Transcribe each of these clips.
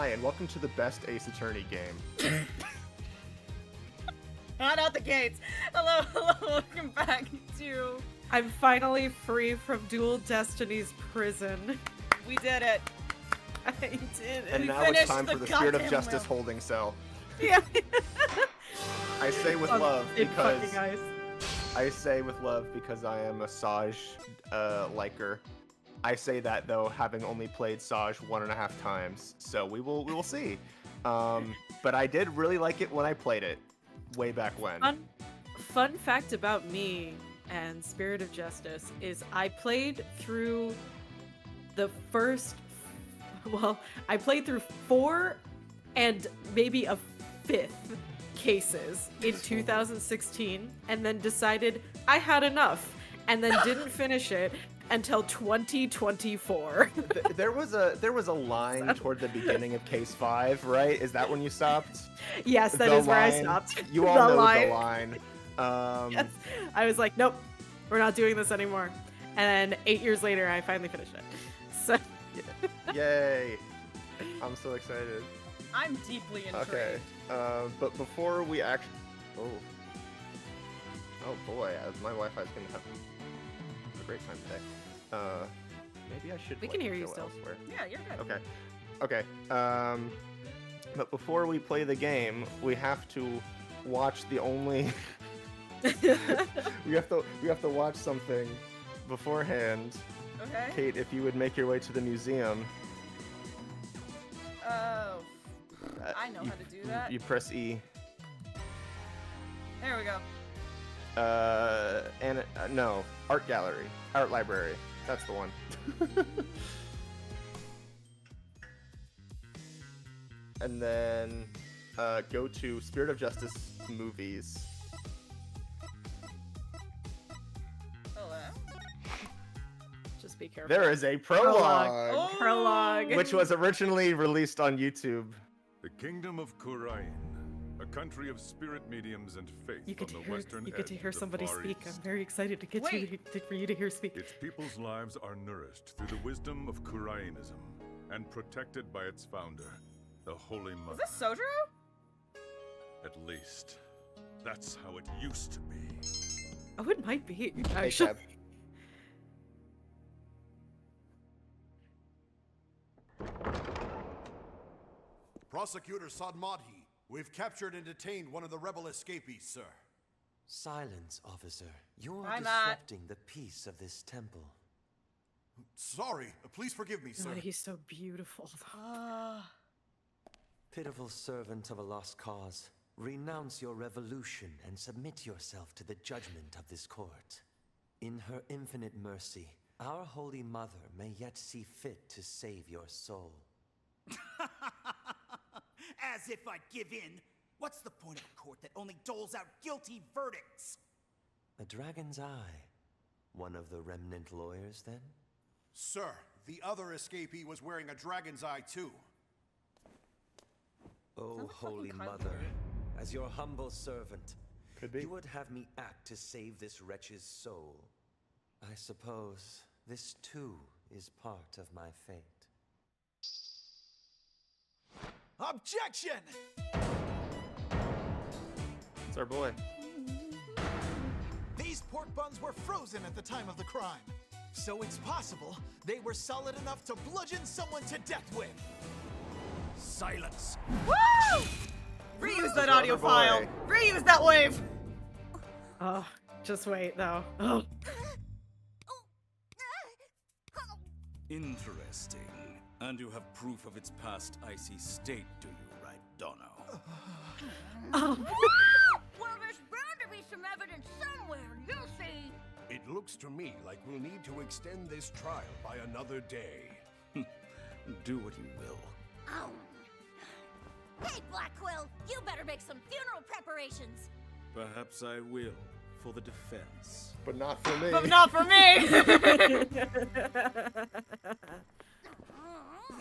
Hi, and welcome to the best Ace Attorney game. Not out the gates. Hello, welcome back to... I'm finally free from Dual Destiny's prison. We did it. I did it. And We now it's finished time the for the Spirit of goddamn Justice will. holding cell. Yeah. I say with love because fucking eyes. I say with love because I am a Saj liker. I say that though, having only played Saj 1.5 times, so we will see. But I did really like it when I played it, way back when. Fun fact about me and Spirit of Justice is I played through the first, I played through 4 and maybe a 5th cases in 2016, and then decided I had enough, and then didn't finish it until 2024. There was a line toward the beginning of Case 5, right? Is that when you stopped? Yes, that is where I stopped. You all know the line. Yes. I was like, nope, we're not doing this anymore. And 8 years later, I finally finished it. So, Yay! I'm so excited. I'm deeply intrigued. Okay, but before we actually, oh boy, my Wi-Fi's gonna have a great time today. Maybe I should. We can hear you go still. Elsewhere. Yeah, you're good. Okay. But before we play the game, we have to watch the only. we have to watch something beforehand. Okay. Kate, if you would make your way to the museum. Oh. I know how to do that. You press E. There we go. No, art gallery, art library. That's the one. And then go to Spirit of Justice movies. Hello. just be careful. There is a prologue, Oh! Prologue. which was originally released on YouTube. The kingdom of Kura'in, a country of spirit mediums and faith You get on to the western hear, you get to edge hear of the somebody Far speak. East. I'm very excited to get for you to hear speak. Its people's lives are nourished through the wisdom of Kurainism and protected by its founder, the Holy Is Mother. this Sojiro? At least, that's how it used to be. Oh, it might be Hey, actually. Tab. Prosecutor Sadmadhi, we've captured and detained one of the rebel escapees, sir. Silence, officer. You're Hi, Matt. disrupting the peace of this temple. Sorry, please forgive me, sir. Oh, he's so beautiful. Pitiful servant of a lost cause, renounce your revolution and submit yourself to the judgment of this court. In her infinite mercy, our Holy Mother may yet see fit to save your soul. As if I'd give in. What's the point of a court that only doles out guilty verdicts? A dragon's eye. One of the remnant lawyers, then? Sir, the other escapee was wearing a dragon's eye, too. Oh, Sounds like Holy fucking Kylo Mother, Ren. as your humble servant, Could be. you would have me act to save this wretch's soul. I suppose this too is part of my fate. Objection! It's our boy. These pork buns were frozen at the time of the crime. So it's possible they were solid enough to bludgeon someone to death with. Silence. Woo! Reuse that audio boy. file. Reuse that wave. Oh, just wait though. Oh, Interesting. And you have proof of its past icy state, do you, right, Dono? oh. Well, there's bound to be some evidence somewhere, you'll see. It looks to me like we'll need to extend this trial by another day. Do what you will. Oh. Hey, Blackquill, you better make some funeral preparations. Perhaps I will, for the defense. But not for me. But not for me.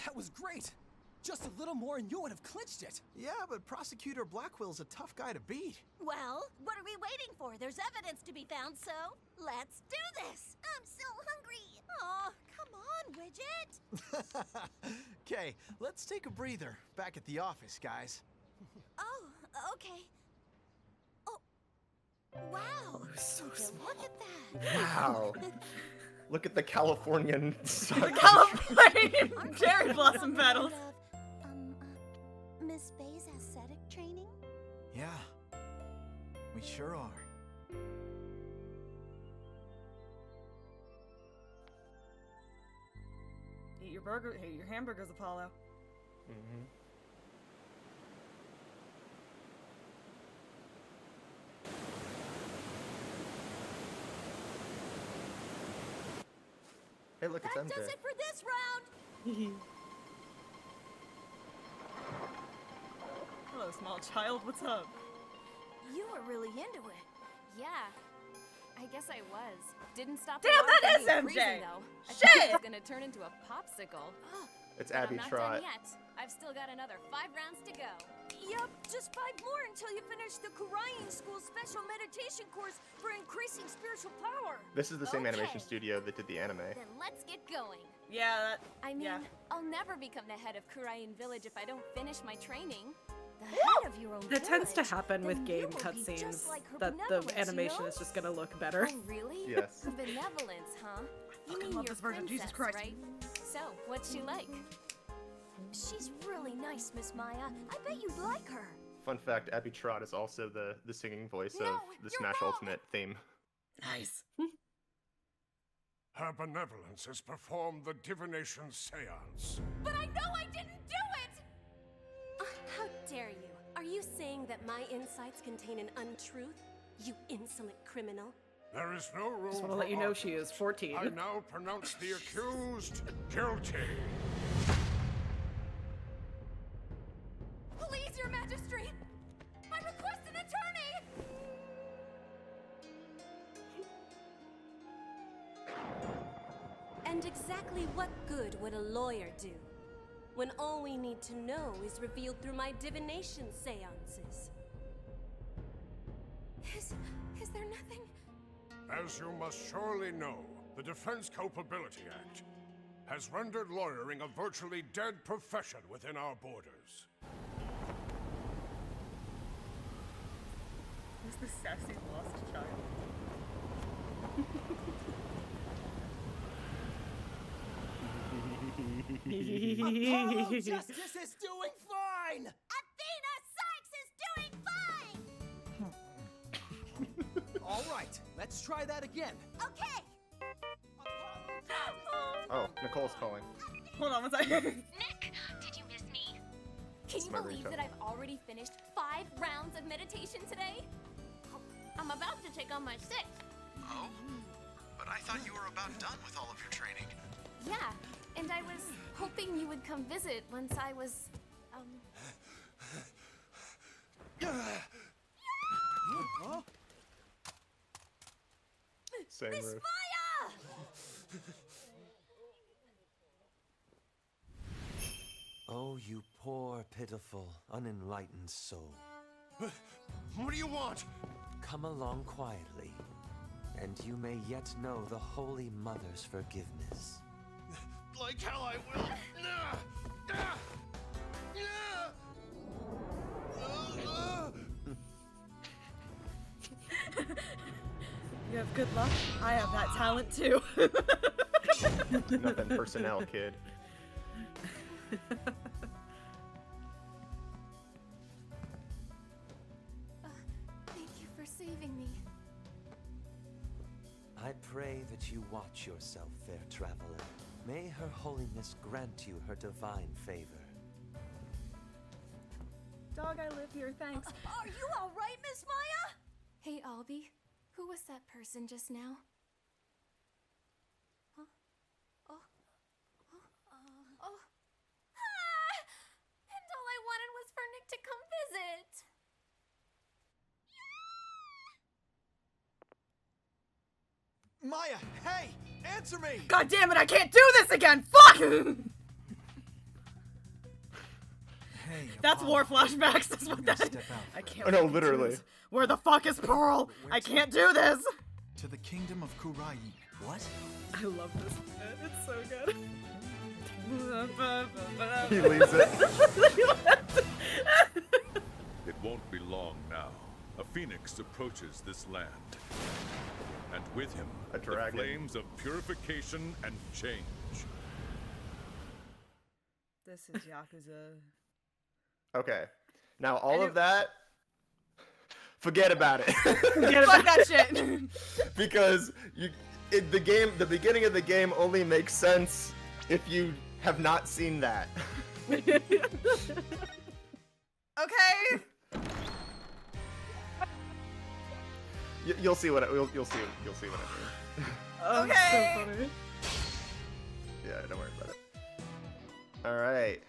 That was great. Just a little more and you would have clinched it. Yeah, but Prosecutor Blackwell's a tough guy to beat. Well, what are we waiting for? There's evidence to be found, so let's do this. I'm so hungry. Aw, come on, Widget. Okay, let's take a breather back at the office, guys. Oh, okay. Oh, wow. So Would you small. look at that. Wow. Look at the Californian The sun. Californian Aren't cherry you blossom something petals. out of, Miss Bay's aesthetic training? Yeah, we sure are. Eat your burger. Hey, your hamburgers, Apollo. Mhm. Hey, look, it's That MJ. does it for this round. Hello, small child. What's up? You were really into it. Yeah, I guess I was. Didn't stop. Damn, the alarm that from is being MJ. freezing, though. I Shit! thought it was gonna turn into a popsicle. It's But Abby I'm not Trot. done yet. I've still got another 5 rounds to go. Yup, just 5 more until you finish the Kura'in School's special meditation course for increasing spiritual power. This is the same animation Okay. studio that did the anime. Then let's get going. Yeah, I mean, Yeah. I'll never become the head of Kura'in Village if I don't finish my training. The head of your own That tends to village? happen with Then game you will be cutscenes. just like her That the benevolence, you animation know? is just gonna look better. Oh, really? Yes. Benevolence, huh? You fucking mean love your this version, Jesus princess, Christ. right? So, what's she like? She's really nice, Miss Maya. I bet you'd like her. Fun fact, Abby Trot is also the singing voice No, of the you're Smash wrong. Ultimate theme. nice. Her benevolence has performed the divination seance. But I know I didn't do it! How dare you? Are you saying that my insights contain an untruth? You insolent criminal. There is no room Just want to for let you know argument. she is 14. I now pronounce the accused guilty. Please, Your Majesty! I request an attorney! And exactly what good would a lawyer do when all we need to know is revealed through my divination seances? Is there nothing? As you must surely know, the Defense Culpability Act has rendered lawyering a virtually dead profession within our borders. Who's the sassy lost child? Apollo Justice is doing fine! Athena Sykes is doing fine! All right, let's try that again. Okay. Oh, Nicole's calling. Hold on one second. Nick, did you miss me? Can you my believe ringtone. that I've already finished 5 rounds of meditation today? I'm about to take on my 6th. Oh? But I thought you were about done with all of your training. Yeah, and I was hoping you would come visit once I was, Huh? Same Miss roof. Maya! Oh, you poor, pitiful, unenlightened soul. What do you want? Come along quietly, and you may yet know the Holy Mother's forgiveness. Like hell I will. You have good luck. I have that talent too. Nothing personnel, kid. thank you for saving me. I pray that you watch yourself, fair traveler. May Her Holiness grant you her divine favor. Dog, I live here, thanks. Are you all right, Miss Maya? Hey, Albie, who was that person just now? Huh? Oh. Oh. Ah! And all I wanted was for Nick to come visit. Maya, hey, answer me! God damn it, I can't do this again! Fuck! Hey, That's Apollo, war flashbacks. That's what you that. step out I for can't. Oh, no, fucking do literally. this. Where the fuck is Pearl? I can't do this. to the kingdom of Kura'in. What? I love this bit. It's so good. He leaves it. It won't be long now. A phoenix approaches this land. And with him, A the dragon. flames of purification and change. This is Yakuza. Okay. Now all of that, forget about it. Fuck that shit. Because the beginning of the game only makes sense if you have not seen that. Okay. You'll see what you'll see what I mean. Oh, Okay. So funny. Yeah, don't worry about it. All right.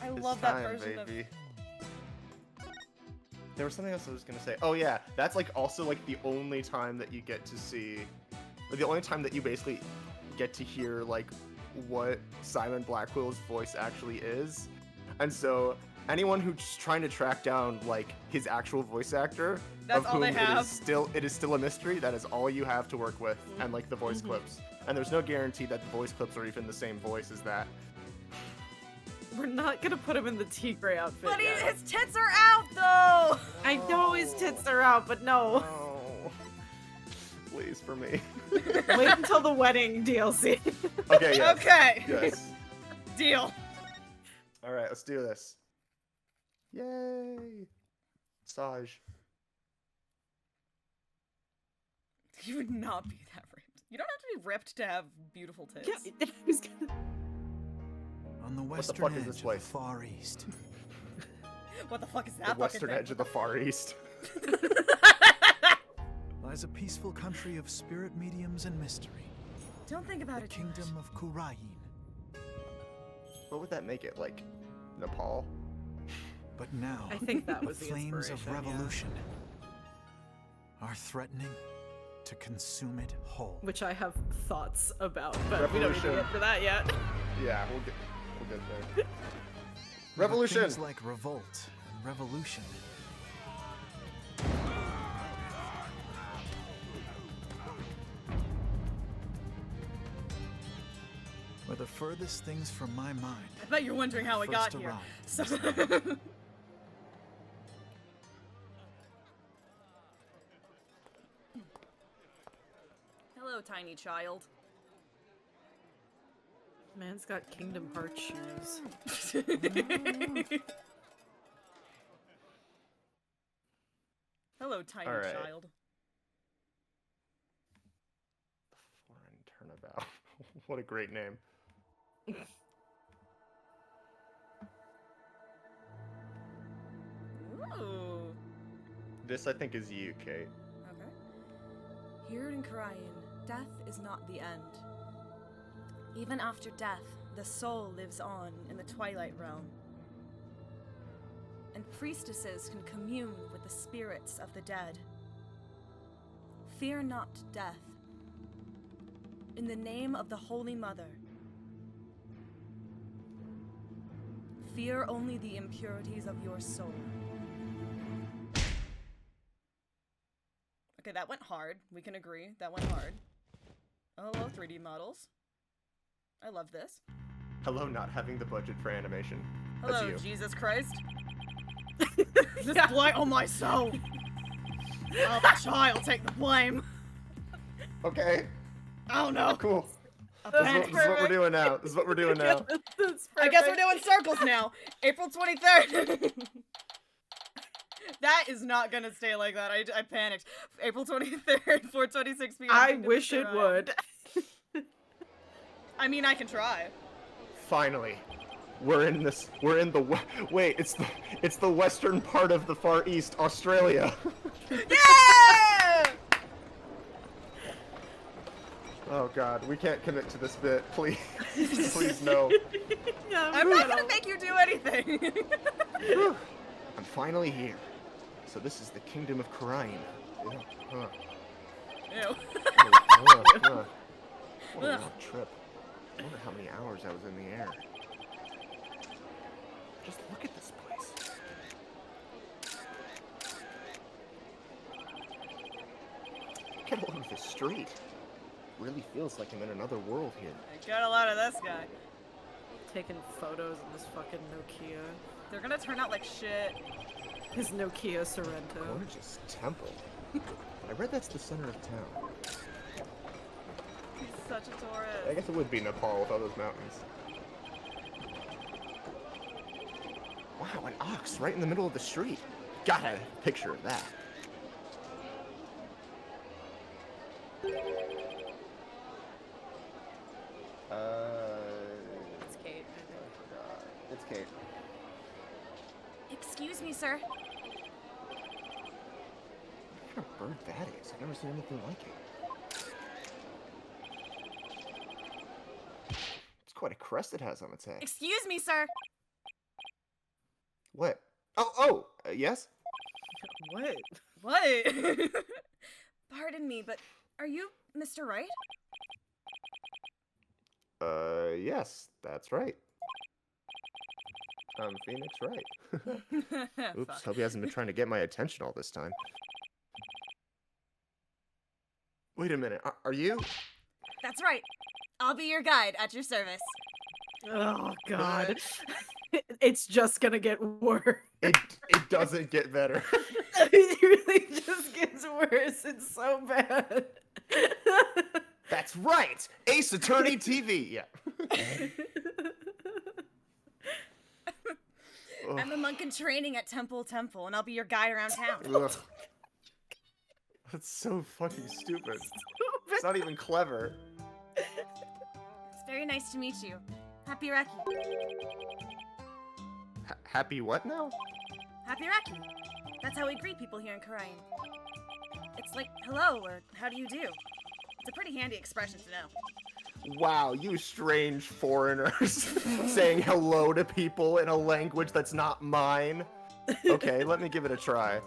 I It's love that time, version baby. There was something else I was gonna say. Oh yeah, that's like also like the only time that you get to see, or the only time that you basically get to hear like what Simon Blackwell's voice actually is. And so anyone who's trying to track down like his actual voice actor, That's of all whom they have? it is still a mystery. That is all you have to work with, and like the voice clips. And there's no guarantee that the voice clips are even the same voice as that. We're not gonna put him in the Tigray outfit. But yet. his tits are out though. I know his tits are out, but no. Oh, please for me. Wait until the wedding DLC. Okay. Yes. Okay. Yes. Deal. All right, let's do this. Yay! Saj. You would not be that ripped. You don't have to be ripped to have beautiful tits. Yeah, I was gonna... On the What the western fuck is edge this of place? the Far East. What the fuck is that The fucking western thing? edge of the Far East. Lies a peaceful country of spirit mediums and mystery. Don't think about The it too much. kingdom of Kura'in. What would that make it? Like Nepal? But now, I think that was the the flames of inspiration, yeah. revolution are threatening to consume it whole. Which I have thoughts about, but we don't need to Revolution. get for that yet. Yeah, we'll get there. But Revolution. things like revolt and revolution were the furthest things from my mind. I bet you're wondering how I got First here. arrived. So Hello, tiny child. Man's got Kingdom Hearts shoes. Hello, tiny All right. child. Foreign Turnabout. What a great name. Ooh. This I think is you, Kate. Okay. Here in Kura'in, death is not the end. Even after death, the soul lives on in the Twilight Realm. And priestesses can commune with the spirits of the dead. Fear not death. In the name of the Holy Mother. Fear only the impurities of your soul. Okay, that went hard. We can agree. That went hard. Oh, hello, 3D models. I love this. Hello, not having the budget for animation. That's Hello, you. Jesus Christ. This blight on my soul. Oh, the child, take the blame. Okay. Oh no. Cool. This is what we're doing now. This is what we're doing now. I guess we're doing circles now. April 23rd. That is not gonna stay like that. I panicked. April 23rd, 4:26 p.m. I wish it would. I mean, I can try. Finally, we're in the wait. It's the western part of the Far East, Australia. Yeah! Oh God, we can't commit to this bit, please. Please no. Yeah, I'm not gonna make you do anything. Whew. I'm finally here. So this is the kingdom of Kura'in. Ew. What a long trip. I wonder how many hours I was in the air. Just look at this place. Get along with the street. really feels like I'm in another world here. I got a lot of this guy. Taking photos in this fucking Nokia. They're gonna turn out like shit. His Nokia Sorrento. Gorgeous temple. I read that's the center of town. He's such a tourist. I guess it would be Nepal with all those mountains. Wow, an ox right in the middle of the street. Gotta have a picture of that. It's Kate, I think. It's Kate. Excuse me, sir. What kind of bird that is? I've never seen anything like it. It's quite a crest it has on its head. Excuse me, sir. What? Oh, yes? What? What? Pardon me, but are you Mr. Wright? Yes, that's right. I'm Phoenix Wright. Oops, Fuck. hope he hasn't been trying to get my attention all this time. Wait a minute, are you? That's right. I'll be your guide at your service. Oh god. It's just gonna get worse. It doesn't get better. It really just gets worse. It's so bad. That's right! Ace Attorney TV! Yeah. I'm a monk in training at Temple, and I'll be your guide around town. Ugh. That's so fucking stupid. It's not even clever. It's very nice to meet you. Hap'piraki. Happy what now? Hap'piraki. That's how we greet people here in Kura'in. It's like hello or how do you do. It's a pretty handy expression to know. Wow, you strange foreigners saying hello to people in a language that's not mine. Okay, let me give it a try.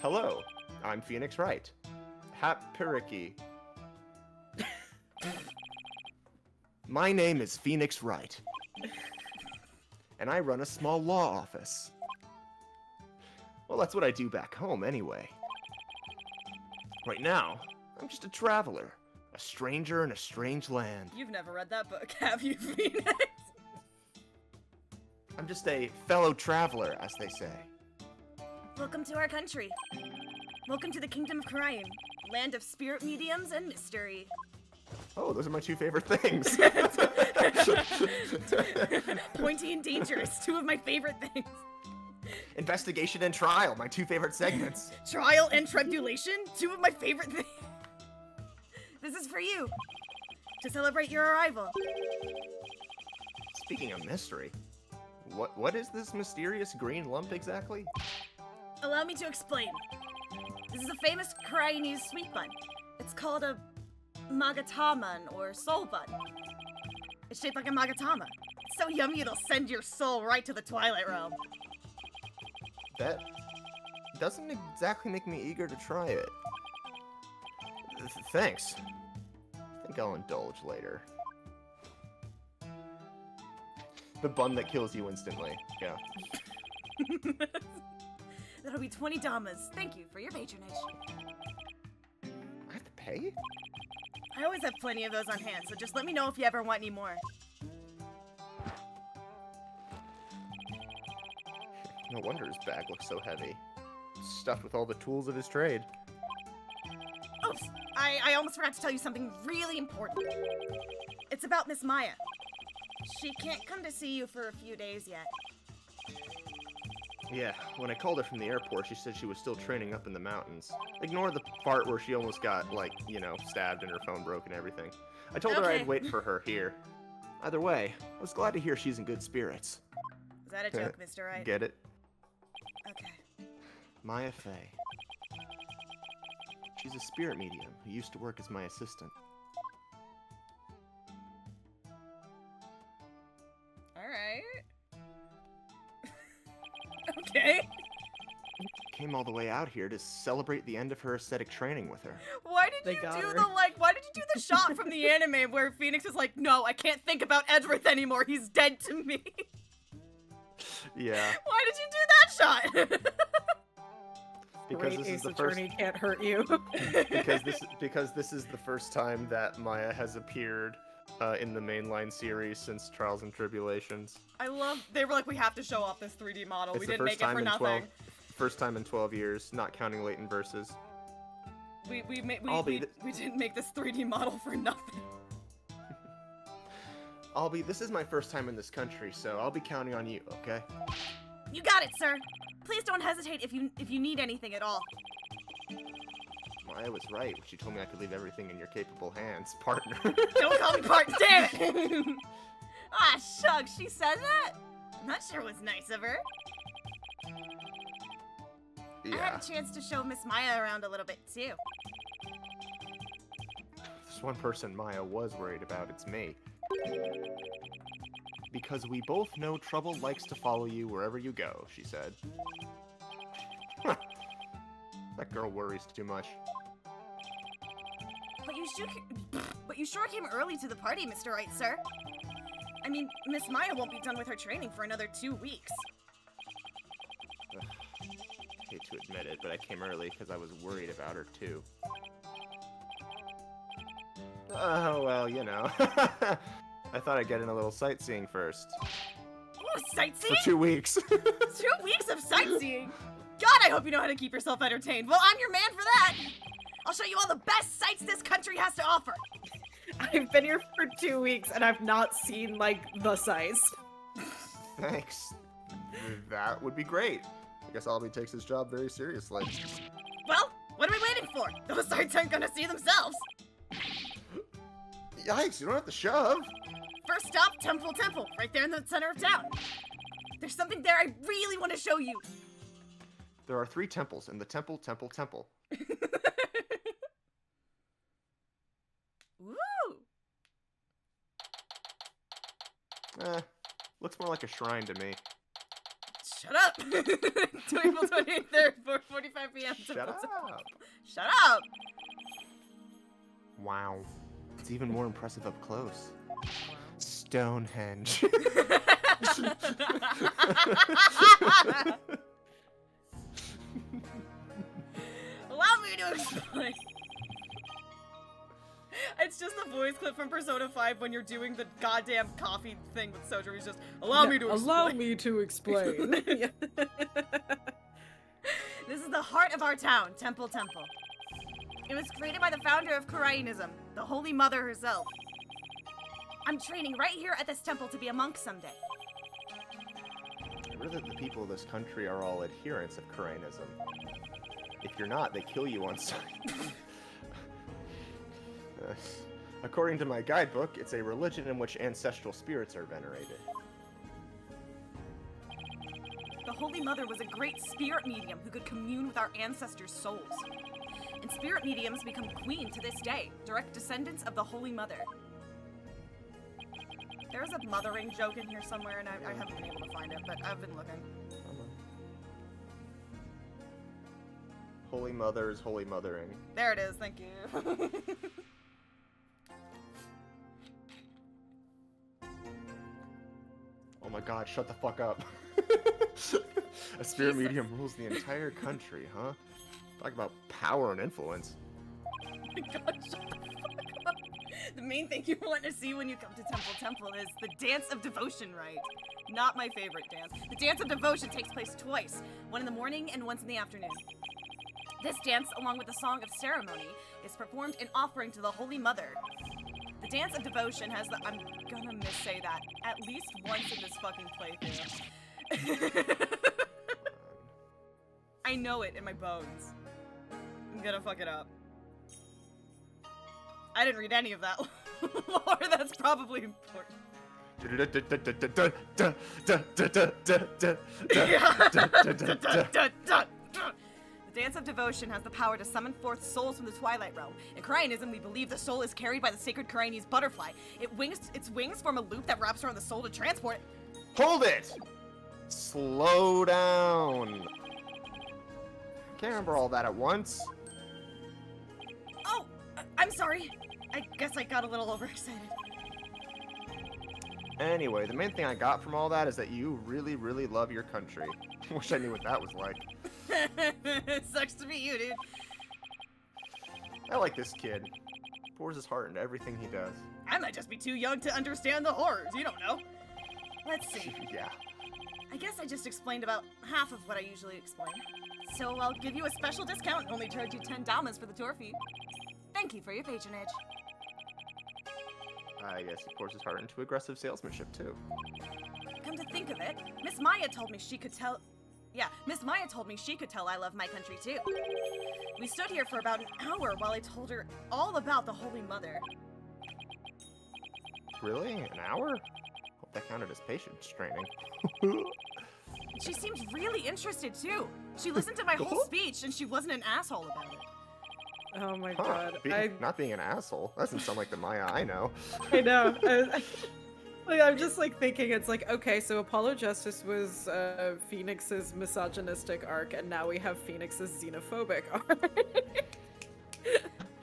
Hello, I'm Phoenix Wright. Hap'piraki. My name is Phoenix Wright. And I run a small law office. Well, that's what I do back home anyway. Right now, I'm just a traveler. A stranger in a strange land. You've never read that book, have you, Phoenix? I'm just a fellow traveler, as they say. Welcome to our country. Welcome to the Kingdom of Kura'in, land of spirit mediums and mystery. Oh, those are my two favorite things. Pointy and dangerous, two of my favorite things. Investigation and trial, my two favorite segments. Trial and tribulation, two of my favorite things. This is for you, to celebrate your arrival. Speaking of mystery, what is this mysterious green lump exactly? Allow me to explain. This is a famous Kura'inese sweet bun. It's called a magataman, or soul bun. It's shaped like a magatama. It's so yummy it'll send your soul right to the Twilight Realm. That doesn't exactly make me eager to try it. Thanks. I think I'll indulge later. The bun that kills you instantly. Yeah. That'll be 20 damas. Thank you for your patronage. I have to pay? I always have plenty of those on hand, so just let me know if you ever want any more. No wonder his bag looks so heavy. Stuffed with all the tools of his trade. Oops! I almost forgot to tell you something really important. It's about Miss Maya. She can't come to see you for a few days yet. Yeah, when I called her from the airport, she said she was still training up in the mountains. Ignore the part where she almost got, like, you know, stabbed and her phone broke and everything. I told her Okay. I'd wait for her here. Either way, I was glad to hear she's in good spirits. Is that a joke, Mr. Wright? Get it? Okay. Maya Fey. She's a spirit medium who used to work as my assistant. Alright. Okay. Came all the way out here to celebrate the end of her ascetic training with her. Why did They you got do her. why did you do the shot from the anime where Phoenix is like, no, I can't think about Edgeworth anymore, he's dead to me? Yeah. Why did you do that shot? Because Great this is Ace the first. Attorney can't hurt you. because this is the first time that Maya has appeared in the mainline series since Trials and Tribulations. I love. They were like, we have to show off this 3D model. It's We the didn't first make it time for in nothing. First time in 12 years, not counting latent verses. We Albie, didn't make this 3D model for nothing. Albie, this is my first time in this country, so I'll be counting on you, okay? You got it, sir. Please don't hesitate if you need anything at all. Maya was right when she told me I could leave everything in your capable hands, partner. Don't call me partner, damn it! Ah, shucks, she said that? I'm not sure it was nice of her. I Yeah. had a chance to show Miss Maya around a little bit, too. There's one person Maya was worried about, it's me. Because we both know trouble likes to follow you wherever you go, she said. That girl worries too much. But you sure came early to the party, Mr. Wright, sir. I mean, Miss Maya won't be done with her training for another 2 weeks. Ugh. I hate to admit it, but I came early because I was worried about her too. Oh, well, you know. I thought I'd get in a little sightseeing first. Ooh, sightseeing? For 2 weeks. 2 weeks of sightseeing? God, I hope you know how to keep yourself entertained. Well, I'm your man for that. I'll show you all the best sights this country has to offer. I've been here for 2 weeks and I've not seen, like, the sights. Thanks. That would be great. I guess Albie takes his job very seriously. Well, what are we waiting for? Those sights aren't gonna see themselves. Yikes, you don't have to shove. First stop, Temple, right there in the center of town. There's something there I really want to show you. There are 3 temples in the temple. Woo! Looks more like a shrine to me. Shut up! April 23rd, 4:45 p.m. Shut up. Shut up! Wow. It's even more impressive up close. Stonehenge. Allow me to explain. It's just a voice clip from Persona 5 when you're doing the goddamn coffee thing with Sojourn. He's just, allow me to explain. Allow me to explain. This is the heart of our town, Temple. It was created by the founder of Kurainism, the Holy Mother herself. I'm training right here at this temple to be a monk someday. I read that the people of this country are all adherents of Kurainism. If you're not, they kill you on sight. According to my guidebook, it's a religion in which ancestral spirits are venerated. The Holy Mother was a great spirit medium who could commune with our ancestors' souls. And spirit mediums become queen to this day, direct descendants of the Holy Mother. There's a mothering joke in here somewhere, and I haven't been able to find it, but I've been looking. Holy Mother is holy mothering. There it is, thank you. Oh my god, shut the fuck up. A spirit medium rules the entire country, huh? Talk about power and influence. Oh my god, shut the fuck up. The main thing you want to see when you come to Temple is the Dance of Devotion rite. Not my favorite dance. The Dance of Devotion takes place twice, one in the morning and once in the afternoon. This dance, along with the Song of Ceremony, is performed in offering to the Holy Mother. The Dance of Devotion has the— I'm gonna missay that at least once in this fucking playthrough. I know it in my bones. I'm gonna fuck it up. I didn't read any of that lore, that's probably important. The Dance of Devotion has the power to summon forth souls from the Twilight Realm. In Kurainism, we believe the soul is carried by the sacred Kurainese butterfly. Its wings form a loop that wraps around the soul to transport it. Hold it! Slow down. Can't remember all that at once. Oh, I'm sorry. I guess I got a little overexcited. Anyway, the main thing I got from all that is that you really, really love your country. Wish I knew what that was like. Sucks to be you, dude. I like this kid. Pours his heart into everything he does. I might just be too young to understand the horrors. You don't know. Let's see. Yeah. I guess I just explained about half of what I usually explain. So I'll give you a special discount and only charge you 10 damas for the tour fee. Thank you for your patronage. I guess he pours his heart into aggressive salesmanship, too. Come to think of it, Miss Maya told me she could tell... Yeah, Miss Maya told me she could tell I love my country, too. We stood here for about an hour while I told her all about the Holy Mother. Really? An hour? Hope that counted as patience training. She seemed really interested, too. She listened to my whole speech, and she wasn't an asshole about it. Oh my god. Not being an asshole. That doesn't sound like the Maya I know. I know. I'm just like thinking, it's like, okay, so Apollo Justice was Phoenix's misogynistic arc, and now we have Phoenix's xenophobic arc.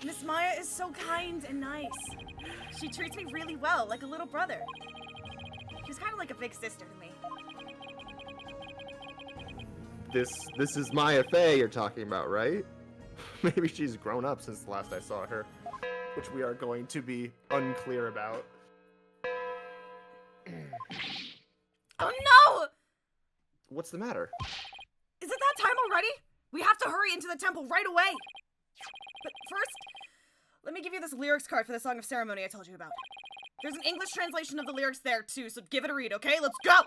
Miss Maya is so kind and nice. She treats me really well, like a little brother. She's kind of like a big sister to me. This is Maya Fey you're talking about, right? Maybe she's grown up since the last I saw her, which we are going to be unclear about. Oh no! What's the matter? Is it that time already? We have to hurry into the temple right away! But first, let me give you this lyrics card for the Song of Ceremony I told you about. There's an English translation of the lyrics there too, so give it a read, okay? Let's go!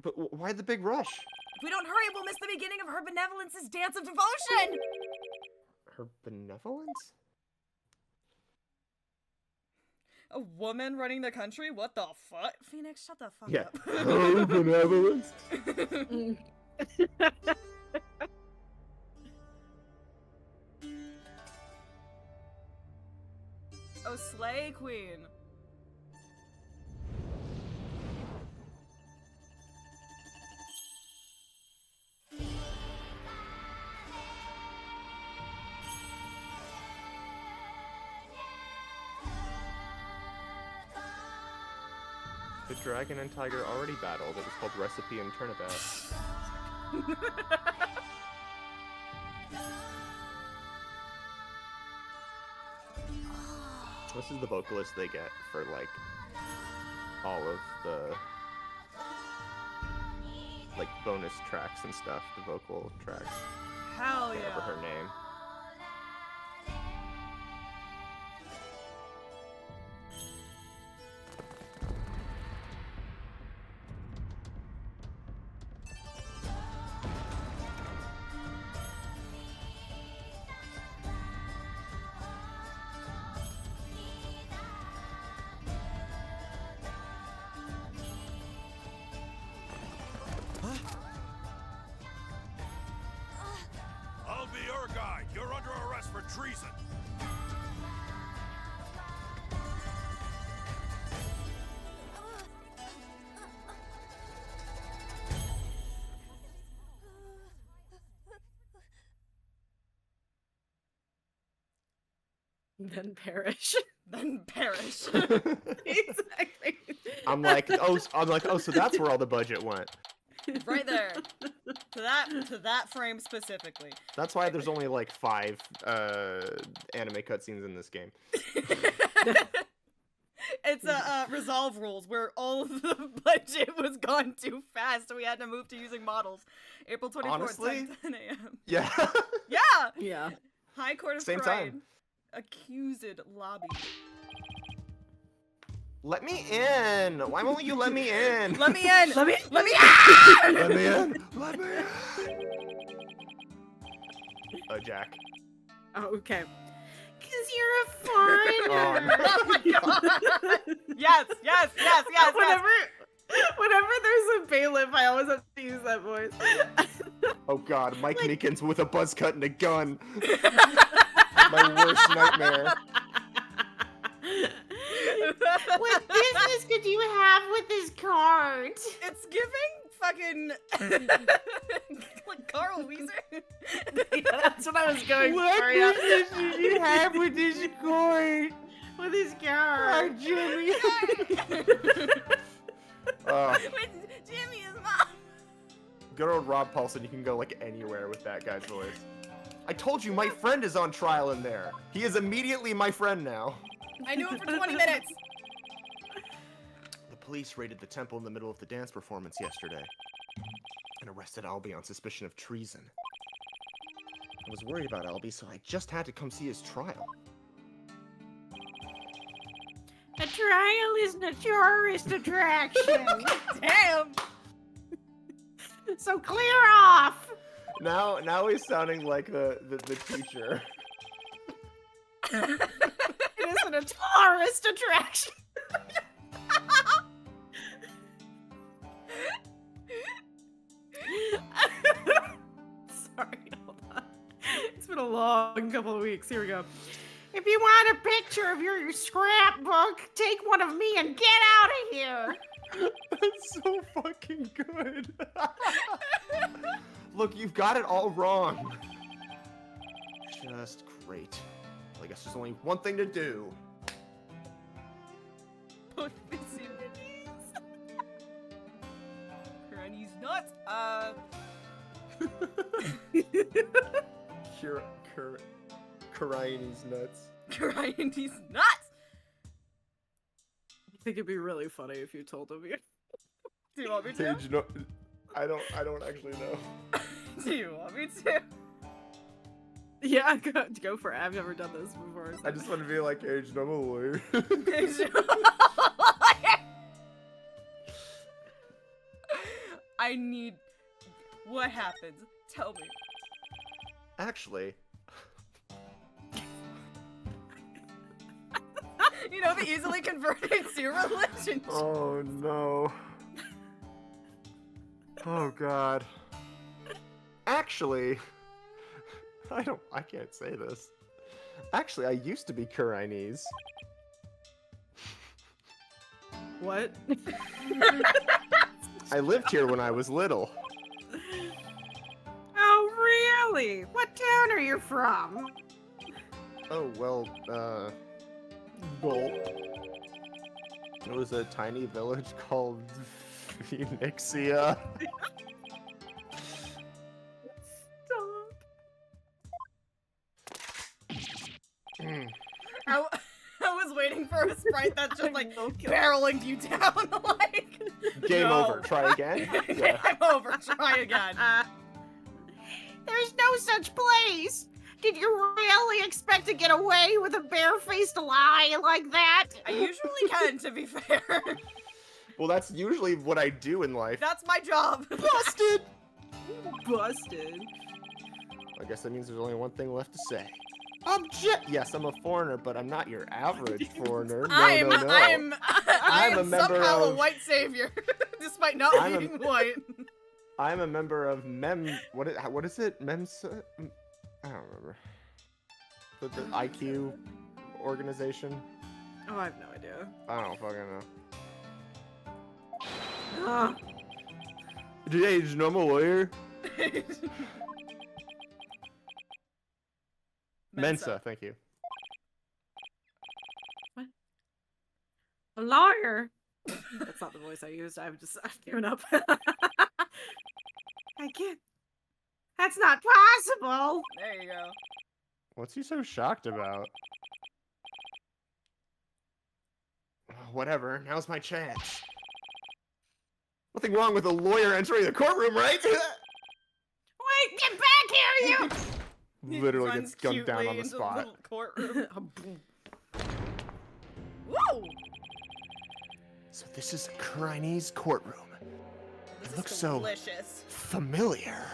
But why the big rush? If we don't hurry, we'll miss the beginning of her benevolence's dance of devotion! Her benevolence? A woman running the country? What the fuck? Phoenix, shut the fuck up. Her benevolence? Oh, slay queen. The dragon and tiger already battled. It was called Recipe and Turnabout. This is the vocalist they get for, like, all of the, like, bonus tracks and stuff. The vocal tracks. Hell yeah. Whatever her name. I'll be your guide. You're under arrest for treason. Then perish. Then perish. Exactly. I'm like, oh, so that's where all the budget went. Right there. To that frame specifically. That's why there's only like 5 anime cutscenes in this game. It's resolve rules where all of the budget was gone too fast, so we had to move to using models. April 24th, Honestly? 10 a.m. Yeah. Yeah. Yeah. High Court of Same Kura'in. time. Accused lobby. Let me in. Why won't you let me in? Let me in. Let me in. Let me in. Let me in. Jack. Oh, okay. Cause you're a foreigner. Oh my god. Yes. Whenever there's a bailiff, I always have to use that voice. Oh god, Mike Meekins with a buzz cut and a gun. My worst nightmare. What business could you have with this card? It's giving fucking like Carl Weezer. Yeah, that's what I was going for. What business did you have with this card? With his card. Oh, Jimmy. With Jimmy is mom. good old Rob Paulson, you can go like anywhere with that guy's voice. I told you my friend is on trial in there. He is immediately my friend now. I knew him for 20 minutes. The police raided the temple in the middle of the dance performance yesterday and arrested Albie on suspicion of treason. I was worried about Albie, so I just had to come see his trial. A trial isn't a tourist attraction. Damn. So clear off. Now he's sounding like the teacher. It isn't a tourist attraction. Sorry, hold on. It's been a long couple of weeks. Here we go. If you want a picture of your scrapbook, take one of me and get out of here. That's so fucking good. Look, you've got it all wrong. Just great. Well, I guess there's only one thing to do. Put this in your knees. Granny's nuts. Kura'in's nuts. Granny's nuts. I think it'd be really funny if you told him. Do you want me to? Paige, you know, I don't actually know. Do you want me to? Yeah, go for it. I've never done this before. So. I just want to be like, Paige, I'm a lawyer. I need... What happens? Tell me. Actually... You know, the easily converting to religion. Oh no. Oh god. Actually... I can't say this. Actually, I used to be Kura'inese. What? I lived here when I was little. Oh, really? What town are you from? Oh, well, Gulp. It was a tiny village called Phoenixia. I was waiting for a sprite that's just like barreling you down, like. Game no. over. Try again. Yeah. Game over. Try again. There's no such place. Did you really expect to get away with a barefaced lie like that? I usually can, to be fair. Well, that's usually what I do in life. That's my job. Busted. Busted. I guess that means there's only one thing left to say. Yes, I'm a foreigner, but I'm not your average foreigner. No, I'm a member somehow of... a white savior, despite not being white. I'm a member of What is it? MEMSA? I don't remember. The IQ organization? Oh, I have no idea. I don't fucking know. Ah. Hey, did you know I'm a lawyer? Mensa, thank you. What? A lawyer? That's not the voice I used. I've given up. I can't. That's not possible. There you go. What's he so shocked about? Whatever, now's my chance. Nothing wrong with a lawyer entering the courtroom, right? Wait, get back here, you! Literally gets gunned down on the into spot. little courtroom. Whoa! So this is a Kura'inese courtroom. This It looks is so delicious. familiar.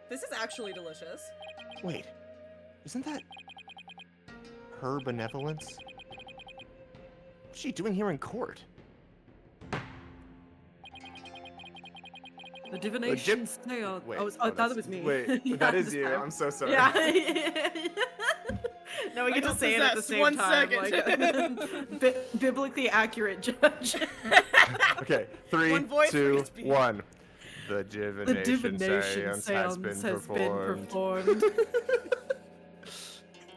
This is actually delicious. Wait, isn't that her benevolence? What's she doing here in court? The divination seance. Wait, I thought it was me. Wait, Yeah, that is this you. time. I'm so sorry. Yeah. No, we I get to got say it at the possessed. same 1 time. second. Like, biblically accurate judge. Okay, 3, One voice for 2, each beat. 1. The divination seance has been performed.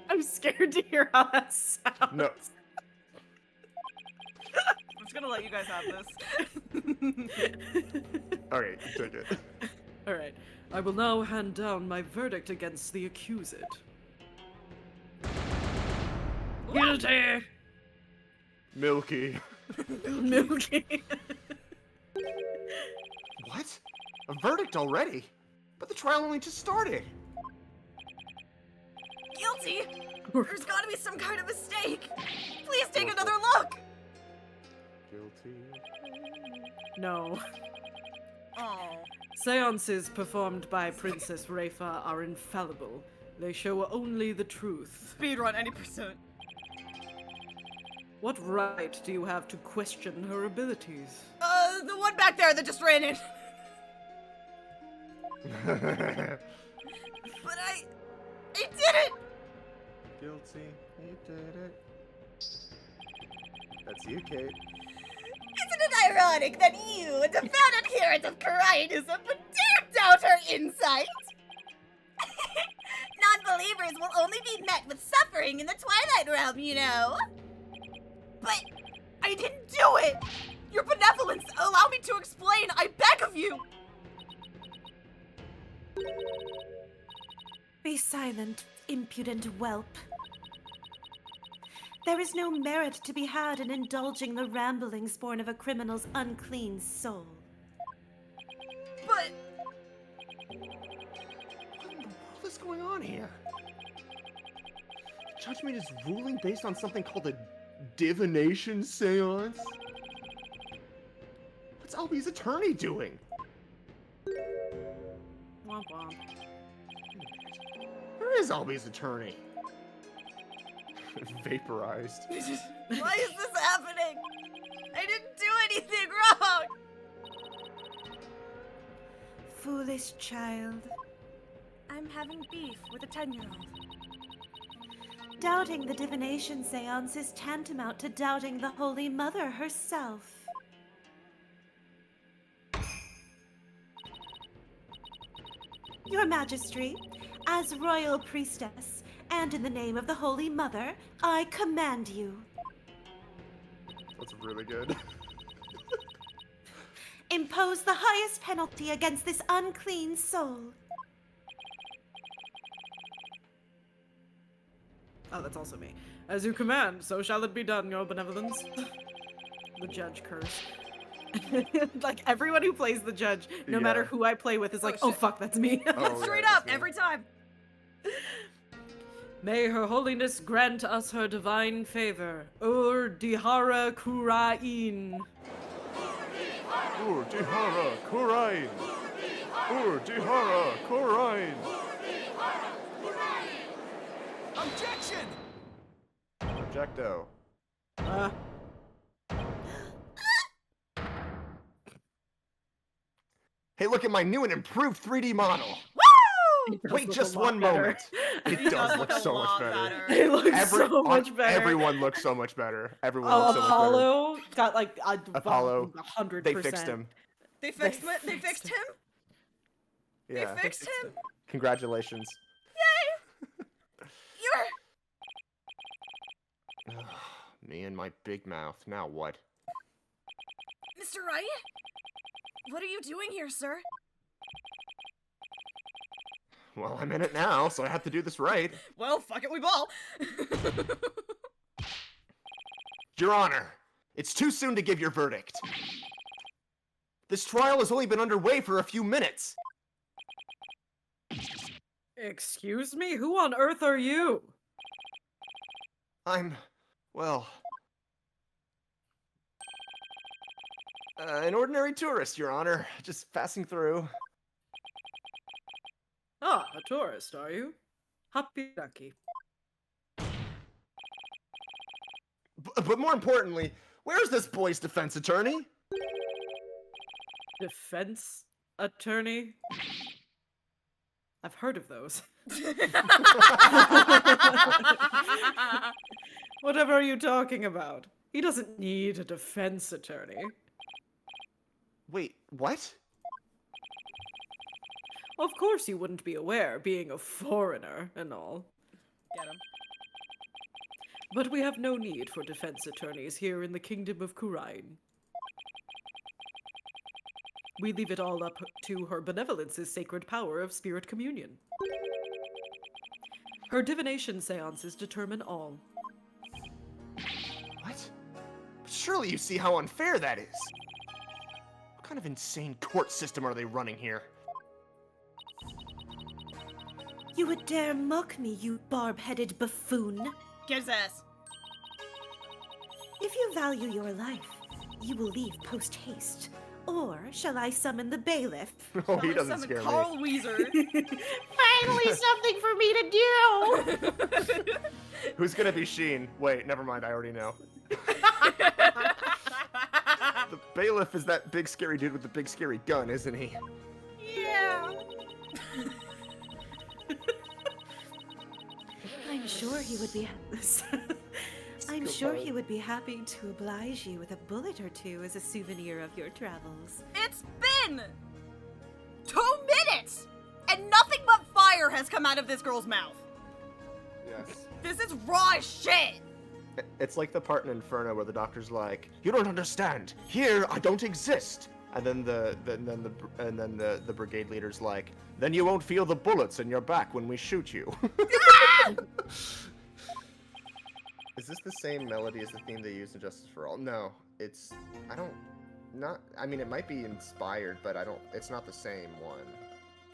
I'm scared to hear how that sounds. No. I'm just gonna let you guys have this. Okay, take it. Alright. I will now hand down my verdict against the accused. Guilty! Milky. Milky. What? A verdict already? But the trial only just started. Guilty? There's gotta be some kind of mistake. Please take another look. Guilty. No. Oh. Seances performed by Princess Rafa are infallible. They show only the truth. Speedrun any percent. What right do you have to question her abilities? The one back there that just ran in. But I did it! Guilty. You did it. That's you, Kate. Isn't it ironic that you, a devout adherent of Kura'ism, would dare doubt her insight? Non-believers will only be met with suffering in the Twilight Realm, you know. But I didn't do it! Your benevolence, allow me to explain, I beg of you! Be silent, impudent whelp. There is no merit to be had in indulging the ramblings born of a criminal's unclean soul. But... What in the world is going on here? The judgment is ruling based on something called a divination seance? What's Albie's attorney doing? Womp womp. Where is Albie's attorney? Vaporized. Why is this happening? I didn't do anything wrong! Foolish child. I'm having beef with a 10-year-old. Doubting the divination seance is tantamount to doubting the Holy Mother herself. Your Majesty, as royal priestess, and in the name of the Holy Mother, I command you. That's really good. Impose the highest penalty against this unclean soul. Oh, that's also me. As you command, so shall it be done, your benevolence. The judge curse. Like, everyone who plays the judge, no matter who I play with, is like, oh fuck, that's me. Straight up, every time. May her holiness grant us her divine favor. Dihara Kura'in. Dihara Kura'in. Dihara Kura'in. Objection! Objecto. Hey, look at my new and improved 3D model. Woo! Wait just one moment. It does look so much better. It looks so much better. Everyone looks so much better. Everyone looks so much better. Apollo got like Apollo, 100%. They fixed him. They fixed him? Yeah. They fixed him? Congratulations. Yay! You're... Me and my big mouth. Now what? Mr. Wright? What are you doing here, sir? Well, I'm in it now, so I have to do this right. Well, fuck it, we ball. Your Honor, it's too soon to give your verdict. This trial has only been underway for a few minutes. Excuse me? Who on earth are you? Well... an ordinary tourist, Your Honor. Just passing through. Ah, a tourist, are you? Hap'piraki. But more importantly, where's this boy's defense attorney? Defense attorney? I've heard of those. Whatever are you talking about? He doesn't need a defense attorney. Wait, what? Of course you wouldn't be aware, being a foreigner and all. Get him. But we have no need for defense attorneys here in the Kingdom of Kura'in. We leave it all up to her benevolence's sacred power of spirit communion. Her divination seances determine all. What? Surely you see how unfair that is. What kind of insane court system are they running here? You would dare mock me, you barb-headed buffoon. Get his ass. If you value your life, you will leave post-haste. Or shall I summon the bailiff? Oh, he doesn't scare Carl me. Weezer. Finally something for me to do! Who's gonna be Sheen? Wait, never mind, I already know. The bailiff is that big scary dude with the big scary gun, isn't he? Yeah. I'm sure he would be. I'm sure he would be happy to oblige you with a bullet or two as a souvenir of your travels. It's been 2 minutes, and nothing but fire has come out of this girl's mouth. Yes. This is raw as shit. It's like the part in Inferno where the doctor's like, "You don't understand. Here, I don't exist." And then the brigade leader's like, "Then you won't feel the bullets in your back when we shoot you." Is this the same melody as the theme they used in Justice for All? No, it's I mean, it might be inspired, but it's not the same one.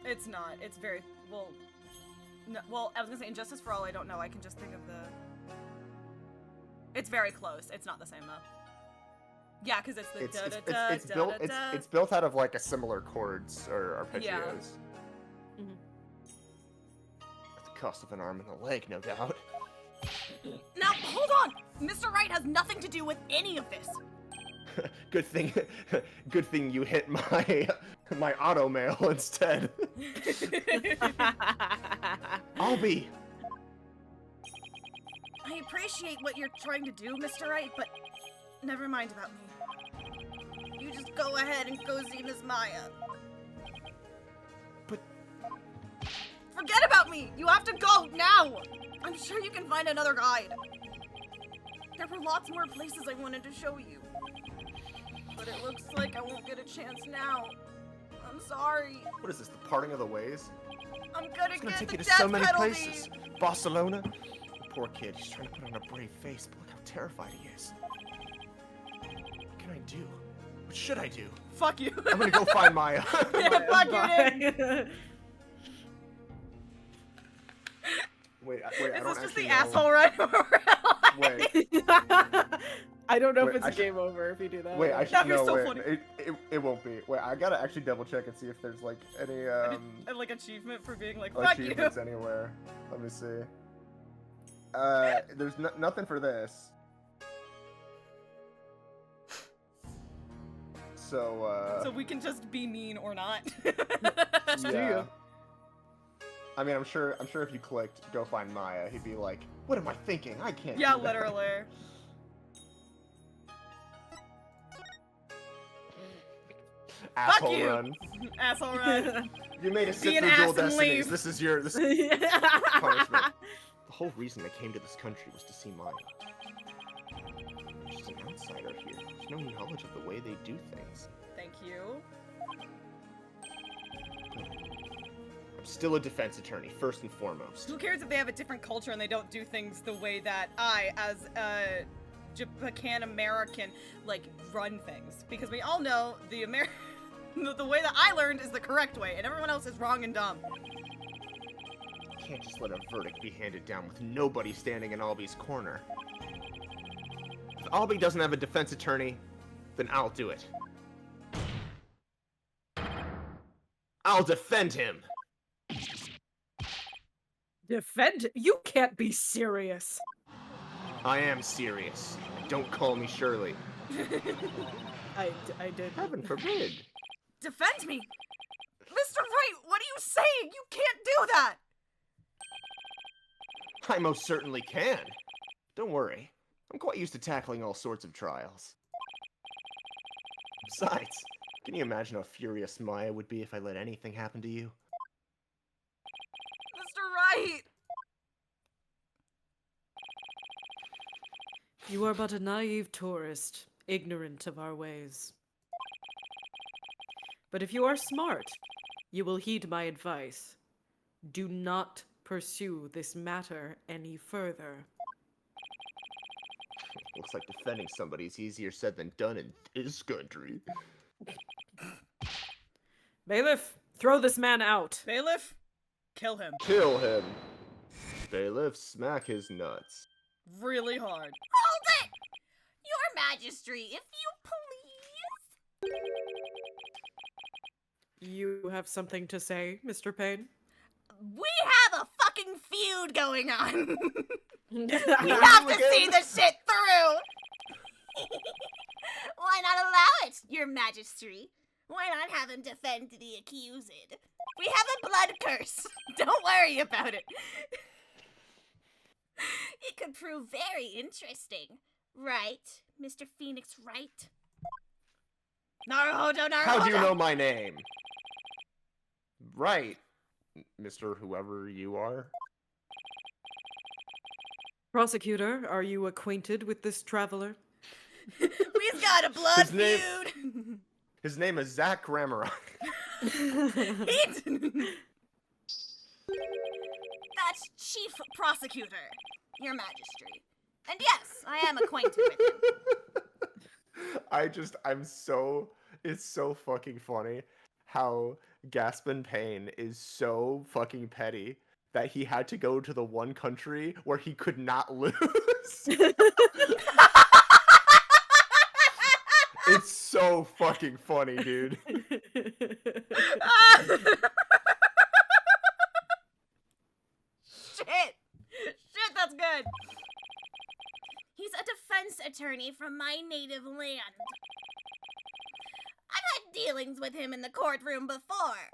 It's not. It's very well. No, well, I was gonna say Injustice for All. I don't know. I can just think of the. It's very close. It's not the same though. Yeah, because it's the it's built out of like a similar chords or arpeggios. Yeah. Mm-hmm. At the cost of an arm and a leg, no doubt. Now, hold on! Mr. Wright has nothing to do with any of this. Good thing you hit my auto mail instead. I'll be. I appreciate what you're trying to do, Mr. Wright, but never mind about me. You just go ahead and go see Miss Maya. But forget about me! You have to go now! I'm sure you can find another guide. There were lots more places I wanted to show you. But it looks like I won't get a chance now. I'm sorry. What is this, the parting of the ways? I'm gonna It's gonna get take the you to death so many penalty. places. Barcelona? The poor kid, he's trying to put on a brave face, but look how terrified he is. What can I do? What should I do? Fuck you. I'm gonna go find Maya. Yeah, fuck you, dude. Wait, I Is don't this just the actually know. asshole right? Wait. I don't know Wait, if it's I a game over if you do that. Wait, I should That'd be no, so wait. funny. It won't be. Wait, I gotta actually double check and see if there's like any like achievement for being like, fuck you. achievements anywhere. Let me see. There's nothing for this. So So we can just be mean or not. yeah. I mean, I'm sure if you clicked go find Maya, he'd be like, "What am I thinking? I can't." Yeah, do that." literally. Asshole Fuck you. run. Asshole run. You made us Be sit an through dual ass and destinies. leave. This is punishment. The whole reason I came to this country was to see Maya. I'm just an outsider here. There's no knowledge of the way they do things. Thank you. I'm still a defense attorney, first and foremost. Who cares if they have a different culture and they don't do things the way that I, as a Japan American, like, run things? Because we all know the the way that I learned is the correct way, and everyone else is wrong and dumb. You can't just let a verdict be handed down with nobody standing in Albi's corner. If Albi doesn't have a defense attorney, then I'll do it. I'll defend him! Defend? You can't be serious. I am serious. Don't call me Shirley. I did. Heaven forbid. Defend me! Mr. Wright, what are you saying? You can't do that! I most certainly can. Don't worry. I'm quite used to tackling all sorts of trials. Besides, can you imagine how furious Maya would be if I let anything happen to you? Mr. Wright! You are but a naive tourist, ignorant of our ways. But if you are smart, you will heed my advice. Do not pursue this matter any further. Looks like defending somebody is easier said than done in this country. Bailiff, throw this man out. Bailiff, kill him. Kill him. Bailiff, smack his nuts. Really hard. Hold it! Your Majesty, if you please. You have something to say, Mr. Payne? We have a fucking feud going on. You have to see this shit through. Why not allow it, Your Majesty? Why not have him defend the accused? We have a blood curse. Don't worry about it. It could prove very interesting. Right, Mr. Phoenix, right? Naruhodo, Naruhodo! How do you know my name? Right, Mr. Whoever you are. Prosecutor, are you acquainted with this traveler? We've got a blood feud! His name is Zach Ramarok. That's Chief Prosecutor, Your Majesty. And yes, I am acquainted with him. It's so fucking funny how Gaspin Payne is so fucking petty that he had to go to the one country where he could not lose. It's so fucking funny, dude. Shit, that's good. He's a defense attorney from my native land. I've had dealings with him in the courtroom before.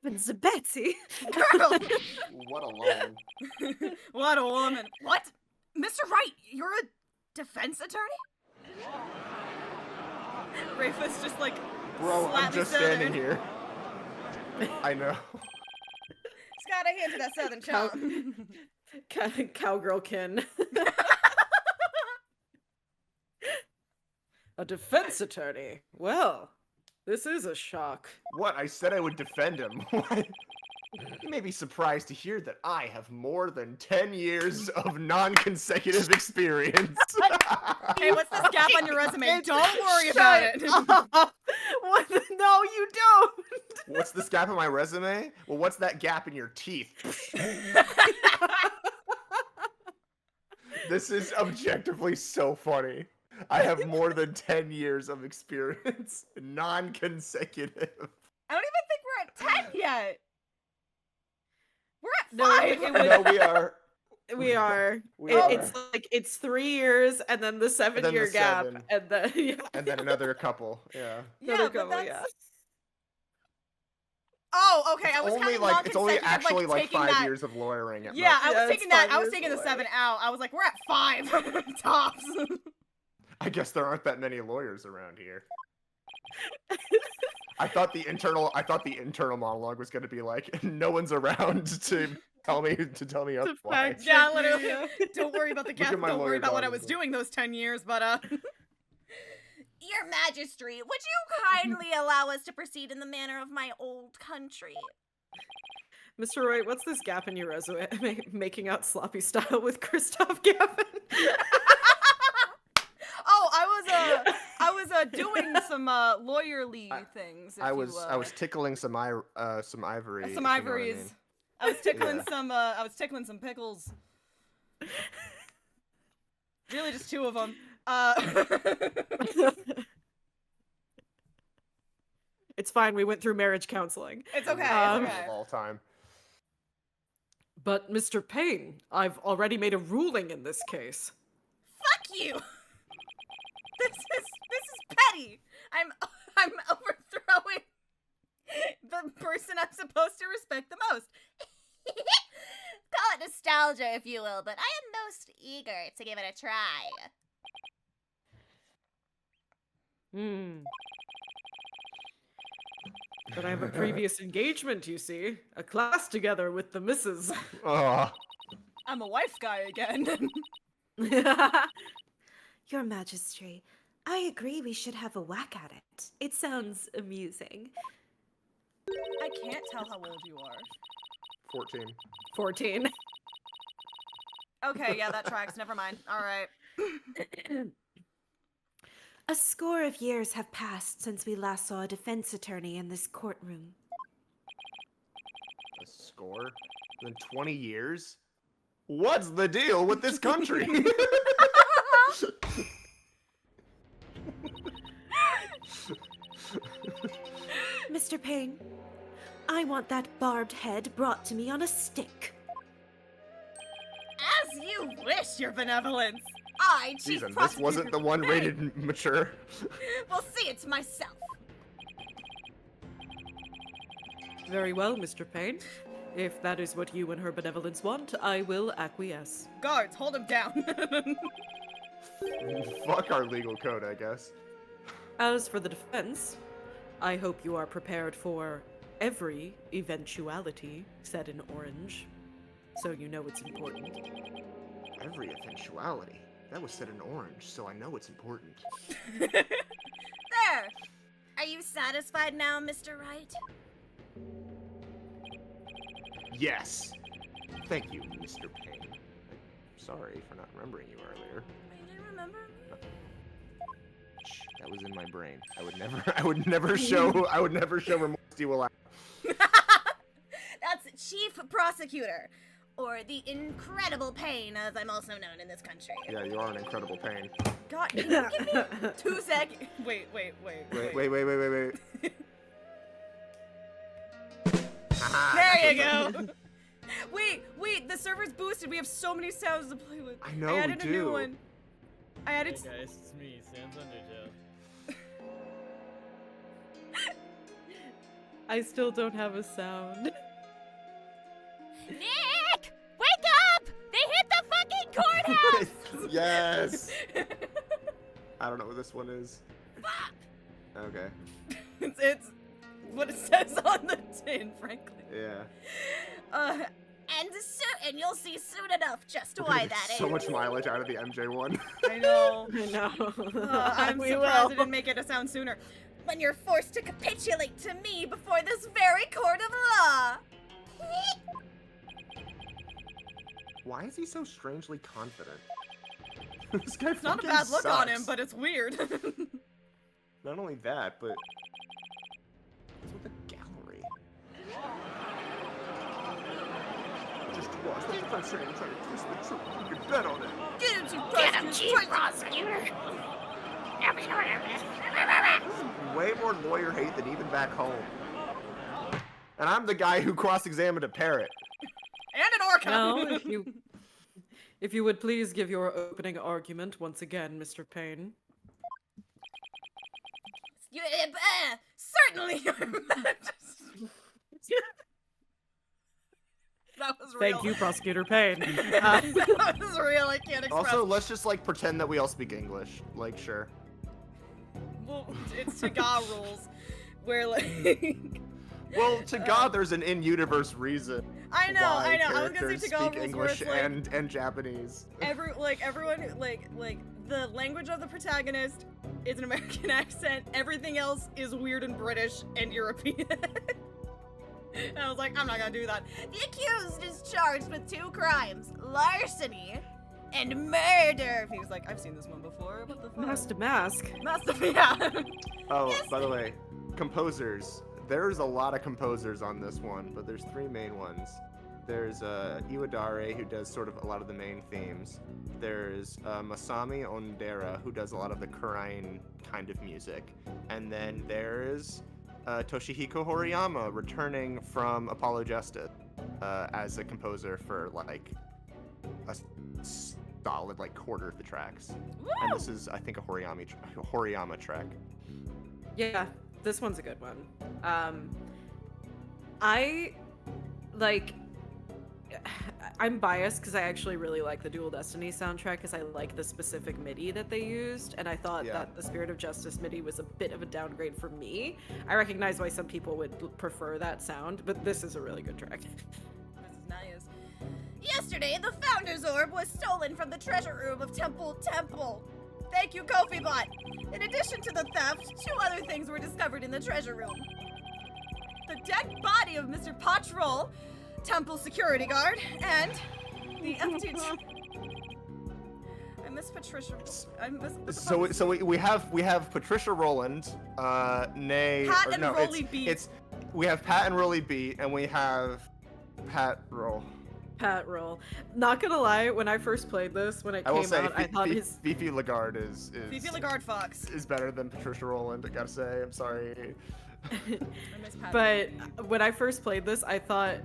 Heavens, Betsy! Girl! What a line. What a woman. What? Mr. Wright, you're a defense attorney? Rafus just like, Bro, I'm just standing here. I know. Scott, I handed that southern charm. Cowgirlkin. A defense attorney. Well, this is a shock. What? I said I would defend him. What? You may be surprised to hear that I have more than 10 years of non-consecutive experience. Hey, what's this gap on your resume? Don't worry about it. What? No, you don't. What's this gap in my resume? Well, what's that gap in your teeth? This is objectively so funny. I have more than 10 years of experience, non-consecutive. I don't even think we're at 10 yet. We're at 5. No, we are. We are. It's like it's 3 years, and then the 7-year gap, and then and then another couple. Yeah. Yeah, but that's... Oh, okay. I was only counting it's only actually like 5 that... years of lawyering. Yeah, I was taking that. I was taking the 7 out. I was like, we're at 5 tops. I guess there aren't that many lawyers around here. I thought the internal monologue was going to be like, no one's around to tell me otherwise. Yeah, literally. Don't worry about the gap. Don't worry about what I was doing those 10 years, but Your Majesty, would you kindly allow us to proceed in the manner of my old country? Mr. Roy, what's this gap in your resume? Making out sloppy style with Christoph Gavin. Oh, I was doing some lawyerly things. I was tickling some ivory. Some ivories. You know I mean. I was tickling some pickles. Really, just 2 of them. It's fine. We went through marriage counseling. It's okay. All time. But Mr. Payne, I've already made a ruling in this case. Fuck you. This is petty. I'm overthrowing the person I'm supposed to respect the most. Call it nostalgia, if you will, but I am most eager to give it a try. But I have a previous engagement, you see. A class together with the missus. I'm a wife guy again. Your Majesty, I agree we should have a whack at it. It sounds amusing. I can't tell how old you are. 14. 14. Okay, yeah, that tracks. Never mind. All right. A score of years have passed since we last saw a defense attorney in this courtroom. A score? In 20 years? What's the deal with this country? Mr. Payne, I want that barbed head brought to me on a stick. As you wish, your benevolence. I, Chief Season, this Prosecutor wasn't the one Payne, rated mature. will see it myself. Very well, Mr. Payne. If that is what you and her benevolence want, I will acquiesce. Guards, hold him down. Fuck our legal code, I guess. As for the defense, I hope you are prepared for every eventuality said in orange, so you know it's important. Every eventuality. That was said in orange, so I know it's important. There! Are you satisfied now, Mr. Wright? Yes! Thank you, Mr. Payne. Sorry for not remembering you earlier. You didn't remember me? Shh, that was in my brain. I would never show remorse to you aloud. That's Chief Prosecutor, or the Incredible Payne, as I'm also known in this country. Yeah, you are an incredible pain. God, can you give me 2 seconds? Wait. Wait. There you go. Wait, the server's boosted. We have so many sounds to play with. I know, I added we a new do. one. I added. Hey guys, it's me, Sans Undertale. I still don't have a sound. Nick! Wake up! They hit the fucking courthouse! Yes! I don't know what this one is. Fuck! Okay. It's what it says on the tin, frankly. Yeah. And you'll see soon enough just We're why gonna that get is. so much mileage out of the MJ one. I know. I know. I'm We surprised will. it didn't make it a sound sooner. When you're forced to capitulate to me before this very court of law. Why is he so strangely confident? This guy It's not a fucking bad look on him, sucks. but it's weird. Not only that, but what's with the gallery? Just watch. That's what I'm saying. I'm trying to twist the truth. You can bet on it. Get him, Chief Prosecutor! This is way more lawyer hate than even back home. And I'm the guy who cross-examined a parrot. And an orca. Now, if you would please give your opening argument once again, Mr. Payne. Certainly, Your Majesty. That was real. Thank you, Prosecutor Payne. That was real. I can't express. Also, let's just like pretend that we all speak English. Like, sure. Well, it's Taga rules, where like. Well, to God, there's an in-universe reason. I know. why I was gonna say characters Taga speak rules English where it's like, and Japanese. everyone like the language of the protagonist is an American accent. Everything else is weird and British and European. And I was like, I'm not gonna do that. The accused is charged with 2 crimes: larceny and murder. He was like, I've seen this one before. What the fuck? Mask to mask. Yeah. Oh, by the way, composers. There's a lot of composers on this one, but there's 3 main ones. There's Iwadare, who does sort of a lot of the main themes. There's Masami Ondera, who does a lot of the Kura'in kind of music. And then there's Toshihiko Horiyama, returning from Apollo Justice as a composer for like a solid like quarter of the tracks. Woo! And this is, I think, a Horiyama track. Yeah, this one's a good one. I'm biased because I actually really like the Dual Destiny soundtrack because I like the specific MIDI that they used, and I thought that the Spirit of Justice MIDI was a bit of a downgrade for me. I recognize why some people would prefer that sound, but this is a really good track. This is nice. Yesterday, the Founder's Orb was stolen from the treasure room of Temple. Thank you, Kofi Bot. In addition to the theft, 2 other things were discovered in the treasure room. The dead body of Mr. Patrol, temple security guard, and the empty... I miss Patricia. I miss... So we have Patricia Rowland, nay... Pat or and no, Rolly it's, Beat. It's, we have Pat and Rolly Beat, and we have Pat Roll. Pat Roll. Not gonna lie, when I first played this, when it I will came say, out, I thought his... Fifi Lagarde is Fifi Lagarde Fox. is better than Patricia Rowland, I gotta say. I'm sorry. I miss Pat. But when I first played this, I thought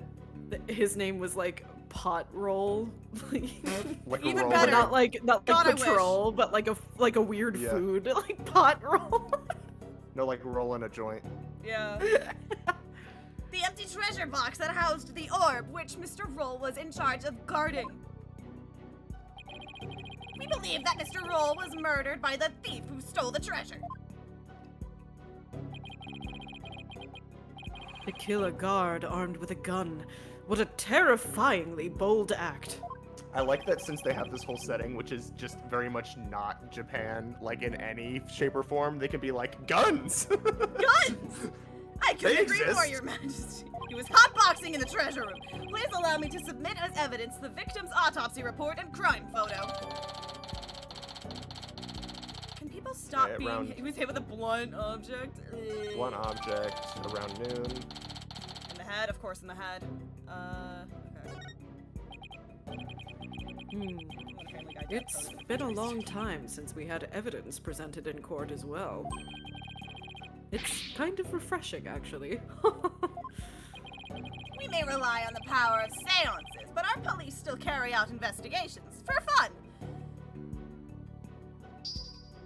his name was like Pot Roll. Like Even a roll. better. Not like God, I patrol, but like a weird Yeah. food, like Pot Roll. No, like rolling a joint. Yeah. The empty treasure box that housed the orb, which Mr. Roll was in charge of guarding. We believe that Mr. Roll was murdered by the thief who stole the treasure. To kill a guard armed with a gun. What a terrifyingly bold act. I like that since they have this whole setting, which is just very much not Japan, like in any shape or form, they can be like, guns! Guns! I couldn't They agree more, exist. Your Majesty. He was hotboxing in the treasure room. Please allow me to submit as evidence the victim's autopsy report and crime photo. Can people stop Yeah, being... around- He was hit with a blunt object. One object around noon. In the head, of course, in the head. Okay. Family Guy death It's photo. been a long time since we had evidence presented in court as well. It's kind of refreshing, actually. We may rely on the power of seances, but our police still carry out investigations for fun.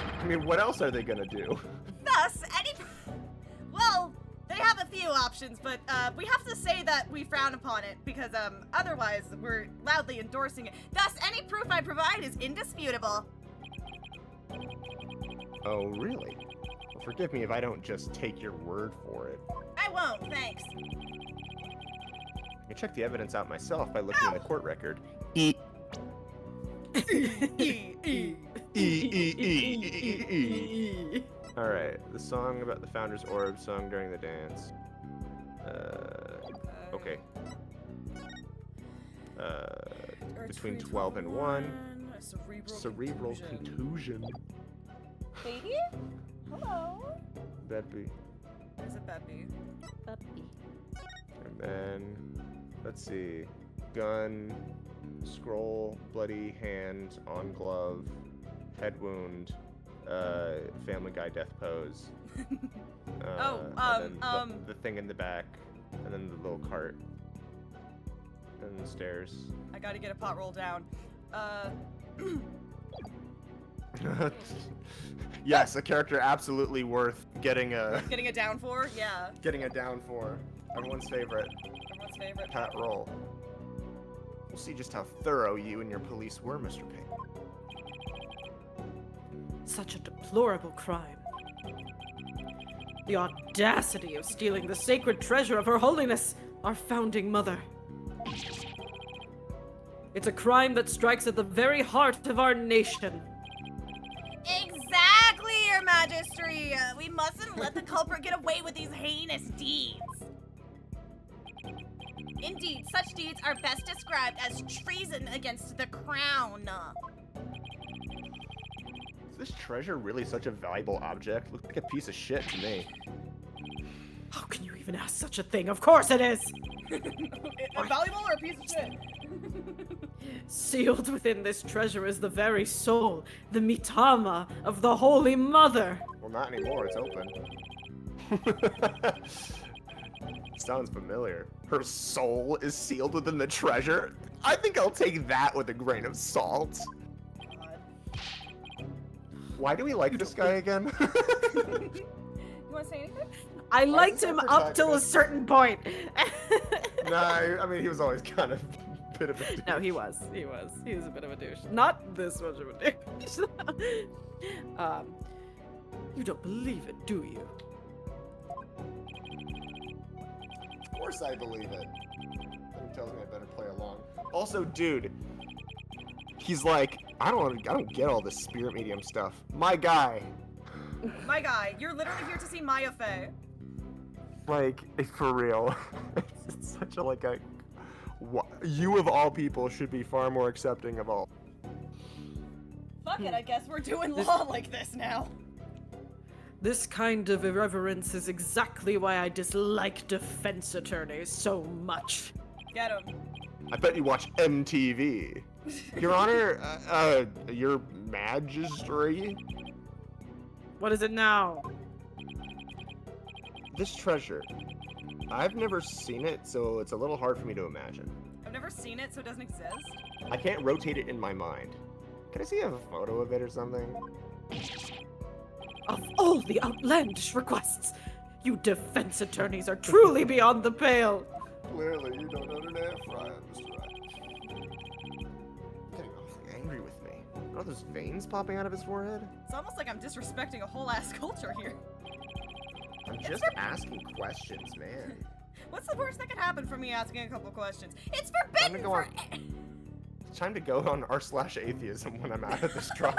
I mean, what else are they gonna do? Thus, well, they have a few options, but we have to say that we frown upon it because otherwise we're loudly endorsing it. Thus, any proof I provide is indisputable. Oh, really? Well, forgive me if I don't just take your word for it. I won't, thanks. I can check the evidence out myself by looking in the court record. E. Alright, the song about the Founder's Orb sung during the dance. Okay. Between 12 and 1. Cerebral contusion. Baby? Hello? That'd There's a Beppy. And then, let's see. Gun, scroll, bloody hand, on glove, head wound, Family Guy death pose. And then the thing in the back, and then the little cart, and the stairs. I gotta get a pot roll down. Yes, a character absolutely worth getting a Getting a down for? Yeah. getting a down for. Everyone's favorite. Everyone's favorite. Pat Roll. We'll see just how thorough you and your police were, Mr. Payne. Such a deplorable crime. The audacity of stealing the sacred treasure of Her Holiness, our founding mother. It's a crime that strikes at the very heart of our nation. Exactly, Your Majesty! We mustn't let the culprit get away with these heinous deeds. Indeed, such deeds are best described as treason against the crown. Is this treasure really such a valuable object? Looks like a piece of shit to me. How can you even ask such a thing? Of course it is! Valuable or a piece of shit? Sealed within this treasure is the very soul, the mitama of the Holy Mother. Well, not anymore. It's open. Sounds familiar. Her soul is sealed within the treasure? I think I'll take that with a grain of salt. Why do we like this guy again? You wanna say anything? I liked him up till a certain point. Nah, I mean, he was always kind of a bit of a douche. No, he was. He was a bit of a douche. Not this much of a douche. You don't believe it, do you? Of course I believe it. Something tells me I better play along. Also, dude, He's like, I don't get all this spirit medium stuff. My guy. My guy, you're literally here to see Maya Fey. Like, for real. It's such a, like, you of all people should be far more accepting of all. Fuck it, I guess we're doing law like this now. This kind of irreverence is exactly why I dislike defense attorneys so much. Get him. I bet you watch MTV. Your Honor, your Majesty? What is it now? This treasure. I've never seen it, so it's a little hard for me to imagine. I've never seen it, so it doesn't exist. I can't rotate it in my mind. Can I see a photo of it or something? Of all the outlandish requests, you defense attorneys are truly beyond the pale. Clearly, you don't understand, Friar, Mr. Right. Getting awfully angry with me. Are those veins popping out of his forehead? It's almost like I'm disrespecting a whole ass culture here. I'm just asking questions, man. What's the worst that could happen from me asking a couple questions? It's forbidden for... It's time to go on r/atheism when I'm out of this trial.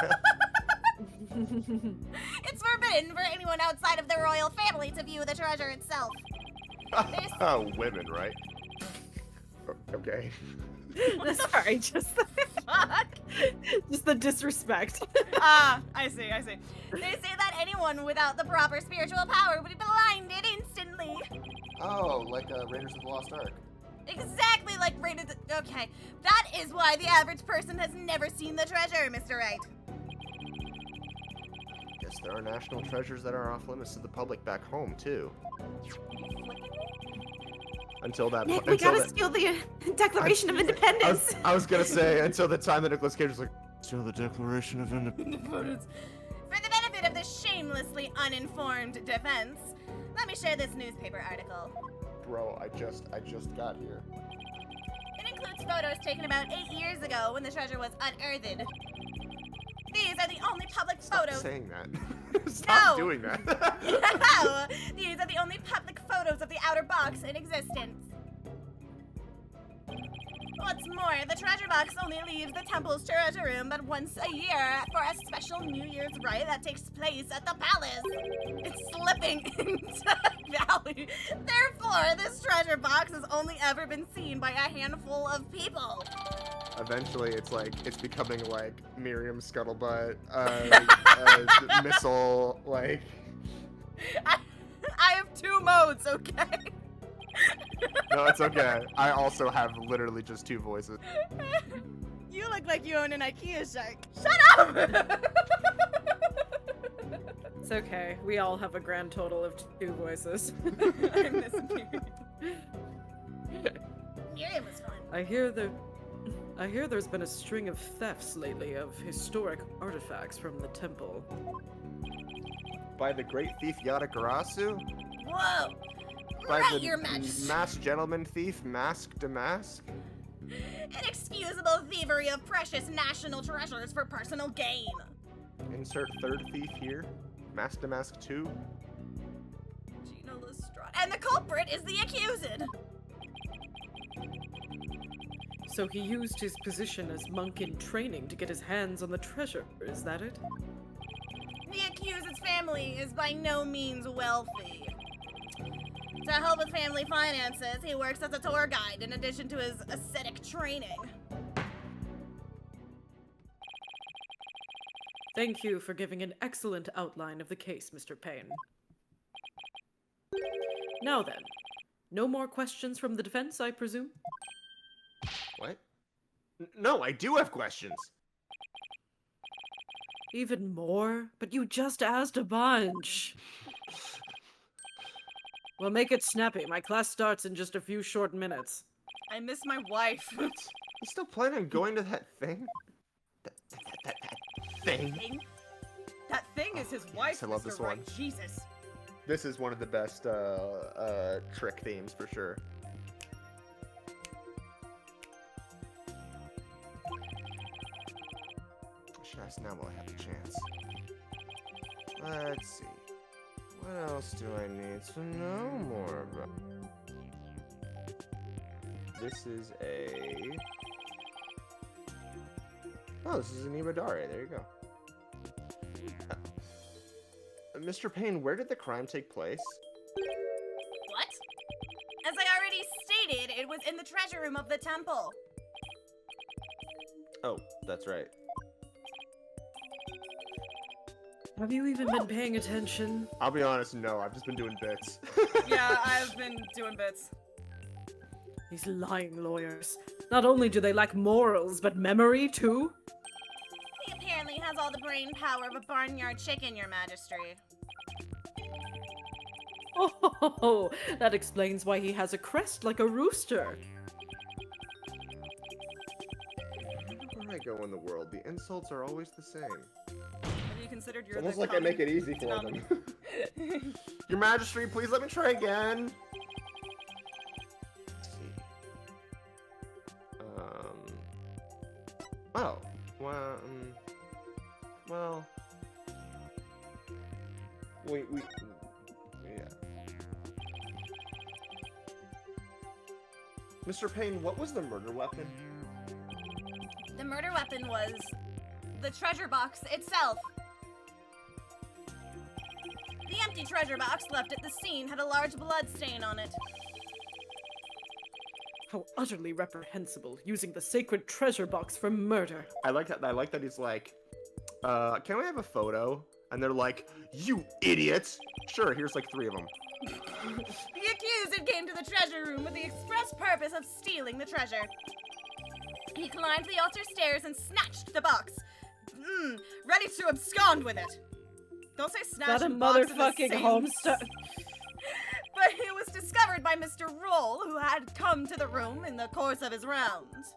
It's forbidden for anyone outside of the royal family to view the treasure itself. Oh, women, right? Okay. Sorry, just the disrespect. Ah, I see. They say that anyone without the proper spiritual power would be blinded instantly. Oh, like Raiders of the Lost Ark. Exactly like Raiders. Okay, that is why the average person has never seen the treasure, Mr. Wright. Guess there are national treasures that are off limits to the public back home, too. Until that Nick, we gotta steal the Declaration of Independence. I was gonna say, until the time that Nicolas Cage was like, steal the Declaration of Independence. For the benefit of the shamelessly uninformed defense, let me share this newspaper article. Bro, I just got here. It includes photos taken about 8 years ago when the treasure was unearthed. These are the only public photos. Stop saying that. Stop doing that. No! These are the only public photos of the outer box in existence. What's more, the treasure box only leaves the temple's treasure room but once a year for a special New Year's rite that takes place at the palace. It's slipping into the valley. Therefore, this treasure box has only ever been seen by a handful of people. Eventually, it's becoming like Miriam Scuttlebutt, missile, like. I have 2 modes, okay? No, it's okay. I also have literally just 2 voices. You look like you own an IKEA shark. Shut up! It's okay. We all have a grand total of 2 voices. I miss Miriam. Miriam was fun. I hear there's been a string of thefts lately of historic artifacts from the temple. By the great thief Yadagarasu? Whoa! By Right, the Your Majesty. masked gentleman thief Mask Damask? Inexcusable thievery of precious national treasures for personal gain. Insert third thief here. Mask Damask 2. Gina Lestrade. And the culprit is the accused. So he used his position as monk in training to get his hands on the treasure, is that it? The accused's family is by no means wealthy. To help with family finances, he works as a tour guide in addition to his ascetic training. Thank you for giving an excellent outline of the case, Mr. Payne. Now then, no more questions from the defense, I presume? What? No, I do have questions. Even more? But you just asked a bunch. Well, make it snappy. My class starts in just a few short minutes. I miss my wife. You still planning on going to that thing? That thing? That thing is his wife, I love Mr. this Wright. one. Jesus. This is one of the best trick themes for sure. I should ask now while I have the chance. Let's see. What else do I need to know more about? This is a Oh, this is an Ibadare. There you go. Mr. Payne, where did the crime take place? What? As I already stated, it was in the treasure room of the temple. Oh, that's right. Have you even been paying attention? I'll be honest, no. I've just been doing bits. Yeah, I've been doing bits. These lying lawyers. Not only do they lack morals, but memory too? He apparently has all the brain power of a barnyard chicken, Your Majesty. Oh, that explains why he has a crest like a rooster. Wherever I go in the world, the insults are always the same. Have you considered you're It's almost the like I make it easy for common- them. Your Majesty, please let me try again. Let's see. Oh. Well. Yeah. Mr. Payne, what was the murder weapon? The murder weapon was the treasure box itself. The empty treasure box left at the scene had a large blood stain on it. How utterly reprehensible, using the sacred treasure box for murder. I like that. I like that he's like, can we have a photo? And they're like, you idiots! Sure, here's like 3 of them. The accused came to the treasure room with the express purpose of stealing the treasure. He climbed the altar stairs and snatched the box. Ready to abscond with it. Don't say snatch That a and box in the motherfucking same homestead. But it was discovered by Mr. Roll, who had come to the room in the course of his rounds.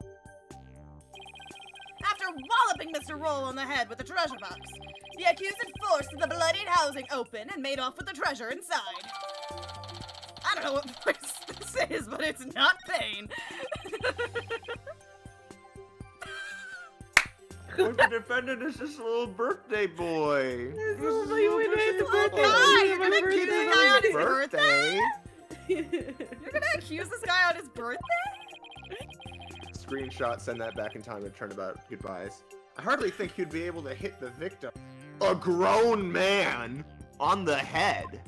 After walloping Mr. Roll on the head with the treasure box, the accused forced the bloodied housing open and made off with the treasure inside. I don't know what voice this is, but it's not Pain. Look, the defendant is just a little birthday boy. You're gonna accuse this guy on his birthday? You're gonna accuse this guy on his birthday? Screenshot, send that back in time and turn about goodbyes. I hardly think he'd be able to hit the victim. A grown man on the head.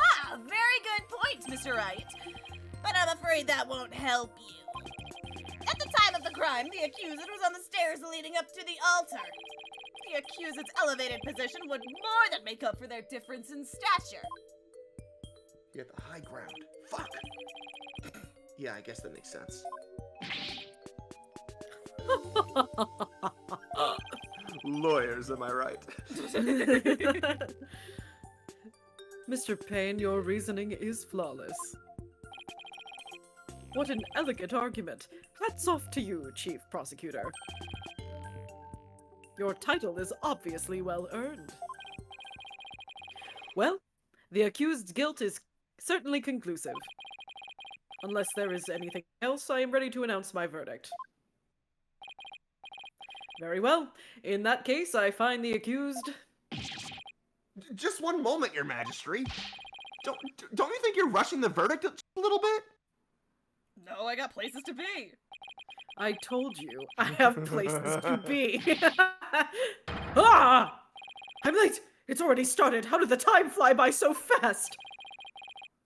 Ah, very good point, Mr. Wright. But I'm afraid that won't help you. At the time of the crime, the accused was on the stairs leading up to the altar. The accused's elevated position would more than make up for their difference in stature. He had the high ground. Fuck. Yeah, I guess that makes sense. Lawyers, am I right? Mr. Payne, your reasoning is flawless. What an elegant argument. Hats off to you, Chief Prosecutor. Your title is obviously well earned. Well, the accused's guilt is certainly conclusive. Unless there is anything else, I am ready to announce my verdict. Very well. In that case, I find the accused... Just one moment, Your Majesty. Don't you think you're rushing the verdict a little bit? No, I got places to be. I told you, I have places to be. Ah! I'm late! It's already started! How did the time fly by so fast?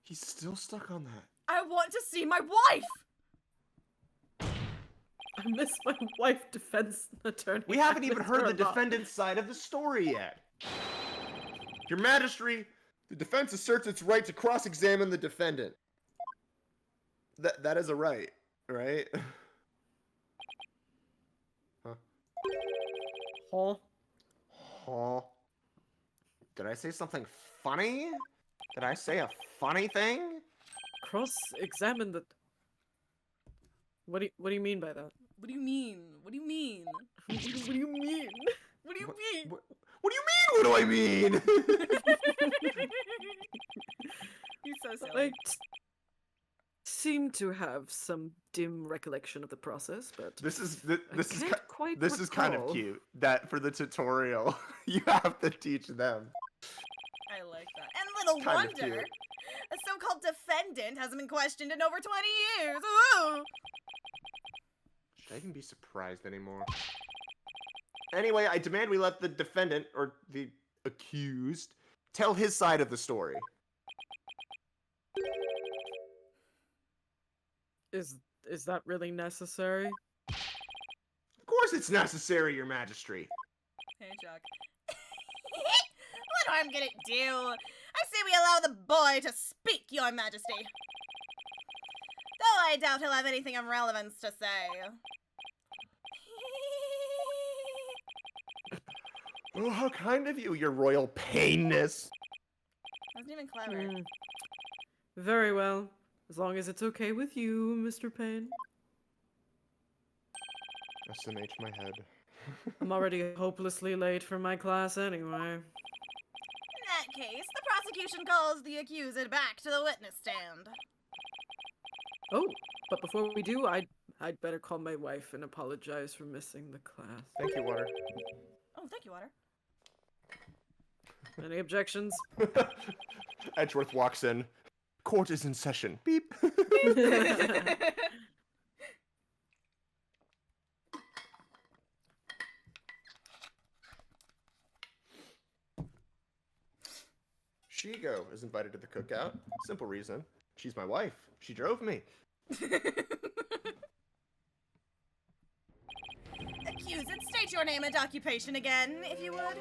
He's still stuck on that. I want to see my wife! I miss my wife, defense attorney. We haven't even heard the defendant's side of the story yet. Your Majesty, the defense asserts its right to cross-examine the defendant. That is a right, right? Huh? Huh? Huh? Did I say something funny? Did I say a funny thing? Cross-examine the... What do you mean by that? What do you mean? What do you mean? What do you mean? What do you mean? What do you mean? What do I mean? He's so silly. I seem to have some dim recollection of the process, but this is quite kind of recall. cute. That for the tutorial, you have to teach them. I like that. And little Kind of wonder, cute. a so-called defendant hasn't been questioned in over 20 years. Ooh! I can be surprised anymore. Anyway, I demand we let the defendant, or the accused, tell his side of the story. Is that really necessary? Of course it's necessary, Your Majesty. Hey, Chuck. What harm can it do? I say we allow the boy to speak, Your Majesty. Though I doubt he'll have anything of relevance to say. Oh, how kind of you, Your Royal Painness. Wasn't even clever. Very well. As long as it's okay with you, Mr. Payne. SMH my head. I'm already hopelessly late for my class anyway. In that case, the prosecution calls the accused back to the witness stand. Oh, but before we do, I'd better call my wife and apologize for missing the class. Thank you, Water. Oh, thank you, Water. Any objections? Edgeworth walks in. Court is in session. Beep. Shigo is invited to the cookout. Simple reason. She's my wife. She drove me. Accused, state your name and occupation again, if you would.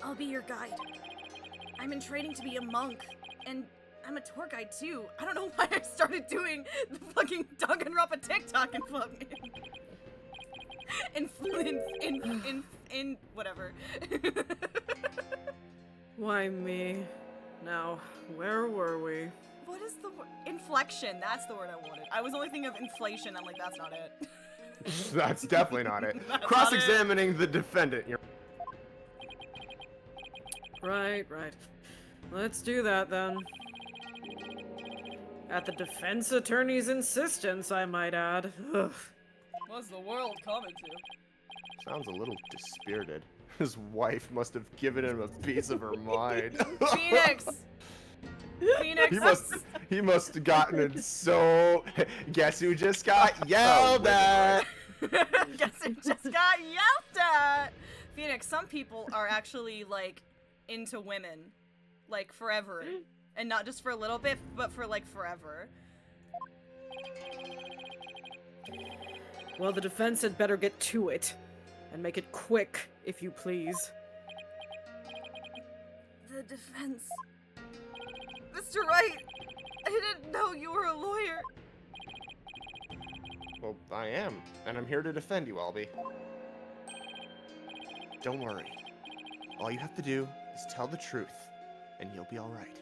I'll be your guide. I'm in training to be a monk, and I'm a tour guide too. I don't know why I started doing the fucking Danganronpa TikTok and fucking in whatever. Why me? Now, where were we? What is the inflection? That's the word I wanted. I was only thinking of inflation. I'm like, that's not it. That's definitely not it. Cross-examining the defendant. Right. Let's do that then. At the defense attorney's insistence, I might add. Ugh. What's the world coming to? Sounds a little dispirited. His wife must have given him a piece of her mind. Phoenix! He must have gotten it so... Guess who just got yelled at? Guess who just got yelled at? Phoenix, some people are actually, like, into women. Like, forever. And not just for a little bit, but for, like, forever. Well, the defense had better get to it. And make it quick, if you please. The defense... Mr. Wright! I didn't know you were a lawyer. Well, I am. And I'm here to defend you, Albie. Don't worry. All you have to do is tell the truth, and you'll be alright.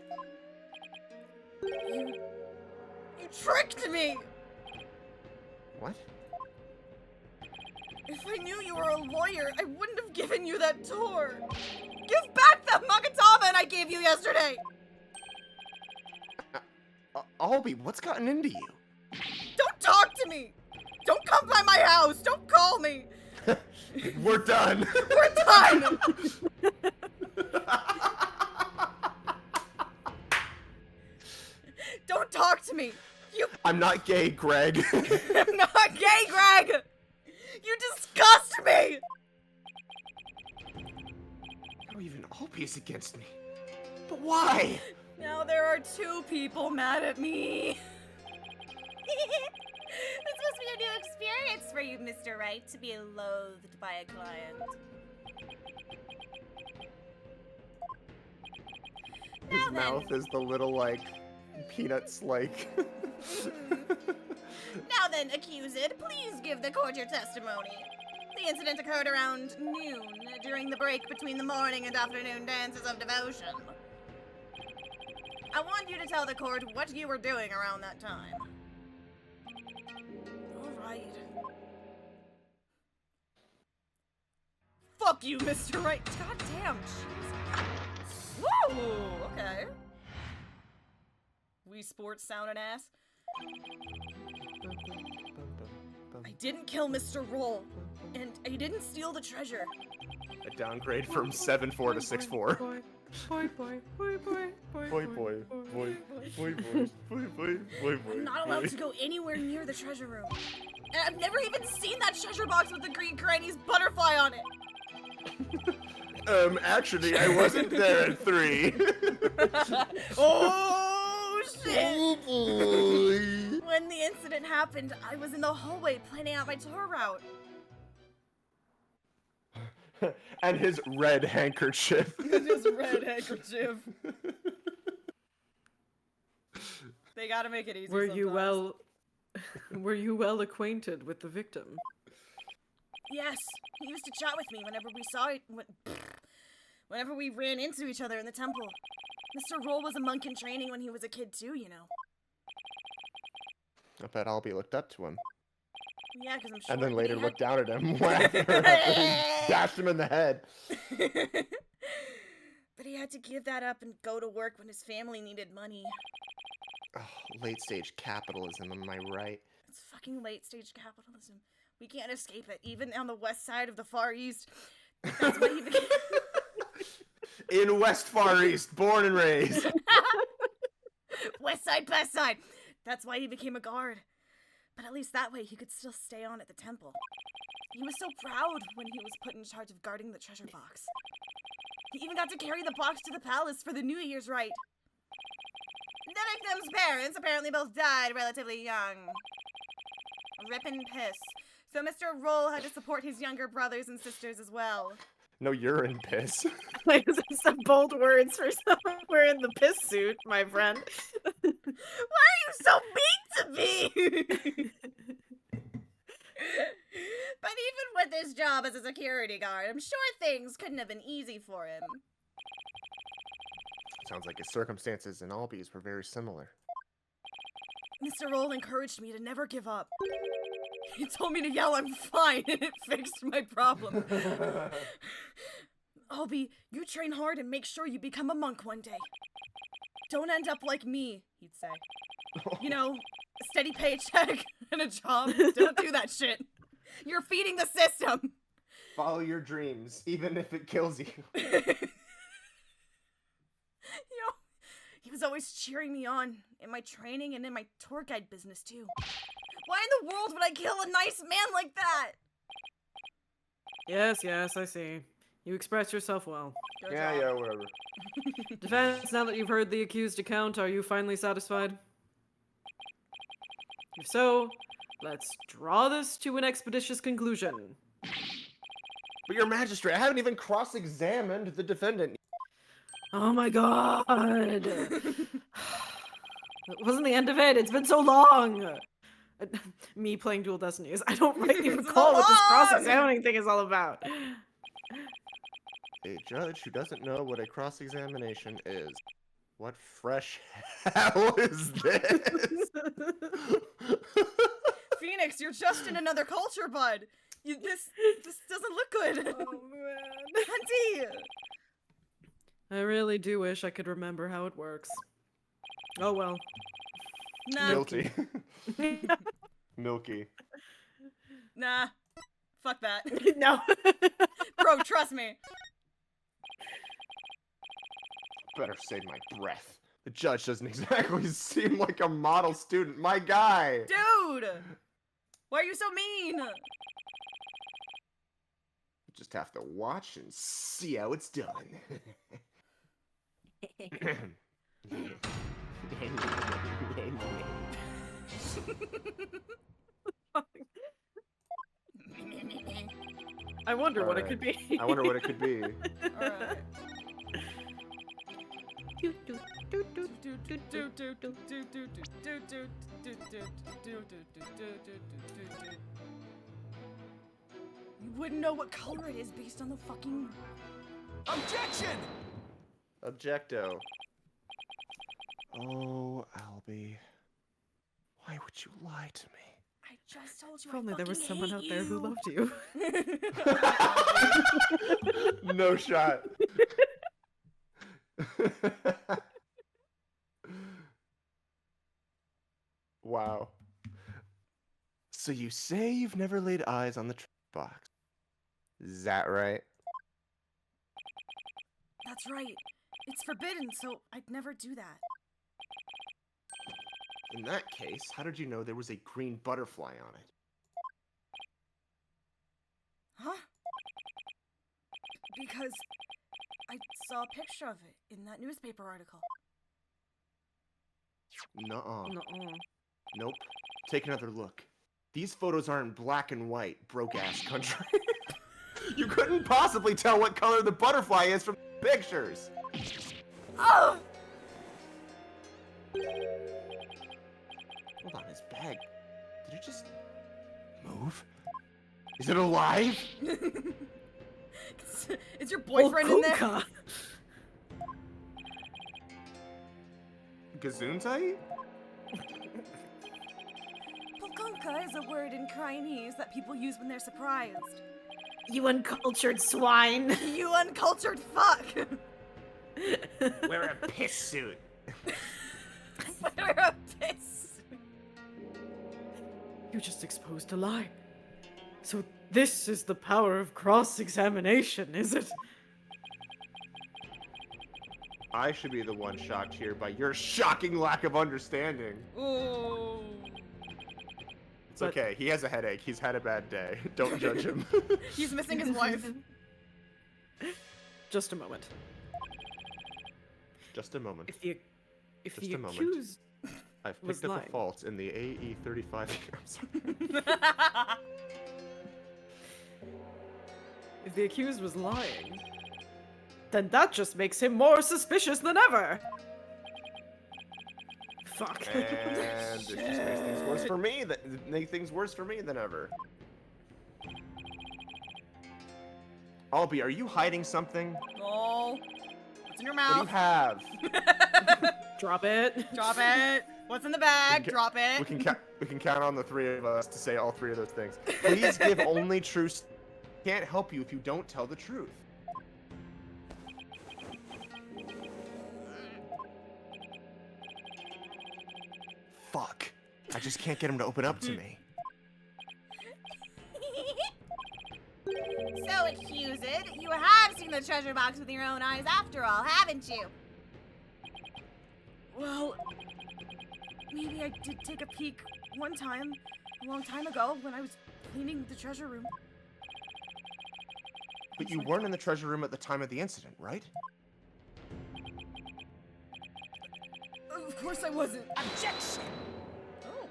You tricked me! What? If I knew you were a lawyer, I wouldn't have given you that tour. Give back that Magatama I gave you yesterday! Albie, what's gotten into you? Don't talk to me! Don't come by my house! Don't call me! We're done! We're done! Don't talk to me! I'm not gay, Greg. I'm not gay, Greg! You disgust me! Now even Albie's against me. But why? Now there are two people mad at me. This must be a new experience for you, Mr. Wright, to be loathed by a client. His mouth is the little, like, peanuts, like... Now then, accused, please give the court your testimony. The incident occurred around noon, during the break between the morning and afternoon dances of devotion. I want you to tell the court what you were doing around that time. Alright. Fuck you, Mr. Wright. God damn, jeez. Woo! Okay. Wii Sports sound and ass. I didn't kill Mr. Roll, and I didn't steal the treasure. A downgrade from 7-4 to 6-4. Boy. I'm not allowed to go anywhere near the treasure room. And I've never even seen that treasure box with the green Chinese butterfly on it. Actually, I wasn't there at 3. Oh, shit! Oh, boy. When the incident happened, I was in the hallway planning out my tour route. And his red handkerchief. His red handkerchief. They gotta make it easy Were you sometimes. were you well acquainted with the victim? Yes, he used to chat with me whenever we saw it. Whenever we ran into each other in the temple. Mr. Roll was a monk in training when he was a kid too, you know. I bet Albie looked up to him. Yeah, because I'm sure. And then later he looked down at him after he bashed him in the head. But he had to give that up and go to work when his family needed money. Oh, late stage capitalism, am I right? It's fucking late stage capitalism. We can't escape it, even on the west side of the Far East. That's why he became... In West Far East, born and raised. West side, best side. That's why he became a guard. But at least that way he could still stay on at the temple. He was so proud when he was put in charge of guarding the treasure box. He even got to carry the box to the palace for the New Year's rite. The victim's parents apparently both died relatively young. Rip and piss. So Mr. Roll had to support his younger brothers and sisters as well. No urine piss. Like some bold words for someone wearing the piss suit, my friend. Why are you so mean to me? But even with his job as a security guard, I'm sure things couldn't have been easy for him. Sounds like his circumstances and Albie's were very similar. Mr. Roll encouraged me to never give up. He told me to yell, "I'm fine," and it fixed my problem. Albie, you train hard and make sure you become a monk one day. Don't end up like me, he'd say. You know, a steady paycheck and a job. Don't do that shit. You're feeding the system. Follow your dreams, even if it kills you. He was always cheering me on in my training and in my tour guide business too. Why in the world would I kill a nice man like that? Yes, I see. You express yourself well. Yeah, whatever. Defense, now that you've heard the accused account, are you finally satisfied? If so, let's draw this to an expeditious conclusion. But your magistrate, I haven't even cross-examined the defendant. Oh my god! It wasn't the end of it, it's been so long! Me playing Dual Destinies. I don't rightly recall what this cross-examining thing is all about. A judge who doesn't know what a cross-examination is. What fresh hell is this? Phoenix, you're just in another culture, bud. This doesn't look good. Oh man. Hunty! I really do wish I could remember how it works. Oh well. Nah. Guilty. Milky. Nah. Fuck that. No. Bro, trust me. Better save my breath. The judge doesn't exactly seem like a model student. My guy! Dude! Why are you so mean? Just have to watch and see how it's done. I wonder what it could be. I wonder what it could be. Alright. You wouldn't know what color it is based on the fucking... Objection! Objecto. Oh, Albie. Why would you lie to me? I just told you If only there was fucking someone hate out there who you. loved you. No shot. Wow. So you say you've never laid eyes on the box. Is that right? That's right. It's forbidden, so I'd never do that. In that case, how did you know there was a green butterfly on it? Because I saw a picture of it in that newspaper article. Nuh-uh. Nuh-uh. Nope. Take another look. These photos aren't black and white, broke-ass country. You couldn't possibly tell what color the butterfly is from the pictures. Oh! Hold on, his bag. Did it just move? Is it alive? Is your boyfriend in there? Kuka. Gesundheit? Polkunka is a word in Chinese that people use when they're surprised. You uncultured swine. You uncultured fuck! Wear a piss suit. Wear a piss. You just exposed a lie. So this is the power of cross-examination, is it? I should be the one shocked here by your shocking lack of understanding. Ooh. It's okay. He has a headache. He's had a bad day. Don't judge him. He's missing his wife. Just a moment. Just a moment. If Just the a moment. accused I've was picked up lying. a fault in the AE35. I'm sorry. If the accused was lying, then that just makes him more suspicious than ever. Fuck. And it just makes things worse for me. Make things worse for me than ever. Albie, are you hiding something? No. What's in your What do you mouth? have? Drop it. Drop it. What's in the bag? Drop it. We can count on the three of us to say all three of those things. Please give only true. Can't help you if you don't tell the truth. Fuck. I just can't get him to open up to me. So, accused, you have seen the treasure box with your own eyes after all, haven't you? Well, maybe I did take a peek one time, a long time ago, when I was cleaning the treasure room. But you weren't in the treasure room at the time of the incident, right? Of course I wasn't. Objection! Oh.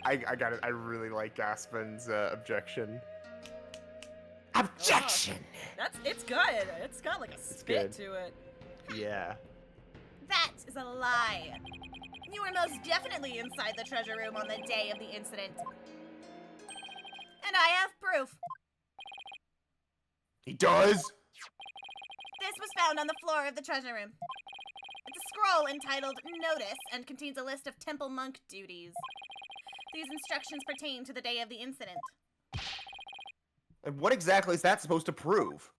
I got it. I really like Gaspen's objection. Objection! It's good. It's got like a spit to it. Yeah. That is a lie. You were most definitely inside the treasure room on the day of the incident. And I have proof. He does? This was found on the floor of the treasure room. It's a scroll entitled Notice and contains a list of temple monk duties. These instructions pertain to the day of the incident. And what exactly is that supposed to prove?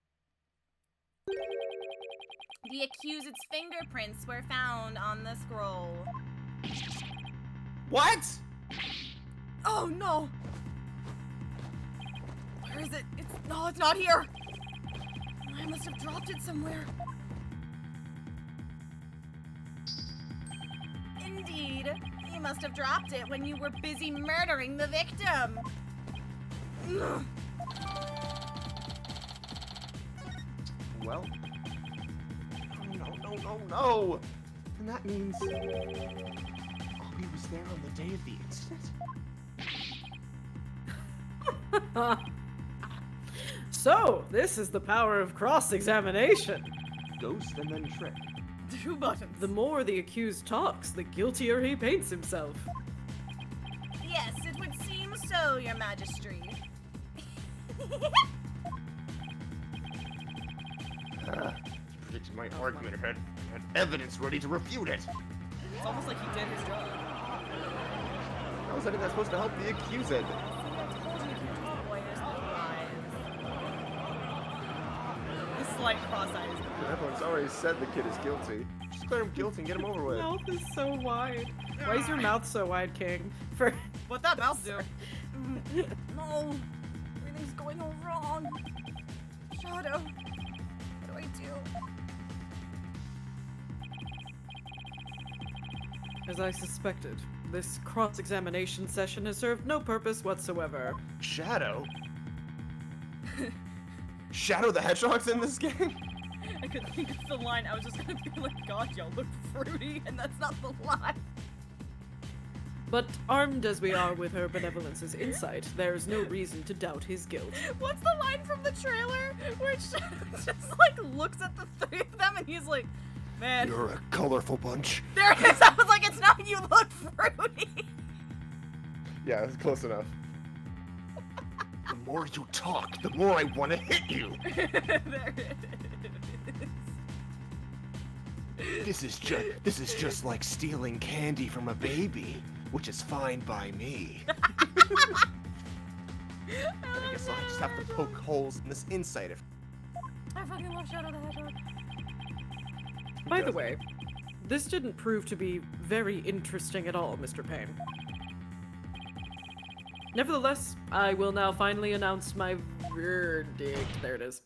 The accused's fingerprints were found on the scroll. What? Oh no! Where is it? No, it's not here! I must have dropped it somewhere. Indeed. You must have dropped it when you were busy murdering the victim. Ugh. Well. No. And that means Albie was there on the day of the incident? So, this is the power of cross-examination. Ghost and then trick. 2 buttons. The more the accused talks, the guiltier he paints himself. Yes, it would seem so, Your Majesty. Predicted my argument and had evidence ready to refute it. It's almost like he did his job. How is that supposed to help the accused? The slight cross-eyes. Everyone's already said the kid is guilty. Just declare him guilty and get him over with. Mouth is so wide. Why is your mouth so wide, King? For What'd that mouth do? No. Everything's going all wrong. Shadow. What do I do? As I suspected, this cross-examination session has served no purpose whatsoever. Shadow? Shadow the Hedgehog's in this game? I couldn't think of the line. I was just gonna be like, God, y'all look fruity, and that's not the line. But armed as we are with her benevolence's insight, there is no reason to doubt his guilt. What's the line from the trailer where Shadow just like looks at the three of them and he's like, man. You're a colorful bunch. There it is. I was like, it's not you look fruity. Yeah, it's close enough. The more you talk, the more I want to hit you. There it is. This is just like stealing candy from a baby, which is fine by me. I guess I'll just have to poke holes in this insight. I fucking love Shadow the Hedgehog. By the way, this didn't prove to be very interesting at all, Mr. Payne. Nevertheless, I will now finally announce my verdict. There it is.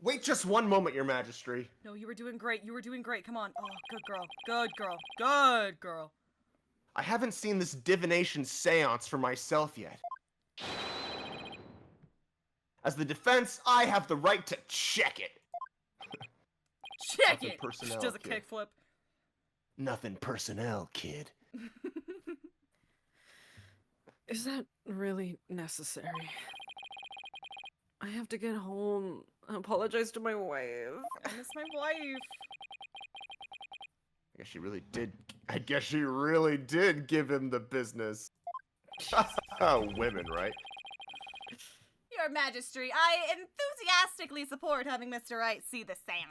Wait just one moment, Your Majesty. No, you were doing great. You were doing great. Come on. Oh, good girl. Good girl. Good girl. I haven't seen this divination seance for myself yet. As the defense, I have the right to check it. Check Nothing it. personnel, Does a kid. kickflip. Nothing personnel, kid. Is that really necessary? I have to get home. I apologize to my wife. I miss my wife. I guess she really did give him the business. Women, right? Your Majesty, I enthusiastically support having Mr. Right see the seance.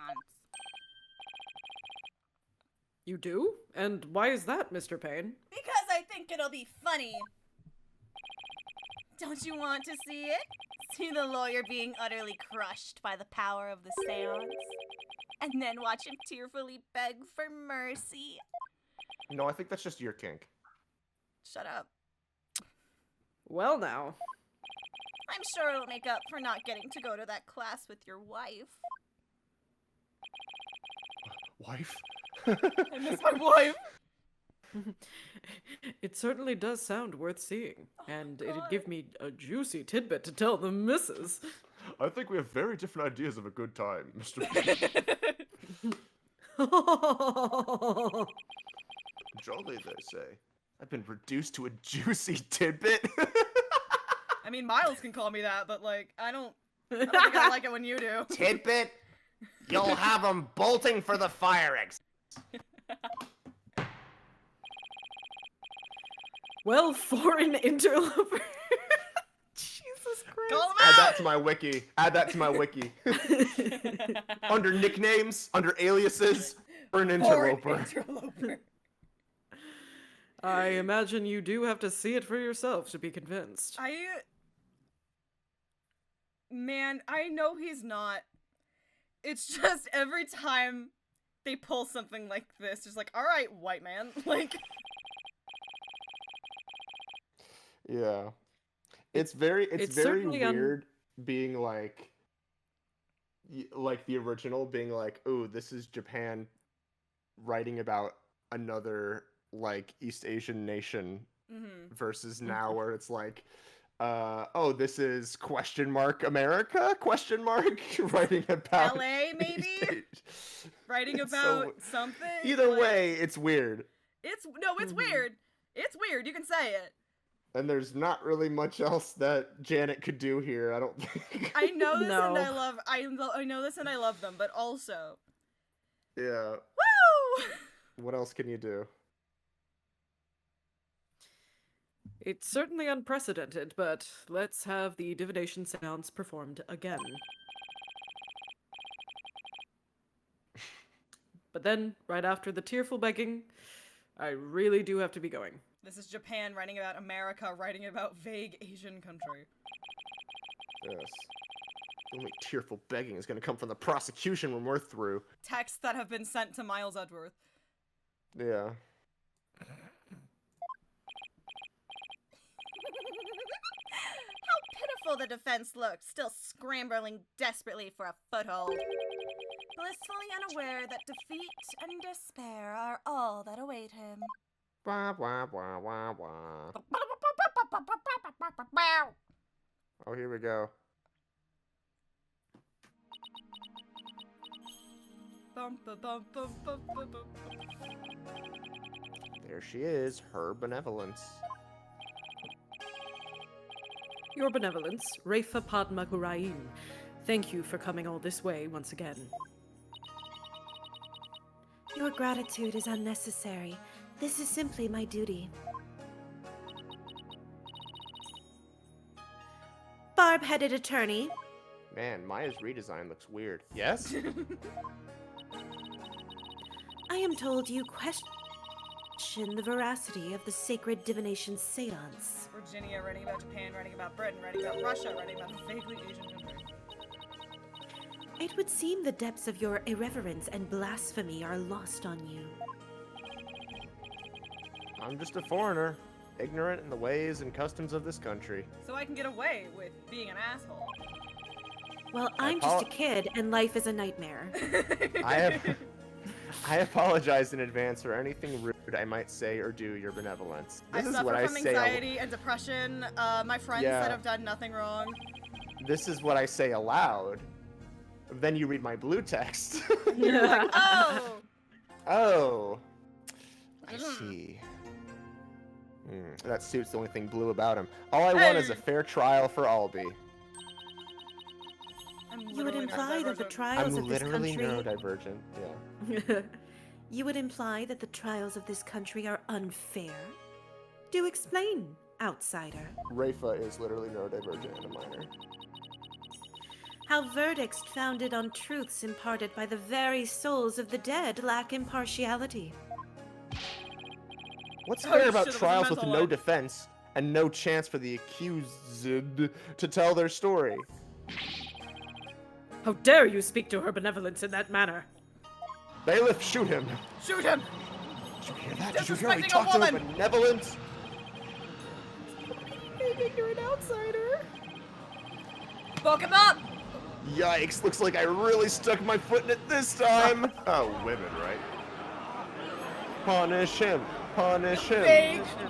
You do? And why is that, Mr. Payne? Because I think it'll be funny. Don't you want to see it? See the lawyer being utterly crushed by the power of the seance? And then watch him tearfully beg for mercy? No, I think that's just your kink. Shut up. Well now. I'm sure it'll make up for not getting to go to that class with your wife. Wife? I miss my wife. It certainly does sound worth seeing, and it'd give me a juicy tidbit to tell the missus. I think we have very different ideas of a good time, Mr. Jolly, they say. I've been reduced to a juicy tidbit. I mean, Miles can call me that, but like, I don't think I like it when you do. Tidbit? You'll have them bolting for the fire exit. Well, foreign interloper. Jesus Christ. Call him Add out! that to my wiki. Add that to my wiki. Under nicknames, under aliases, or an interloper. I imagine you do have to see it for yourself to be convinced. Man, I know he's not. It's just every time they pull something like this, it's like, alright, white man. Like... Yeah. It's very weird being like the original being like, oh, this is Japan writing about another like East Asian nation versus now where it's like oh, this is America writing about LA maybe? Writing about something? Either like, way, it's weird. It's weird. It's weird, you can say it. And there's not really much else that Janet could do here, I don't think. I know this and I know this and I love them, but also. Yeah. Woo! What else can you do? It's certainly unprecedented, but let's have the divination seance performed again. But then, right after the tearful begging, I really do have to be going. This is Japan writing about America, writing about vague Asian country. Yes. The only tearful begging is going to come from the prosecution when we're through. Texts that have been sent to Miles Edgeworth. Yeah. How pitiful the defense looked, still scrambling desperately for a foothold. Blissfully unaware that defeat and despair are all that await him. Wah, wah, wah, wah, wah. Oh, here we go. Bum, ba, bum, bum, bum, bum, bum. There she is, her benevolence. Your benevolence, Rafa Padma Kura'in. Thank you for coming all this way once again. Your gratitude is unnecessary. This is simply my duty. Barb-headed attorney. Man, Maya's redesign looks weird. Yes? I am told you question the veracity of the sacred divination seance. Virginia writing about Japan, writing about Britain, writing about Russia, writing about a vaguely Asian country. It would seem the depths of your irreverence and blasphemy are lost on you. I'm just a foreigner, ignorant in the ways and customs of this country. So I can get away with being an asshole. Well, I'm just a kid, and life is a nightmare. I apologize in advance for anything rude I might say or do, Your Benevolence. This is what I suffer from say. anxiety and depression. My friends that have done nothing wrong. This is what I say aloud. Then you read my blue text. You're like, oh! Oh. I see. That suit's the only thing blue about him. All I want is a fair trial for Albie. You would imply that the trials of this country... I'm literally neurodivergent, yeah. You would imply that the trials of this country are unfair? Do explain, outsider. Rafa is literally neurodivergent and a minor. How verdicts founded on truths imparted by the very souls of the dead lack impartiality. What's fair about trials with no defense and no chance for the accused to tell their story? How dare you speak to her benevolence in that manner? Bailiff, shoot him! Shoot him! Did you hear that? Did you hear he talked to her benevolence? An ignorant outsider. Fuck him up! Yikes, looks like I really stuck my foot in it this time! Oh, women, right? Punish him! Punish him!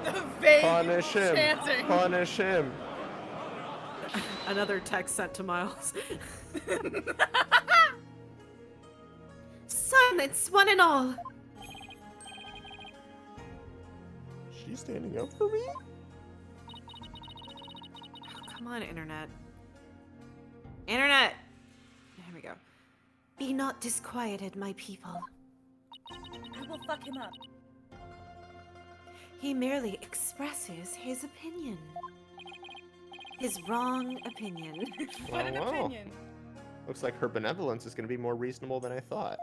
The vague Punish him! chanting. Punish him! Another text sent to Miles. Silence, one and all! She's standing up for me? Oh, come on, Internet. Internet! There we go. Be not disquieted, my people. I will fuck him up. He merely expresses his opinion. His wrong opinion. What an opinion. Looks like her benevolence is going to be more reasonable than I thought.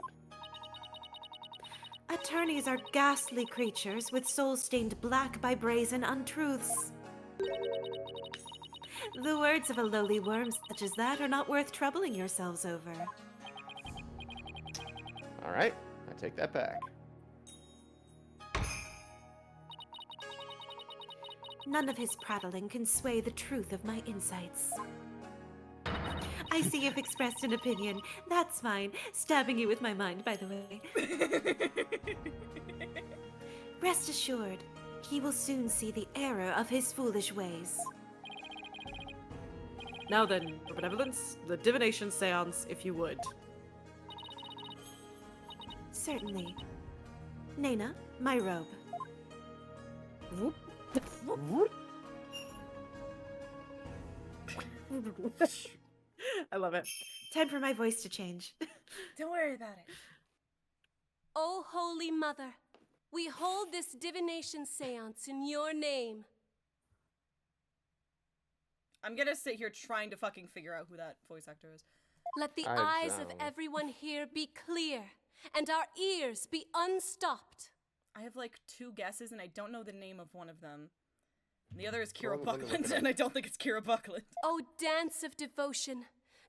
Attorneys are ghastly creatures with souls stained black by brazen untruths. The words of a lowly worm such as that are not worth troubling yourselves over. Alright, I take that back. None of his prattling can sway the truth of my insights. I see you've expressed an opinion. That's fine. Stabbing you with my mind, by the way. Rest assured, he will soon see the error of his foolish ways. Now then, your benevolence, the divination seance, if you would. Certainly. Nena, my robe. Whoop. I love it. Time for my voice to change. Don't worry about it. O Holy Mother, we hold this divination seance in your name. I'm gonna sit here trying to fucking figure out who that voice actor is. Let the eyes of everyone here be clear, and our ears be unstopped. I have like 2 guesses, and I don't know the name of one of them. And the other is Kira Buckland, and I don't think it's Kira Buckland. O dance of devotion,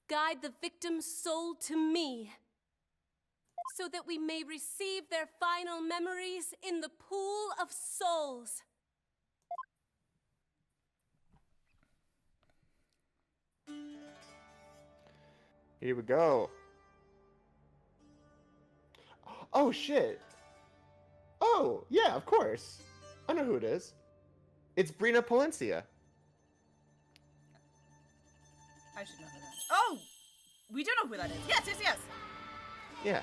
guide the victim's soul to me, so that we may receive their final memories in the pool of souls. Here we go. Oh, shit. Oh, yeah, of course. I know who it is. It's Brina Palencia. I should know who that is. Oh! We do know who that is. Yes, yes, yes! Yeah.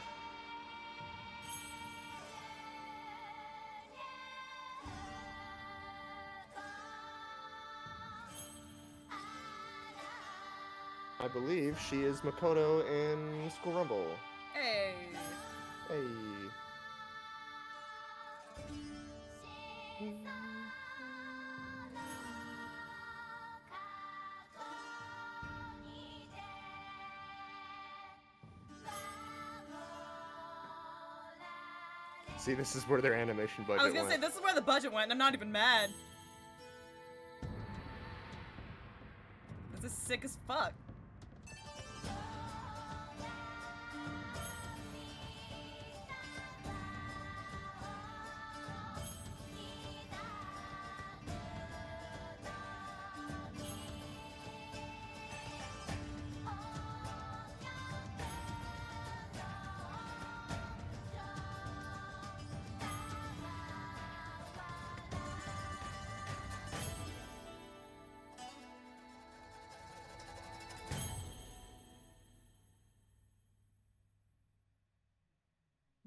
I believe she is Makoto in School Rumble. Hey. Hey. See, this is where their animation budget I was gonna say, this is where the budget went, and I'm not even mad. This is sick as fuck.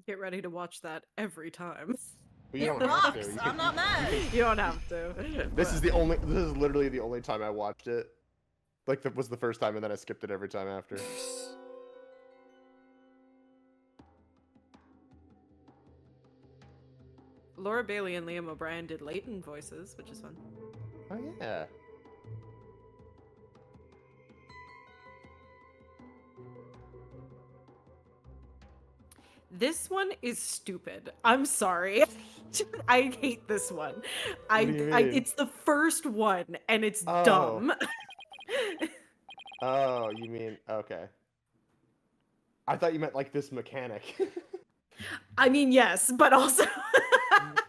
Get ready to watch that every time. But you don't have to. You I'm not mad. You don't have to. This is literally the only time I watched it. Like, that was the first time, and then I skipped it every time after. Laura Bailey and Liam O'Brien did Leighton voices, which is fun. Oh, yeah. This one is stupid. I'm sorry. I hate this one. It's the first one, and it's dumb. Oh, you mean, okay. I thought you meant, like, this mechanic. I mean, yes, but also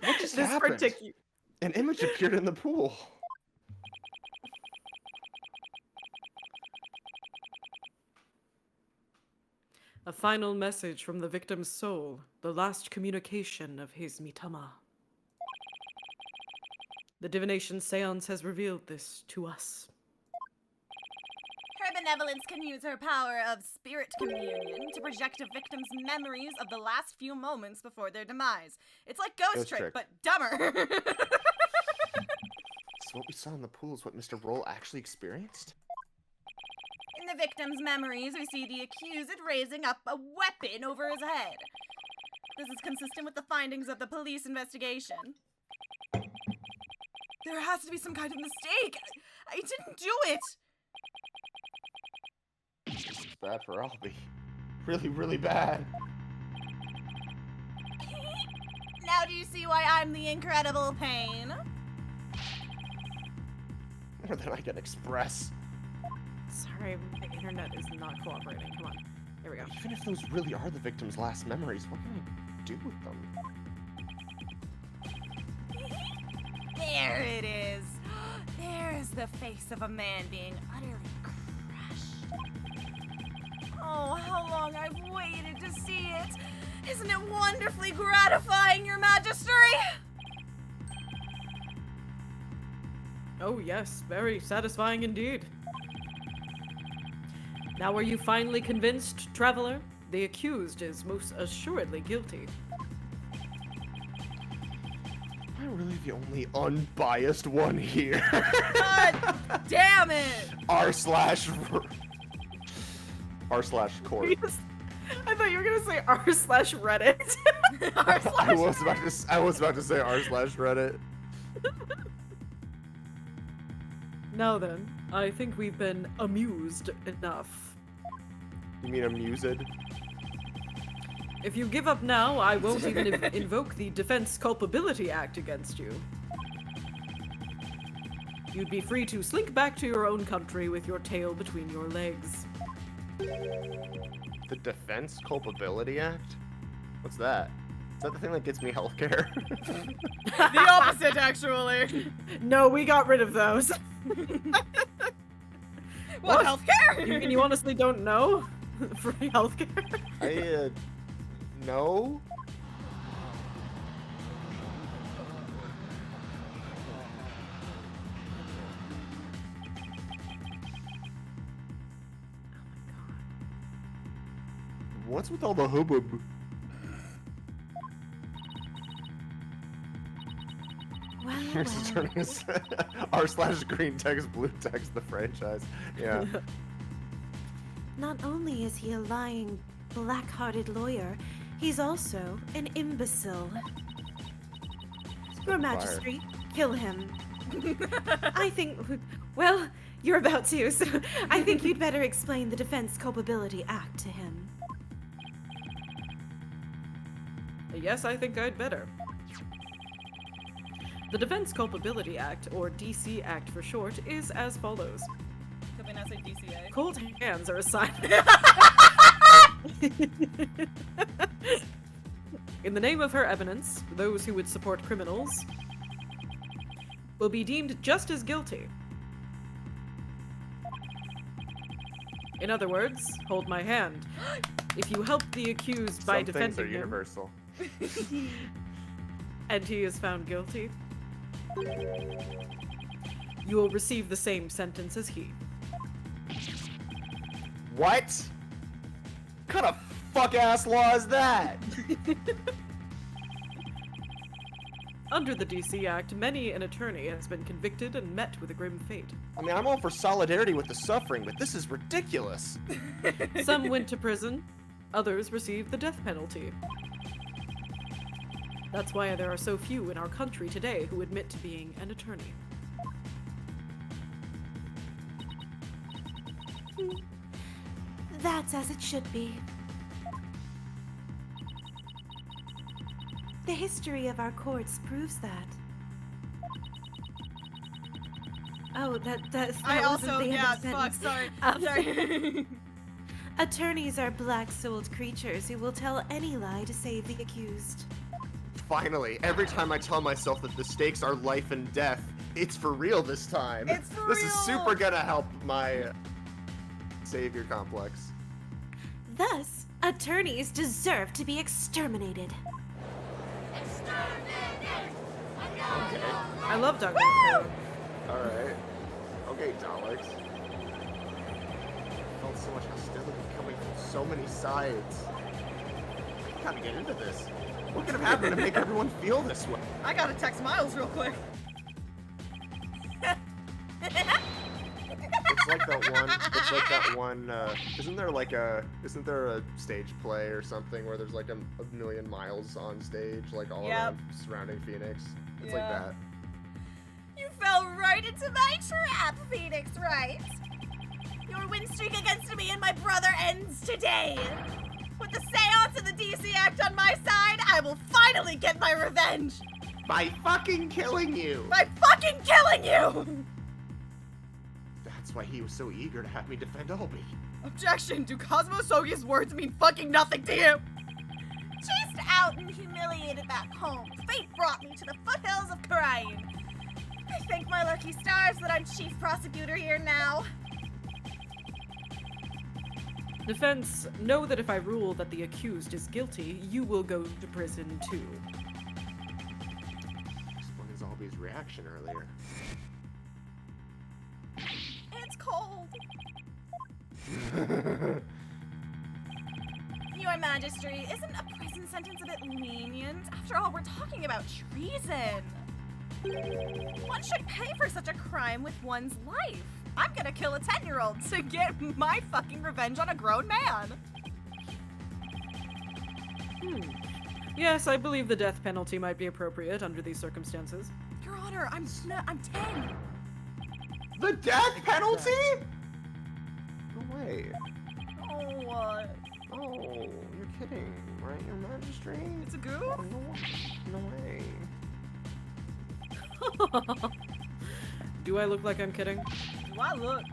What just this happened? particular. An image appeared in the pool. A final message from the victim's soul, the last communication of his Mitama. The divination seance has revealed this to us. Her benevolence can use her power of spirit communion to project a victim's memories of the last few moments before their demise. It's like Ghost Trick, but dumber. So what we saw in the pool is what Mr. Roll actually experienced? In the victim's memories, we see the accused raising up a weapon over his head. This is consistent with the findings of the police investigation. There has to be some kind of mistake. I didn't do it. It's bad for Albie. Really, really bad. Now do you see why I'm the incredible pain? More than I can express. Sorry, my internet is not cooperating. Come on. Here we go. Even if those really are the victim's last memories, what can I do with them? There it is. There's the face of a man being utterly crushed. Oh, how long I've waited to see it. Isn't it wonderfully gratifying, Your Majesty? Oh yes, very satisfying indeed. Now are you finally convinced, traveler? The accused is most assuredly guilty. Am I really the only unbiased one here? God damn it! R/court. I thought you were gonna say r/Reddit. I was about to say r/Reddit. Now then, I think we've been amused enough. You mean amused? If you give up now, I won't even invoke the Defense Culpability Act against you. You'd be free to slink back to your own country with your tail between your legs. The Defense Culpability Act? What's that? Is that the thing that gets me healthcare? The opposite, actually. No, we got rid of those. What, healthcare? You honestly don't know? Free healthcare? No? What's with all the hubbub? Here's turning his r/green text, blue text, the franchise. Yeah. Not only is he a lying, black-hearted lawyer, he's also an imbecile. Your Majesty, kill him. I think, well, you're about to, so I think you'd better explain the Defense Culpability Act to him. Yes, I think I'd better. The Defense Culpability Act, or DC Act for short, is as follows. Could we not say DCA? Cold hands are assigned. In the name of her eminence, those who would support criminals will be deemed just as guilty. In other words, hold my hand. If you help the accused by Some things defending are him, universal. and he is found guilty, you will receive the same sentence as he. What? What kind of fuck-ass law is that? Under the DC Act, many an attorney has been convicted and met with a grim fate. I mean, I'm all for solidarity with the suffering, but this is ridiculous. Some went to prison, others received the death penalty. That's why there are so few in our country today who admit to being an attorney. That's as it should be. The history of our courts proves that. Oh, that I wasn't also, the end yeah, of the fuck, sentence. sorry. Attorneys are black-souled creatures who will tell any lie to save the accused. Finally, every time I tell myself that the stakes are life and death, it's for real this time. It's for This real. is super gonna help my savior complex. Thus, attorneys deserve to be exterminated. Okay. I love Dr. Who. Alright. Okay, Daleks. I felt so much hostility coming from so many sides. I gotta get into this. What could have happened to make everyone feel this way? I gotta text Miles real quick. It's like that one, isn't there a stage play or something where there's like a million miles on stage, like all around surrounding Phoenix? It's like that. You fell right into my trap, Phoenix, right? Your win streak against me and my brother ends today. With the seance and the DC Act on my side, I will finally get my revenge. By fucking killing you! By fucking killing you! That's why he was so eager to have me defend Albie. Objection! Do Cosmo Sogi's words mean fucking nothing to you? Chased out and humiliated back home, fate brought me to the foothills of Kura'in. I thank my lucky stars that I'm chief prosecutor here now. Defense, know that if I rule that the accused is guilty, you will go to prison too. Explains Albie's reaction earlier. It's cold. Your Majesty, isn't a prison sentence a bit lenient? After all, we're talking about treason. One should pay for such a crime with one's life. I'm gonna kill a 10-year-old to get my fucking revenge on a grown man. Yes, I believe the death penalty might be appropriate under these circumstances. Your Honor, I'm 10. The death penalty? No way. Oh, what? Oh, you're kidding, right, Your Majesty? It's a goof? Oh, no way. Do I look like I'm kidding? Do I look?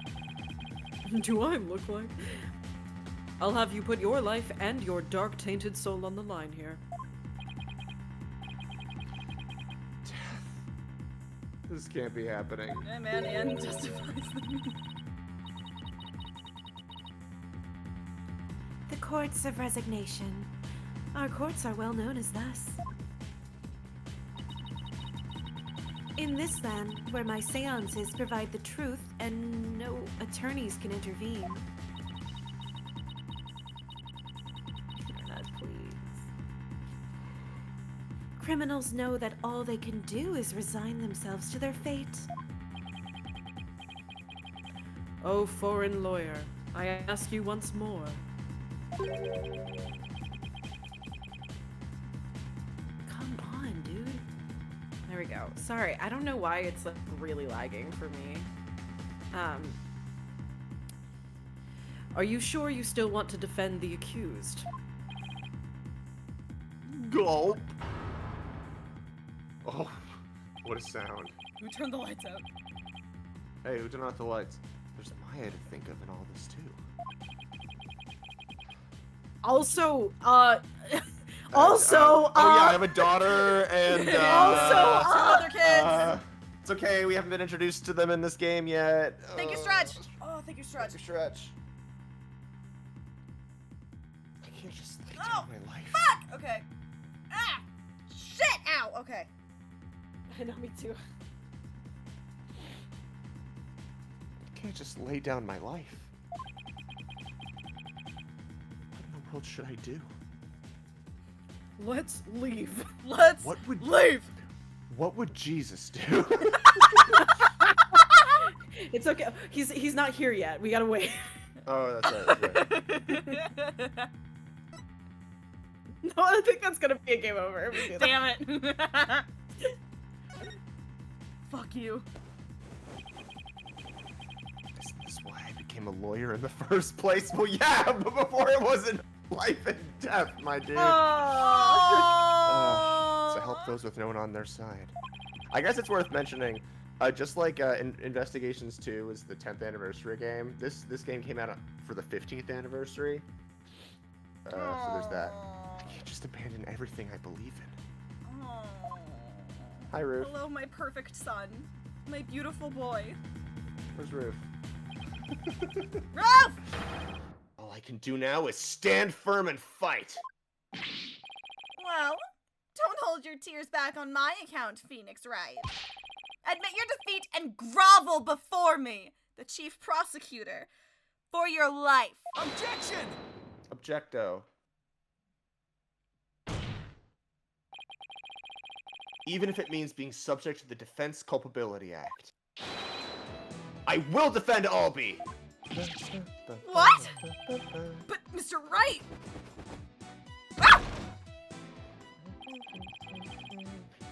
Do I look like? I'll have you put your life and your dark tainted soul on the line here. This can't be happening. Yeah, man, and justifies them. The courts of resignation. Our courts are well known as thus. In this land, where my seances provide the truth and no attorneys can intervene. God, please. Criminals know that all they can do is resign themselves to their fate. Oh, foreign lawyer, I ask you once more. Come on, dude. There we go. Sorry, I don't know why it's like really lagging for me. Are you sure you still want to defend the accused? Gulp. Oh, what a sound. Who turned the lights out? Hey, who turned out the lights? There's Maya to think of in all this too. Also, oh yeah, I have a daughter and two other kids. It's okay, we haven't been introduced to them in this game yet. Thank you, Stretch. Oh, thank you, Stretch. Thank you, Stretch. I can't just lay down my life. Fuck! Okay. Ah! Shit! Ow! Okay. I know, me too. I can't just lay down my life. What in the world should I do? Let's leave. Let's leave! What would Jesus do? It's okay. He's not here yet. We gotta wait. Oh, that's right. No, I think that's gonna be a game over. If we do that. Damn it. Fuck you. Isn't this why I became a lawyer in the first place? Well, yeah, but before it wasn't life and death, my dude. To help those with no one on their side. I guess it's worth mentioning, just like Investigations 2 is the 10th anniversary game, this game came out for the 15th anniversary. So there's that. I can't just abandon everything I believe in. Hi, Ruth. Hello, my perfect son. My beautiful boy. Where's Ruth? Ruth! All I can do now is stand firm and fight. Well, don't hold your tears back on my account, Phoenix Wright. Admit your defeat and grovel before me, the chief prosecutor, for your life. Objection! Objecto. Even if it means being subject to the Defense Culpability Act. I will defend Albie! What? But, Mr. Wright!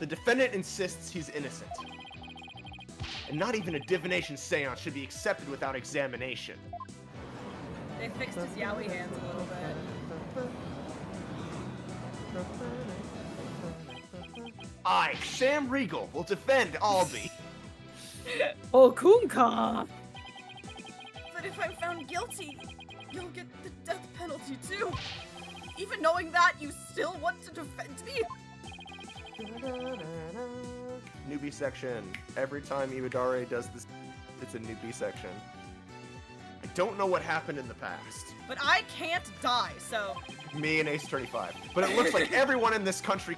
The defendant insists he's innocent. And not even a divination seance should be accepted without examination. They fixed his yaoi hands a little bit. I, Sam Riegel, will defend Albie. Oh, Kunka! But if I'm found guilty, you'll get the death penalty too. Even knowing that, you still want to defend me? Newbie section. Every time Iwadare does this, it's a newbie section. I don't know what happened in the past. But I can't die, so... Me and Ace 35. But it looks like everyone in this country...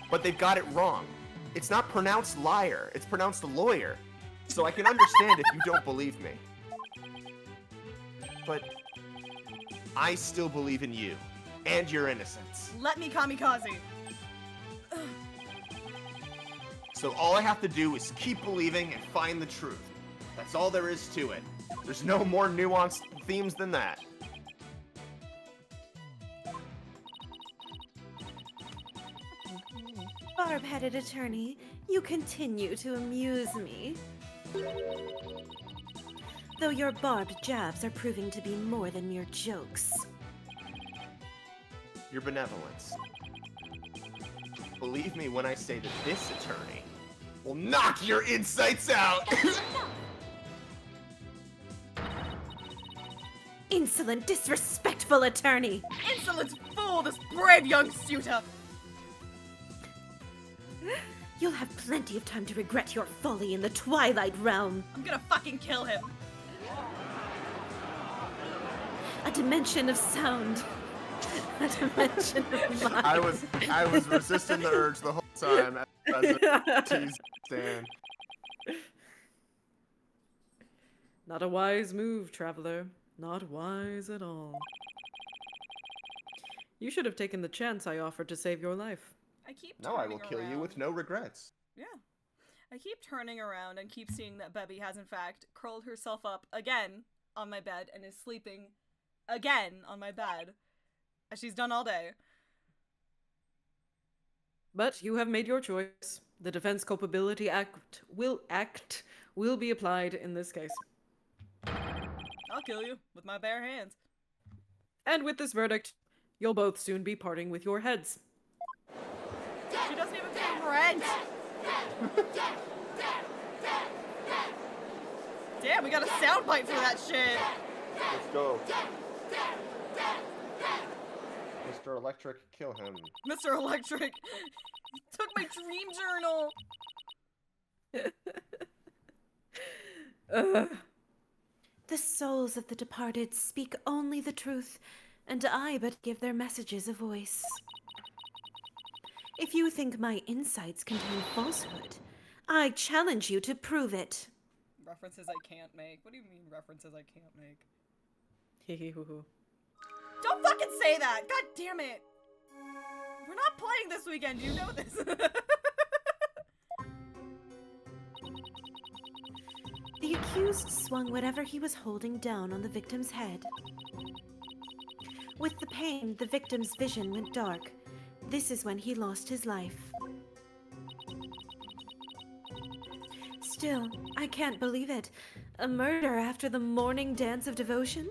But they've got it wrong. It's not pronounced liar, it's pronounced lawyer. So I can understand if you don't believe me. But I still believe in you and your innocence. Let me kamikaze. So all I have to do is keep believing and find the truth. That's all there is to it. There's no more nuanced themes than that. Barb-headed attorney, you continue to amuse me. Though your barbed jabs are proving to be more than mere jokes. Your benevolence. Believe me when I say that this attorney will knock your insights out! Insolent, disrespectful attorney! Insolent fool, this brave young suitor! You'll have plenty of time to regret your folly in the Twilight Realm. I'm gonna fucking kill him. A dimension of sound. A dimension of mind. I was resisting the urge the whole time as a tease stand. Not a wise move, traveler. Not wise at all. You should have taken the chance I offered to save your life. I keep No, I turning will kill you around. with no regrets. Yeah. I keep turning around and keep seeing that Bebby has in fact curled herself up again on my bed and is sleeping again on my bed, as she's done all day. But you have made your choice. The Defense Culpability Act will be applied in this case. I'll kill you with my bare hands. And with this verdict, you'll both soon be parting with your heads. She doesn't even pay rent! Damn, we got a soundbite for that shit! Let's go. Mr. Electric, kill him. Mr. Electric! He took my dream journal! The souls of the departed speak only the truth, and I but give their messages a voice. If you think my insights contain falsehood, I challenge you to prove it. References I can't make. What do you mean references I can't make? Hee-hee-hoo-hoo. Don't fucking say that! God damn it! We're not playing this weekend, you know this. The accused swung whatever he was holding down on the victim's head. With the pain, the victim's vision went dark. This is when he lost his life. Still, I can't believe it. A murder after the morning dance of devotion?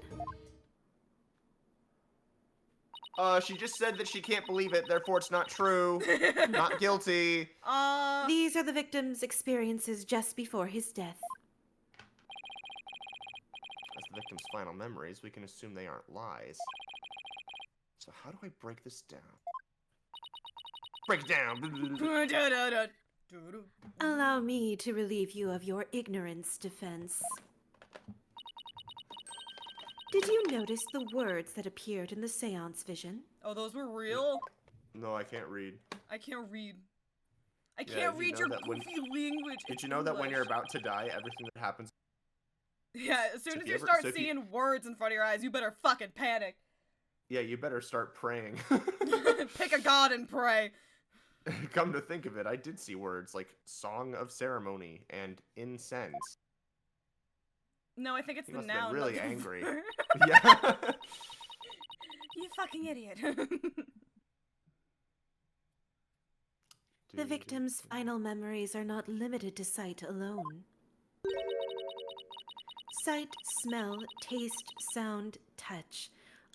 She just said that she can't believe it, therefore it's not true. Not guilty. These are the victim's experiences just before his death. As the victim's final memories, we can assume they aren't lies. So how do I break this down? Break it down! Allow me to relieve you of your ignorance, Defense. Did you notice the words that appeared in the seance vision? Oh, those were real? No, I can't read. I can't read. I Yeah, can't did you read know your that when- goofy language. Did It's you know that when English. you're about to die, everything that happens... Yeah, as soon So as if you you ever- start so if you- seeing words in front of your eyes, you better fucking panic. Yeah, you better start praying. Pick a god and pray. Come to think of it, I did see words like Song of Ceremony and Incense. No, I think it's He the must have noun. been not really the angry. verb. Yeah. You fucking idiot. The victim's final memories are not limited to sight alone. Sight, smell, taste, sound, touch.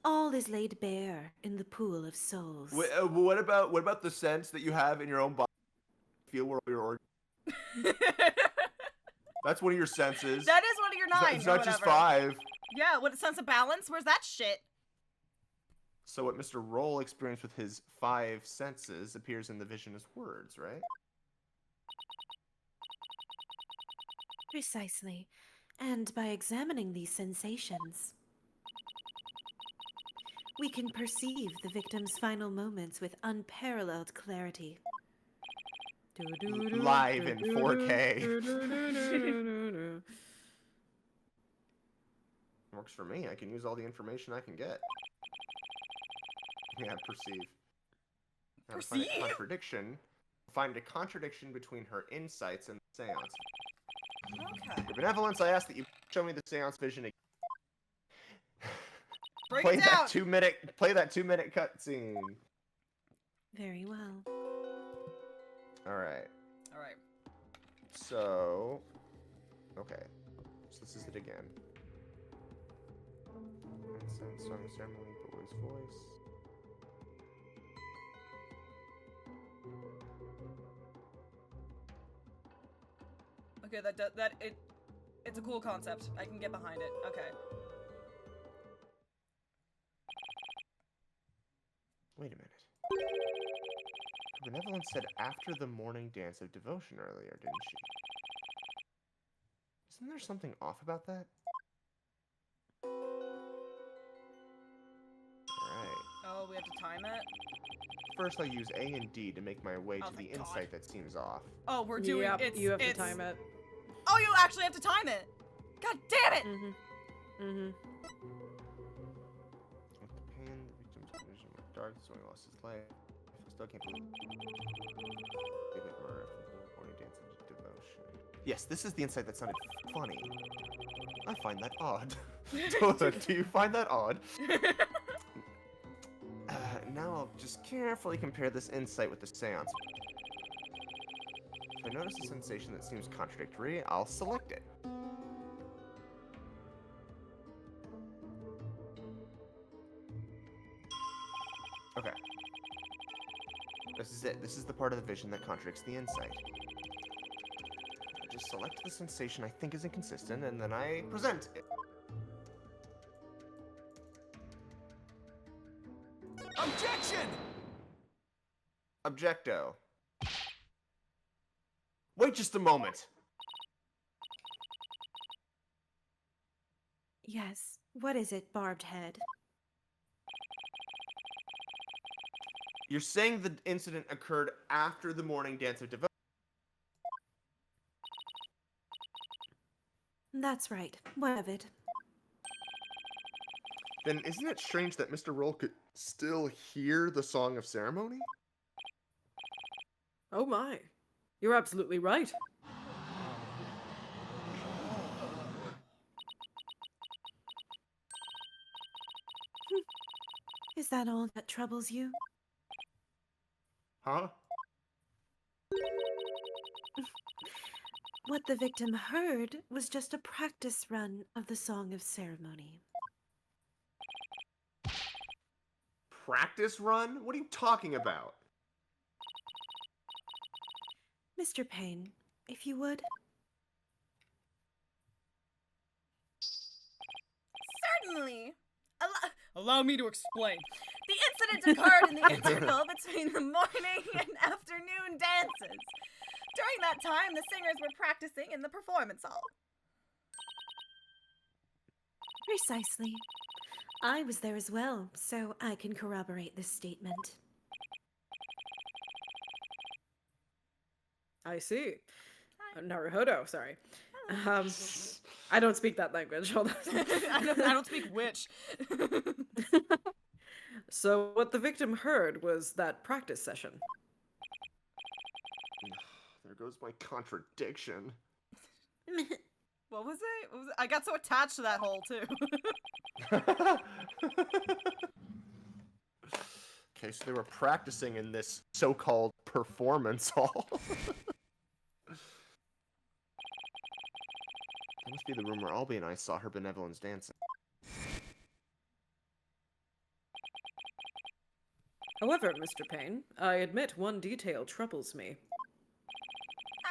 All is laid bare in the pool of souls. What about the sense that you have in your own body? Feel where your organs. That's one of your senses. That is one of your nine. It's or not just whatever. 5. Yeah, what, sense of balance? Where's that shit? So what Mr. Roll experienced with his 5 senses appears in the vision as words, right? Precisely. And by examining these sensations, we can perceive the victim's final moments with unparalleled clarity. Live in 4K. Works for me. I can use all the information I can get. Yeah, perceive. Now, to find a contradiction. Find a contradiction between her insights and the seance. Okay. For benevolence, I ask that you show me the seance vision again. Break Play it that down. 2-minute cutscene. Very well. Alright. Alright. So... Okay. So this is it again. Incense, song of ceremony, boy's voice. Okay, it's a cool concept. I can get behind it. Okay. Wait a minute. Benevolence said after the morning dance of devotion earlier, didn't she? Isn't there something off about that? Alright. Oh, we have to time it? First, I'll use A and D to make my way Oh, to the thank God. insight that seems off. Oh, we're doing Yep, you have to time it. Oh, you actually have to time it. God damn it! With the pain, the victim's condition went dark, so he lost his life. Still can't believe it. Morning dance and devotion. Yes, this is the insight that sounded funny. I find that odd. Do you find that odd? Now I'll just carefully compare this insight with the seance. If I notice a sensation that seems contradictory, I'll select it. Okay. This is it. This is the part of the vision that contradicts the insight. I just select the sensation I think is inconsistent, and then I present it. Objection! Objecto. Wait just a moment. Yes. What is it, Barbed Head? You're saying the incident occurred after the morning dance of devotion. That's right. What of it? Then isn't it strange that Mr. Roll could still hear the Song of Ceremony? Oh my. You're absolutely right. Is that all that troubles you? Huh? What the victim heard was just a practice run of the Song of Ceremony. Practice run? What are you talking about? Mr. Payne, if you would. Certainly. Allow me to explain. The incident occurred in the interval between the morning and afternoon dances. During that time, the singers were practicing in the performance hall. Precisely. I was there as well, so I can corroborate this statement. I see. Naruhodo, sorry. I don't speak that language. Hold on. I don't speak witch. So what the victim heard was that practice session. There goes my contradiction. What was it? I got so attached to that hole, too. Okay, so they were practicing in this so-called performance hall. That must be the room where Albie and I saw her benevolence dancing. However, Mr. Payne, I admit one detail troubles me.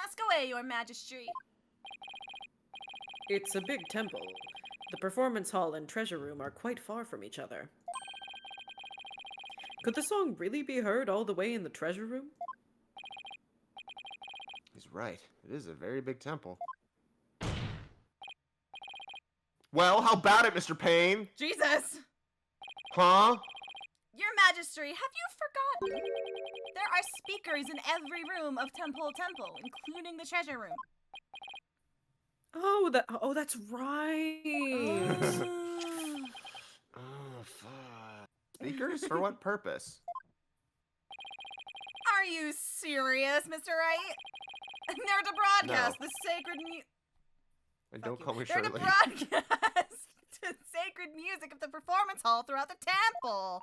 Ask away, your majesty. It's a big temple. The performance hall and treasure room are quite far from each other. Could the song really be heard all the way in the treasure room? He's right. It is a very big temple. Well, how about it, Mr. Payne? Jesus! Huh? Your Majesty, have you forgotten? There are speakers in every room of Temple, including the treasure room. Oh, that's right. Oh, fuck. Speakers? For what purpose? Are you serious, Mr. Wright? They're to broadcast the sacred And don't call me They're Shirley. to broadcast the sacred music of the performance hall throughout the temple.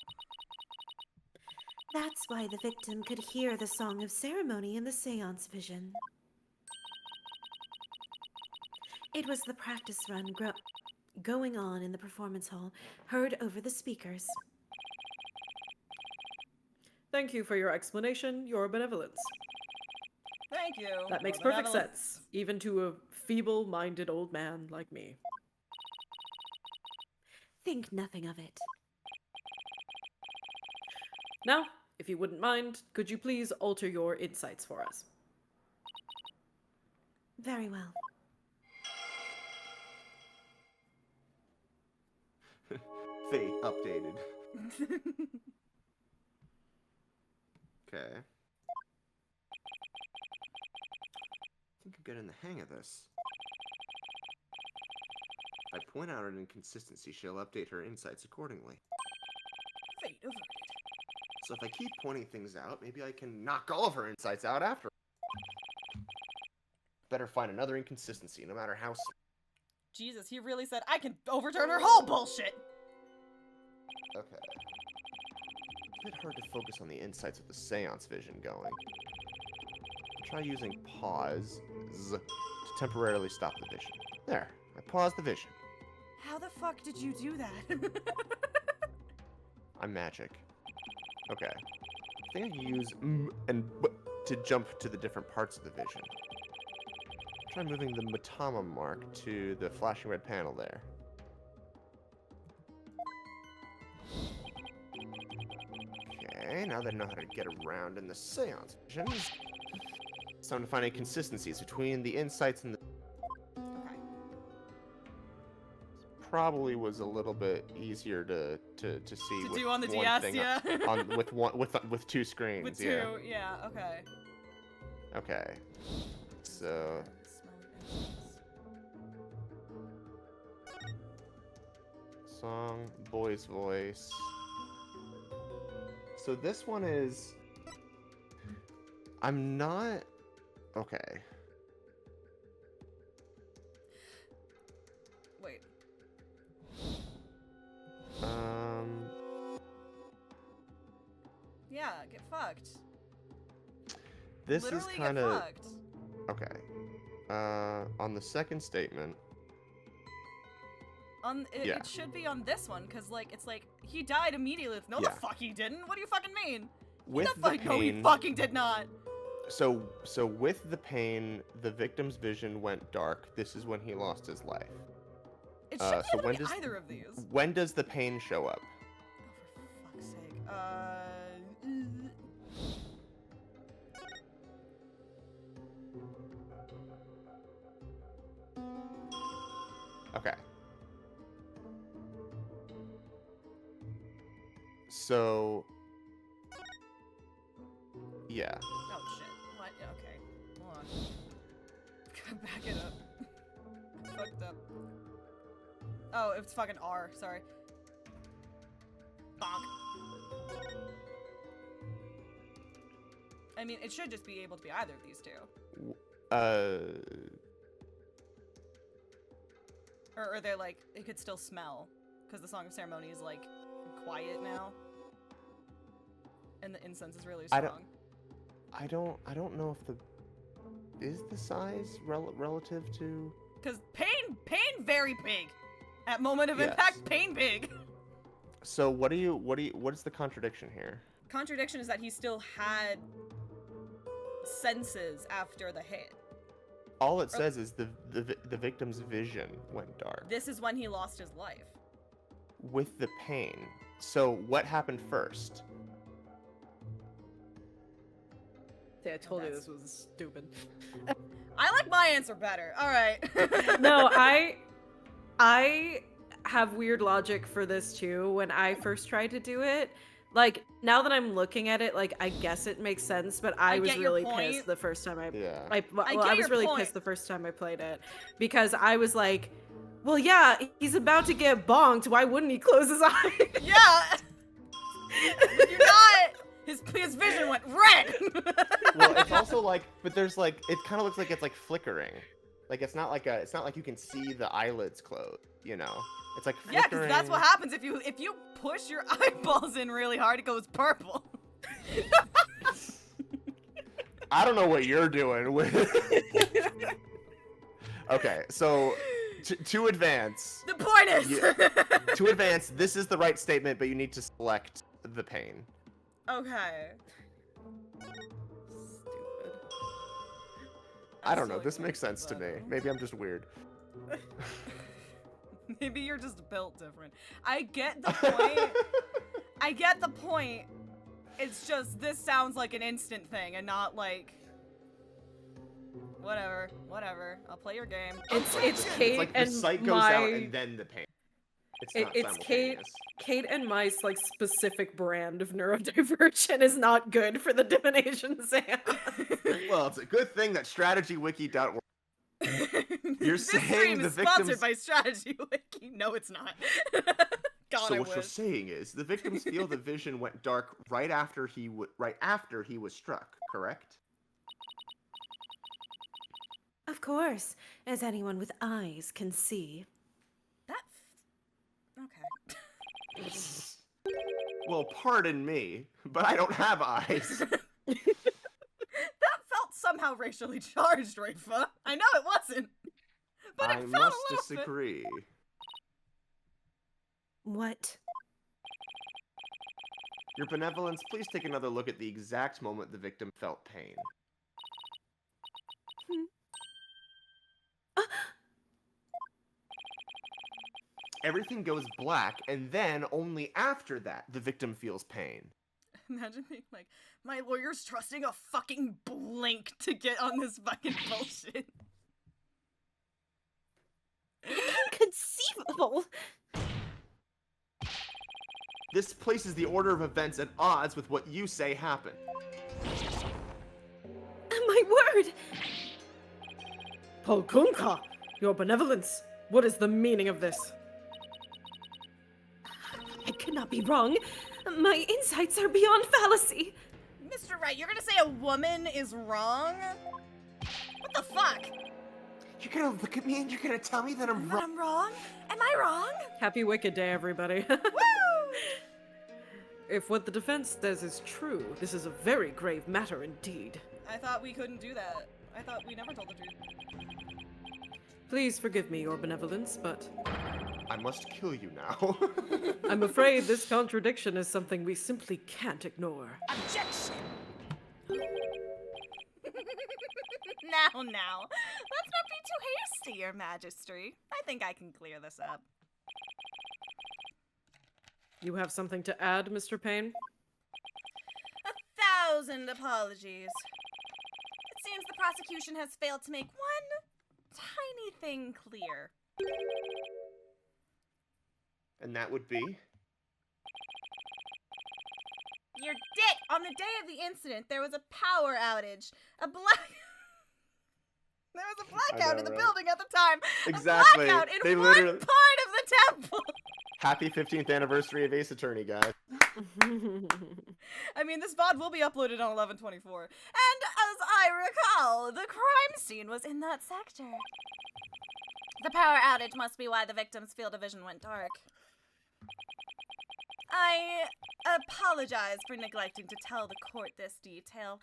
That's why the victim could hear the Song of Ceremony in the seance vision. It was the practice run going on in the performance hall, heard over the speakers. Thank you for your explanation, your benevolence. Thank you. That makes Your perfect benevolence. sense, even to a feeble-minded old man like me. Think nothing of it. Now, if you wouldn't mind, could you please alter your insights for us? Very well. Fate updated. Okay. I think I'm getting the hang of this. If I point out an inconsistency, she'll update her insights accordingly. Fate averted. So if I keep pointing things out, maybe I can knock all of her insights out after. Better find another inconsistency, no matter how small. Jesus, he really said, I can overturn her whole bullshit! Okay. A bit hard to focus on the insights with the seance vision going. Try using pause to temporarily stop the vision. There, I paused the vision. How the fuck did you do that? I'm magic. Okay. I think I can use and to jump to the different parts of the vision. Try moving the Matama mark to the flashing red panel there. Okay, now that I know how to get around in the seance vision, it's time to find inconsistencies between the insights and the... Okay. Probably was a little bit easier to see To with do on the one DS, thing yeah. with two screens. With yeah. two, yeah, okay. Okay. So song, boy's voice. So this one is I'm not okay. Wait. Yeah, get fucked. This Literally is kind get of fucked. okay. On the second statement. Yeah. It should be on this one, cause like it's like he died immediately. No, Yeah. the fuck he didn't. What do you fucking mean? With the the fuck? No, he pain- fucking did not. So with the pain, the victim's vision went dark. This is when he lost his life. It shouldn't so be able when to be does either of these. when does the pain show up? Oh, for fuck's sake. Okay. So yeah. Oh shit. What? Okay. Hold on. Back it up. Fucked up. Oh, it's fucking R. Sorry. Bonk. I mean, it should just be able to be either of these two. Or they're like, it could still smell. Because the Song of Ceremony is like quiet now. And the incense is really strong. I don't know if is the size relative to. Because pain very big. At moment of Yes. impact, pain big. So what is the contradiction here? Contradiction is that he still had senses after the hit. All it says is the victim's vision went dark This is when he lost his life. with the pain. So what happened first? See, I told you this was stupid. I like my answer better. All right. No, I have weird logic for this too. When I first tried to do it, like now that I'm looking at it, like I guess it makes sense, but I was get your really point. pissed the first time I Yeah. I get was your really point. pissed the first time I played it because I was like, well, yeah, he's about to get bonked. Why wouldn't he close his eyes? Yeah. But you're not. His vision went red. Well, it's also like, but there's like, it kind of looks like it's like flickering. Like it's not like you can see the eyelids close. You know, it's like Yeah, flickering. because that's what happens if you push your eyeballs in really hard. It goes purple. I don't know what you're doing with. Okay, so to advance. The point is. To advance, this is the right statement, but you need to select the pain. Okay. Stupid. I don't know. This makes sense to me. Maybe I'm just weird. Maybe you're just built different. I get the point. I get the point. It's just this sounds like an instant thing and not like whatever. I'll play your game. It's Kate It's like the and sight goes my out and then the pain. It's not it's simultaneous. Kate and my like specific brand of neurodivergent is not good for the divination Sam. Well, it's a good thing that strategywiki.org. You're This saying stream the is sponsored victims. by Strategy Wiki. No, it's not. God, So I what you're wish. saying is the victim's field of vision went dark right after he was struck, correct? Of course, as anyone with eyes can see. Okay. Well, pardon me, but I don't have eyes. That felt somehow racially charged, Rafa. I know it wasn't, but it I felt must a little bit. disagree. What? Your benevolence, please take another look at the exact moment the victim felt pain. Everything goes black, and then only after that, the victim feels pain. Imagine being like, my lawyer's trusting a fucking blink to get on this fucking bullshit. Inconceivable! This places the order of events at odds with what you say happened. My word! Polkunka, your benevolence. What is the meaning of this? I could not be wrong. My insights are beyond fallacy. Mr. Wright, you're gonna say a woman is wrong? What the fuck? You're gonna look at me and you're gonna tell me that I'm wrong? I'm wrong? Am I wrong? Happy Wicked Day, everybody. Woo! If what the defense says is true, this is a very grave matter indeed. I thought we couldn't do that. I thought we never told the truth. Please forgive me, your benevolence, but I must kill you now. I'm afraid this contradiction is something we simply can't ignore. Objection! Now. Let's not be too hasty, Your Majesty. I think I can clear this up. You have something to add, Mr. Payne? 1,000 apologies. It seems the prosecution has failed to make one tiny thing clear. And that would be? Your dick! On the day of the incident, there was a power outage. There was a blackout in the building at the time. Exactly. A blackout in They one literally- part of the temple. Happy 15th anniversary of Ace Attorney, guys. I mean, this VOD will be uploaded on 11/24. And as I recall, the crime scene was in that sector. The power outage must be why the victim's field of vision went dark. I apologize for neglecting to tell the court this detail.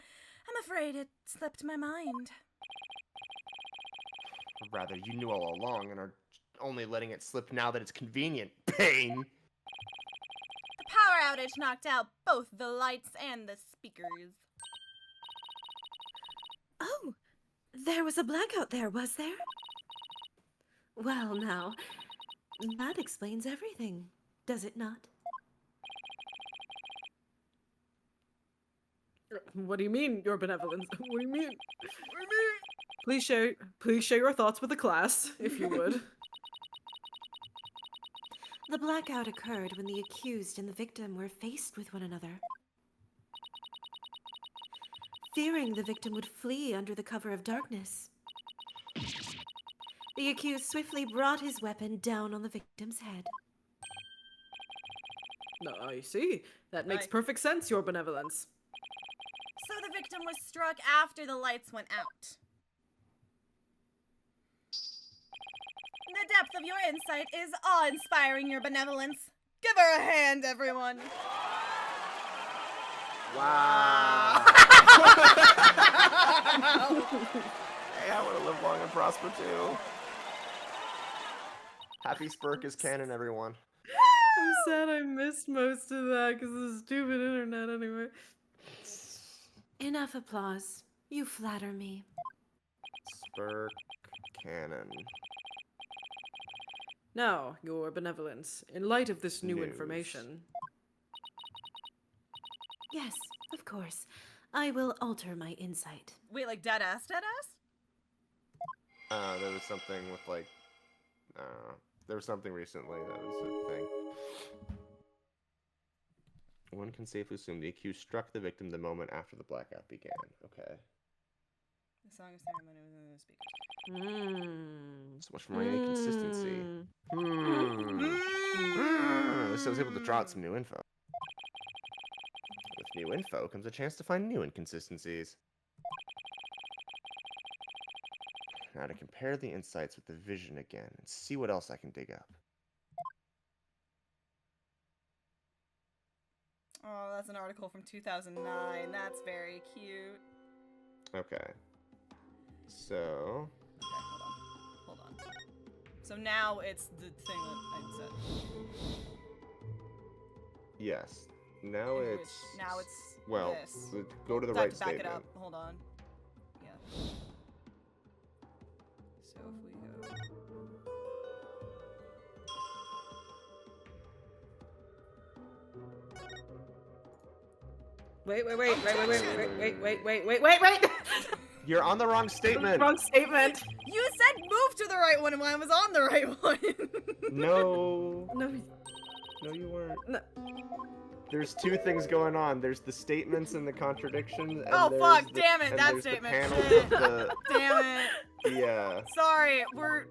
I'm afraid it slipped my mind. Or rather, you knew all along and are only letting it slip now that it's convenient. Pain! The power outage knocked out both the lights and the speakers. Oh, there was a blackout there, was there? Well, now, that explains everything, does it not? What do you mean, your benevolence? What do you mean? Please share your thoughts with the class, if you would. The blackout occurred when the accused and the victim were faced with one another. Fearing the victim would flee under the cover of darkness, the accused swiftly brought his weapon down on the victim's head. I see. That makes Right. perfect sense, your benevolence. So the victim was struck after the lights went out. The depth of your insight is awe-inspiring, Your Benevolence. Give her a hand, everyone. Wow. Hey, I want to live long and prosper too. Happy Spurk is canon, everyone. I'm sad I missed most of that because of the stupid internet anyway. Enough applause. You flatter me. Spurk canon. Now, your benevolence, in light of this new News. information. Yes, of course. I will alter my insight. Wait, like dead ass? There was something with like, there was something recently that was a thing. One can safely assume the accused struck the victim the moment after the blackout began. Okay. The song of ceremony was in the speakers. So much for my inconsistency. This I was able to draw out some new info. With new info comes a chance to find new inconsistencies. Now to compare the insights with the vision again and see what else I can dig up. Oh, that's an article from 2009. That's very cute. Okay. So... Hold on. So now it's the thing that I said. Yes. Now it's... Now it's well, this. go to the I have right to back statement. it up. Hold on. Yeah. So if we go... Wait. You're on the wrong statement. Wrong statement. You said move to the right one and I was on the right one. No. No, you weren't. No. There's two things going on. There's the statements and the contradictions. And Oh there's fuck! the, Damn it! and That there's statement. The panels Shit. of the, Damn it! yeah. Sorry, we're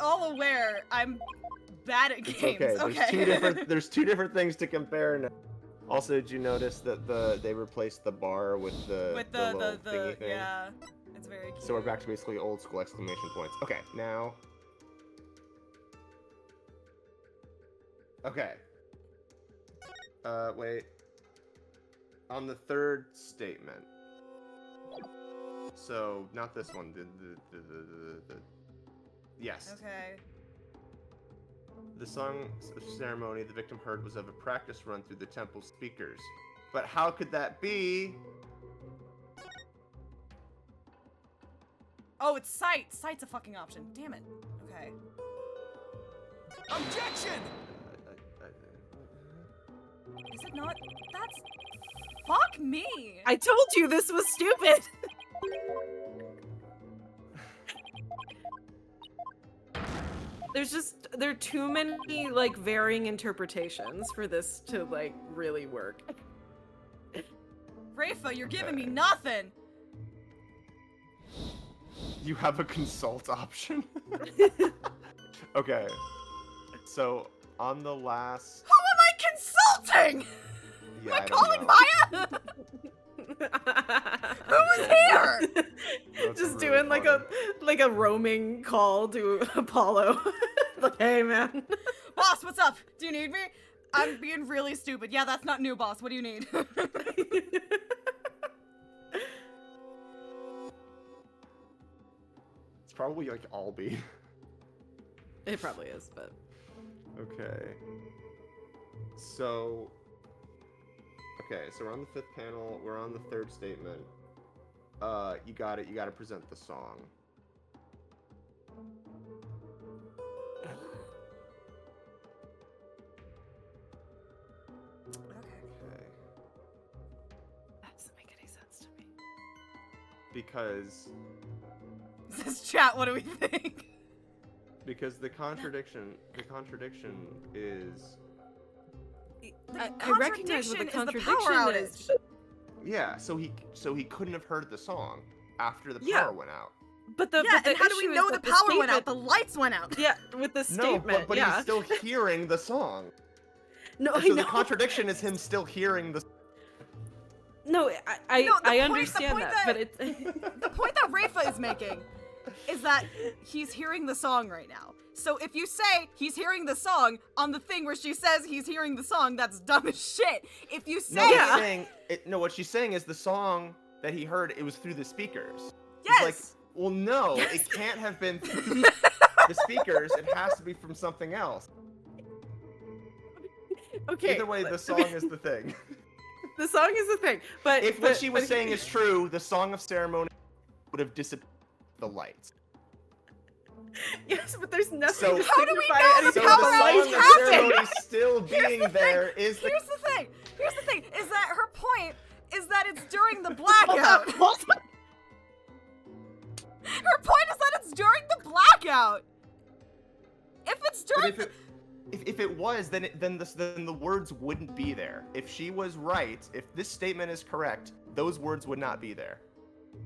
all aware. I'm bad at It's games. okay. There's two different things to compare now. Also, did you notice that they replaced the bar with the little thingy thing? Yeah, it's very cute. So we're back to basically old school exclamation points. Okay, now. Okay. Wait. On the third statement. So not this one. The yes. Okay. The song ceremony the victim heard was of a practice run through the temple speakers. But how could that be? Oh, it's sight. Sight's a fucking option. Damn it. Okay. Objection! Is it not? That's... Fuck me! I told you this was stupid! There are too many, like, varying interpretations for this to, like, really work. Rafa, you're giving me nothing! You have a consult option? Okay. So, on the last... Who am I consulting? Yeah, Am I calling Maya? Who is here? Just doing like a roaming call to Apollo. Like, hey man. Boss, what's up? Do you need me? I'm being really stupid. Yeah, that's not new, boss. What do you need? It's probably like Albie. It probably is, but... Okay. So... Okay, so we're on the fifth panel, we're on the third statement. You got it, you gotta present the song. Okay. That doesn't make any sense to me. Because... Says chat, what do we think? Because the contradiction is... I recognize what the contradiction is. Yeah, so he couldn't have heard the song after the power Yeah. went out. But the and how do we issue is know the that power went out? statement- The lights went out. Yeah, with the statement, No, but yeah. he's still hearing the song. No, And I so know. the contradiction is him still hearing the... No, No, I the point understand that, but it's... The point that Rafa is making is that he's hearing the song right now. So if you say he's hearing the song on the thing where she says he's hearing the song, that's dumb as shit. If you say what she's saying is the song that he heard, it was through the speakers. Yes. He's like, well, no, it can't have been through the speakers. It has to be from something else. Okay. Either way, the song is the thing. The song is the thing, but... If what she was saying is true, the song of ceremony would have disappeared the lights. Yes, but there's nothing So- to How do we signify know any the So power the outage song of happened? ceremony still being there is the... Here's the thing, is that her point is that it's during the blackout. Her point is that it's during the blackout. If it's during But if it was, then the words wouldn't be there. If she was right, if this statement is correct, those words would not be there.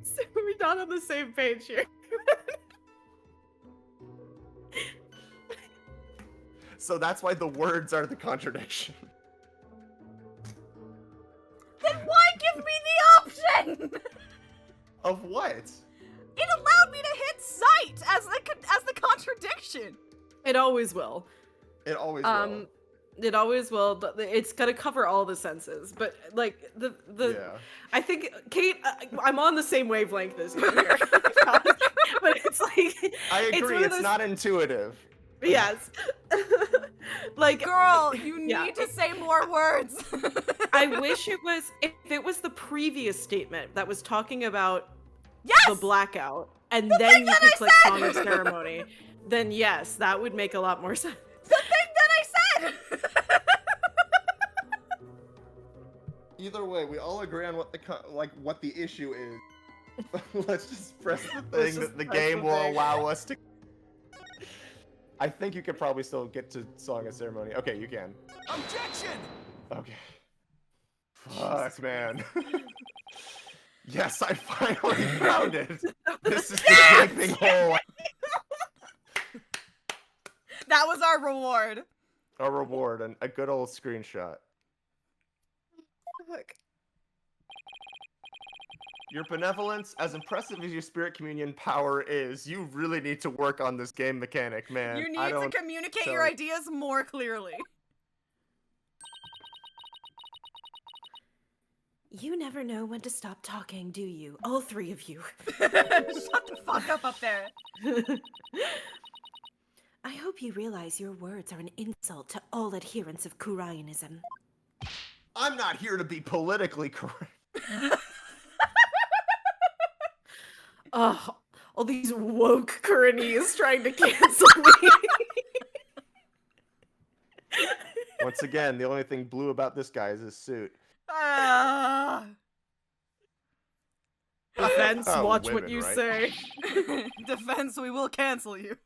So we're not on the same page here. So that's why the words are the contradiction. Then why give me the option? Of what? It allowed me to hit sight as the contradiction. It always will. It always will. It always will. It's gonna cover all the senses, but like the Yeah. I think Kate, I'm on the same wavelength as you here, but it's like I agree. one of It's those- not intuitive. Yes. Like, Girl, you yeah. need to say more words. I wish it was if it was the previous statement that was talking about the blackout, and then you could click Song of Ceremony. Then yes, that would make a lot more sense. The thing that I said. Either way, we all agree on what what the issue is. Let's just press the thing that the game will allow us to. I think you could probably still get to Song of Ceremony. Okay, you can. Objection! Okay. Fuck, man. Yes, I finally found it. This is the gaping hole. That was our reward. A reward and a good old screenshot. Look. Your benevolence, as impressive as your spirit communion power is, you really need to work on this game mechanic, man. You need to communicate your ideas more clearly. You never know when to stop talking, do you? All three of you. Shut the fuck up there. I hope you realize your words are an insult to all adherents of Kurainism. I'm not here to be politically correct. Oh, all these woke Kura'inese trying to cancel me. Once again, the only thing blue about this guy is his suit. Defense, watch women, what you right? say. Defense, we will cancel you.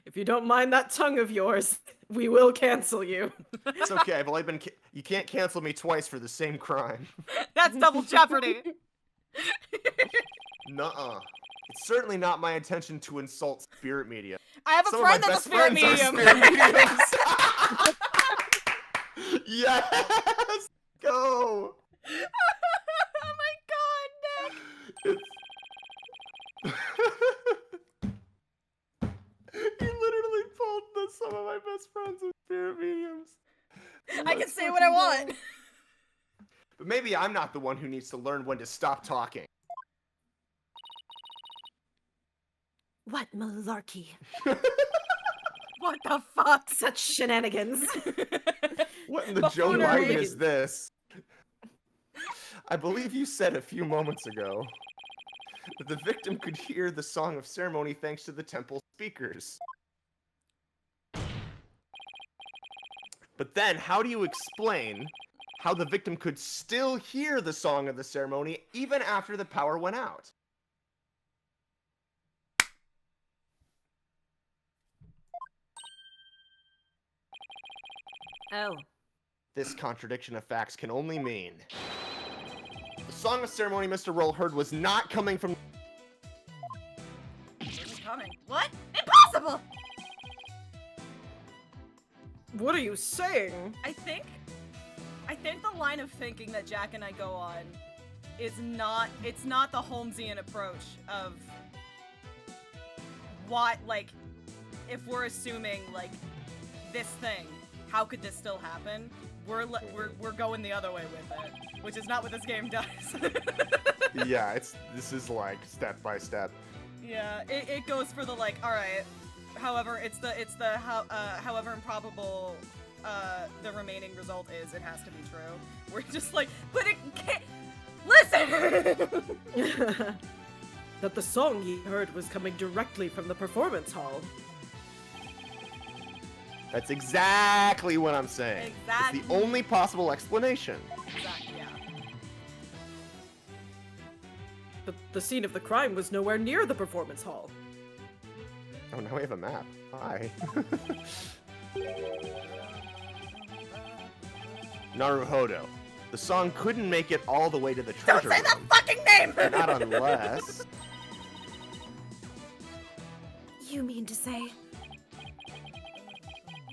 If you don't mind that tongue of yours, we will cancel you. It's okay. I've only been. You can't cancel me twice for the same crime. That's double jeopardy. Nuh-uh. It's certainly not my intention to insult spirit media. I have a Some friend of my that's a best spirit friends are medium. spirit mediums. Yes! Go! Oh my god, Nick! You literally pulled some of my best friends are spirit mediums. I can say what I want. But maybe I'm not the one who needs to learn when to stop talking. What malarkey. What the fuck? Such shenanigans. What in the Joe Buffoonery. Biden is this? I believe you said a few moments ago that the victim could hear the Song of Ceremony thanks to the temple speakers. But then, how do you explain how the victim could still hear the Song of the Ceremony even after the power went out? Oh. This contradiction of facts can only mean the Song of Ceremony Mr. Roll heard was not coming from. It's coming. What? Impossible! What are you saying? I think the line of thinking that Jack and I go on is not, it's not the Holmesian approach of what, like, if we're assuming, like, this thing, how could this still happen? We're going the other way with it, which is not what this game does. Yeah, this is like step by step. Yeah, it goes for the like, all right. However, however improbable the remaining result is, it has to be true. We're just like, but it can't. Listen. That the song he heard was coming directly from the performance hall. That's exactly what I'm saying. Exactly. It's the only possible explanation. Exactly. Yeah. But the scene of the crime was nowhere near the performance hall. Oh, now we have a map. Hi. Naruhodo. The song couldn't make it all the way to the treasure Don't say that room. fucking name! Not unless... You mean to say?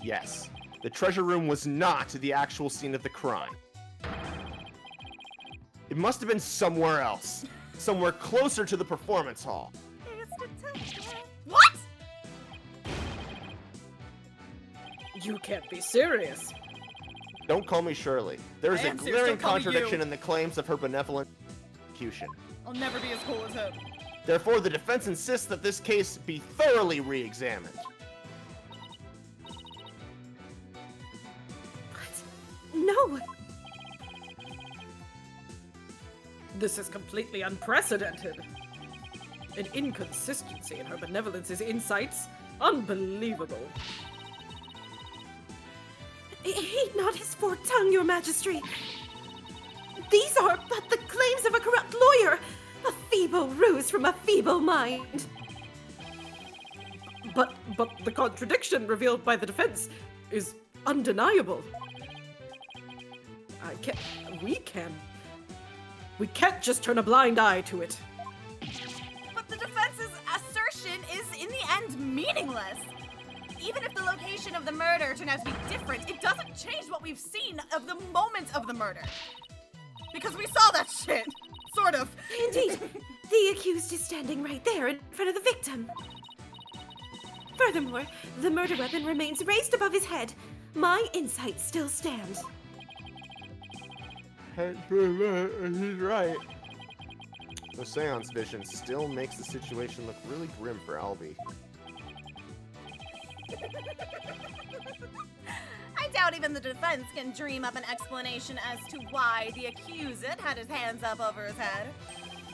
Yes, the treasure room was not the actual scene of the crime. It must have been somewhere else. Somewhere closer to the performance hall. What? You can't be serious. Don't call me Shirley. There is I a am serious, glaring don't call me contradiction you. in the claims of her benevolent execution. I'll never be as cool as him. Therefore, the defense insists that this case be thoroughly re-examined. No! This is completely unprecedented. An inconsistency in her benevolence's insights. Unbelievable. Heed not his forked tongue, your majesty. These are but the claims of a corrupt lawyer. A feeble ruse from a feeble mind. But the contradiction revealed by the defense is undeniable. We can't just turn a blind eye to it. But the defense's assertion is, in the end, meaningless. Even if the location of the murder turned out to be different, it doesn't change what we've seen of the moment of the murder. Because we saw that shit. Sort of. Indeed. The accused is standing right there in front of the victim. Furthermore, the murder weapon remains raised above his head. My insights still stand. He's right. The seance vision still makes the situation look really grim for Albie. I doubt even the defense can dream up an explanation as to why the accused had his hands up over his head.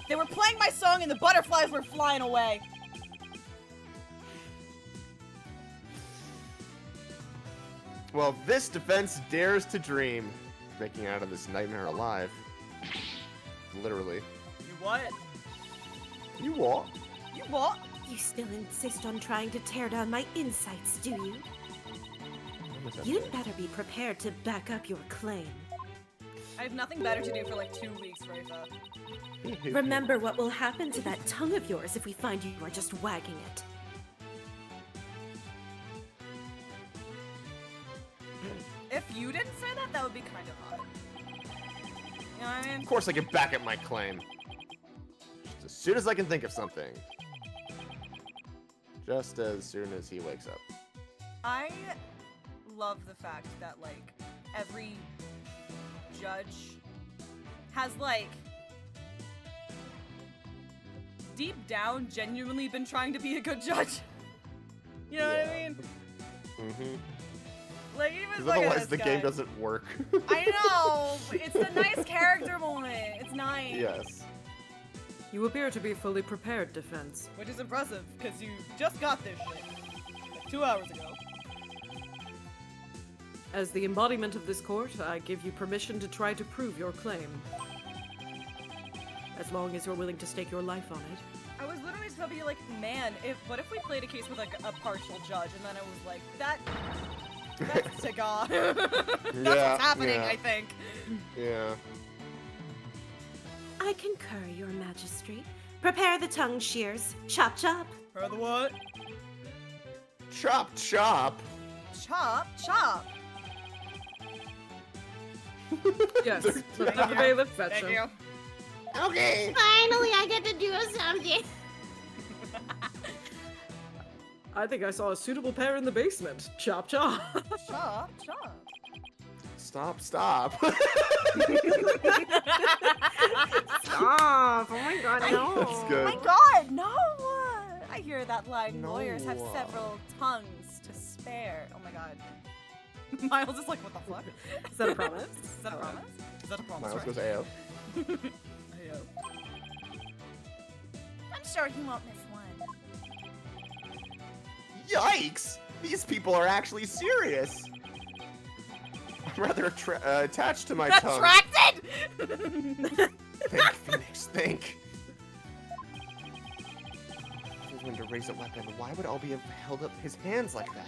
They were playing my song and the butterflies were flying away. Well, this defense dares to dream. Making out of this nightmare alive. Literally. You what? You what? You what? You still insist on trying to tear down my insights, do you? You'd better be prepared to back up your claim. I have nothing better to do for like 2 weeks, Rafa. Remember what will happen to that tongue of yours if we find you are just wagging it. If you didn't say that, that would be kind of hot. You know what I mean? Of course I can back up my claim. Just as soon as I can think of something. Just as soon as he wakes up. I love the fact that, like, every judge has, like, deep down genuinely been trying to be a good judge. You know what I mean? Mm-hmm. Like, even Because look at otherwise this the guy. game doesn't work. I know! It's a nice character moment. It's nice. Yes. You appear to be fully prepared, defense. Which is impressive, because you just got this shit. Like 2 hours ago. As the embodiment of this court, I give you permission to try to prove your claim. As long as you're willing to stake your life on it. I was literally supposed to be like, man, what if we played a case with like a partial judge, and then I was like, that's Tiga. That's what's happening, yeah. I think. Yeah. I concur, your majesty. Prepare the tongue shears. Chop chop. For the what? Chop chop. Chop chop. Yes. Thank Let the you. bailiff fetch Thank him. you. Okay. Finally, I get to do something. I think I saw a suitable pair in the basement. Chop chop. Chop chop. Stop, stop. Stop! Oh my god, no. That's good. Oh my god, no! I hear that line. No. Lawyers have several tongues to spare. Oh my god. Miles is like, what the fuck? Is that a promise? Is that a promise? Is that a promise? Miles right? goes AO. Ayo. I'm sure he won't miss one. Yikes! These people are actually serious. I'm rather attached to my tongue. Attracted! Think, Phoenix, think. If he was going to raise a weapon, why would Albie have held up his hands like that?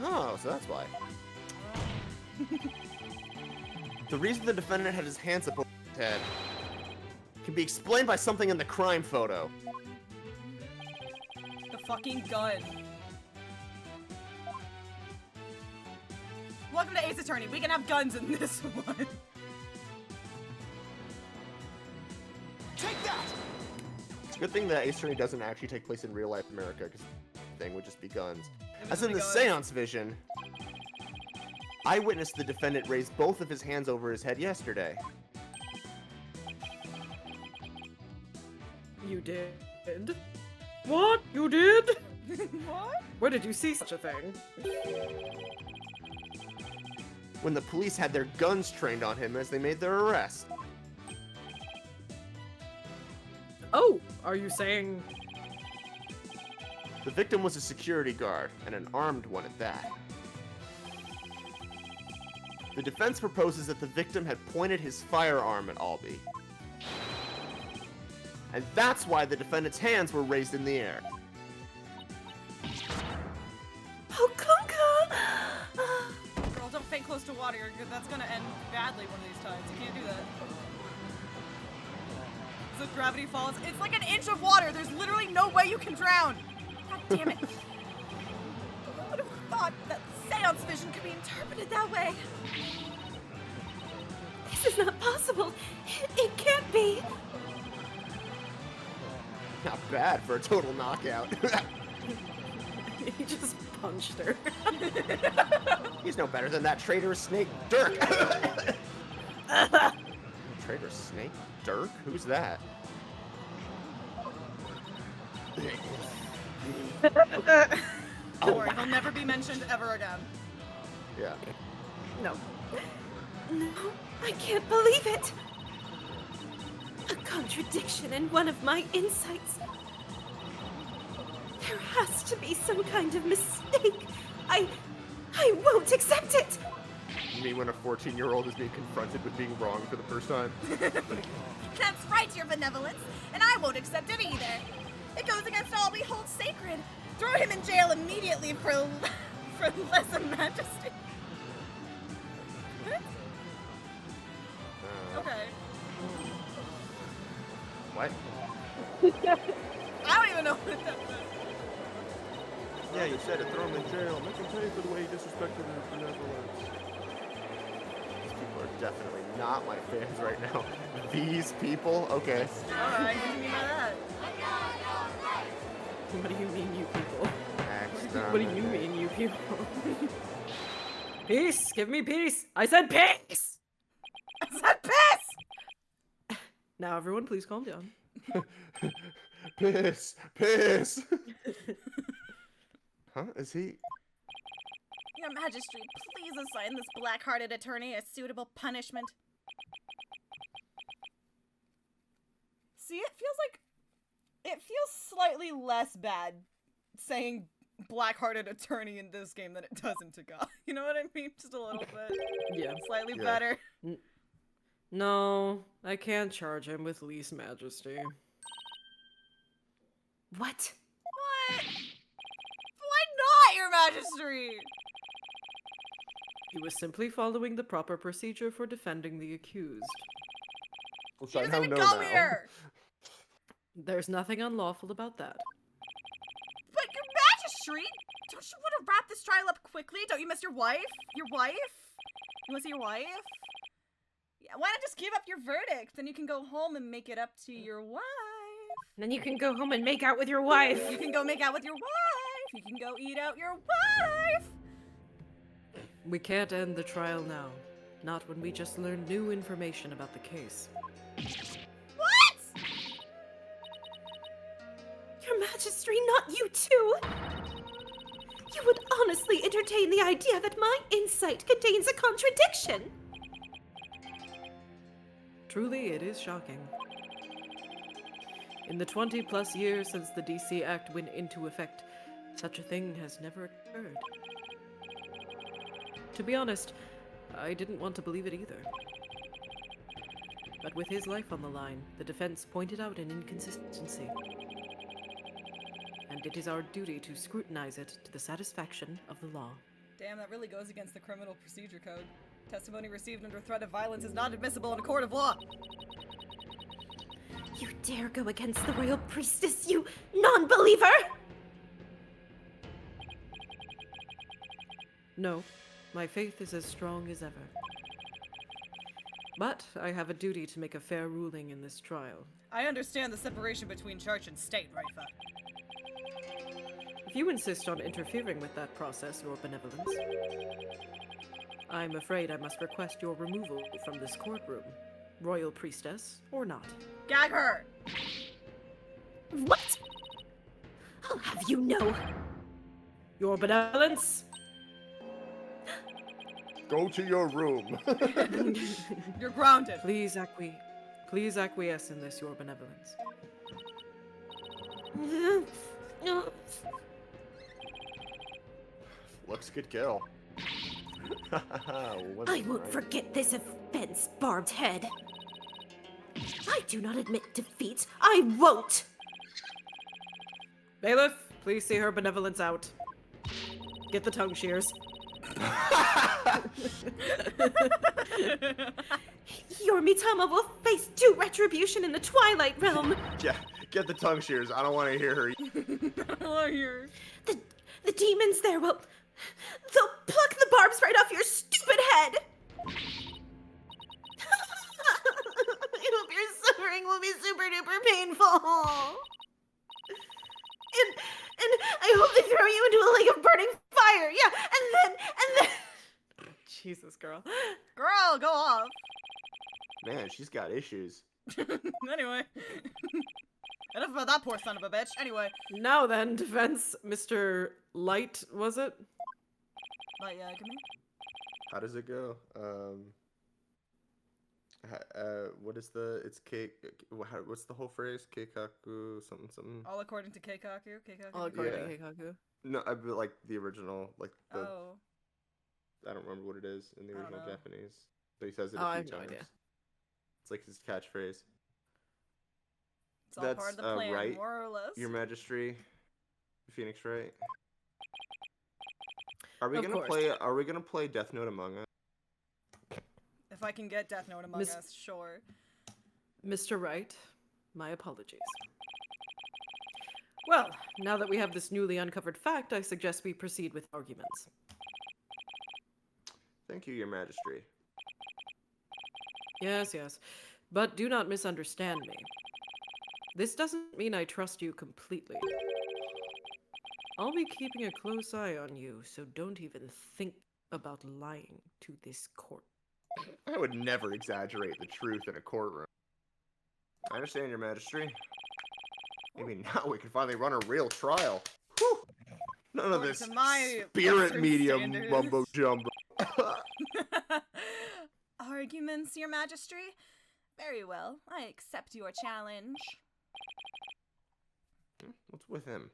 Oh, so that's why. The reason the defendant had his hands up over his head can can be explained by something in the crime photo. The fucking gun. Welcome to Ace Attorney. We can have guns in this one. Take that! It's a good thing that Ace Attorney doesn't actually take place in real life America, because the thing would just be guns. As in the seance vision, I witnessed the defendant raise both of his hands over his head yesterday. You did? What? You did? What? Where did you see such a thing? When the police had their guns trained on him as they made their arrest. Oh, are you saying... The victim was a security guard, and an armed one at that. The defense proposes that the victim had pointed his firearm at Albee. And that's why the defendant's hands were raised in the air. Oh, Kunka! Girl, don't faint close to water. That's gonna end badly one of these times. You can't do that. So gravity falls. It's like an inch of water. There's literally no way you can drown. God damn it. Who would have thought that seance vision could be interpreted that way? This is not possible. It can't be. Not bad for a total knockout. He just punched her. He's no better than that traitorous snake, Dirk. Traitorous snake? Dirk? Who's that? Don't worry, he'll never be mentioned ever again. Yeah. No. No, I can't believe it. A contradiction in one of my insights. There has to be some kind of mistake. I won't accept it. You mean when a 14-year-old is being confronted with being wrong for the first time? That's right, your benevolence, and I won't accept it either. It goes against all we hold sacred. Throw him in jail immediately for lesa majesty. Okay. What? I don't even know what that was. Yeah, you said it. Throw him in jail. Make him pay for the way he disrespected his benevolence. These people are definitely not my fans right now. These people? Okay. Alright, what do you mean by that? What do you mean, you people? Exterminate. What do you mean, you people? Peace! Give me peace! I said peace! I said piss! Now, everyone, please calm down. Piss! Piss! Huh? Is he? Your Majesty, please assign this black-hearted attorney a suitable punishment. See, it feels slightly less bad saying black-hearted attorney in this game than it does in Taga. You know what I mean? Just a little bit. Yeah. Slightly better. No, I can't charge him with lese majesty. What? What? Why not, your Majesty? He was simply following the proper procedure for defending the accused. Which He I doesn't now even know go now. here! There's nothing unlawful about that. But your Majesty! Don't you want to wrap this trial up quickly? Don't you miss your wife? Your wife? You want to see your wife? Yeah, why not just give up your verdict? Then you can go home and make it up to your wife. Then you can go home and make out with your wife. You can go make out with your wife. You can go eat out your wife. We can't end the trial now. Not when we just learned new information about the case. What? Your Majesty, not you too! You would honestly entertain the idea that my insight contains a contradiction! Truly, it is shocking. In the 20-plus years since the DC Act went into effect, such a thing has never occurred. To be honest, I didn't want to believe it either. But with his life on the line, the defense pointed out an inconsistency. And it is our duty to scrutinize it to the satisfaction of the law. Damn, that really goes against the Criminal Procedure Code. Testimony received under threat of violence is not admissible in a court of law. You dare go against the royal priestess, you non-believer! No, my faith is as strong as ever. But I have a duty to make a fair ruling in this trial. I understand the separation between church and state, Raifa. If you insist on interfering with that process, Your Benevolence, I'm afraid I must request your removal from this courtroom, royal priestess or not. Gag her! What? I'll have you know. Your Benevolence! Go to your room. You're grounded. Please acquiesce in this, Your Benevolence. Looks good kill. I won't forget this offense, Barbed Head. I do not admit defeat. I won't! Bailiff, please see Her Benevolence out. Get the tongue shears. Your Mitama will face due retribution in the Twilight Realm. Yeah, get the tongue shears. I don't want to hear her. I don't want to hear. The demons there will... They'll pluck the barbs right off your stupid head! I hope your suffering will be super duper painful. And I hope they throw you into a lake of burning fire. Yeah, and then... Jesus, girl. Girl, go off. Man, she's got issues. Anyway. Enough about that poor son of a bitch. Anyway. Now then, defense, Mr. Light, was it? Light Yagami? How does it go? What is the? It's K. What's the whole phrase? Keikaku something something. All according to Keikaku. All according to Keikaku. No, like the original, like the. Oh. I don't remember what it is in the original know. Japanese, but he says it I a have few no times. idea. It's like his catchphrase. It's all part of the plan, right, more or less. Your Majesty, Phoenix, right? Are we gonna play? Are we gonna play Death Note Among Us? If I can get Death Note Among Us, sure. Mr. Wright, my apologies. Well, now that we have this newly uncovered fact, I suggest we proceed with arguments. Thank you, Your Majesty. Yes, yes. But do not misunderstand me. This doesn't mean I trust you completely. I'll be keeping a close eye on you, so don't even think about lying to this court. I would never exaggerate the truth in a courtroom. I understand, Your Majesty. Maybe now we can finally run a real trial. Whew. None of this spirit medium mumbo jumbo. Arguments, Your Majesty? Very well. I accept your challenge. What's with him?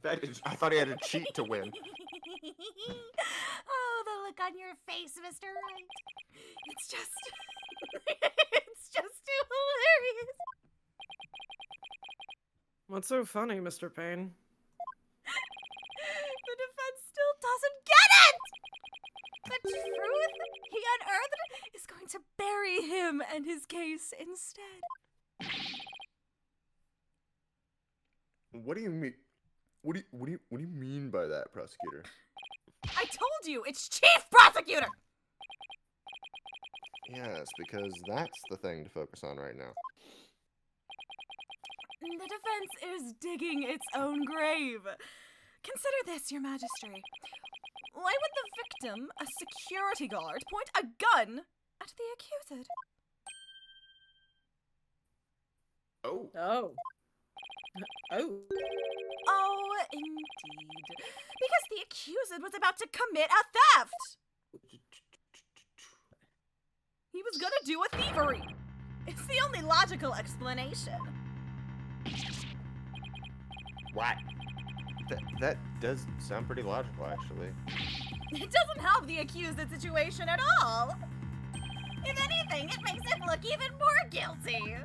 I thought he had to cheat to win. Oh, the look on your face, Mr. Wright. It's just... it's just too hilarious. What's so funny, Mr. Payne? The defense still doesn't get it! The truth he unearthed is going to bury him and his case instead. What do you mean? What do you mean by that, prosecutor? I told you, it's Chief Prosecutor! Yes, because that's the thing to focus on right now. The defense is digging its own grave. Consider this, Your Majesty. Why would the victim, a security guard, point a gun at the accused? Oh. Oh. Oh. Oh, indeed. Because the accused was about to commit a theft! He was gonna do a thievery! It's the only logical explanation. What? That does sound pretty logical, actually. It doesn't help the accused situation at all! If anything, it makes him look even more guilty!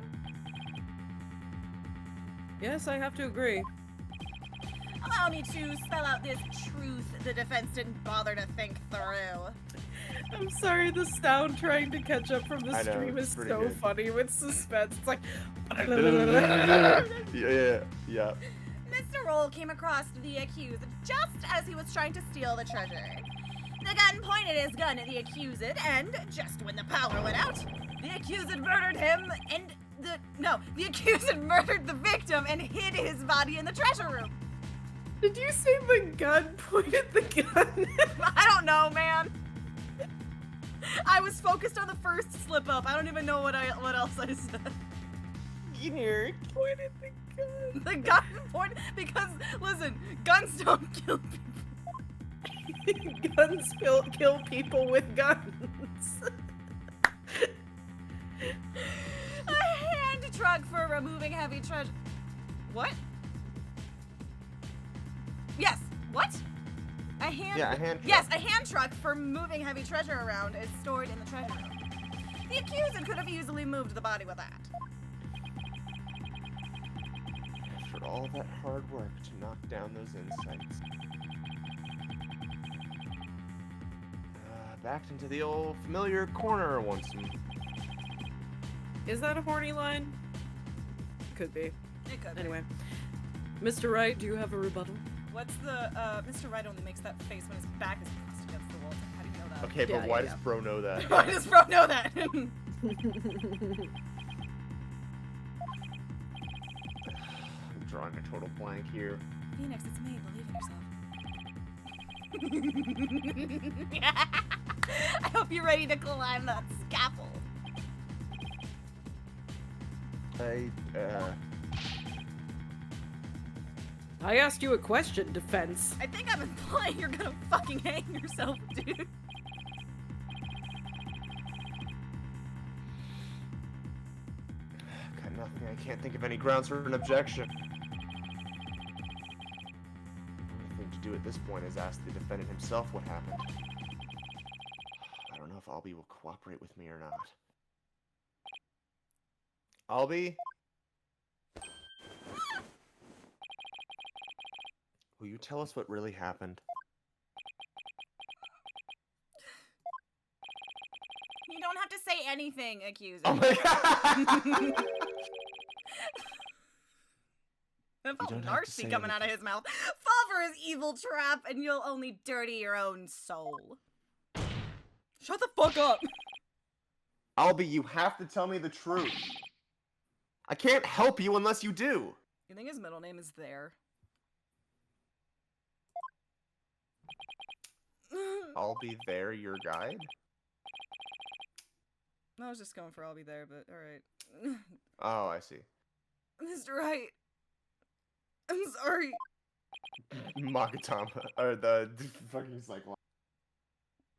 Yes, I have to agree. allow me to spell out this truth the defense didn't bother to think through. I'm sorry, the sound trying to catch up from the I know, stream it's is pretty so good. funny with suspense. It's like. Yeah. Mr. Roll came across the accused just as he was trying to steal the treasure. The gun pointed his gun at the accused, and just when the power went out, the accused murdered him and the accused murdered the victim and hid his body in the treasure room. Did you say the gun pointed the gun? I don't know, man. I was focused on the first slip up. I don't even know what else I said. Pointed the gun. The gun pointed because listen, guns don't kill people. Guns kill people with guns. A hand truck for removing heavy treasure. What? Yes. What? A hand. Yeah, a hand truck. Yes, a hand truck for moving heavy treasure around is stored in the treasure room. The accused could have easily moved the body with that. After all that hard work to knock down those insights. Backed into the old familiar corner once more. Is that a horny line? Could be. It could Anyway. Mr. Wright, do you have a rebuttal? What's the, Mr. Wright only makes that face when his back is pressed against the wall. How do you know that? Okay, but why does Bro know that? Why does Bro know that? I'm drawing a total blank here. Phoenix, it's me. Believe in yourself. I hope you're ready to climb that scaffold. I asked you a question, defense. I think I'm implying you're gonna fucking hang yourself, dude. Got nothing. I can't think of any grounds for an objection. The only thing to do at this point is ask the defendant himself what happened. I don't know if Albie will cooperate with me or not. Albie? Will you tell us what really happened? You don't have to say anything, accuser. Oh my god! That You don't have to narcy say coming out of his mouth. Fall for his evil trap, and you'll only dirty your own soul. Shut the fuck up! Albie, you have to tell me the truth. I can't help you unless you do. You think his middle name is there? I'll be there, your guide? I was just going for I'll be there, but alright. Oh, I see. Mr. Wright. I'm sorry. Magatama. Or the fucking cyclops.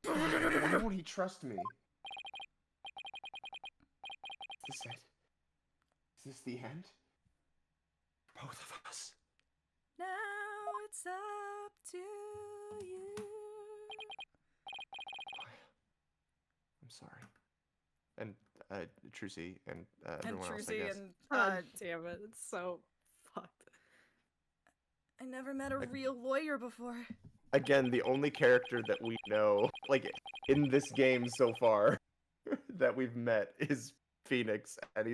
Why won't he trust me? Is this it? Is this the end? For both of us. Now it's up to you. I'm sorry. And, Trucy, and, everyone else, I Trucy guess. and, damn it, it's so fucked. I never met a real lawyer before. Again, the only character that we know, like, in this game so far, that we've met is Phoenix, and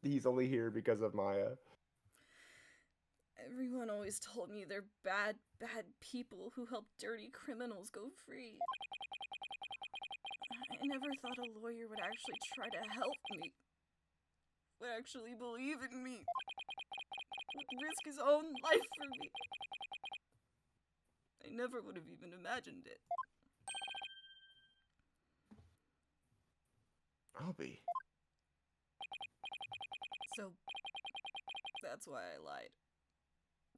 he's only here because of Maya. Everyone always told me they're bad, bad people who help dirty criminals go free. I never thought a lawyer would actually try to help me. Would actually believe in me. Would risk his own life for me. I never would have even imagined it. Albie. So, that's why I lied.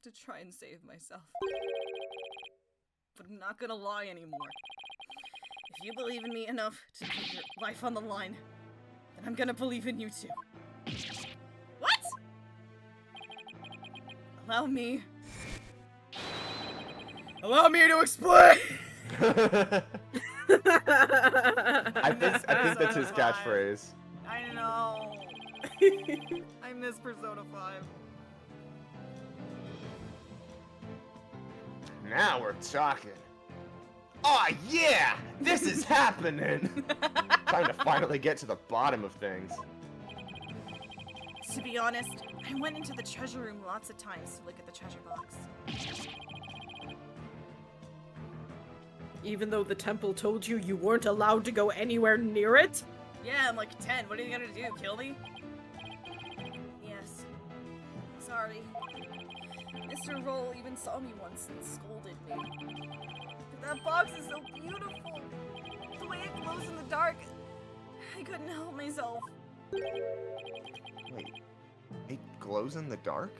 To try and save myself. But I'm not gonna lie anymore. If you believe in me enough to put your life on the line, then I'm gonna believe in you too. What? Allow me to explain! I think that's his catchphrase. I know. I miss Persona 5. Now we're talking. Oh yeah! This is happening! Time to finally get to the bottom of things. To be honest, I went into the treasure room lots of times to look at the treasure box. Even though the temple told you you weren't allowed to go anywhere near it? Yeah, I'm like 10. What are you gonna do? Kill me? Yes. Sorry. Mr. Roll even saw me once and scolded me. But that box is so beautiful. The way it glows in the dark. I couldn't help myself. Wait, it glows in the dark?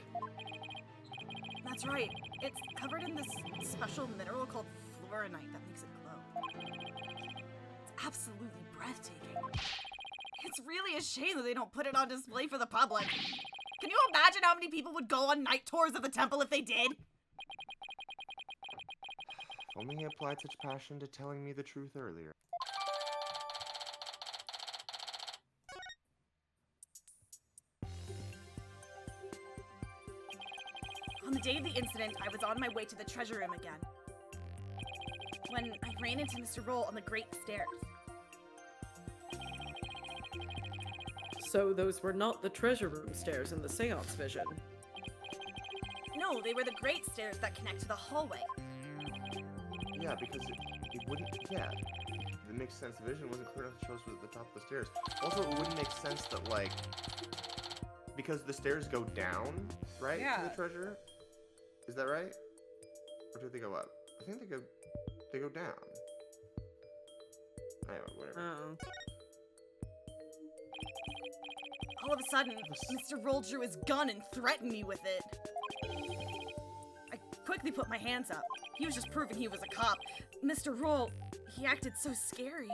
That's right. It's covered in this special mineral called fluorinite that makes it glow. It's absolutely breathtaking. It's really a shame that they don't put it on display for the public. Can you imagine how many people would go on night tours of the temple if they did? If only he applied such passion to telling me the truth earlier. On the day of the incident, I was on my way to the treasure room again, when I ran into Mr. Roll on the Great Stairs. So those were not the treasure room stairs in the seance vision. No, they were the Great Stairs that connect to the hallway. Yeah, because it wouldn't, yeah. It makes sense. The vision wasn't clear enough to show us at the top of the stairs. Also, it wouldn't make sense that, like, because the stairs go down, right? Yeah. To the treasure? Is that right? Or do they go up? I think they go down. Anyway, whatever. Oh. All of a sudden, Mr. Roll drew his gun and threatened me with it. I quickly put my hands up. He was just proving he was a cop. Mr. Roll, he acted so scary.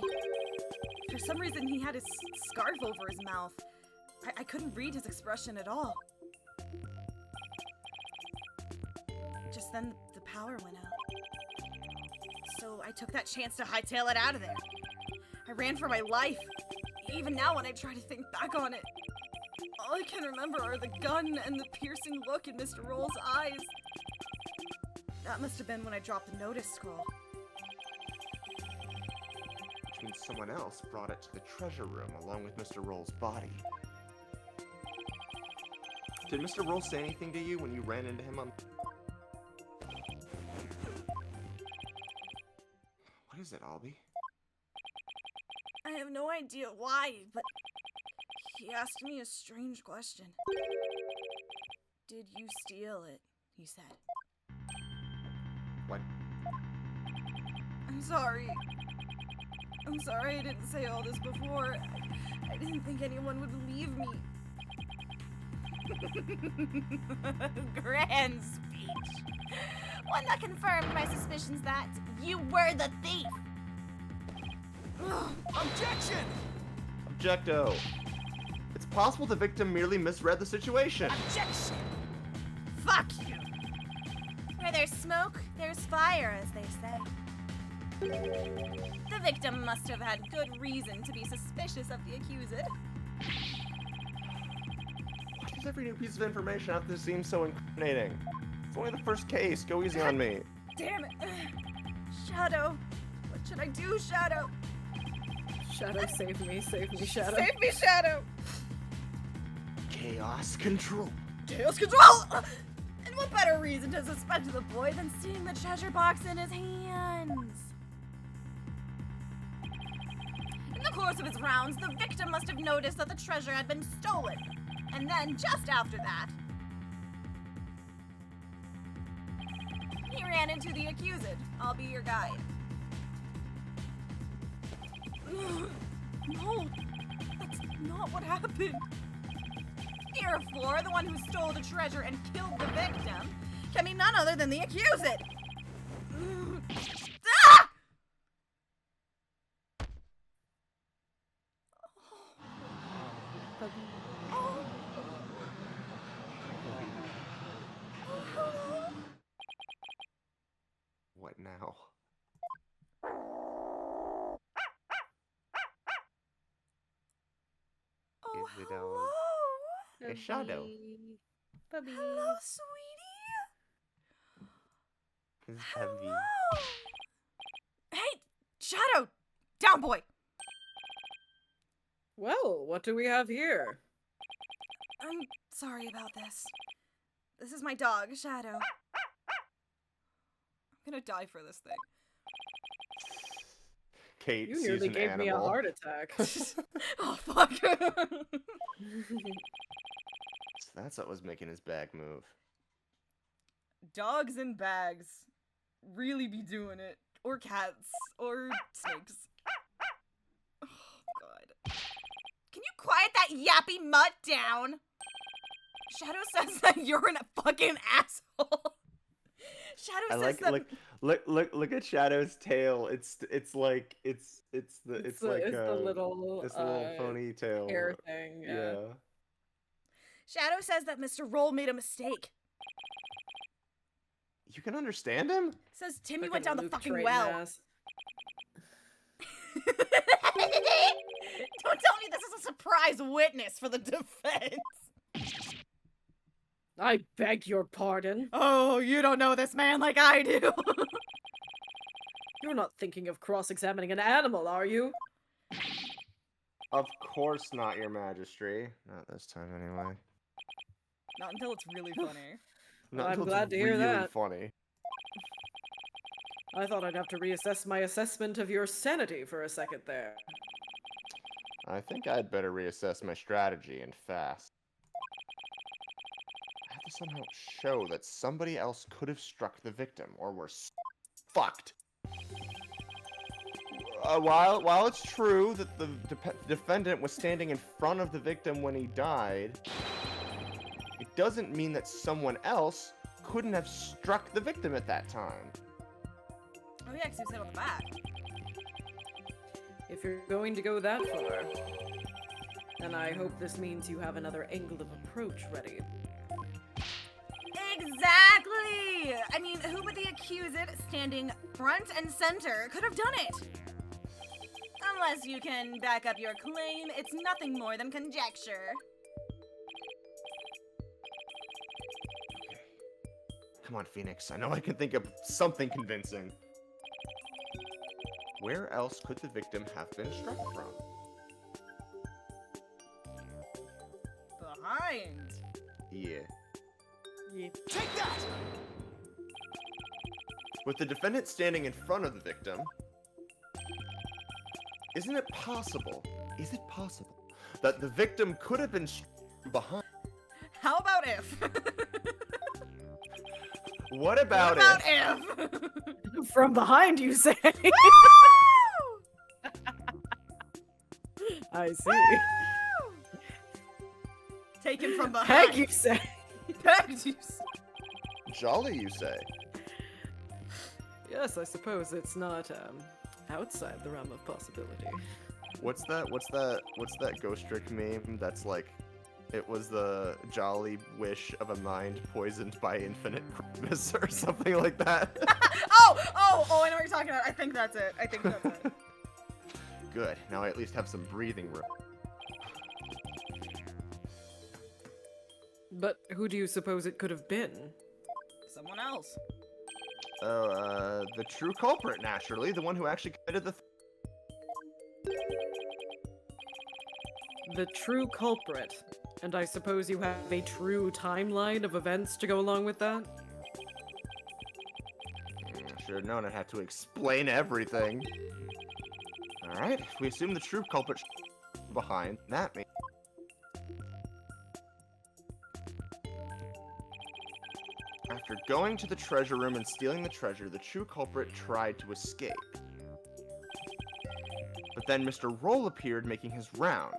For some reason, he had his scarf over his mouth. I couldn't read his expression at all. Just then, the power went out. So I took that chance to hightail it out of there. I ran for my life. Even now, when I try to think back on it, all I can remember are the gun and the piercing look in Mr. Roll's eyes. That must have been when I dropped the notice scroll. Which means someone else brought it to the treasure room along with Mr. Roll's body. Did Mr. Roll say anything to you when you ran into him on... What is it, Albie? I have no idea why, but he asked me a strange question. Did you steal it? He said. What? I'm sorry. I'm sorry I didn't say all this before. I didn't think anyone would believe me. Grand speech. One that confirmed my suspicions that you were the thief. Objection! Objecto. It's possible the victim merely misread the situation. Objection! Fuck you! Where there's smoke, there's fire, as they say. The victim must have had good reason to be suspicious of the accused. Why does every new piece of information have to seem so incriminating? It's only the first case. Go easy on me. Damn it. Shadow. What should I do, Shadow? Shadow, save me, Shadow. Save me, Shadow! Chaos control. Chaos control! And what better reason to suspect the boy than seeing the treasure box in his hands? In the course of his rounds, the victim must have noticed that the treasure had been stolen. And then, just after that, he ran into the accused. I'll be your guide. No, that's not what happened. Therefore, the one who stole the treasure and killed the victim can be none other than the accused. Ah! What now? Is it a shadow? Puppy. Hello, sweetie. It's heavy. Hey, Shadow! Down, boy! Well, what do we have here? I'm sorry about this. This is my dog, Shadow. I'm gonna die for this thing. Kate You sees nearly an gave me a animal. heart attack. Oh, fuck. So that's what was making his bag move. Dogs in bags really be doing it. Or cats. Or snakes. Oh, God. Can you quiet that yappy mutt down? Shadow says that you're an fucking asshole. Shadow I says like that... look at Shadow's tail. It's like it's the little ponytail hair thing. Yeah. Shadow says that Mr. Roll made a mistake. You can understand him? Says Timmy went down the Luke fucking Triton well. ass. Don't tell me this is a surprise witness for the defense. I beg your pardon. Oh, you don't know this man like I do. You're not thinking of cross-examining an animal, are you? Of course not, Your Majesty. Not this time, anyway. Not until it's really funny. Not I'm until glad it's to hear really that. funny. I thought I'd have to reassess my assessment of your sanity for a second there. I think I'd better reassess my strategy and fast. I have to somehow show that somebody else could have struck the victim, or we're fucked. While it's true that the defendant was standing in front of the victim when he died, it doesn't mean that someone else couldn't have struck the victim at that time. Oh yeah, 'cause he was hit on the back. If you're going to go that far, then I hope this means you have another angle of approach ready. Exactly! I mean, who but the accused standing front and center could have done it? Unless you can back up your claim, it's nothing more than conjecture. Come on, Phoenix. I know I can think of something convincing. Where else could the victim have been struck from? Behind. Yeah. Take that! With the defendant standing in front of the victim, isn't it possible, that the victim could have been struck from behind? How about if? What about if? From behind, you say? I see. Taken from behind. Peg, you say? Pegged, you say? Jolly, you say? Yes, I suppose it's not outside the realm of possibility. What's that Ghost Trick meme that's like, it was the jolly wish of a mind poisoned by infinite Christmas or something like that? Oh, I know what you're talking about. I think that's it. Good, now I at least have some breathing room. But who do you suppose it could have been? Someone else. Oh, the true culprit, naturally, the one who actually committed the The true culprit. And I suppose you have a true timeline of events to go along with that? Should have known I'd have to explain everything. Alright, if we assume the true culprit behind, that means... After going to the treasure room and stealing the treasure, the true culprit tried to escape. But then Mr. Roll appeared making his round.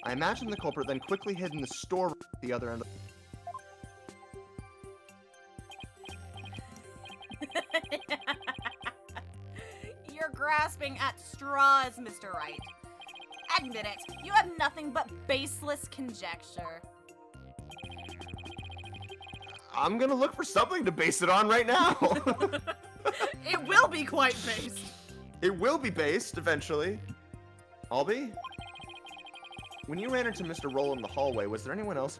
I imagine the culprit then quickly hid in the store at the other end of You're grasping at straws, Mr. Wright. Admit it, you have nothing but baseless conjecture. I'm gonna look for something to base it on right now. It will be quite based. It will be based eventually. I'll be. When you ran into Mr. Roll in the hallway, was there anyone else?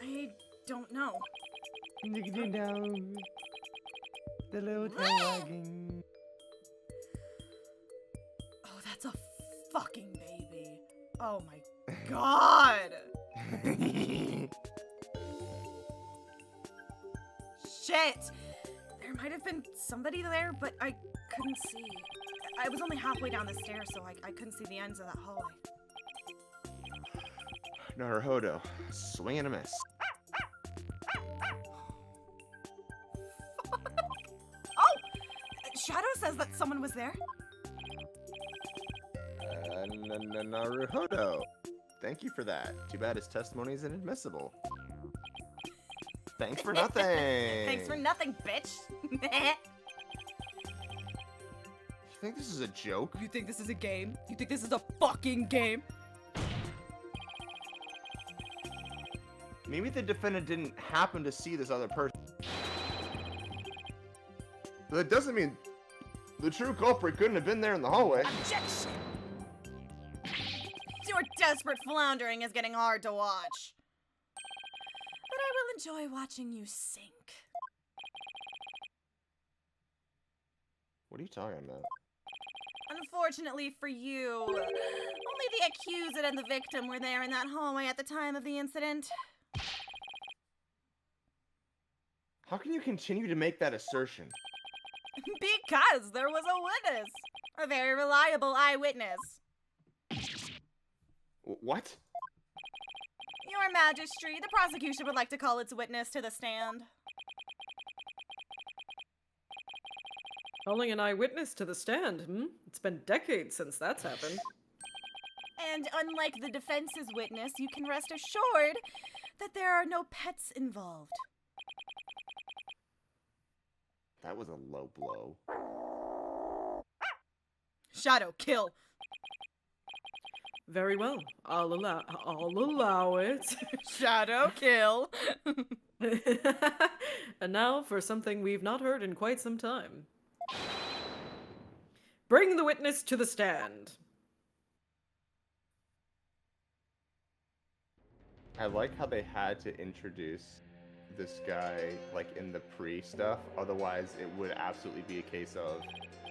I don't know. The little tail wagging. Oh, that's a fucking baby. Oh my god! Shit! There might have been somebody there, but I couldn't see. I was only halfway down the stairs, so I couldn't see the ends of that hallway. Naruhodo, swing and a miss. Oh! Shadow says that someone was there. Naruhodo, thank you for that. Too bad his testimony is inadmissible. Thanks for nothing. Thanks for nothing, bitch. You think this is a joke? You think this is a game? You think this is a fucking game? Maybe the defendant didn't happen to see this other person. That doesn't mean the true culprit couldn't have been there in the hallway. Objection! Your desperate floundering is getting hard to watch. But I will enjoy watching you sink. What are you talking about? Unfortunately for you, only the accused and the victim were there in that hallway at the time of the incident. How can you continue to make that assertion? Because there was a witness. A very reliable eyewitness. What? Your Majesty, the prosecution would like to call its witness to the stand. Calling an eyewitness to the stand, It's been decades since that's happened. And unlike the defense's witness, you can rest assured that there are no pets involved. That was a low blow. Shadow, kill. Very well. I'll allow it. Shadow, kill. And now for something we've not heard in quite some time. Bring the witness to the stand. I like how they had to introduce this guy, like, in the pre-stuff. Otherwise, it would absolutely be a case of...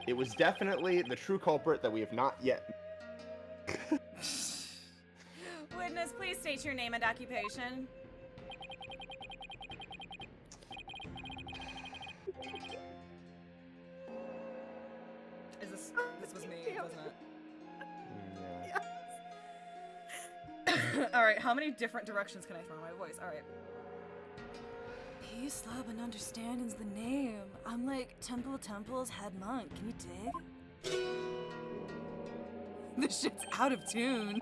It was definitely the true culprit that we have not yet... Witness, please state your name and occupation. This was me, wasn't it? Yeah. Alright, how many different directions can I throw my voice? Alright. Peace, love, and understanding's the name. I'm like Temple of Temples head monk. Can you dig? This shit's out of tune.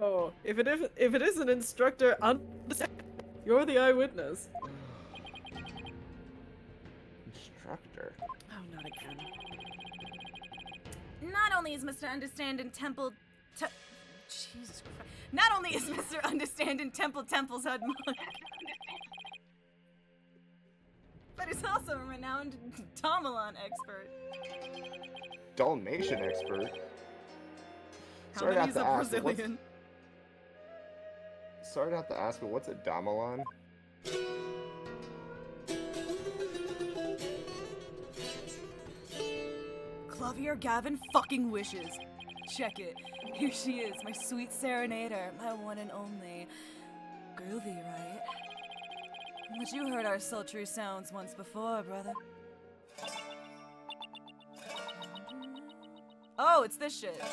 Oh, if it is an instructor, you're the eyewitness. Instructor? Oh, not again. Not only is Mr. Understand in Temple... Jesus Christ. Not only is Mr. Understand in Temple's head monk, but he's also a renowned Tomalon expert. Dalmatian expert? How many is a Brazilian? Sorry to have to ask, but what's a Damalon? Clavier Gavin fucking wishes. Check it. Here she is, my sweet serenader, my one and only. Groovy, right? But you heard our sultry sounds once before, brother. Oh, it's this shit.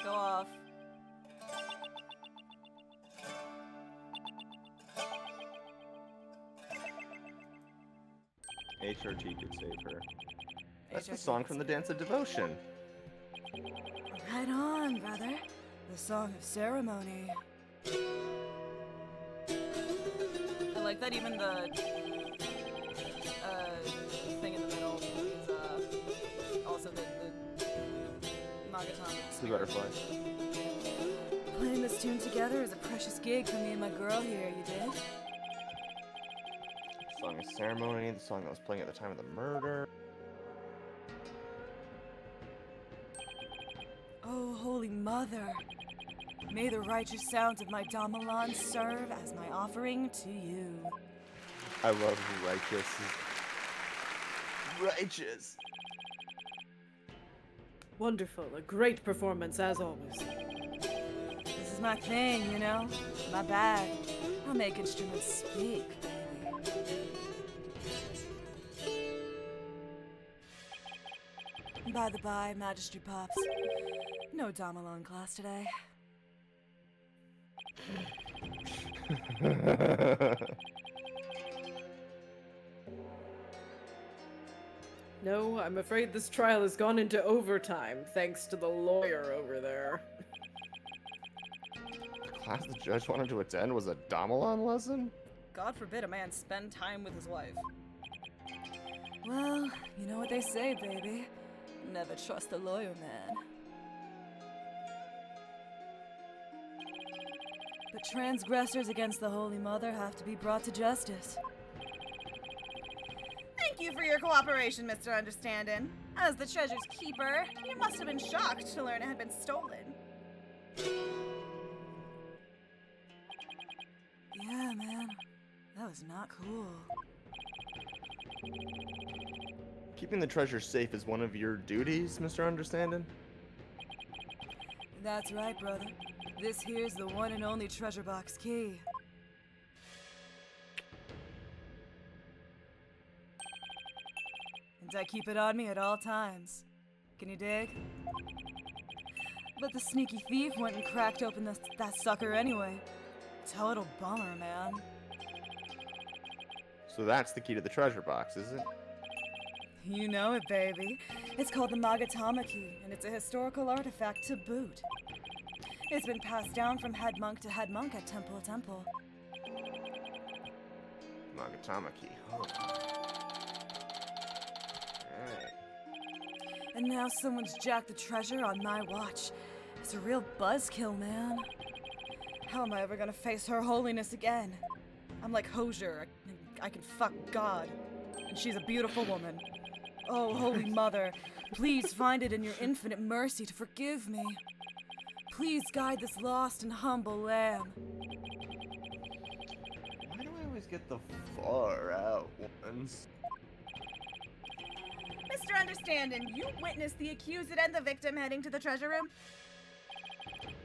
Go off. HRT could save her. That's the song from the Dance of Devotion. Right on, brother. The song of ceremony. I like that even the thing in the middle is also the Magatama. It's the butterfly. Playing this tune together is a precious gig for me and my girl here, you dig? Song of Ceremony, the song that was playing at the time of the murder. Oh, Holy Mother, may the righteous sounds of my Damalon serve as my offering to you. I love righteous. Righteous. Wonderful. A great performance, as always. This is my thing, you know? My bag. I'll make instruments speak, baby. By the by, Magistry Pops, no Damalon class today. No, I'm afraid this trial has gone into overtime, thanks to the lawyer over there. The class the judge wanted to attend was a Damalon lesson? God forbid a man spend time with his wife. Well, you know what they say, baby. Never trust the lawyer man. But transgressors against the Holy Mother have to be brought to justice. Thank you for your cooperation, Mr. Understanding. As the treasure's keeper, you must have been shocked to learn it had been stolen. Yeah, man. That was not cool. Keeping the treasure safe is one of your duties, Mr. Understanding? That's right, brother. This here's the one and only treasure box key. And I keep it on me at all times. Can you dig? But the sneaky thief went and cracked open that sucker anyway. Total bummer, man. So that's the key to the treasure box, is it? You know it, baby. It's called the Magatama key, and it's a historical artifact to boot. It's been passed down from head monk to head monk at temple to temple. Magatama key. Huh. Alright. And now someone's jacked the treasure on my watch. It's a real buzzkill, man. How am I ever gonna face Her Holiness again? I'm like Hosier. I can fuck God. And she's a beautiful woman. Oh, Holy Mother, please find it in your infinite mercy to forgive me. Please guide this lost and humble lamb. Why do I always get the far out ones? Mr. Understanding, you witnessed the accused and the victim heading to the treasure room?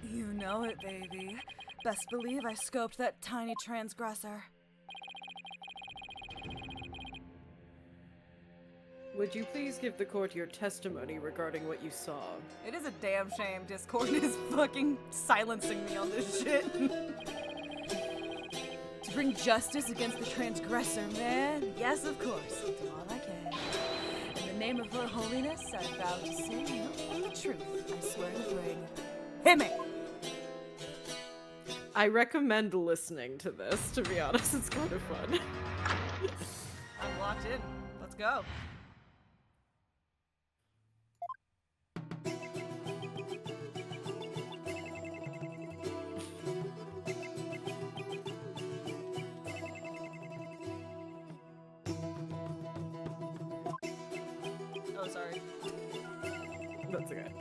You know it, baby. Best believe I scoped that tiny transgressor. Would you please give the court your testimony regarding what you saw? It is a damn shame Discord is fucking silencing me on this shit. To bring justice against the transgressor, man. Yes, of course. I'll do all I can. In the name of Her Holiness, I vow to say nothing but the truth. I swear to bring. Hit me! I recommend listening to this, to be honest. It's kind of fun. I'm locked in. Let's go. Oh, sorry. That's okay.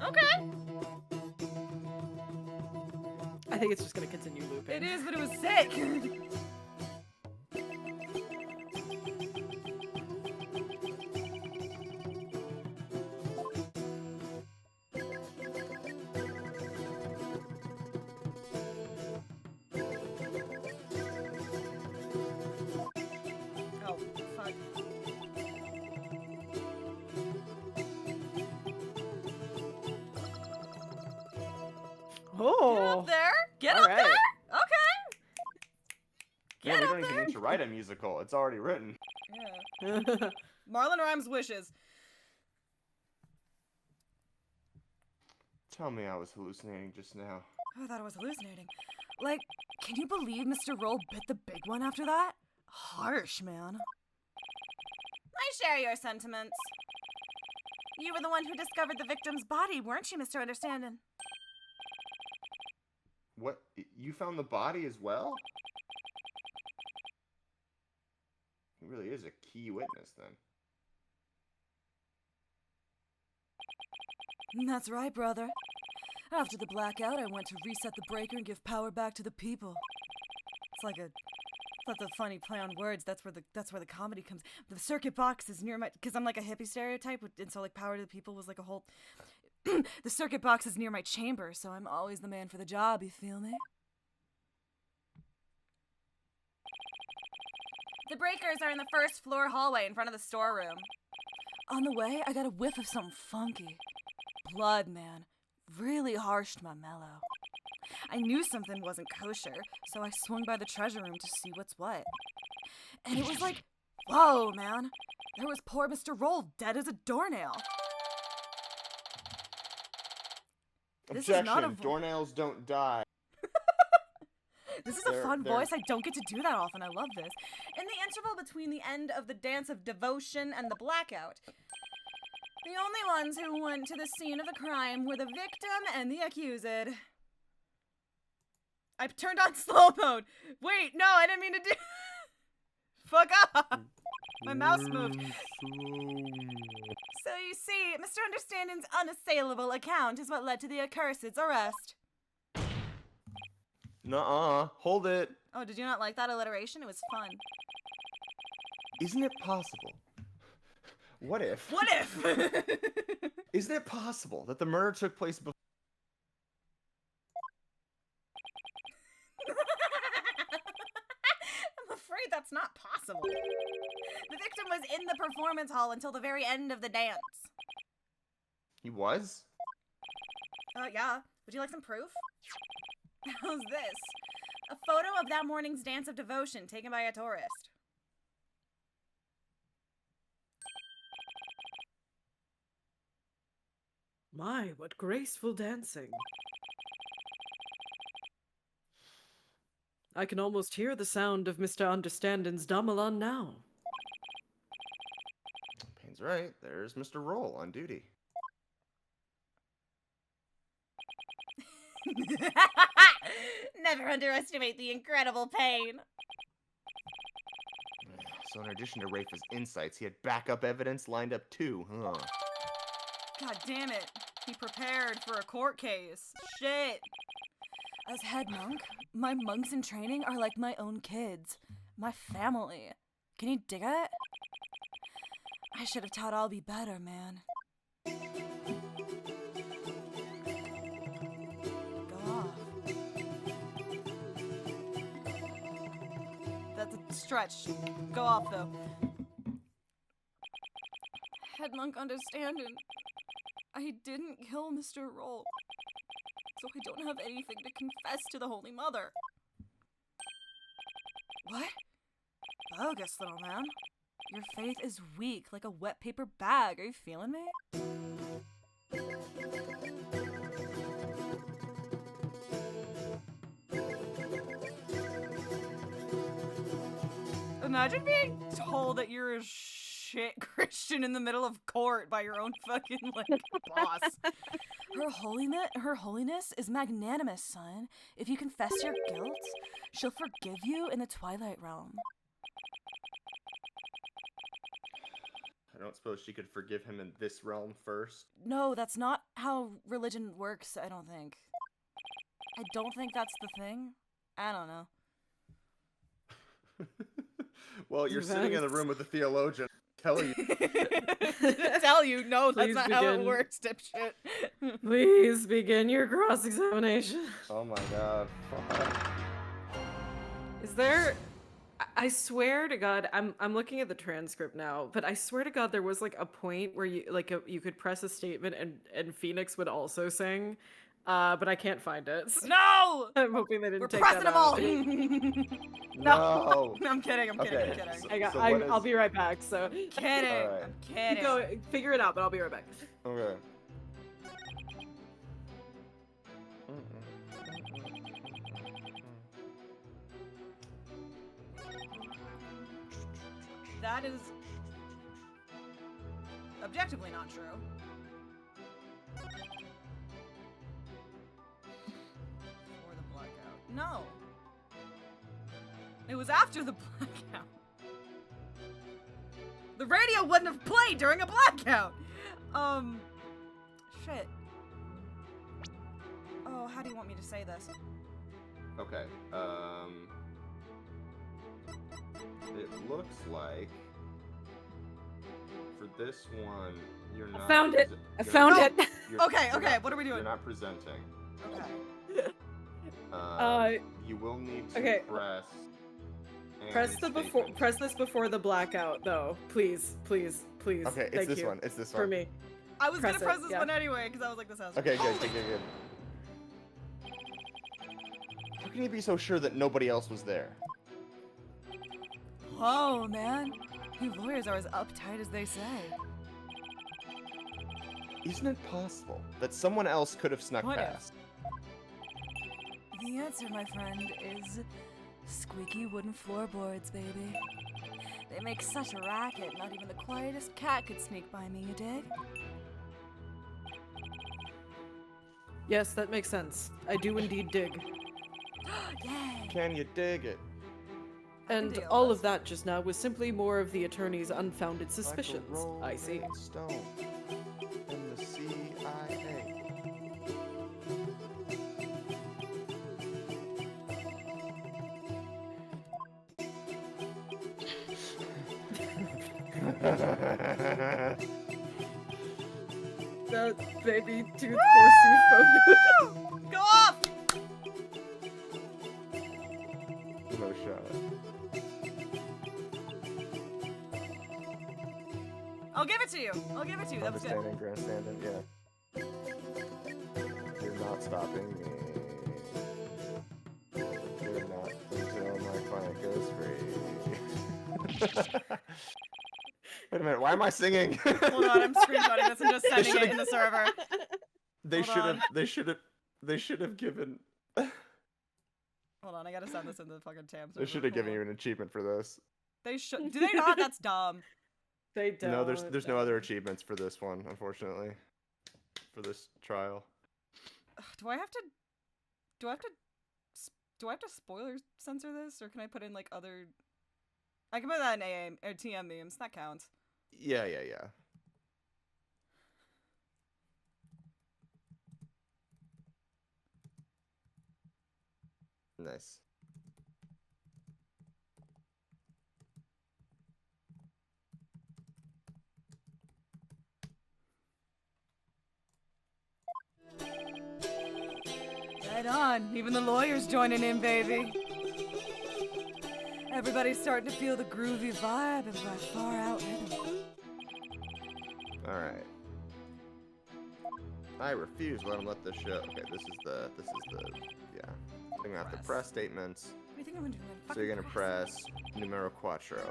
Okay. I think it's just gonna continue looping. It is, but it was sick. Oh, fuck. Oh. Get up there! Get All up right. there! Okay! Yeah, Get we up don't even there! need to write a musical. It's already written. Yeah. Marlon Rhymes wishes. Tell me I was hallucinating just now. Oh, I thought I was hallucinating. Like, can you believe Mr. Roll bit the big one after that? Harsh, man. I share your sentiments. You were the one who discovered the victim's body, weren't you, Mr. Understanding? What? You found the body as well? He really is a key witness, then. That's right, brother. After the blackout, I went to reset the breaker and give power back to the people. That's a funny play on words. That's where the comedy comes. The circuit box is near my, because I'm like a hippie stereotype, and so like power to the people was like a whole. The circuit box is near my chamber, so I'm always the man for the job. You feel me? The breakers are in the first floor hallway in front of the storeroom. On the way, I got a whiff of something funky. Blood, man. Really harshed my mellow. I knew something wasn't kosher, so I swung by the treasure room to see what's what. And it was like, whoa, man. There was poor Mr. Roll dead as a doornail. Objection. Doornails don't die. This is a fun voice. I don't get to do that often. I love this. In the interval between the end of the Dance of Devotion and the blackout, the only ones who went to the scene of the crime were the victim and the accused. I turned on slow mode. Wait, no, I didn't mean to do. Fuck off. My mouse moved. So you see, Mr. Understanding's unassailable account is what led to the accursed's arrest. Nuh-uh. Hold it. Oh, did you not like that alliteration? It was fun. Isn't it possible? What if? What if? Isn't it possible that the murder took place before? I'm afraid that's not possible. The victim was in the performance hall until the very end of the dance. He was? Yeah. Would you like some proof? How's this? A photo of that morning's Dance of Devotion taken by a tourist. My, what graceful dancing. I can almost hear the sound of Mr. Understanding's Damelan now. Payne's right. There's Mr. Roll on duty. Never underestimate the incredible pain. So in addition to Rafa's insights, he had backup evidence lined up too, huh? God damn it. He prepared for a court case. Shit. As head monk, my monks in training are like my own kids. My family. Can you dig it? I should have taught I'll be better, man. Go off. That's a stretch. Go off, though. Head monk understanding. I didn't kill Mr. Roll, so I don't have anything to confess to the Holy Mother. What? Bogus, little man. Your faith is weak, like a wet paper bag. Are you feeling me? Imagine being told that you're a shit Christian in the middle of court by your own fucking, like, boss. Her holiness is magnanimous, son. If you confess your guilt, she'll forgive you in the Twilight Realm. I don't suppose she could forgive him in this realm first? No, that's not how religion works, I don't think. I don't think that's the thing. I don't know. Well, you're sitting in the room with a theologian. Tell you. Tell you, no, that's Please not how it begin. works, dipshit. Please begin your cross-examination. Oh my god. Fuck. Is there... I swear to God, I'm looking at the transcript now, but I swear to God there was like a point where you could press a statement and Phoenix would also sing, but I can't find it. No! I'm hoping they didn't We're take pressing that them all. No. I'm kidding. I'm kidding. I'll be right back. So Kidding. Alright. I'm kidding. go figure it out, but I'll be right back. Okay. That is objectively not true. Or the blackout. No. It was after the blackout. The radio wouldn't have played during a blackout. Shit. Oh, how do you want me to say this? Okay. It looks like for this one, you're not. Found it. I you're found not- it. you're- Okay, you're okay, not- what are we doing? You're not presenting. Okay. You will need to okay. press. Press and the before. statement. Press this before the blackout, though. Please, please, please. Okay, it's Thank this you. one. It's this For one. me. I was gonna Press press it, this yeah. one anyway, because I was like, this has Okay, good. How can you be so sure that nobody else was there? Whoa, man. You lawyers are as uptight as they say. Isn't it possible that someone else could have snuck What if? past? The answer, my friend, is squeaky wooden floorboards, baby. They make such a racket, not even the quietest cat could sneak by me, you dig? Yes, that makes sense. I do indeed dig. Yay! Can you dig it? And all of that just now was simply more of the attorney's unfounded suspicions. I see. Stone in the CIA. That baby tooth forsooth phone. Go off! No shot. I'll give it to you. I'll give it to you. That was good. Understanding, grandstanding, yeah. You're not stopping me. You're not until my client goes free. Wait a minute, why am I singing? Hold on, I'm screenshotting this and just They sending it in the server. They Hold should on. have. They should have given. Hold on, I gotta send this in the fucking tab server. They should have Hold given on. you an achievement for this. They should. Do they not? That's dumb. They don't. No, there's no other achievements for this one, unfortunately. For this trial. Ugh, do I have to spoiler censor this, or can I put in like other? I can put that in AM or TM memes. That counts. Yeah. Nice. Right on. Even the lawyers joining in, baby. Everybody's starting to feel the groovy vibe of my far out rhythm. Alright. I refuse to let him let this show. Okay, this is the yeah. I'm gonna have to press statements. What do you think I'm gonna do? So you're gonna press numero quattro.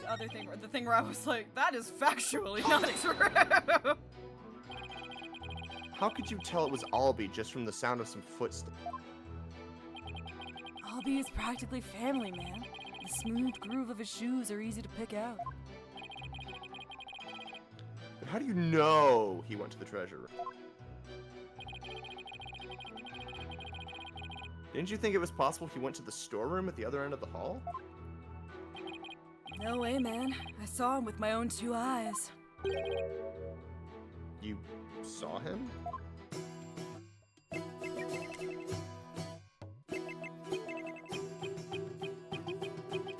The other thing, the thing where I was like, that is factually not true. How could you tell it was Albie just from the sound of some footsteps? Albie is practically family, man. The smooth groove of his shoes are easy to pick out. But how do you know he went to the treasure room? Didn't you think it was possible he went to the storeroom at the other end of the hall? No way, man. I saw him with my own 2 eyes. You saw him?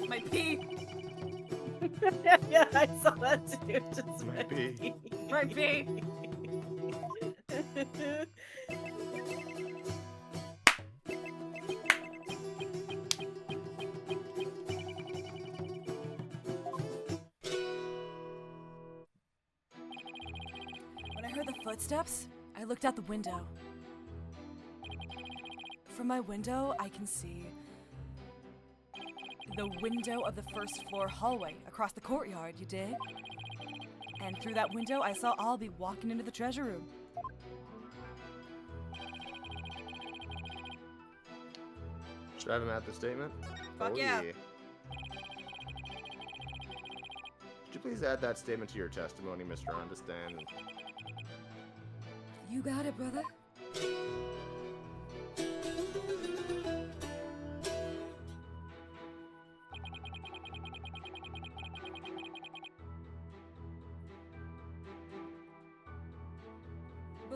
My pee. Yeah, I saw that too. Just My pee. My pee. When I heard the footsteps, I looked out the window. From my window, I can see the window of the first floor hallway across the courtyard, you dig? And through that window, I saw Albie walking into the treasure room. Should I have him add the statement? Fuck yeah. Could you please add that statement to your testimony, Mr. Understand? You got it, brother.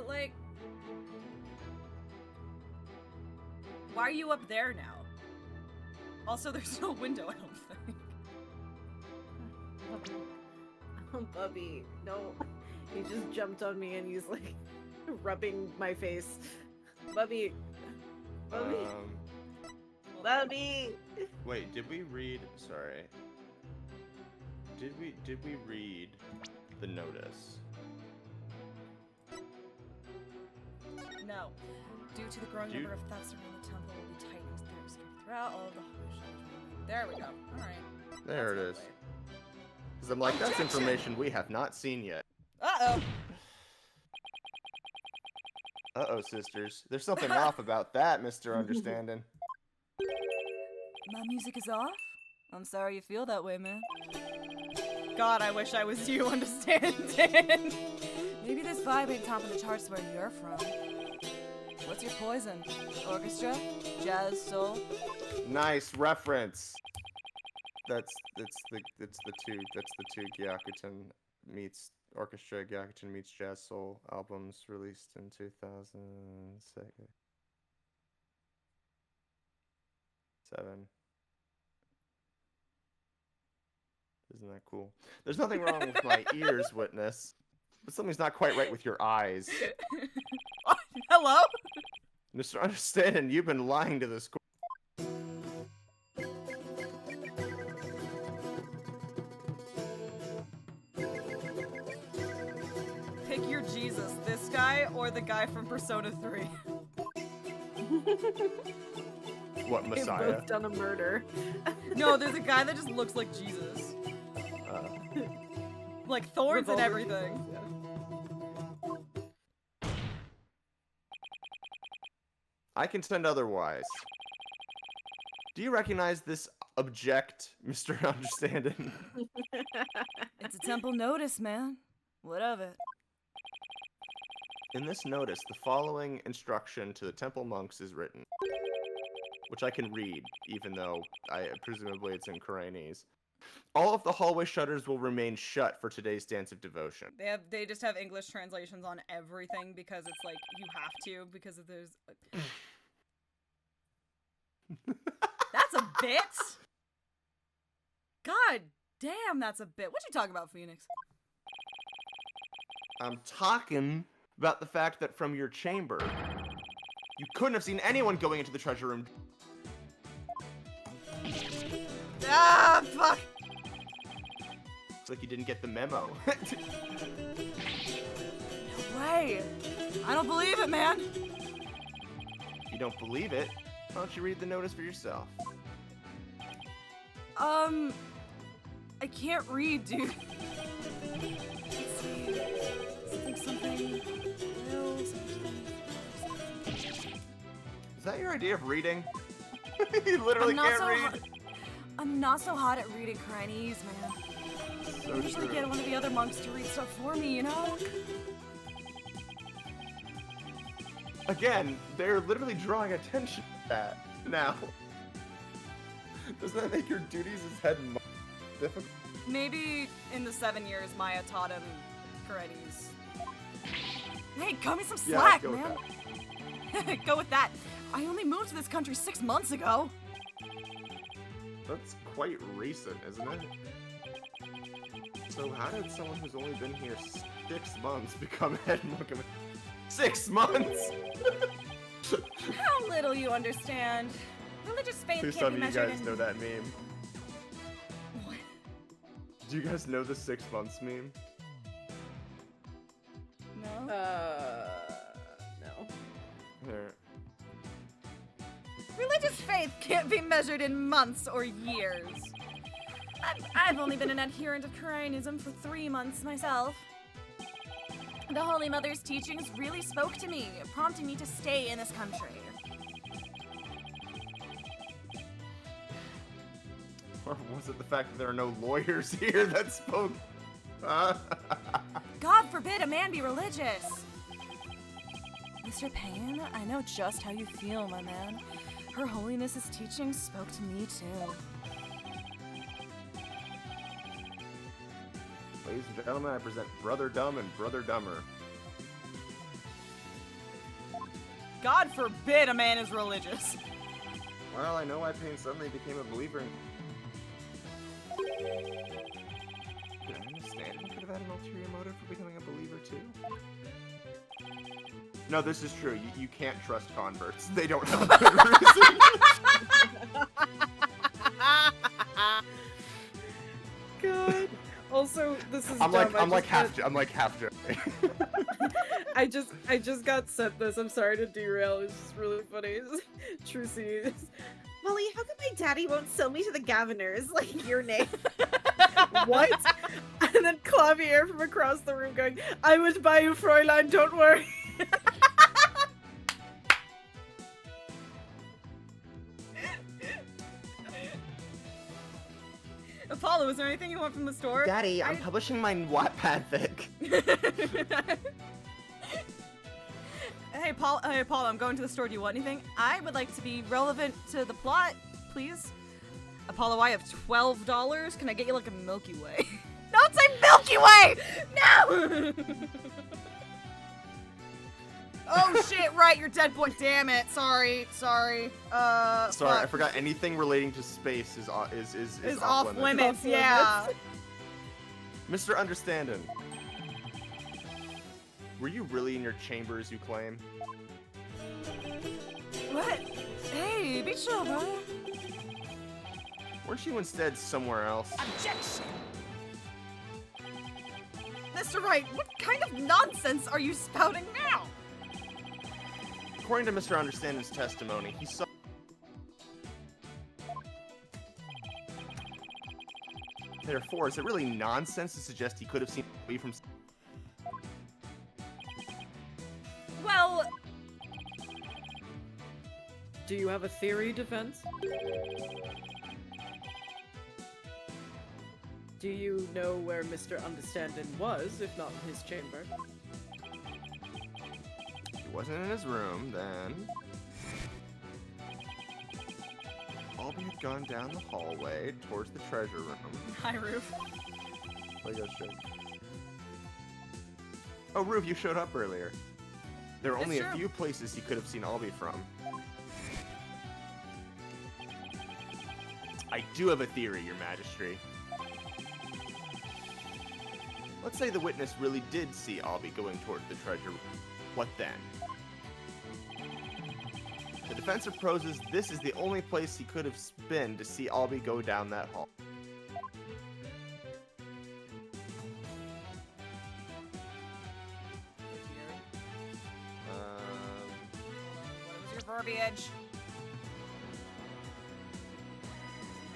But like, why are you up there now? Also, there's no window, I don't think. Oh, Bubby, no. He just jumped on me and he's like rubbing my face. Bubby. Bubby. Bubby. Wait, did we read? Sorry. Did we read the notice? No. Due to the growing number of thefts around the temple, will be tightening security throughout all of the holy shelters. There we go. Alright. There it is. Because I'm like, that's information we have not seen yet. Uh-oh. Uh-oh, sisters. There's something off about that, Mr. Understanding. My music is off? I'm sorry you feel that way, man. God, I wish I was you, Understanding. Maybe this vibe ain't topping the charts where you're from. What's your poison? Orchestra? Jazz? Soul? Nice reference. That's the two Gyakuten meets Orchestra, Gyakuten meets Jazz Soul albums released in 2007. Isn't that cool? There's nothing wrong with my ears, Witness, but something's not quite right with your eyes. Hello? Mr. Understanding, you've been lying to this court. Pick your Jesus, this guy or the guy from Persona 3. What, Messiah? They've both done a murder. No, there's a guy that just looks like Jesus. Like thorns and everything. I contend otherwise. Do you recognize this object, Mr. Understanding? It's a temple notice, man. What of it? In this notice, the following instruction to the temple monks is written, which I can read, even though presumably it's in Kura'inese. All of the hallway shutters will remain shut for today's dance of devotion. They just have English translations on everything because it's like you have to because if there's. That's a bit. God damn, that's a bit. What you talking about, Phoenix? I'm talking about the fact that from your chamber, you couldn't have seen anyone going into the treasure room. Ah, fuck! It's like you didn't get the memo. No way! I don't believe it, man! If you don't believe it, why don't you read the notice for yourself? I can't read, dude. Let's see. Something. Will, Is that your idea of reading? You literally can't read. I'm not so hot at reading Kura'inese, man. So I usually get one of the other monks to read stuff for me, you know? Again, they're literally drawing attention to that now. Doesn't that make your duties as head monk difficult? Maybe in the 7 years Maya taught him Kura'inese. Hey, cut me some slack, go man. With that. Go with that. I only moved to this country 6 months ago. That's quite recent, isn't it? So how did someone who's only been here 6 months become head monk of 6 months? How little you understand. Religious faith Please can't tell be me you measured guys in... know that meme. What? Do you guys know the 6 months meme? No? No. Here. Religious faith can't be measured in months or years. I've only been an adherent of Kura'inism for 3 months myself. The Holy Mother's teachings really spoke to me, prompting me to stay in this country. Or was it the fact that there are no lawyers here that spoke? God forbid a man be religious. Mr. Payne, I know just how you feel, my man. Her Holiness's teachings spoke to me too. Ladies and gentlemen, I present Brother Dumb and Brother Dumber. God forbid a man is religious. Well, I know why Pain suddenly became a believer in... Could I understand he could have had an ulterior motive for becoming a believer too? No, this is true. You can't trust converts. They don't have a good reason. God. Also, this is I'm dumb. like half joking. I just got sent this. I'm sorry to derail. It's just really funny. Trucy. Molly, how come my daddy won't sell me to the Governors? Like your name. What? And then Clavier from across the room going, I would buy you, Fräulein, don't worry. Apollo, is there anything you want from the store? Daddy, I'm publishing my Wattpad fic. Hey, Apollo, I'm going to the store. Do you want anything? I would like to be relevant to the plot, please. Apollo, I have $12. Can I get you like a Milky Way? Don't say Milky Way! No! Oh shit, right, you're dead boy. Damn it. Sorry. Sorry, I forgot anything relating to space is off limits. Yeah. Mr. Understandin'. Were you really in your chamber as you claim? What? Hey, be chill, bro. Weren't you instead somewhere else? Objection! Mr. Wright, what kind of nonsense are you spouting now? According to Mr. Understanding's testimony, he saw... Therefore, is it really nonsense to suggest he could have seen me from... Well... Do you have a theory, Defense? Do you know where Mr. Understanding was, if not in his chamber? He wasn't in his room, then... Albie had gone down the hallway towards the treasure room. Hi, Roof. Lego shit. Oh, Roof, you showed up earlier. There are only a few places he could have seen Albie from. I do have a theory, Your Majesty. Let's say the witness really did see Albie going toward the treasure room. What then? The defense proposes this is the only place he could have been to see Albie go down that hall. What was your verbiage?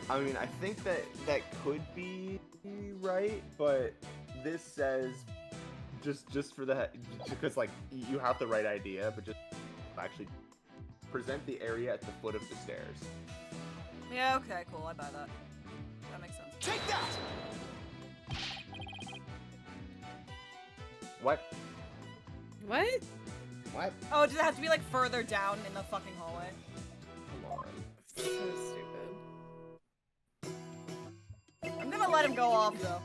I mean, I think that could be right, but this says just for the because like you have the right idea, but just actually present the area at the foot of the stairs. Yeah, okay, cool, I buy that. That makes sense. Take that! What? What? What? Oh, does it have to be like further down in the fucking hallway? Come on. So stupid. I'm gonna let him go off though.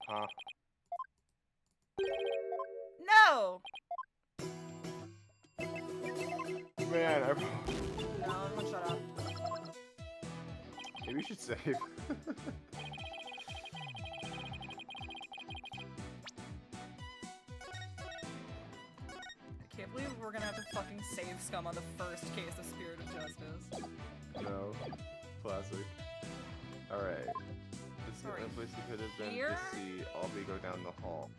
Huh? No! Man, No, I'm gonna shut up. maybe we should save. I can't believe we're gonna have to fucking save Scum on the first case of Spirit of Justice. No. Classic. Alright. This is the only place he could have been Here? to see Albie go down the hall.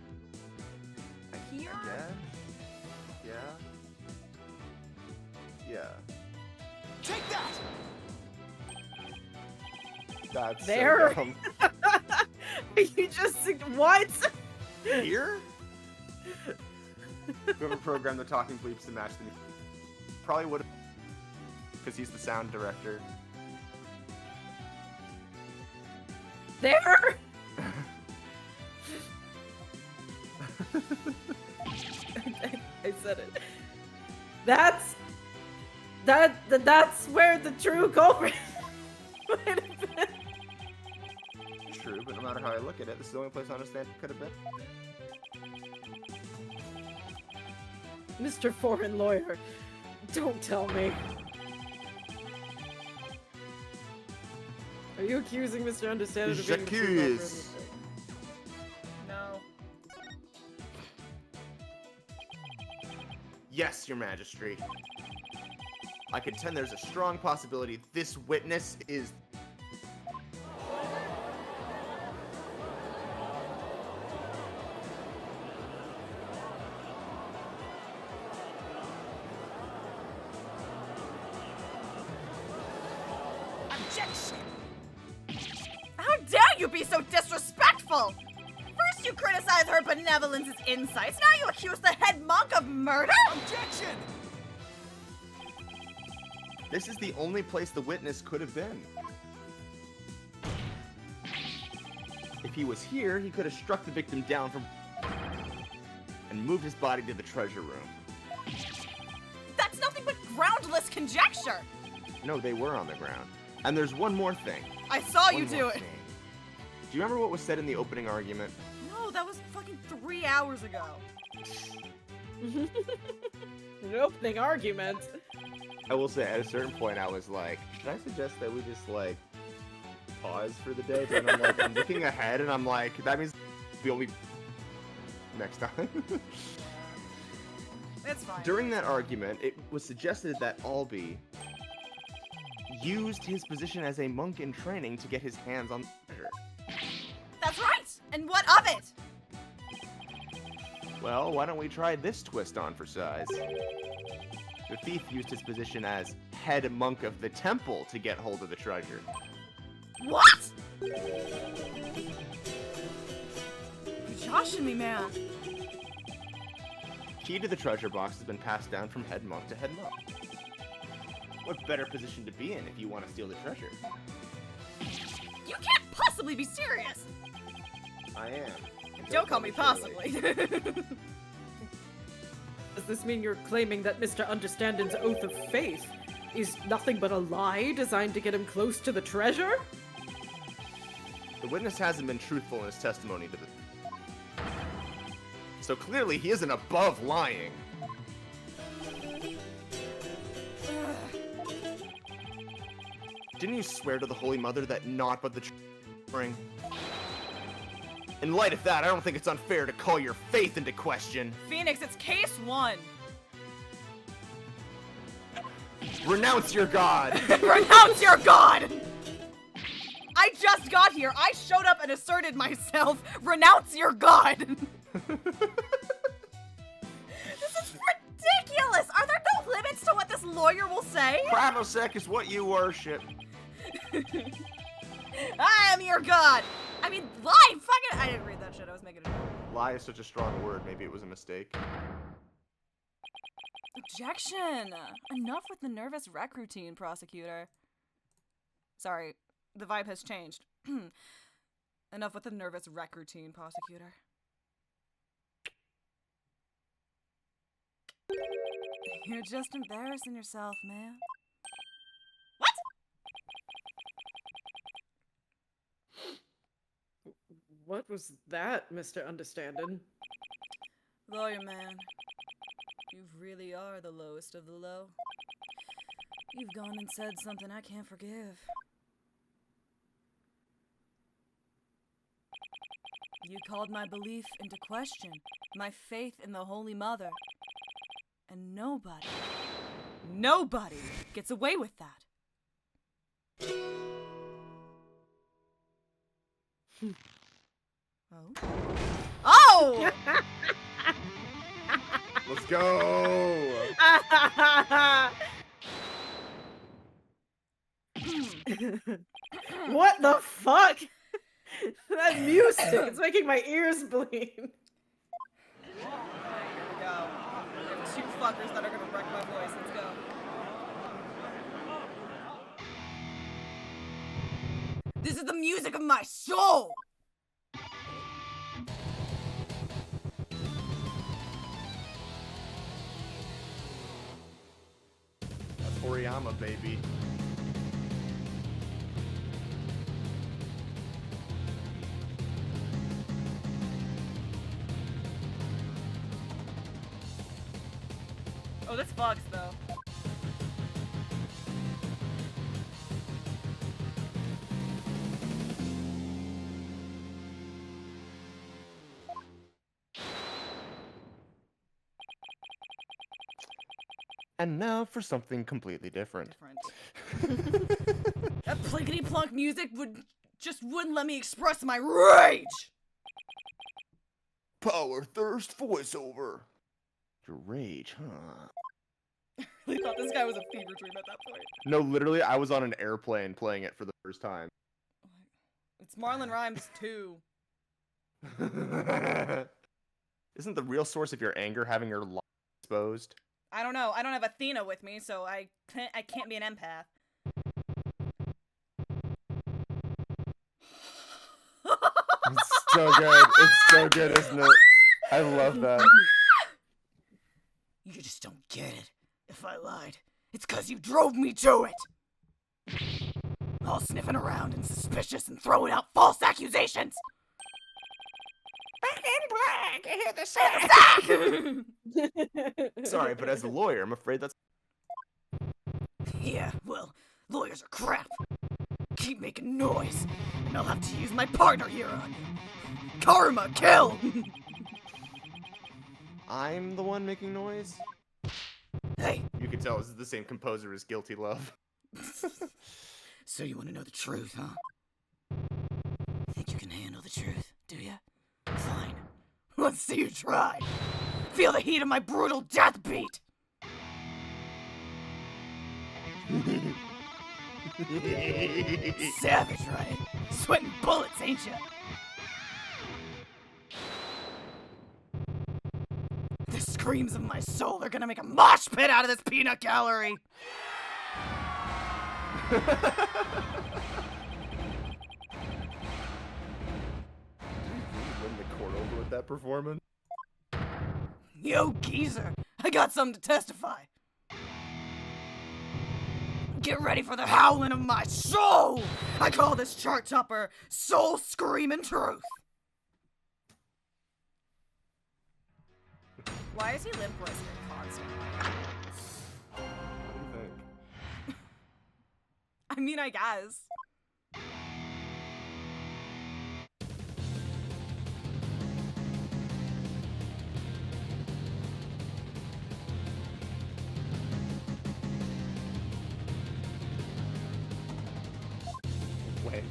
Here? I guess? Yeah? Yeah. Take that! That's There? so dumb. You just what? Here? Whoever programmed the talking bleeps to match the music. Probably would have, because he's the sound director. There? I said it. That's where the true culprit would have been. true, but no matter how I look at it, this is the only place I understand it could have been. Mr. Foreign Lawyer, don't tell me. Are you accusing Mr. Understanding of being the true lover of the state? No. Yes, Your Majesty. I contend there's a strong possibility this witness is... Objection! How dare you be so disrespectful! First you criticize her benevolence's insights, now you accuse the head monk of murder? Objection! This is the only place the witness could have been. If he was here, he could have struck the victim down from... and moved his body to the treasure room. That's nothing but groundless conjecture! No, they were on the ground. And there's one more thing. I saw you One do more it! thing. Do you remember what was said in the opening argument? No, that was fucking 3 hours ago. An opening argument. I will say, at a certain point, I was like, should I suggest that we just, like, pause for the day? But I'm like, I'm looking ahead, and I'm like, that means we'll be next time. It's fine. During that argument, it was suggested that Albie used his position as a monk in training to get his hands on the treasure. That's right! And what of it? Well, why don't we try this twist on for size? The thief used his position as head monk of the temple to get hold of the treasure. What?! You're joshing me, man. Key to the treasure box has been passed down from head monk to head monk. What better position to be in if you want to steal the treasure? You can't possibly be serious! I am. And Don't call me possibly. Does this mean you're claiming that Mr. Understanding's oath of faith is nothing but a lie designed to get him close to the treasure? The witness hasn't been truthful in his testimony to the... So clearly he isn't above lying. Didn't you swear to the Holy Mother that naught but the ring? In light of that, I don't think it's unfair to call your faith into question. Phoenix, it's case 1. Renounce your god! Renounce your god! I just got here. I showed up and asserted myself. Renounce your god! This is ridiculous! Are there no limits to what this lawyer will say? Pramosec is what you worship. I am your god! I mean, lie! Fucking... I didn't read that shit. I was making it up. Lie is such a strong word. Maybe it was a mistake. Objection! Enough with the nervous wreck routine, prosecutor. Sorry, the vibe has changed. Enough with the nervous wreck routine, prosecutor. You're just embarrassing yourself, man. What? What was that, Mr. Understanding? Lawyer man, you really are the lowest of the low. You've gone and said something I can't forgive. You called my belief into question, my faith in the Holy Mother. And nobody gets away with that. Oh? Oh! Let's go! What the fuck? That music, it's making my ears bleed. Here we go. We have 2 fuckers that are gonna wreck my voice. Let's go. This is the music of my soul! That's Oriyama, baby. Oh, this fucks though. And now for something completely different. That plinkety plunk music wouldn't let me express my rage. Power thirst voiceover. Your rage, huh? I really thought this guy was a fever dream at that point. No, literally, I was on an airplane playing it for the first time. It's Marlon Rhymes too. Isn't the real source of your anger having your life exposed? I don't know. I don't have Athena with me, so I can't be an empath. It's so good. It's so good, isn't it? I love that. You just don't get it. If I lied, it's 'cause you drove me to it. All sniffing around and suspicious and throwing out false accusations. Back in black, I hear the sack. Sorry, but as a lawyer, I'm afraid that's... Yeah, well, lawyers are crap. Keep making noise, and I'll have to use my partner here on you. Karma, kill! I'm the one making noise? Hey. You can tell this is the same composer as Guilty Love. So you want to know the truth, huh? Think you can handle the truth, do ya? Fine. Let's see you try. Feel the heat of my brutal death beat. Savage, right? Sweating bullets, ain't ya? The screams of my soul are gonna make a mosh pit out of this peanut gallery. Win the court over with that performance? Yo, geezer, I got something to testify. Get ready for the howling of my soul! I call this chart topper Soul Screaming Truth. Why is he Limp Bizkit constantly? What do you think? I mean, I guess. When?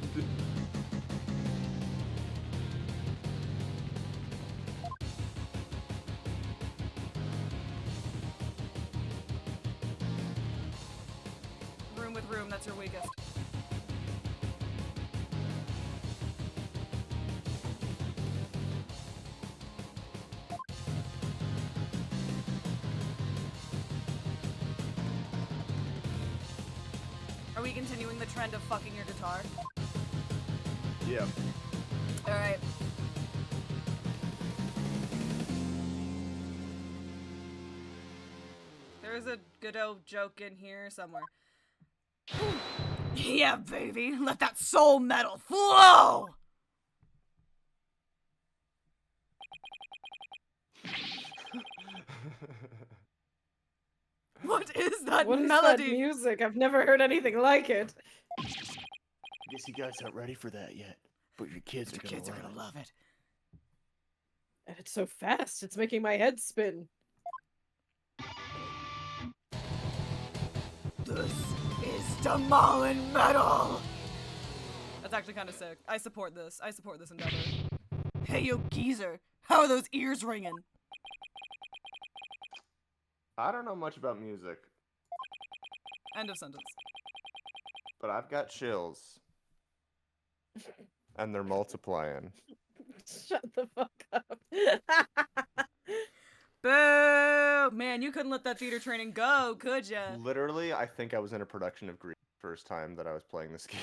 Room with room, that's your weakest. Are we continuing the trend of fucking your guitar? Yeah. Alright. There's a good old joke in here somewhere. Yeah, baby, let that soul metal flow! What is that What melody? is that music? I've never heard anything like it. Guess you guys aren't ready for that yet, but your kids are gonna love it. And it's so fast, it's making my head spin. This is Demolin Metal! That's actually kind of sick. I support this. I support this endeavor. Hey, yo, geezer. How are those ears ringing? I don't know much about music, End of sentence. but I've got chills. And they're multiplying. Shut the fuck up. Boo! Man, you couldn't let that theater training go, could ya? Literally, I think I was in a production of Grease the first time that I was playing this game.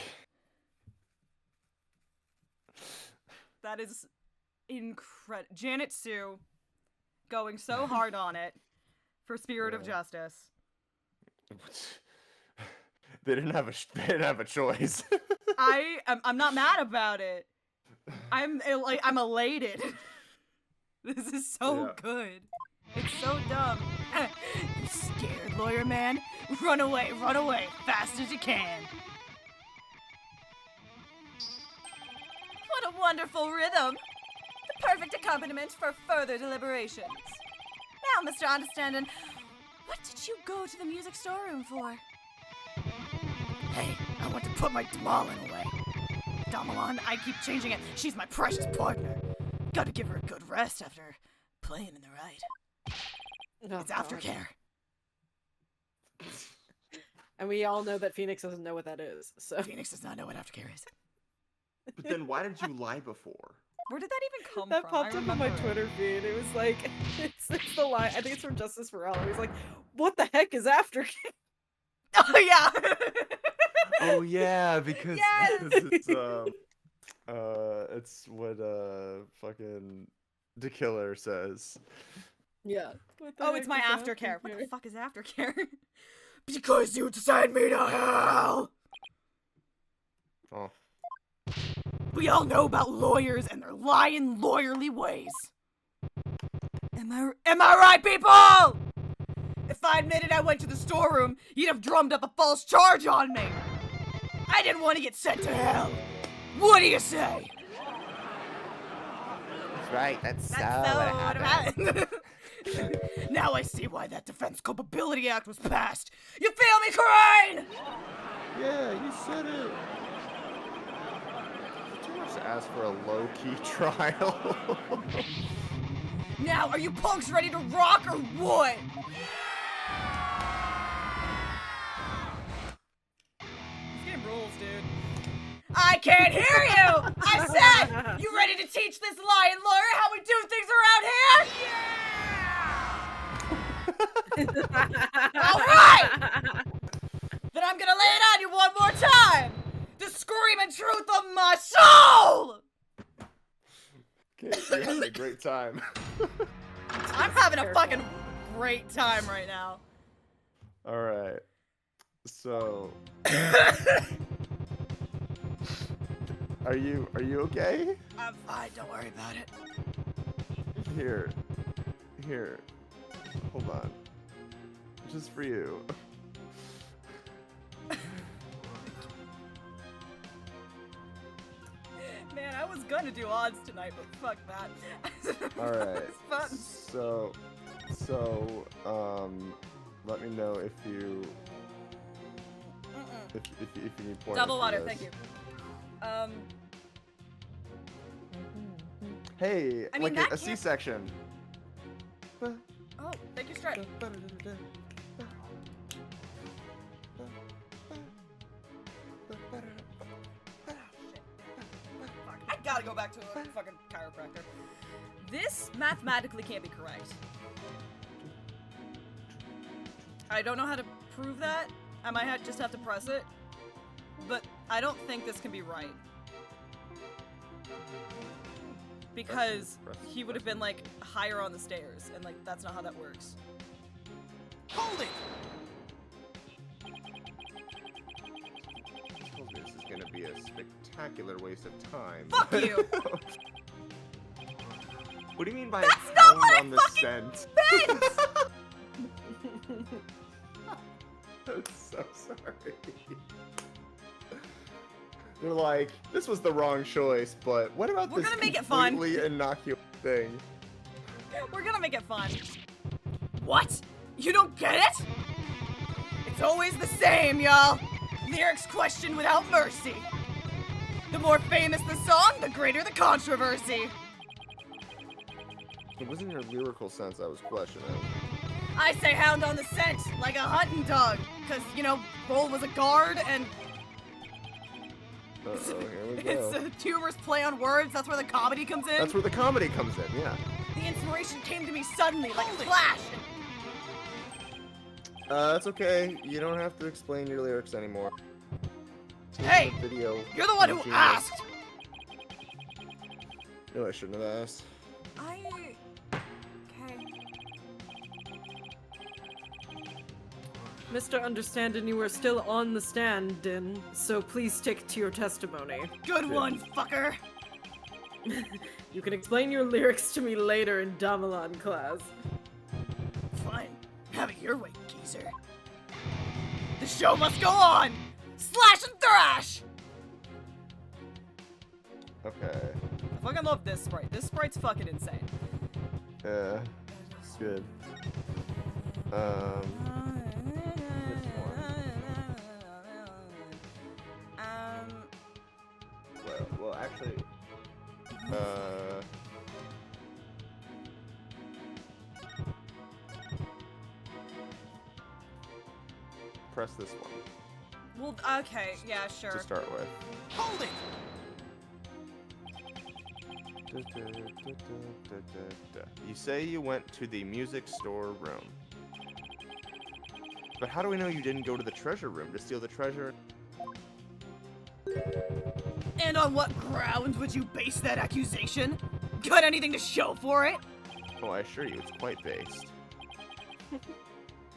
That is incredible. Janet Sue going so hard on it for Spirit of Justice. They didn't have a choice. I'm not mad about it. I'm elated. This is so good. It's so dumb. You lawyer man. Run away, fast as you can. What a wonderful rhythm. The perfect accompaniment for further deliberations. Now, Mr. Understanding, what did you go to the music storeroom for? Hey, I want to put my Damalin away. Damalon, I keep changing it. She's my precious partner. Gotta give her a good rest after playing in the ride. It's aftercare. And we all know that Phoenix doesn't know what that is. So Phoenix does not know what aftercare is. But then why did you lie before? Where did that even come that from? popped up on my Twitter feed. It was like, it's the line. I think it's from Justice for All. He's like, "What the heck is aftercare?" Oh yeah. Oh yeah, because Yes! it's what fucking the killer says. Yeah. Oh, it's my aftercare. What the fuck is aftercare? Because you sent me to hell! Oh. We all know about lawyers and their lying, lawyerly ways. Am I right, people? If I admitted I went to the storeroom, you'd have drummed up a false charge on me. I didn't want to get sent to hell. What do you say? That's right. That's so what what happened. Now I see why that Defense Culpability Act was passed. You feel me, Kura'in? Yeah, you said it. Too much to ask for a low-key trial. Now, are you punks ready to rock or what? This game rules, dude. I can't hear you! I said, you ready to teach this lying lawyer how we do things around here? All right! Then I'm gonna lay it on you one more time! The screaming truth of my soul! Okay, you're having a great time. I'm having a fucking great time right now. Alright. So... Are you okay? I'm fine, don't worry about it. Here. Hold on. Just for you. Man, I was gonna do odds tonight, but fuck that. Alright. It's fun. So, let me know if you... If you need pointers. Double water, for this. thank you. Hey, I mean, like that a can't- C-section. Oh, thank you, Strut. I gotta go back to a fucking chiropractor. This mathematically can't be correct. I don't know how to prove that. I might just have to press it. But I don't think this can be right. Because he would have been like higher on the stairs, and like that's not how that works. Hold it! I told you this is gonna be a spectacular waste of time. Fuck you! What do you mean by That's pound not what I on the fucking scent? I'm so sorry. They're like, this was the wrong choice, but what about We're this gonna make it fun. completely innocuous thing? We're gonna make it fun. What? You don't get it? It's always the same, y'all. Lyrics questioned without mercy. The more famous the song, the greater the controversy. It wasn't your lyrical sense I was questioning. I say hound on the scent, like a hunting dog. Cause, you know, Roll was a guard, and Uh-oh, here we it's go. a humorous play on words. That's where the comedy comes in. That's where the comedy comes in, yeah. The inspiration came to me suddenly, like a flash. That's okay. You don't have to explain your lyrics anymore. Hey, The video you're the one who genius. asked. No, I shouldn't have asked. Okay. Mr. Understanding, you are still on the stand, Din, so please stick to your testimony. Good one, fucker. You can explain your lyrics to me later in Damalon class. Fine. Have it your way, geezer. The show must go on! Slash and thrash! Okay. I fucking love this sprite. This sprite's fucking insane. Yeah. It's good. Well, actually, press this one Well, okay, yeah, sure. to start with. Hold it! You say you went to the music store room. But how do we know you didn't go to the treasure room to steal the treasure? And on what grounds would you base that accusation? Got anything to show for it? Oh, I assure you, it's quite based.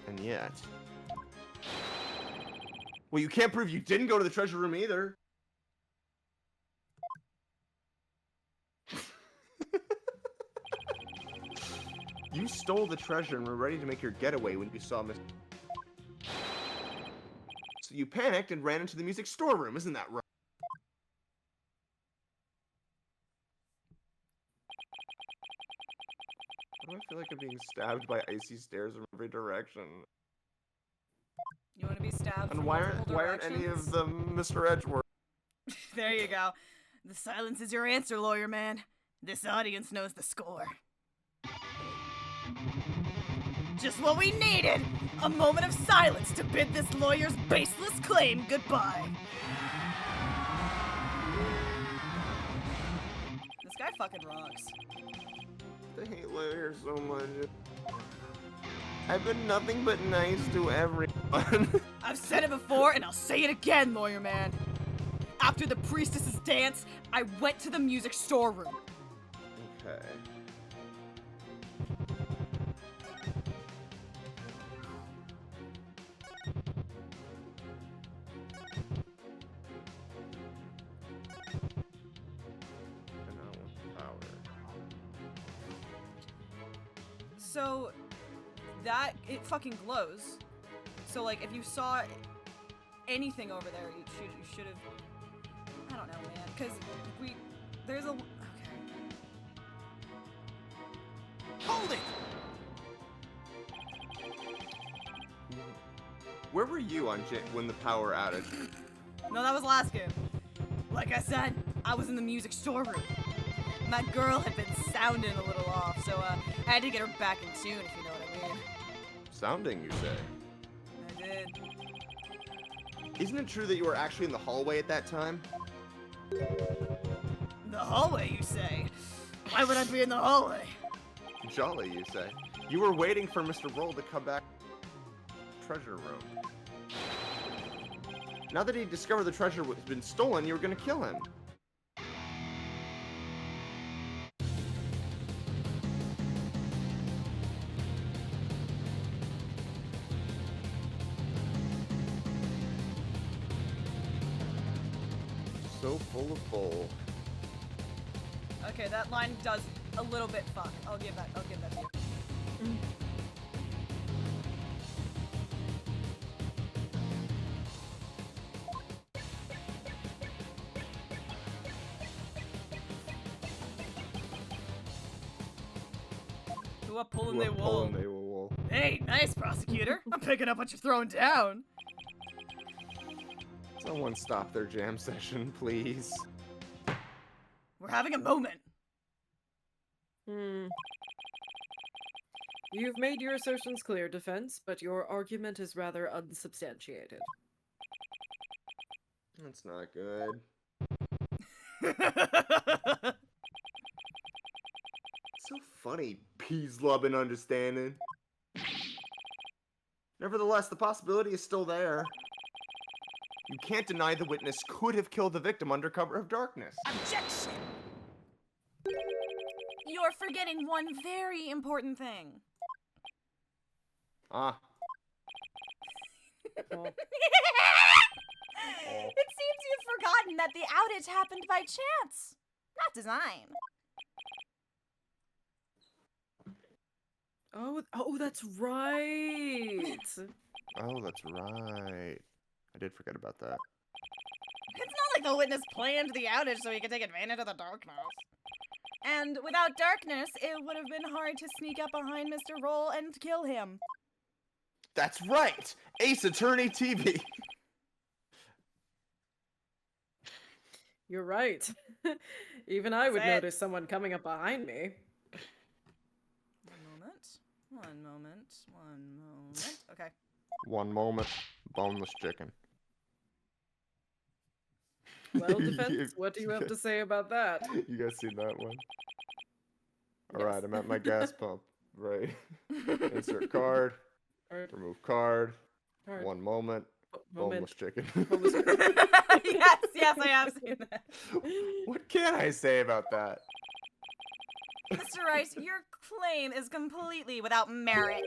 And yet... Well, you can't prove you didn't go to the treasure room either. You stole the treasure and were ready to make your getaway when you saw Miss... So you panicked and ran into the music storeroom, isn't that right? Why do I feel like I'm being stabbed by icy stares from every direction? You want to be stabbed And from why multiple aren't any directions? of them Mr. Edgeworth? There you go. The silence is your answer, lawyer man. This audience knows the score. Just what we needed! A moment of silence to bid this lawyer's baseless claim goodbye. This guy fucking rocks. I hate lawyers so much. I've been nothing but nice to everyone. I've said it before and I'll say it again, lawyer man. After the priestess's dance, I went to the music storeroom. Okay. And I want power. So, it fucking glows. So, like, if you saw anything over there, you should have, I don't know, man, because there's a, okay. Hold it! Where were you on when the power outage? No, that was last game. Like I said, I was in the music storeroom. My girl had been sounding a little off, so I had to get her back in tune, if you know what I mean. Sounding, you say? I did. Isn't it true that you were actually in the hallway at that time? The hallway, you say? Why would I be in the hallway? Jolly, you say. You were waiting for Mr. Roll to come back treasure room. Now that he discovered the treasure has been stolen, you were gonna kill him. So full of bull. Okay, that line does a little bit fuck. I'll give that to you. Who are pulling their wool? Hey, nice, prosecutor. I'm picking up what you're throwing down. Someone stop their jam session, please. We're having a moment. You've made your assertions clear, defense, but your argument is rather unsubstantiated. That's not good. So funny, peas loving understanding. Nevertheless, the possibility is still there. You can't deny the witness could have killed the victim under cover of darkness. Objection! You're forgetting one very important thing. Ah. It seems you've forgotten that the outage happened by chance, not design. Oh, that's right. Oh, that's right. I did forget about that. It's not like the witness planned the outage so he could take advantage of the darkness. And without darkness, it would have been hard to sneak up behind Mr. Roll and kill him. That's right! Ace Attorney TV! You're right. Even I would That's it. notice someone coming up behind me. One moment. Okay. One moment. Boneless chicken. Well, Defense, what do you have to say about that? You guys seen that one? Yes. Alright, I'm at my gas pump. Right. Insert card. Remove card. Card. One moment. Moment. Boneless chicken. yes, I have seen that. What can I say about that? Mr. Rice, your claim is completely without merit.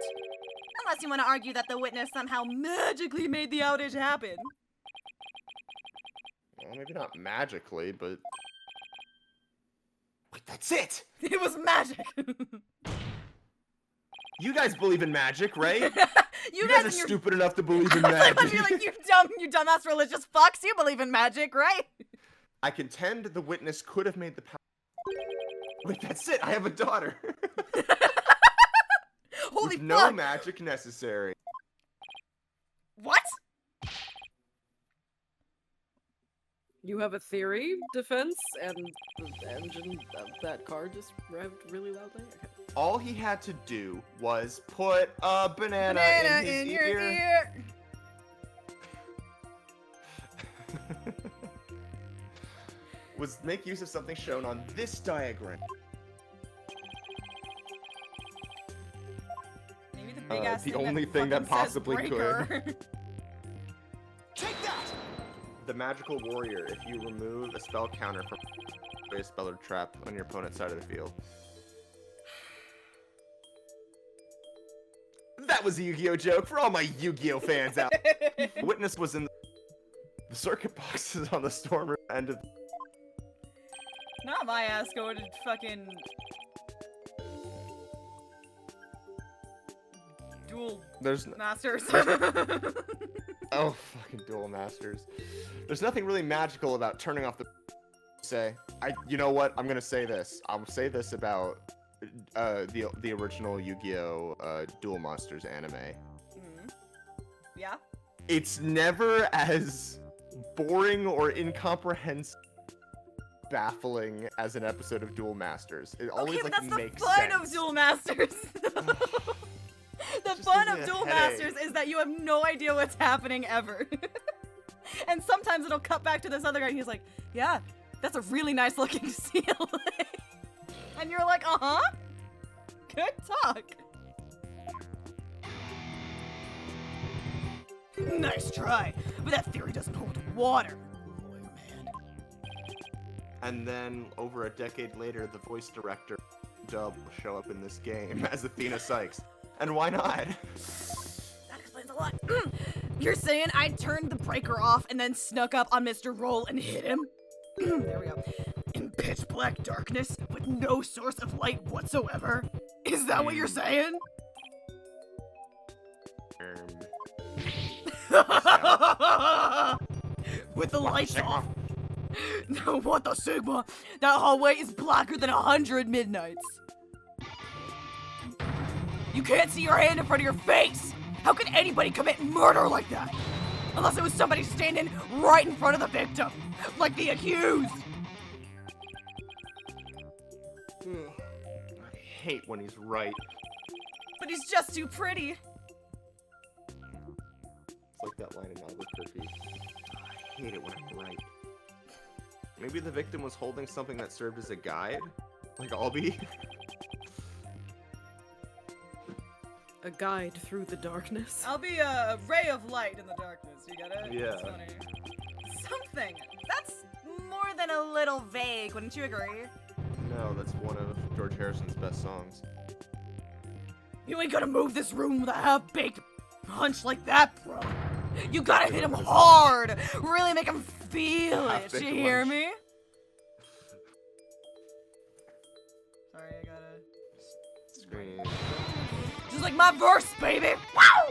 Unless you want to argue that the witness somehow magically made the outage happen. Well, maybe not magically, but... Wait, that's it! It was magic! You guys believe in magic, right? you guys are and your- stupid enough to believe in I was magic. like, you're like, you dumbass religious fucks, you believe in magic, right? I contend the witness could have made the power. Wait, that's it! I have a daughter! Holy With no fuck! magic necessary. What? You have a theory, Defense, and the engine of that car just revved really loudly? Okay. All he had to do was put a banana in his your ear. ear. Was make use of something shown on this diagram. Maybe the big ass The thing only that thing that fucking says possibly breaker. could. Take that! The magical warrior, if you remove a spell counter from a spell or trap on your opponent's side of the field. That was a Yu-Gi-Oh joke for all my Yu-Gi-Oh fans out. Witness was in the circuit boxes on the storm room end of. Not my ass going to fucking duel There's masters. Oh, fucking duel masters. There's nothing really magical about turning off the. You know what? I'm gonna say this. I'll say this about the original Yu-Gi-Oh Duel Monsters anime. Mm. Yeah. It's never as boring or incomprehensible, baffling as an episode of Duel Masters. It always but like that's makes the fun sense. of Duel Masters. The Just fun gives of me a Duel headache. Masters is that you have no idea what's happening ever. And sometimes it'll cut back to this other guy and he's like, yeah, that's a really nice looking seal. And you're like, uh-huh. Good talk. Nice try, but that theory doesn't hold water. And then, over a decade later, the voice director dub will show up in this game as Athena Sykes. And why not? That explains a lot. You're saying I turned the breaker off and then snuck up on Mr. Roll and hit him? There we go. In pitch black darkness with no source of light whatsoever? Is that what you're saying? With the lights off. What the Sigma? That hallway is blacker than 100 midnights. You can't see your hand in front of your face! How could anybody commit murder like that? Unless it was somebody standing right in front of the victim, like the accused! I hate when he's right. But he's just too pretty. It's like that line in Albuquerque. I hate it when I'm right. Maybe the victim was holding something that served as a guide? Like Albie? A guide through the darkness. I'll be a ray of light in the darkness, you get it? Yeah. That's funny. Something. That's more than a little vague, wouldn't you agree? No, that's one of George Harrison's best songs. You ain't gonna move this room with a half-baked punch like that, bro. You gotta hit him hard! Really make him feel it, you hear me? Sorry, I gotta... Scream. Just like my verse, baby! Wow!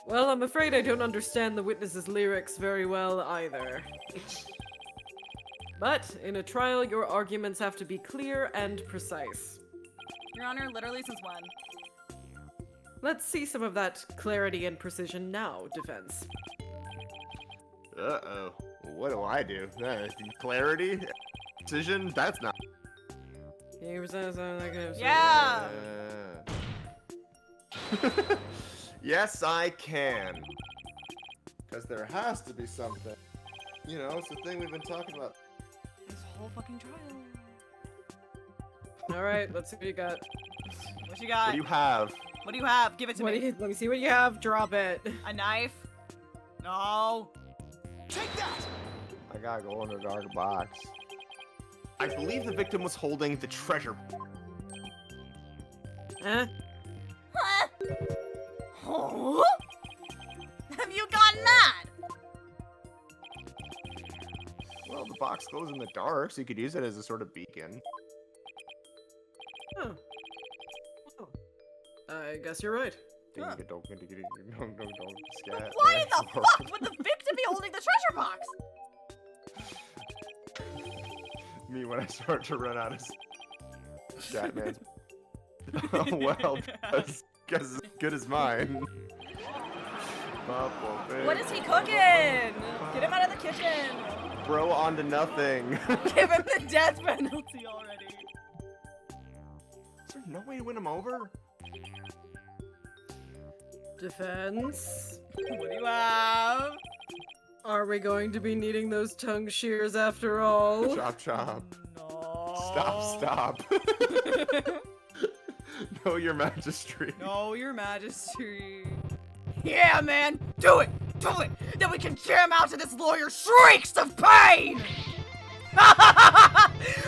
Well, I'm afraid I don't understand the witness's lyrics very well either. But in a trial, your arguments have to be clear and precise. Your Honor, literally since when? Let's see some of that clarity and precision now, defense. Uh-oh. What do I do? Clarity? Precision? That's not... Yeah! Yes, I can. Because there has to be something. You know, it's the thing we've been talking about. This whole fucking trial. Alright, let's see what you got. What you got? What do you have? What do you have? Give it to me. Let me see what you have. Drop it. A knife? No. Take that! I gotta go in the dark box. I believe the victim was holding the treasure. Huh? Huh? Huh? Have you gone mad? Well, the box glows in the dark, so you could use it as a sort of beacon. Oh. Well, I guess you're right. Huh. Scat. Why the fuck would the victim be holding the treasure box? Me when I start to run out of Scatman's. Oh well, because as good as mine. What is he cooking? Get him out of the kitchen. Bro, on to nothing. Give him the death penalty already. Is there no way to win him over? Defense. What do you have? Are we going to be needing those tongue shears after all? Chop chop. No. Stop. No, your majesty. No, your majesty. Yeah, man. Do it. Then we can jam out to this lawyer's shrieks of pain.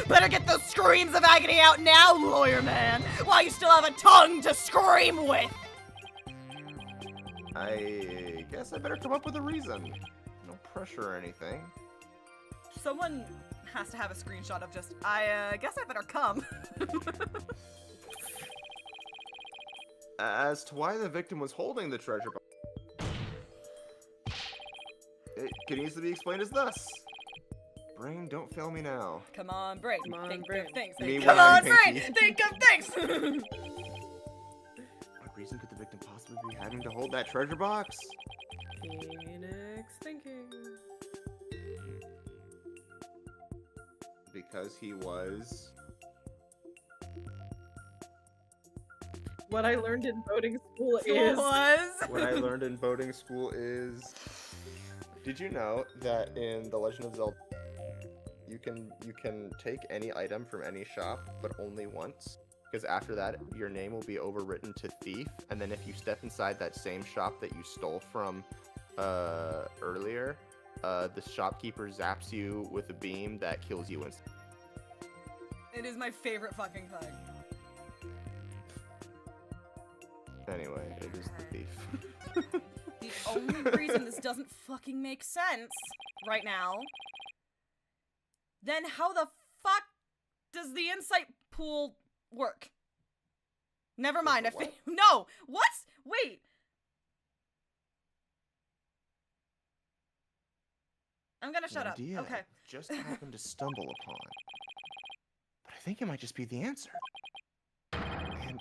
Better get those screams of agony out now, lawyer man, while you still have a tongue to scream with. I guess I better come up with a reason. No pressure or anything. Someone has to have a screenshot of just, I guess I better come. As to why the victim was holding the treasure box, it can easily be explained as thus. Brain, don't fail me now. Come on, brain. Think of things. Me Come when on, I'm brain. hinky. Think of things. What reason could the victim possibly be having to hold that treasure box? Phoenix thinking. Because he was... What I learned in boating school What I learned in boating school is... Did you know that in The Legend of Zelda, you can take any item from any shop, but only once? Because after that, your name will be overwritten to thief, and then if you step inside that same shop that you stole from earlier, the shopkeeper zaps you with a beam that kills you instantly. It is my favorite fucking thing. Anyway, it is the thief. The only reason this doesn't fucking make sense right now, then how the fuck does the insight pool work? Never mind. No. What? Wait. I'm gonna shut An up. idea Okay. I just happened to stumble upon. But I think it might just be the answer. And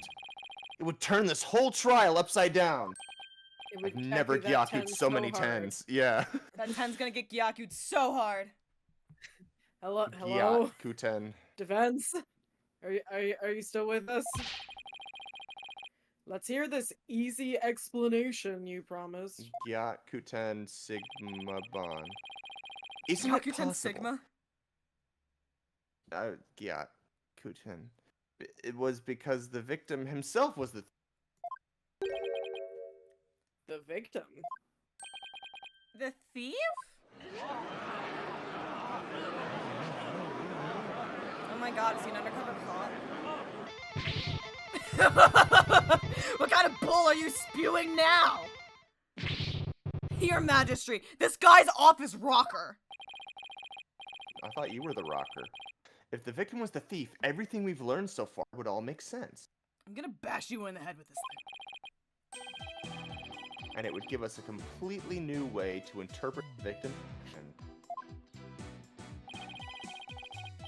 it would turn this whole trial upside down. I've never Gyaku'd so many tens. Yeah. That 10's gonna get Gyaku'd so hard. Hello. Gyakuten. Defense. Are you still with us? Let's hear this easy explanation you promised. Gyakuten Sigma Bon. Isn't it Gyakuten possible? Sigma? Gyakuten. It was because the victim himself was the... The victim? The thief? Oh my god, is he an undercover cop? What kind of bull are you spewing now? Your Majesty, this guy's off his rocker. I thought you were the rocker. If the victim was the thief, everything we've learned so far would all make sense. I'm gonna bash you in the head with this thing. and it would give us a completely new way to interpret the victim's action.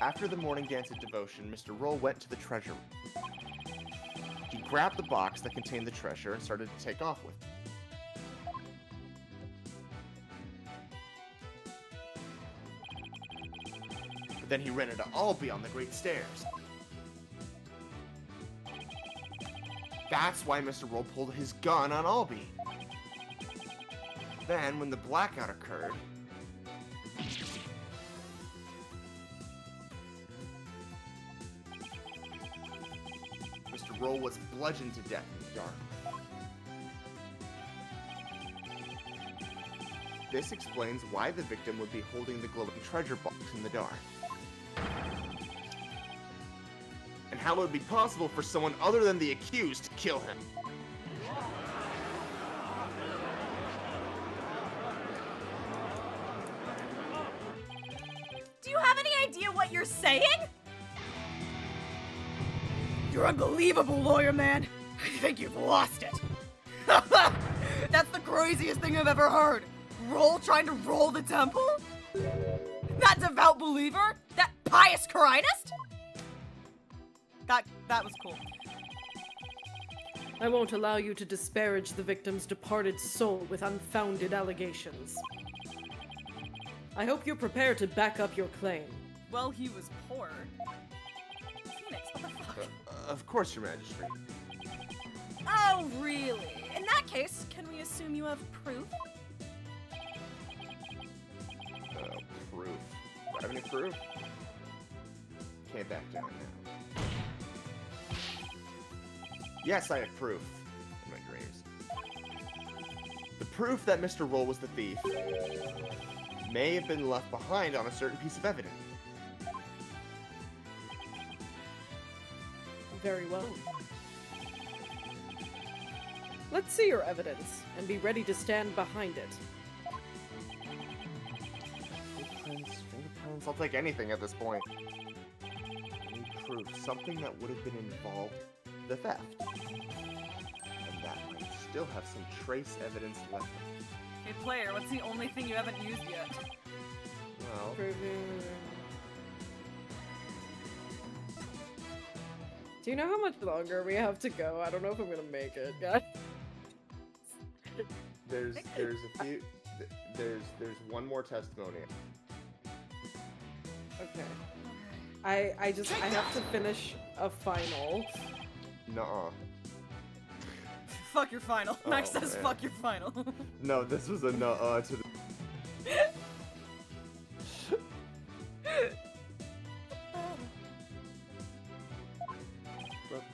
After the morning dance of devotion, Mr. Roll went to the treasure room. He grabbed the box that contained the treasure and started to take off with it. But then he ran into Albie on the Great Stairs. That's why Mr. Roll pulled his gun on Albie. Then, when the blackout occurred, Mr. Roll was bludgeoned to death in the dark. This explains why the victim would be holding the glowing treasure box in the dark. And how it would be possible for someone other than the accused to kill him. Do you have any idea what you're saying? You're unbelievable, lawyer man. I think you've lost it. That's the craziest thing I've ever heard. Roll trying to roll the temple? That devout believer? That pious Kura'inist? That was cool. I won't allow you to disparage the victim's departed soul with unfounded allegations. I hope you're prepared to back up your claim. Well, he was poor. Phoenix, what the fuck? Of course, Your Majesty. Oh, really? In that case, can we assume you have proof? Proof. Do I have any proof? Can't back down now. Yes, I have proof. In my dreams. The proof that Mr. Roll was the thief may have been left behind on a certain piece of evidence. Very well. Let's see your evidence, and be ready to stand behind it. Fingerprints, I'll take anything at this point. I need proof. Something that would have been involved in the theft. And that might still have some trace evidence left. Hey player, what's the only thing you haven't used yet? Well... Do you know how much longer we have to go? I don't know if I'm gonna make it, guys. There's a few... There's one more testimony. Okay. I have to finish a final. Nuh-uh. Fuck your final. Max says man. fuck your final. No, this was a nuh-uh to the...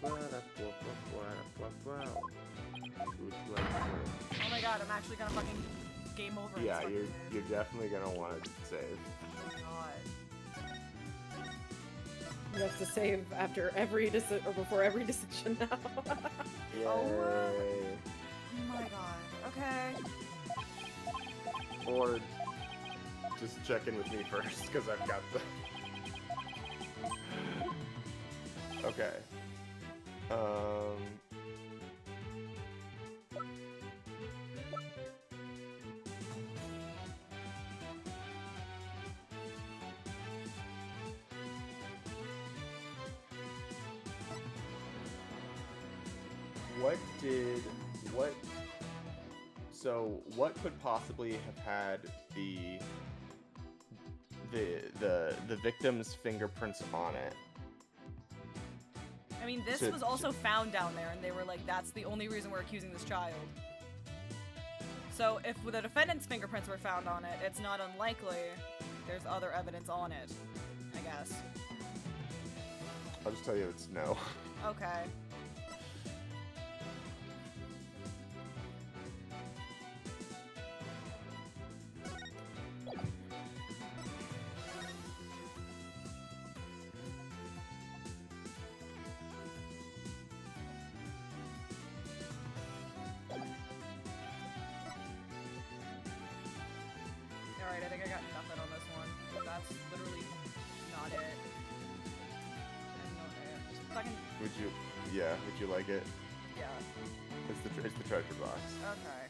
Oh my god, I'm actually gonna fucking game over. Yeah, you're definitely gonna want to save. Oh god. You have to save after every decision or before every decision now. Yay. Oh my god. Okay. Or just check in with me first, because I've got the... Okay. So what could possibly have had the victim's fingerprints on it? I mean, this was also found down there, and they were like, that's the only reason we're accusing this child. So if the defendant's fingerprints were found on it, it's not unlikely there's other evidence on it, I guess. I'll just tell you it's no. Okay. Alright, I think I got nothing on this one. That's literally not it. Just fucking... Would you like it? Yeah. It's the treasure box. Okay.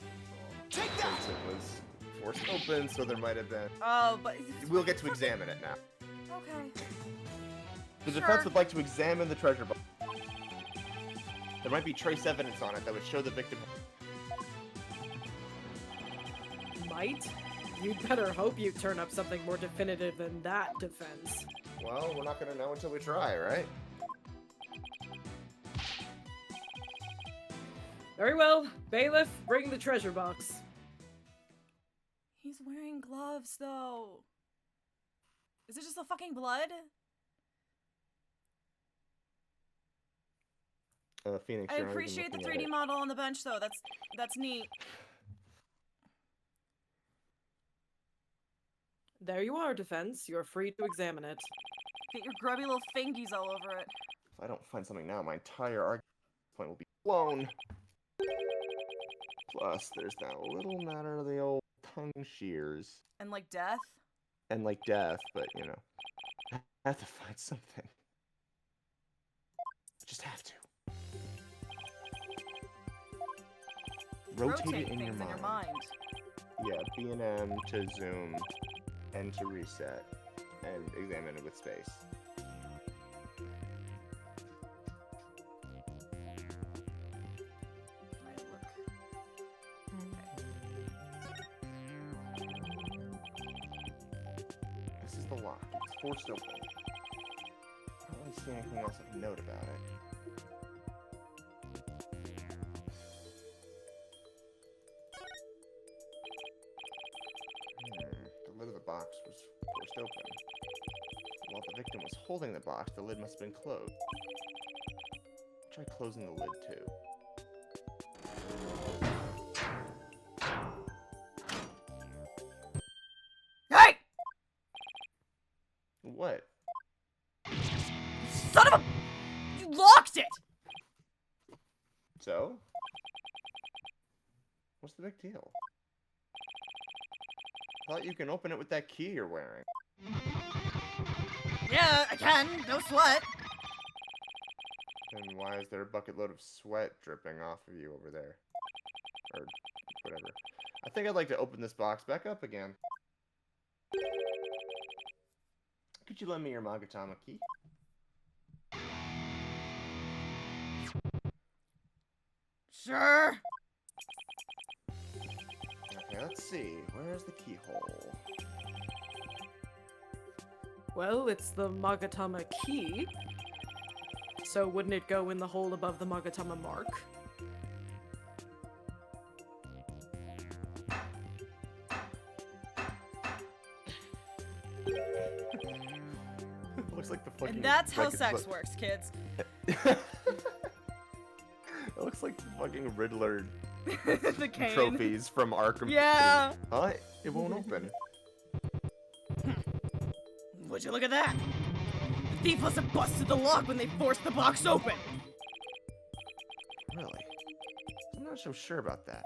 forced open, so there might have been. Oh, but We'll get to examine it now. okay. The Sure. defense would like to examine the treasure box. There might be trace evidence on it that would show the victim. Might? You'd better hope you turn up something more definitive than that defense. Well, we're not gonna know until we try, right? Very well. Bailiff, bring the treasure box. He's wearing gloves, though. Is it just the fucking blood? Phoenix. I you're not even appreciate the looking at 3D it. model on the bench, though. That's neat. There you are, defense. You're free to examine it. Get your grubby little fingies all over it. If I don't find something now, my entire argument point will be blown. Plus, there's that little matter of the old tongue shears. And like death? And like death, but you know. I have to find something. I just have to. Rotate it in things your mind. Yeah, B and M to zoom, N to reset, and examine it with space. This is the lock. It's forced open. I don't really see anything else of note about it. The lid of the box was forced open. While the victim was holding the box, the lid must have been closed. Try closing the lid too. Hey! What? Son of a... You locked it! So? What's the big deal? I thought you can open it with that key you're wearing. Yeah, I can. No sweat. Then why is there a bucket load of sweat dripping off of you over there? Or whatever. I think I'd like to open this box back up again. Could you lend me your Magatama key? Sure. Okay, let's see. Where's the keyhole? Well, it's the Magatama key. So wouldn't it go in the hole above the Magatama mark? Looks like the fucking. And that's how like, sex works, kids. It looks like the fucking Riddler The cane. trophies from Arkham. Yeah. Huh? It won't open. Would you look at that? The thief must have busted the lock when they forced the box open. Really? I'm not so sure about that.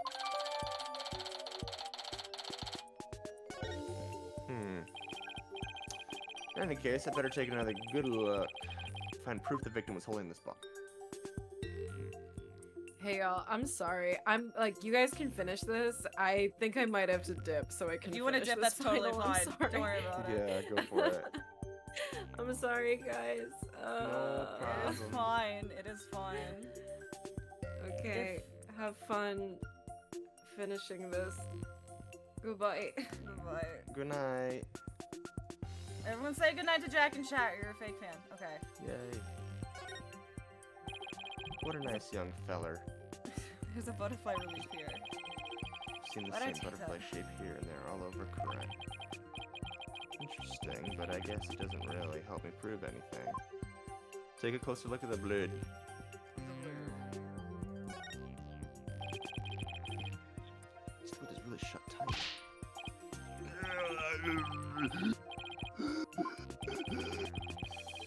In any case, I better take another good look. Find proof the victim was holding this box. Hey y'all, I'm sorry. I'm like, you guys can finish this. I think I might have to dip so I can. If you want to finish dip, this that's totally final. I'm fine. sorry. Don't worry about it. Yeah, go for it. I'm sorry, guys. No It is problem. fine. It is fine. Okay, have fun finishing this. Goodbye. Goodbye. Good night. Everyone say goodnight to Jack and chat. You're a fake fan. Okay. Yay. What a nice young feller. There's a butterfly relief here. I've seen the Why'd I same take butterfly that? shape here and there all over Kura'in. Interesting, but I guess it doesn't really help me prove anything. Take a closer look at the blood. This lid is really shut tight.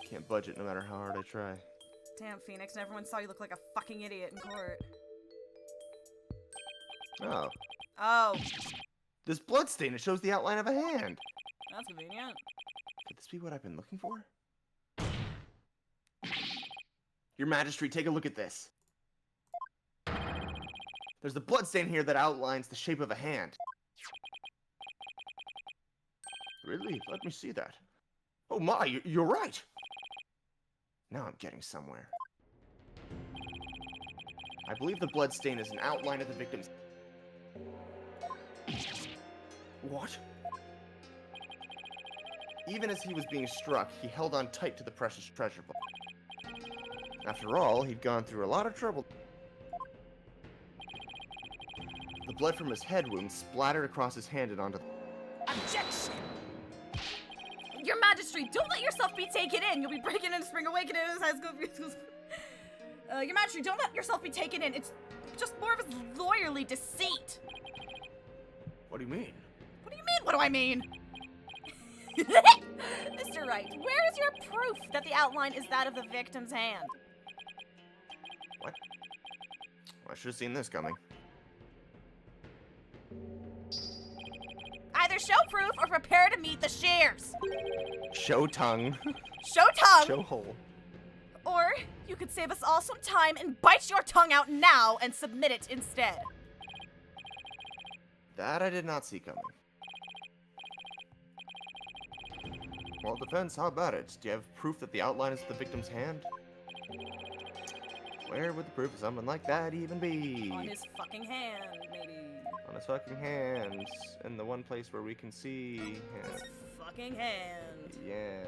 Can't budge it no matter how hard I try. Damn, Phoenix, and everyone saw you look like a fucking idiot in court. Oh. Oh, This bloodstain, it shows the outline of a hand. that's convenient. Could this be what I've been looking for? Your Majesty, take a look at this. There's a bloodstain here that outlines the shape of a hand. Really? Let me see that. Oh my, you're right! Now I'm getting somewhere. I believe the blood stain is an outline of the victim's... What? Even as he was being struck, he held on tight to the precious treasure box. After all, he'd gone through a lot of trouble. The blood from his head wound splattered across his hand and onto the... Objection! Your Majesty, don't let yourself be taken in. You'll be breaking into Spring Awakening as high school. Your Majesty, don't let yourself be taken in. It's just more of his lawyerly deceit. What do you mean? What do you mean, what do I mean? Mr. Wright, where is your proof that the outline is that of the victim's hand? What? I should have seen this coming. Either show proof or prepare to meet the shears. Show tongue. Show tongue. Show hole. Or you could save us all some time and bite your tongue out now and submit it instead. That I did not see coming. Well, defense, how about it? Do you have proof that the outline is the victim's hand? Where would the proof of something like that even be? On his fucking hand, maybe. On his fucking hands. In the one place where we can see him. His fucking hand. Yes.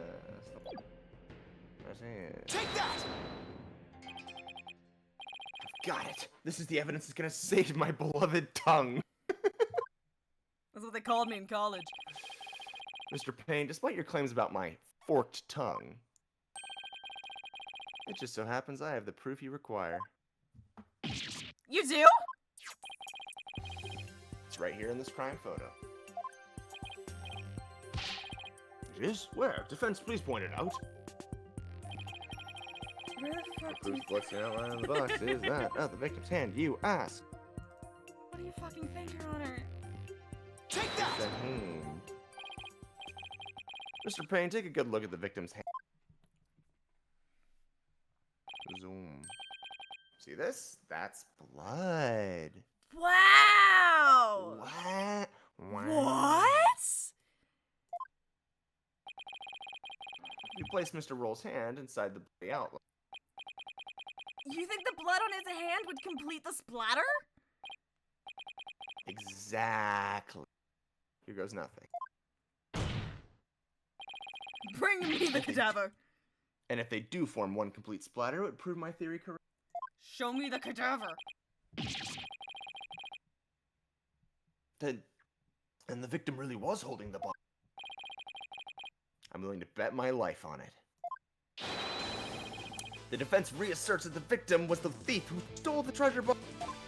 That's it. Take that! Got it. This is the evidence that's gonna save my beloved tongue. That's what they called me in college. Mr. Payne, despite your claims about my forked tongue, it just so happens I have the proof you require. You do? It's right here in this crime photo. It is? Where? Defense, please point it out. Where the fuck do Proof you... what's the outline of the box is that of the victim's hand. You ask. What do you fucking think, Your Honor? Take that! The hand. Mr. Payne, take a good look at the victim's hand. Zoom. See this? That's blood. Wow! What? What? You place Mr. Roll's hand inside the bloody outline. You think the blood on his hand would complete the splatter? Exactly. Here goes nothing. Bring me the cadaver. And if they do form one complete splatter, it would prove my theory correct. Show me the cadaver. Then the victim really was holding the body. I'm willing to bet my life on it. The defense reasserts that the victim was the thief who stole the treasure box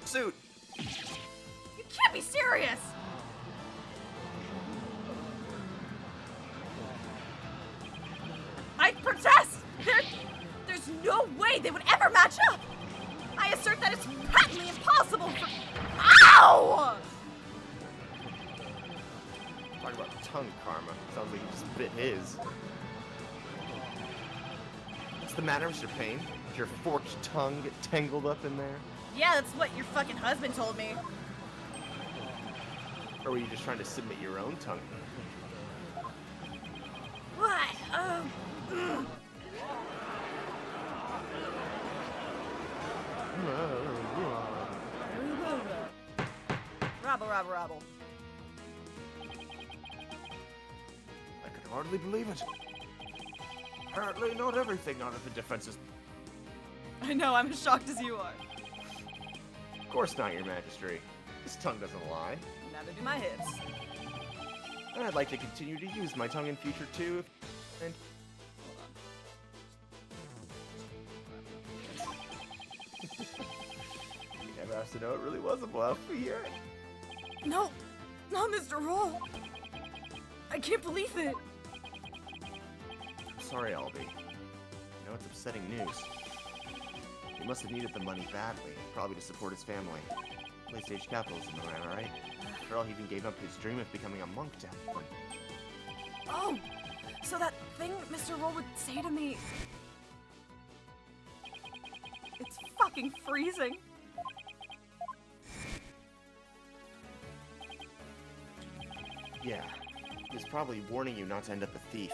suit. You can't be serious! I protest! There's no way they would ever match up! I assert that it's patently impossible for... Ow! Talk about tongue karma. Sounds like he just bit his. What's the matter, Mr. Payne? Did your forked tongue get tangled up in there? Yeah, that's what your fucking husband told me. Or were you just trying to submit your own tongue? What? Robble. I could hardly believe it. Apparently not everything out of the defense is... I know, I'm as shocked as you are. Of course not, Your Majesty. This tongue doesn't lie. Neither do my hips. And I'd like to continue to use my tongue in future too. And you never has to know it really was a bluff. Here. No, not Mr. Roll. I can't believe it. Sorry, Albie. I know it's upsetting news. He must have needed the money badly, probably to support his family. Late-stage capitalism, am I right? After all, he even gave up his dream of becoming a monk to help him. Oh, so that thing Mr. Roll would say to me... It's fucking freezing. Yeah, He's probably warning you not to end up a thief.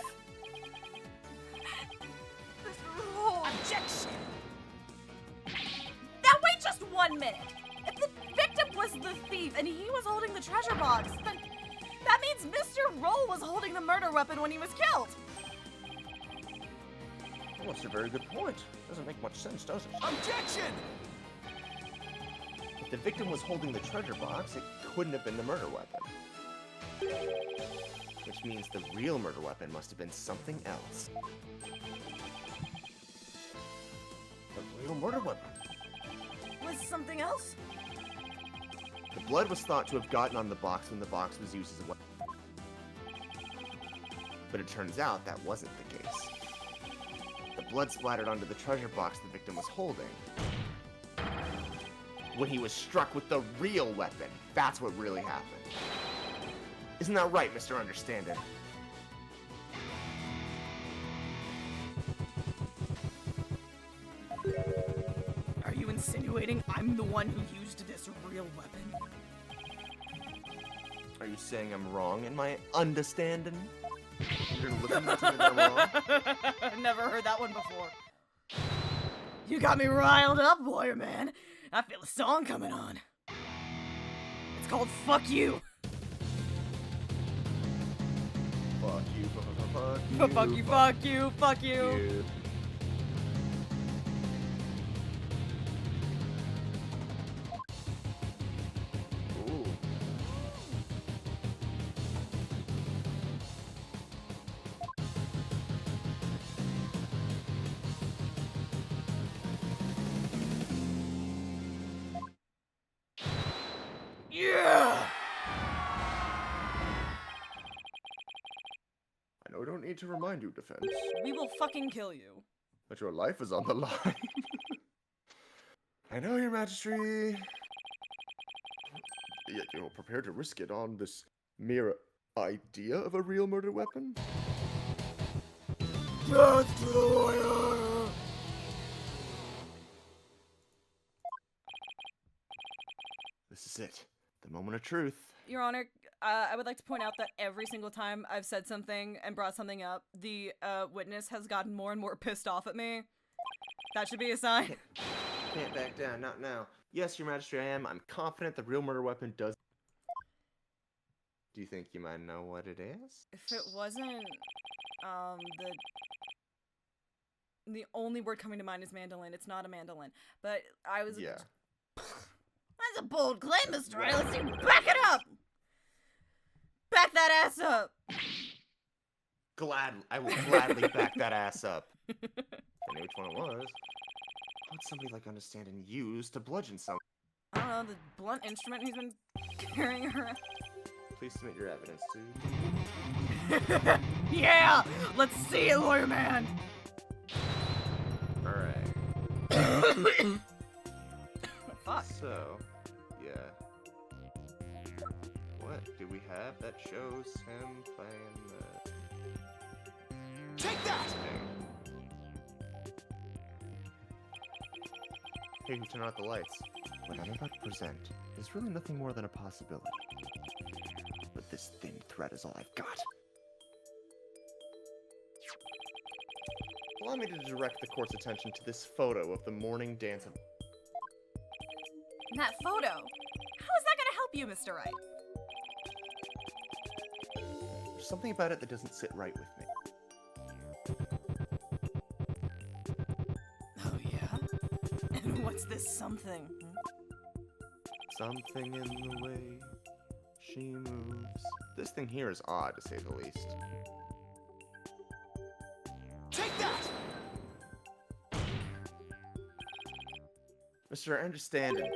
Mr. Roll! Objection! Now wait just 1 minute! If the victim was the thief and he was holding the treasure box, then that means Mr. Roll was holding the murder weapon when he was killed! Well, that's a very good point. Doesn't make much sense, does it? Objection! If the victim was holding the treasure box, it couldn't have been the murder weapon. Which means the real murder weapon must have been something else. The real murder weapon. Was something else? The blood was thought to have gotten on the box when the box was used as a weapon. But it turns out that wasn't the case. The blood splattered onto the treasure box the victim was holding when he was struck with the real weapon. That's what really happened. Isn't that right, Mr. Understanding? Are you insinuating I'm the one who used this real weapon? Are you saying I'm wrong in my understanding? You're looking at me that I'm wrong? Never heard that one before. You got me riled up, lawyer man. I feel a song coming on. It's called Fuck You. Fuck you, fuck you, Fuck you, fuck you, fuck you. Ooh. Yeah! I know I don't need to remind you, Defense, We will fucking kill you. that your life is on the line. I know, Your Majesty. Yet you're prepared to risk it on this mere idea of a real murder weapon? Death to the lawyer! This is it. The moment of truth. Your Honor, I would like to point out that every single time I've said something and brought something up, the witness has gotten more and more pissed off at me. That should be a sign. Can't back down, not now. Yes, Your Majesty, I am. I'm confident the real murder weapon does. Do you think you might know what it is? If it wasn't, the only word coming to mind is mandolin. It's not a mandolin. But I was... Yeah. That's a bold claim, Mr. Ray. Let's see. Back it up! Back that ass up! I will gladly back that ass up. I knew which one it was. What'd somebody like understand and use to bludgeon someone? I don't know, the blunt instrument he's been carrying around. Please submit your evidence, dude. Yeah! Let's see it, lawyer man! Alright. Fuck. So, yeah. What do we have that shows him playing the... Take that! Hey, who turned out the lights? What I'm about to present is really nothing more than a possibility. But this thin thread is all I've got. Allow me to direct the court's attention to this photo of the morning dance of... That photo? How is that gonna help you, Mr. Wright? There's something about it that doesn't sit right with me. Oh, yeah? And what's this something? Something in the way she moves. This thing here is odd, to say the least. Take that! Mr. Understanding,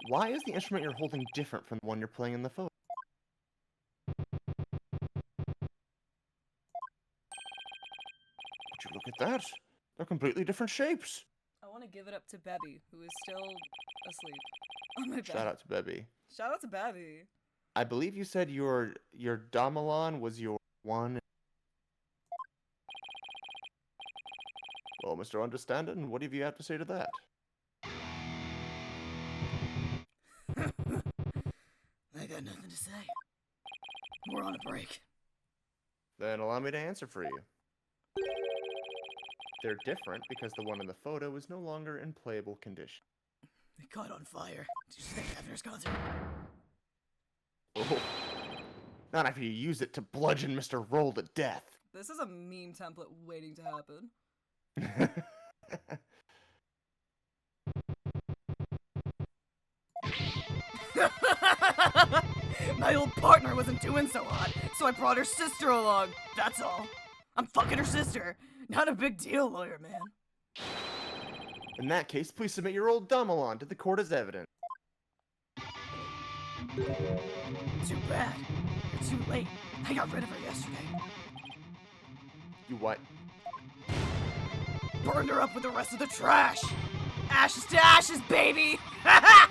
why is the instrument you're holding different from the one you're playing in the photo? Would you look at that? They're completely different shapes. I want to give it up to Bebby, who is still asleep on my bed. Shout out to Bebby. Shout out to Bebby. I believe you said your Damalon was your one. Well, Mr. Understanding, what do you have to say to that? I got nothing to say. We're on a break. Then allow me to answer for you. They're different because the one in the photo is no longer in playable condition. They caught on fire. Did you see that Governor's concert? Oh. Not after you use it to bludgeon Mr. Roll to death. This is a meme template waiting to happen. My old partner wasn't doing so hot, so I brought her sister along. That's all. I'm fucking her sister. Not a big deal, lawyer man. In that case, please submit your old Dumalon to the court as evidence. Too bad. You're too late. I got rid of her yesterday. You what? Burned her up with the rest of the trash. Ashes to ashes, baby! Ow.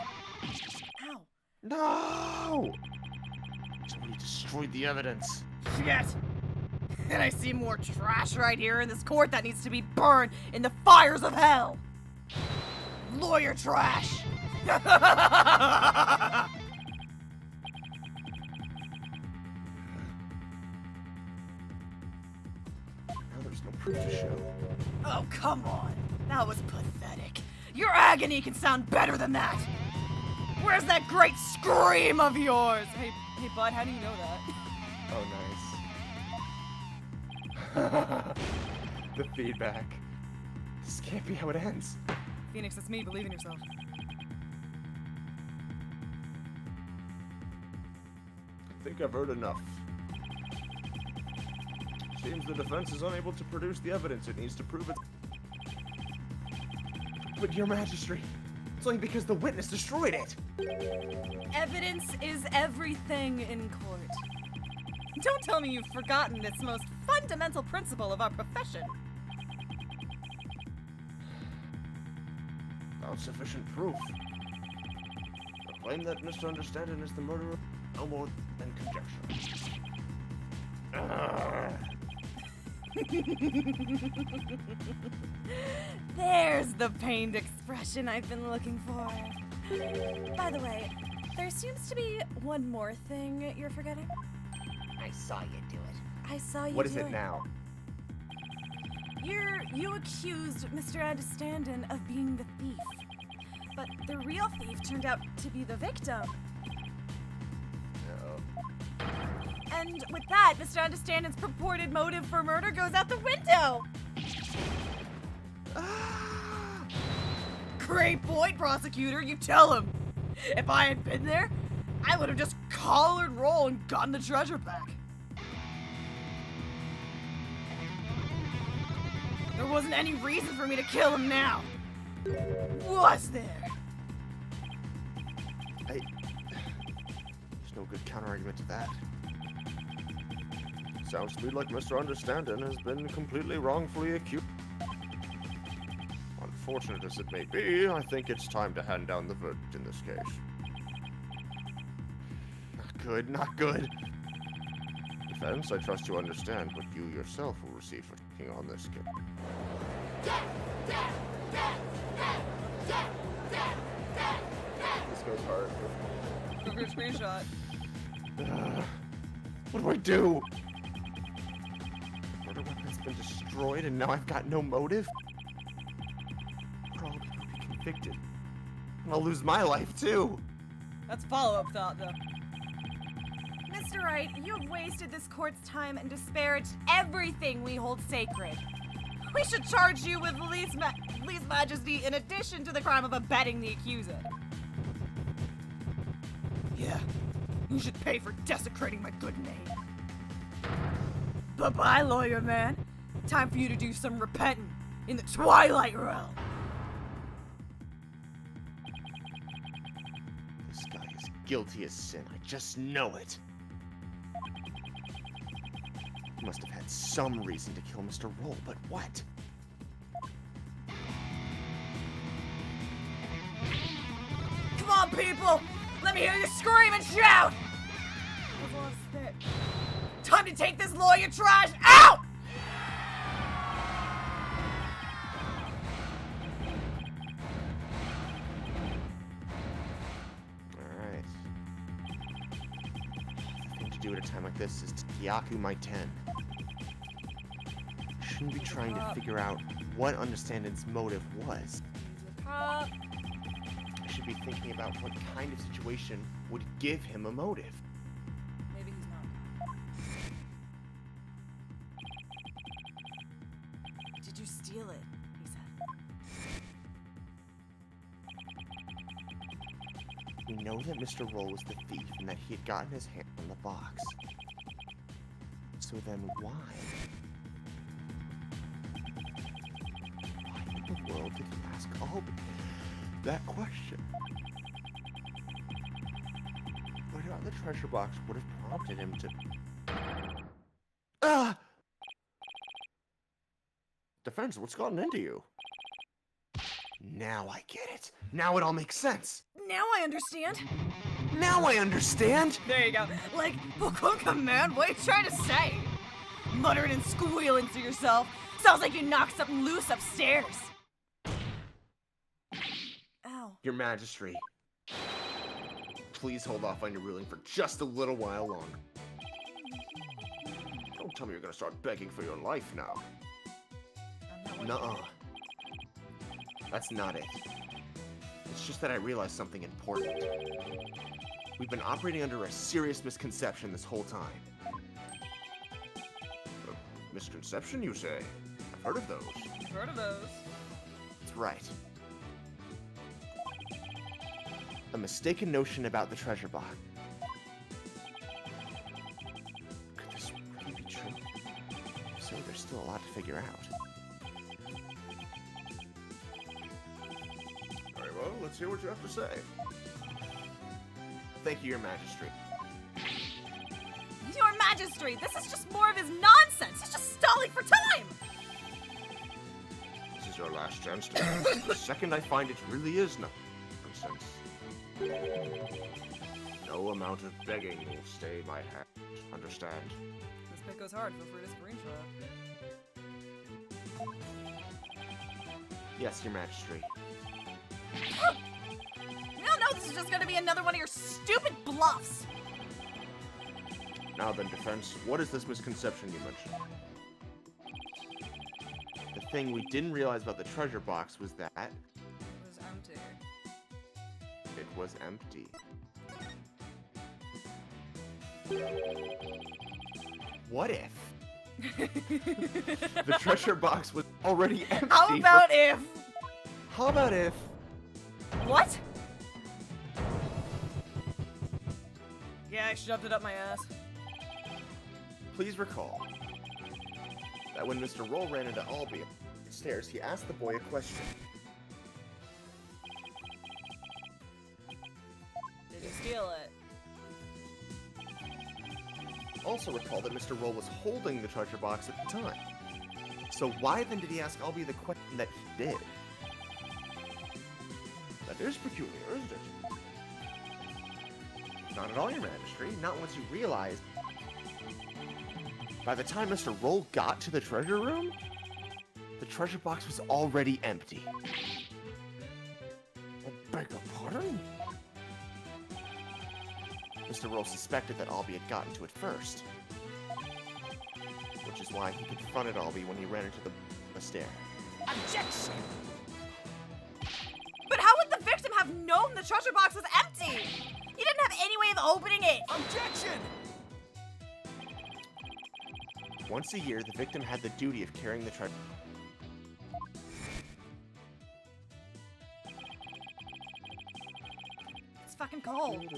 No! Somebody destroyed the evidence. Shit! And I see more trash right here in this court that needs to be burned in the fires of hell! Lawyer trash! Now there's no proof to show. Oh, come on. That was pathetic. Your agony can sound better than that. Where's that great scream of yours? Hey, bud, how do you know that? Oh, nice. The feedback. This can't be how it ends. Phoenix, it's me. Believe in yourself. I think I've heard enough. Seems the defense is unable to produce the evidence it needs to prove it. But your magistrate, it's only because the witness destroyed it. Evidence is everything in court. Don't tell me you've forgotten this most fundamental principle of our profession. Without sufficient proof. The claim that Mr. Understanding is the murderer, no more than conjecture. There's the pained expression I've been looking for. By the way, there seems to be one more thing you're forgetting. I saw you do it. I saw you What is do it now? You accused Mr. Understanding of being the thief. But the real thief turned out to be the victim. And with that, Mr. Understanding's purported motive for murder goes out the window! Great point, prosecutor. You tell him. If I had been there, I would have just collared Roll and gotten the treasure back. There wasn't any reason for me to kill him now. Was there? There's no good counterargument to that. Sounds to me like Mr. Understanding has been completely wrongfully accused. Unfortunate as it may be, I think it's time to hand down the verdict in this case. Not good, not good. Defense, I trust you understand what you yourself will receive for taking on this case. This goes hard. Look at your screenshot. What do I do? Murder weapon's been destroyed and now I've got no motive? I'll be convicted. And I'll lose my life too. That's follow-up thought, though. Mr. Wright, you've wasted this court's time and disparaged everything we hold sacred. We should charge you with lese majesty in addition to the crime of abetting the accuser. Yeah, you should pay for desecrating my good name. Bye-bye, lawyer man. Time for you to do some repenting in the Twilight Realm. This guy is guilty as sin. I just know it. He must have had some reason to kill Mr. Roll, but what? Come on, people! Let me hear you scream and shout! Time to take this lawyer trash out! Alright. The thing to do at a time like this is Yaku my 10. Shouldn't be trying to figure out what Understanding's motive was. I should be thinking about what kind of situation would give him a motive. Maybe he's not. Did you steal it? He said. We know that Mr. Roll was the thief and that he had gotten his hand on the box. So then why? Why in the world did he ask Albie that question? What about the treasure box would have prompted him to... Ah! Defense, what's gotten into you? Now I get it. Now it all makes sense. Now I understand. Now I understand! There you go. Like, man, what are you trying to say? Muttering and squealing to yourself. Sounds like you knocked something loose upstairs. Ow. Your Majesty, please hold off on your ruling for just a little while longer. Don't tell me you're gonna start begging for your life now. Nuh-uh. That's not it. It's just that I realized something important. We've been operating under a serious misconception this whole time. A misconception, you say? I've heard of those. Heard of those? That's right. A mistaken notion about the treasure box. Could this really be true? If so, there's still a lot to figure out. Very well, let's hear what you have to say. Thank you, Your Majesty. Your Majesty, this is just more of his nonsense. He's just stalling for time. This is your last chance to ask. The second I find it really is nonsense. No amount of begging will stay my hand. Understand? This pick goes hard. Feel free to screenshot. Yes, Your Majesty. No, this is just gonna be another one of your stupid bluffs. Now then, Defense, what is this misconception you mentioned? The thing we didn't realize about the treasure box was that... It was empty. It was empty. What if? The treasure box was already empty. How about if? How about if? What? Yeah, I shoved it up my ass. Please recall that when Mr. Roll ran into Albie upstairs, he asked the boy a question. Did you steal it? Also recall that Mr. Roll was holding the treasure box at the time. So why then did he ask Albie the question that he did? That is peculiar, isn't it? Not at all, Your Majesty. Not once you realized. By the time Mr. Roll got to the treasure room, the treasure box was already empty. I beg your pardon? Mr. Roll suspected that Albie had gotten to it first. Which is why he confronted Albie when he ran into the stair. Objection! But how would the victim have known the treasure box was empty? He didn't have any way of opening it! Objection! Once a year, the victim had the duty of carrying the treasure. It's fucking cold. He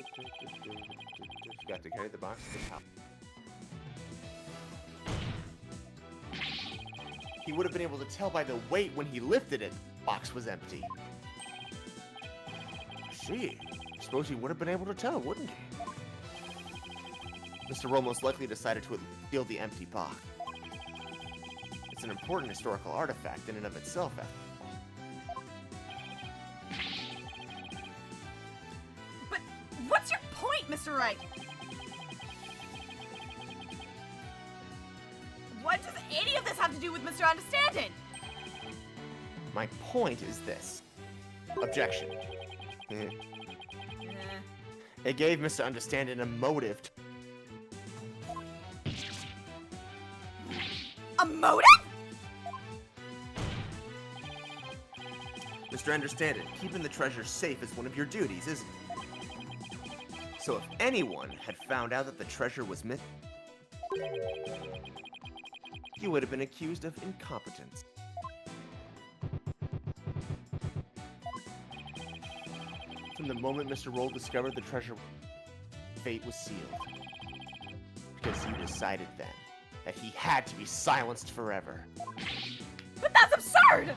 got to carry the box to the top. He would have been able to tell by the weight when he lifted it, the box was empty. Gee, I suppose he would have been able to tell, wouldn't he? Mr. Roll most likely decided to steal the empty box. It's an important historical artifact in and of itself, after all. But what's your point, Mr. Wright? What does any of this have to do with Mr. Understanding? My point is this. Objection. It gave Mr. Understanding a motive. A motive? Mr. Understand It, keeping the treasure safe is one of your duties, isn't it? So if anyone had found out that the treasure was missing, you would have been accused of incompetence. From the moment Mr. Roll discovered the treasure, fate was sealed. Because you decided then that he had to be silenced forever. But that's absurd!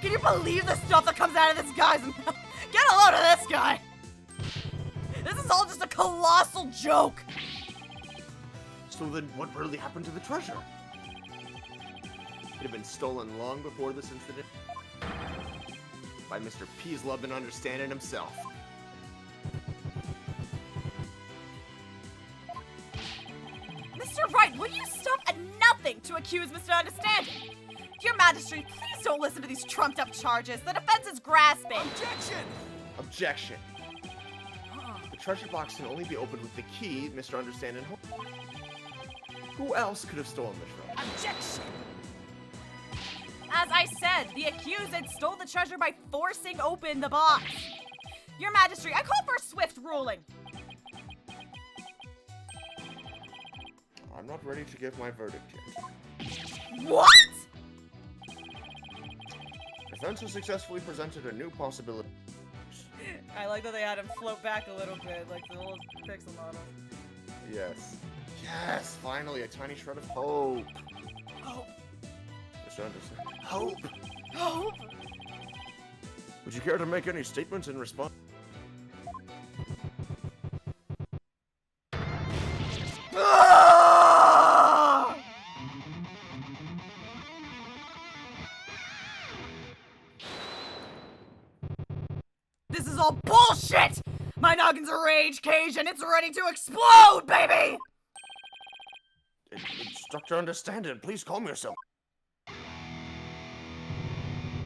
Can you believe the stuff that comes out of this guy's mouth? Get a load of this guy! This is all just a colossal joke! So then what really happened to the treasure? It had been stolen long before this incident by Mr. Peaslub and Understanding himself. Mr. Wright, will you stop at nothing to accuse Mr. Understanding? Your Majesty, please don't listen to these trumped-up charges. The defense is grasping. Objection! Objection! The treasure box can only be opened with the key Mr. Understanding holds. Who else could have stolen the treasure? Objection! As I said, the accused stole the treasure by forcing open the box. Your Majesty, I call for a swift ruling. I'm not ready to give my verdict yet. What? Defense has successfully presented a new possibility. I like that they had him float back a little bit, like the old pixel model. Yes. Yes, finally, a tiny shred of hope. Hope. Mr. Anderson. Hope. Hope. Would you care to make any statements in response? This is all bullshit! My noggin's a rage cage and it's ready to explode, baby! Instructor Understanding, please calm yourself.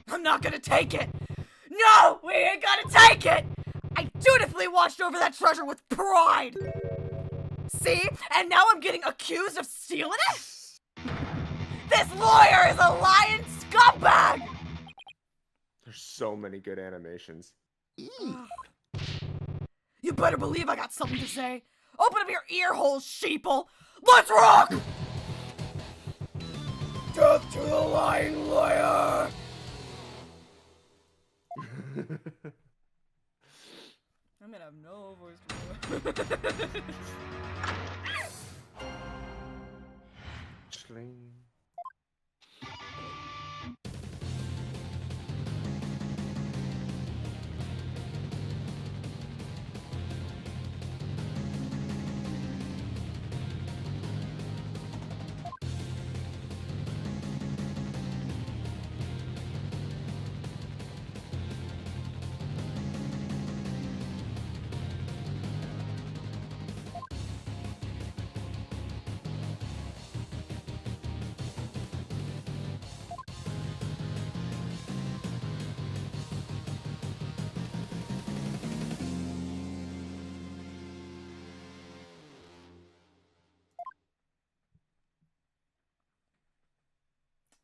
I'm not gonna take it! No! We ain't gonna take it! I dutifully watched over that treasure with pride! See? And now I'm getting accused of stealing it? This lawyer is a lying scumbag! There's so many good animations. You better believe I got something to say. Open up your ear holes, sheeple! Let's rock! Death to the lying lawyer! I'm gonna have no voice to Sling.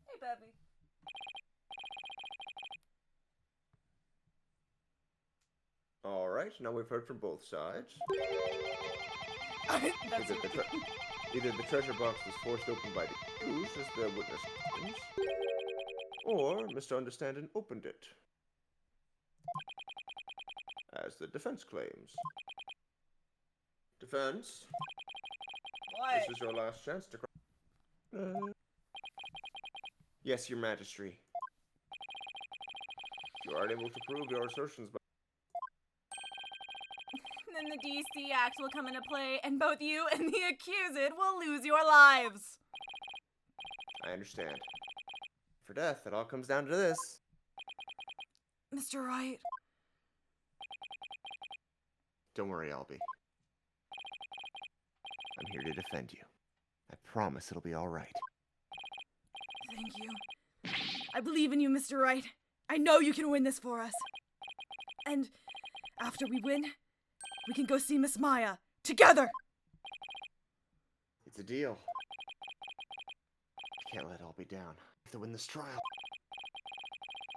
Hey, baby. Alright, now we've heard from both sides. That's Either the treasure box was forced open by the accused, as the witness claims, or Mr. Understanding opened it, as the defense claims. Defense? What? This is your last chance to Yes, Your Majesty. You are unable to prove your assertions, but Then the DC Act will come into play, and both you and the accused will lose your lives. I understand. For death, it all comes down to this. Mr. Wright. Don't worry, Albie. I'm here to defend you. I promise it'll be alright. Thank you. I believe in you, Mr. Wright. I know you can win this for us. And after we win, we can go see Miss Maya together. It's a deal. I can't let it all be down. I have to win this trial.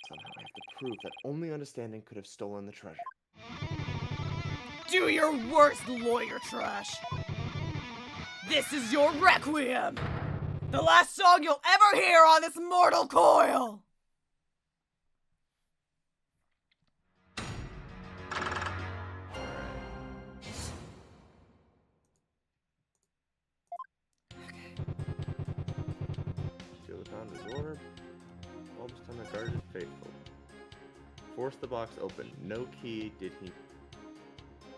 Somehow I have to prove that only understanding could have stolen the treasure. Do your worst, lawyer trash. This is your requiem. The last song you'll ever hear on this mortal coil. Seal the founder's order. All this time I guarded faithful. Force the box open. No key did he.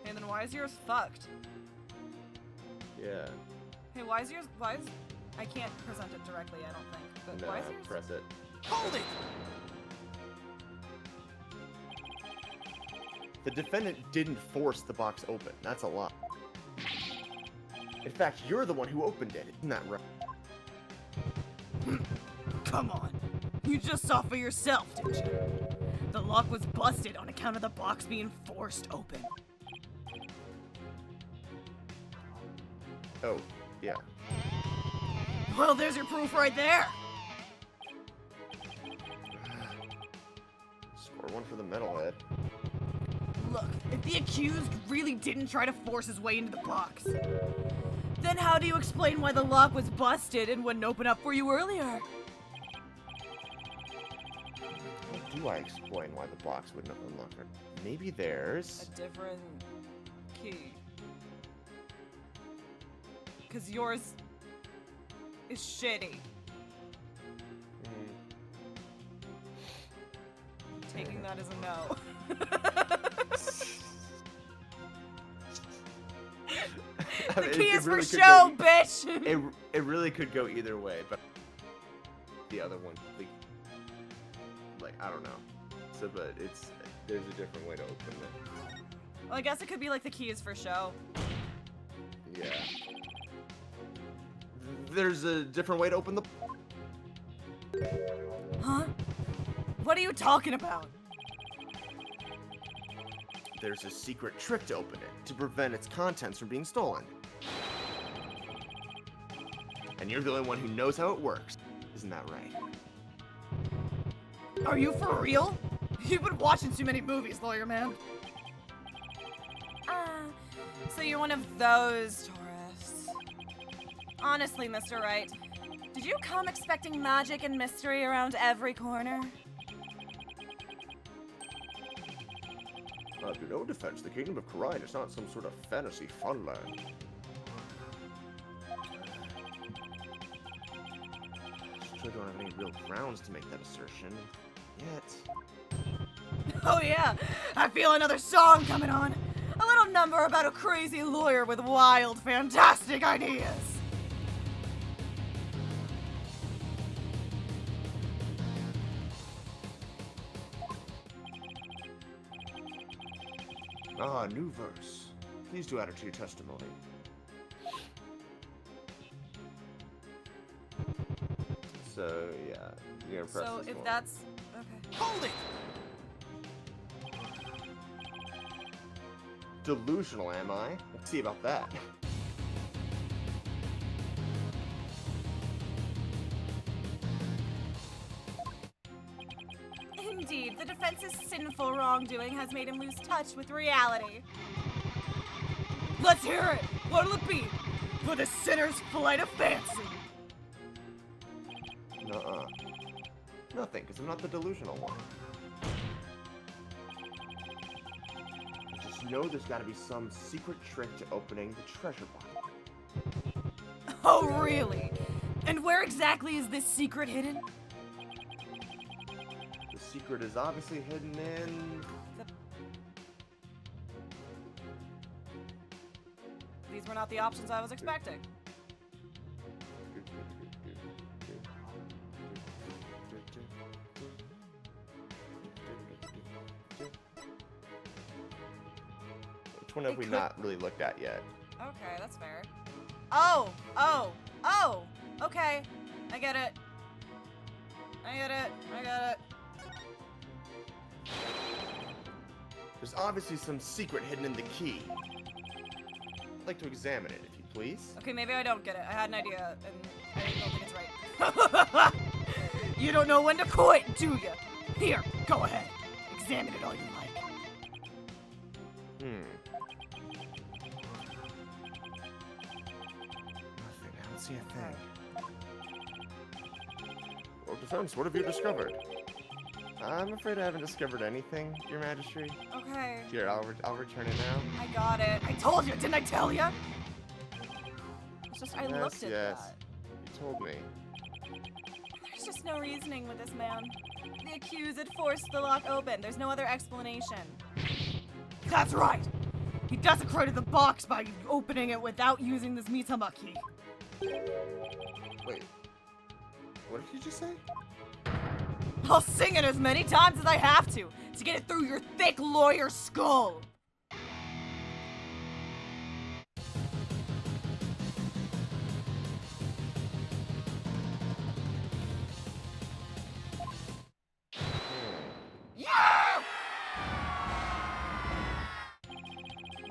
Hey, then why is yours fucked? Yeah. Hey, why is yours? I can't present it directly, I don't think. But No, why is yours? press it. Hold it! The defendant didn't force the box open. That's a lie. In fact, you're the one who opened it. Isn't that right? Come on. You just saw for yourself, didn't you? The lock was busted on account of the box being forced open. Oh, yeah. Well, there's your proof right there. Score one for the metalhead. Look, if the accused really didn't try to force his way into the box, then how do you explain why the lock was busted and wouldn't open up for you earlier? How do I explain why the box wouldn't unlock it? Maybe there's A different key. Because yours is shitty. Taking that as a no. The key is for show, bitch! It really could go either way, but the other one, like I don't know. So, but there's a different way to open it. Well, I guess it could be like the key is for show. Yeah. There's a different way to open the. Huh? What are you talking about? There's a secret trick to open it, to prevent its contents from being stolen. And you're the only one who knows how it works. Isn't that right? Are you for real? You've been watching too many movies, lawyer man. So you're one of those tourists. Honestly, Mr. Wright, did you come expecting magic and mystery around every corner? To no defense, the Kingdom of Kura'in is not some sort of fantasy funland. Sure don't have any real grounds to make that assertion. Yet. Oh yeah, I feel another song coming on. A little number about a crazy lawyer with wild, fantastic ideas. Ah, new verse. Please do add it to your testimony. So, yeah, you're gonna press So this if one. that's... okay. Hold it! Delusional, am I? Let's see about that. Indeed, the defense's sinful wrongdoing has made him lose touch with reality. Let's hear it! What'll it be? For the sinner's flight of fancy! Nuh-uh. Nothing, because I'm not the delusional one. I just know there's gotta be some secret trick to opening the treasure box. Oh, really? And where exactly is this secret hidden? The secret is obviously hidden in... These were not the options I was expecting. Which one have we not really looked at yet? Okay, that's fair. Oh! Okay. I get it. There's obviously some secret hidden in the key. I'd like to examine it, if you please. Okay, maybe I don't get it. I had an idea, and I don't think it's right. You don't know when to quit, do you? Here, go ahead. Examine it all you like. Nothing. I don't see a thing. Well, Defense, what have you discovered? I'm afraid I haven't discovered anything, Your Majesty. Okay. Here, I'll return it now. I got it. I told you, didn't I tell you? It's just, I looked at that. You told me. There's just no reasoning with this man. The accused had forced the lock open. There's no other explanation. That's right! He desecrated the box by opening it without using this Mitama key. Wait. What did you just say? I'll sing it as many times as I have to get it through your thick lawyer skull!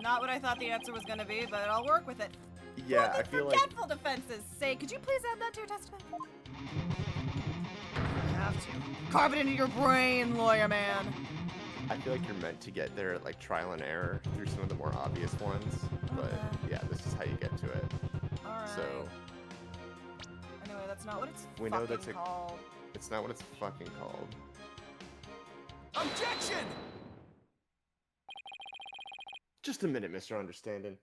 Not what I thought the answer was gonna be, but I'll work with it. Yeah, I feel like... Forgetful defenses say, could you please add that to your testament? I have to. Carve it into your brain, lawyer man. I feel like you're meant to get there at like trial and error through some of the more obvious ones, but yeah, this is how you get to it. Alright. So... Anyway, that's not what it's we know that's called. It's not what it's fucking called. Objection! Just a minute, Mr. Understanding.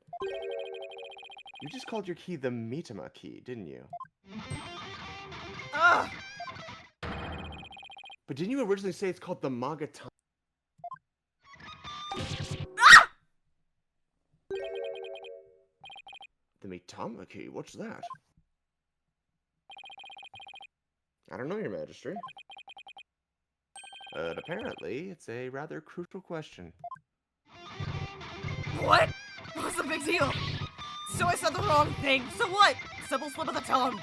You just called your key the Mitama key, didn't you? Ugh! But didn't you originally say it's called the Magatama? Ah! The Mitama key? What's that? I don't know, Your Majesty. But apparently, it's a rather crucial question. What? What's the big deal? So I said the wrong thing. So what? Simple slip of the tongue.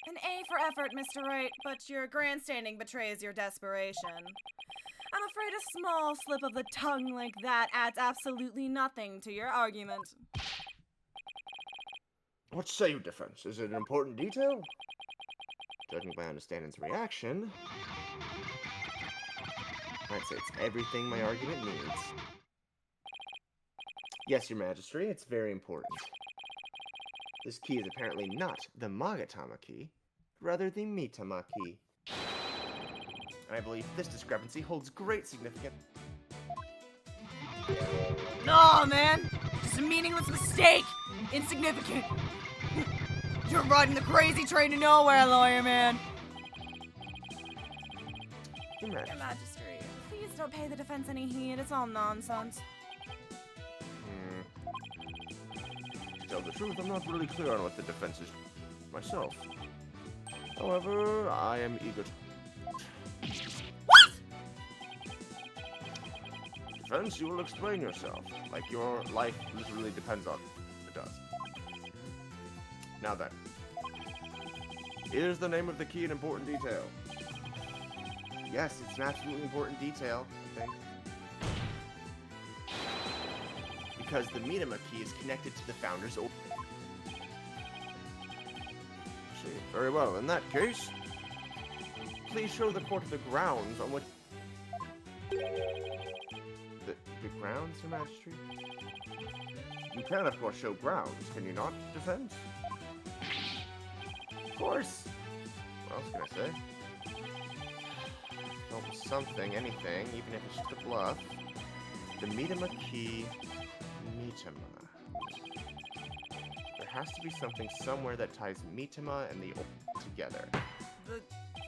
An A for effort, Mr. Wright, but your grandstanding betrays your desperation. I'm afraid a small slip of the tongue like that adds absolutely nothing to your argument. What say you, Defense? Is it an important detail? Judging by Understanding's reaction, I'd say it's everything my argument needs. Yes, Your Majesty, it's very important. This key is apparently not the Magatama key, rather the Mitama key. And I believe this discrepancy holds great significance. No, man! Just a meaningless mistake! Insignificant! You're riding the crazy train to nowhere, lawyer man! Your Majesty. Your Majesty, please don't pay the defense any heed. It's all nonsense. To tell the truth, I'm not really clear on what the defense is myself. However, I am eager to... What?! Defense, you will explain yourself. Like your life literally depends on it does. Now then. Is the name of the key an important detail? Yes, it's an absolutely important detail, I think. Because the Mitama key is connected to the Founder's order. See, very well. In that case, please show the court the grounds on which... The grounds, Your Majesty? You can, of course, show grounds, can you not, Defense? Of course! What else can I say? Well, something, anything, even if it's just a bluff. The Mitama key... Mitama. There has to be something somewhere that ties Mitama and the together. The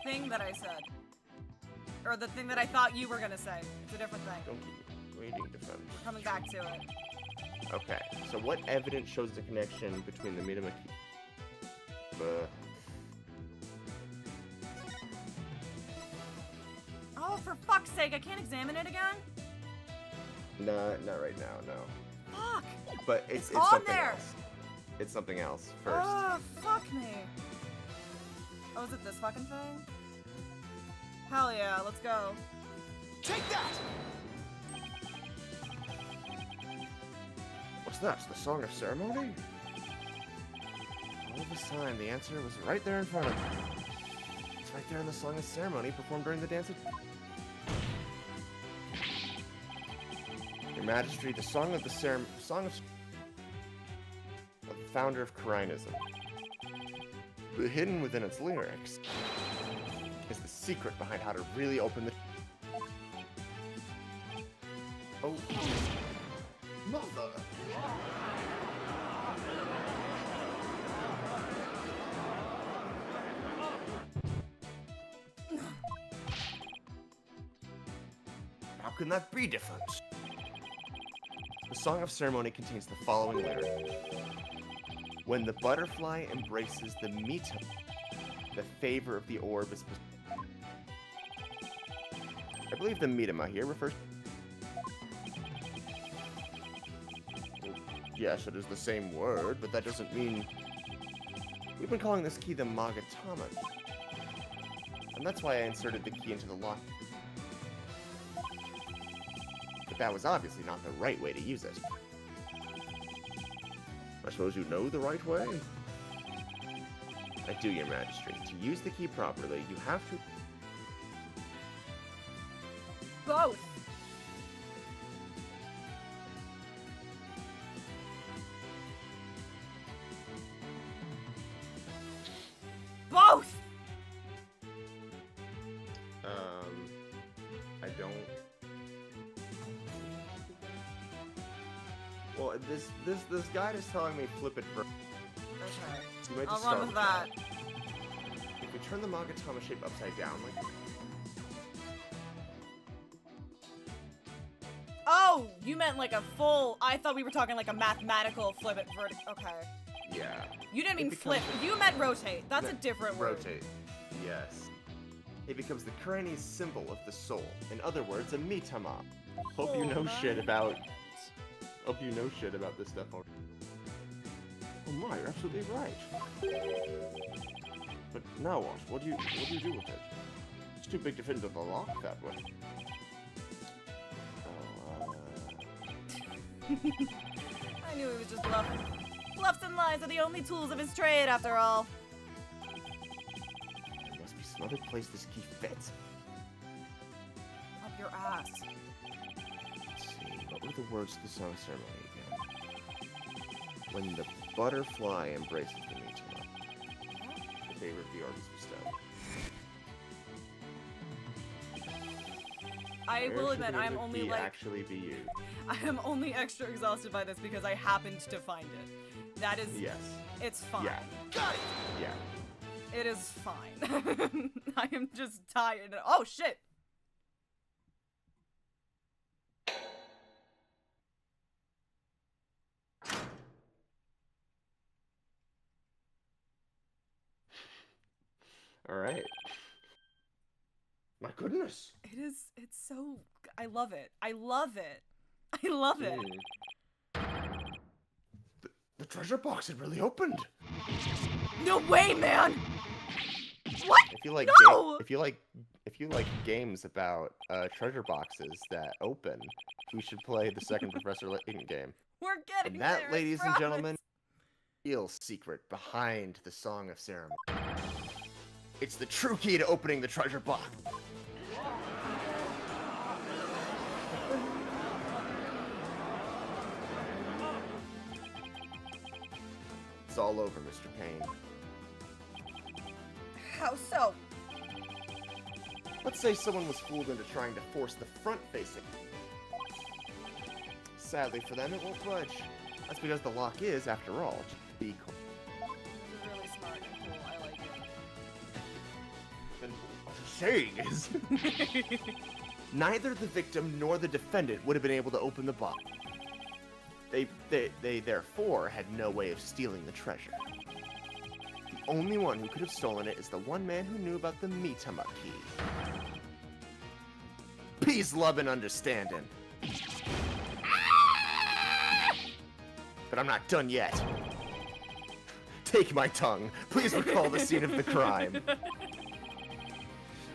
thing that I said. Or the thing that I thought you were gonna say. It's a different thing. Don't keep waiting, Defense. We're coming back to it. Okay, so what evidence shows the connection between the Mitama key? Oh, for fuck's sake, I can't examine it again? No, not right now, no. Fuck! But it's on something there. else. It's something else first. Oh, fuck me. Oh, is it this fucking thing? Hell yeah, let's go. Take that! What's that? The Song of Ceremony? All this time, the answer was right there in front of me. It's right there in the Song of Ceremony performed during the dance of... Your Majesty, the Song of the founder of Kura'inism. But hidden within its lyrics is the secret behind how to really open the... Oh. Mother! How can that be different? The Song of Ceremony contains the following lyric. When the butterfly embraces the mita, the favor of the orb is... I believe the mitama here refers... Yes, it is the same word, but that doesn't mean... We've been calling this key the Magatama. And that's why I inserted the key into the lock. But that was obviously not the right way to use it. I suppose you know the right way? I do, Your Majesty. To use the key properly, you have to... Both! Both! I don't... Well, this guide is telling me flip it for... Okay. So you might I'll just run start with that. If we turn the Magatama shape upside down, like... Oh, you meant like a full... I thought we were talking like a mathematical flip it vertical. Okay. Yeah. You didn't mean It flip. becomes You meant rotate. That's a different word. Rotate. Yes. It becomes the Kura'inese symbol of the soul. In other words, a mitama. Hope you know shit about... Hope you know shit about this stuff already. Oh my, you're absolutely right. But now what? What do you do with it? It's too big to fit into the lock that way. I knew he was just bluffing. Bluffs and lies are the only tools of his trade, after all. There must be some other place this key fits. Up your ass. Let's see, what were the words to the song ceremony again? When the butterfly embraces the mitama, the favor of the orb is bestowed. I Where will should admit, the I'm other only key like... actually be used? I am only extra exhausted by this because I happened to find it. That is... Yes. It's fine. Yeah. Got it! Yeah. It is fine. I am just tired. Oh, shit! Alright. My goodness. It's so... I love it. I love it. I love it. The treasure box had really opened. No way, man! What? If you like No! if you like games about treasure boxes that open, we should play the second Professor Layton game. We're getting And that, there, I ladies and promise. gentlemen, real secret behind the Song of Ceremony. It's the true key to opening the treasure box. It's all over, Mr. Payne. How so? Let's say someone was fooled into trying to force the front facing. Sadly for them, it won't budge. That's because the lock is, after all, just be cool. This is really smart and cool. I like it. Then what you're saying is... neither the victim nor the defendant would have been able to open the box. They therefore had no way of stealing the treasure. The only one who could have stolen it is the one man who knew about the mitama key. Peace, love, and understanding. But I'm not done yet. Take my tongue. Please recall the scene of the crime.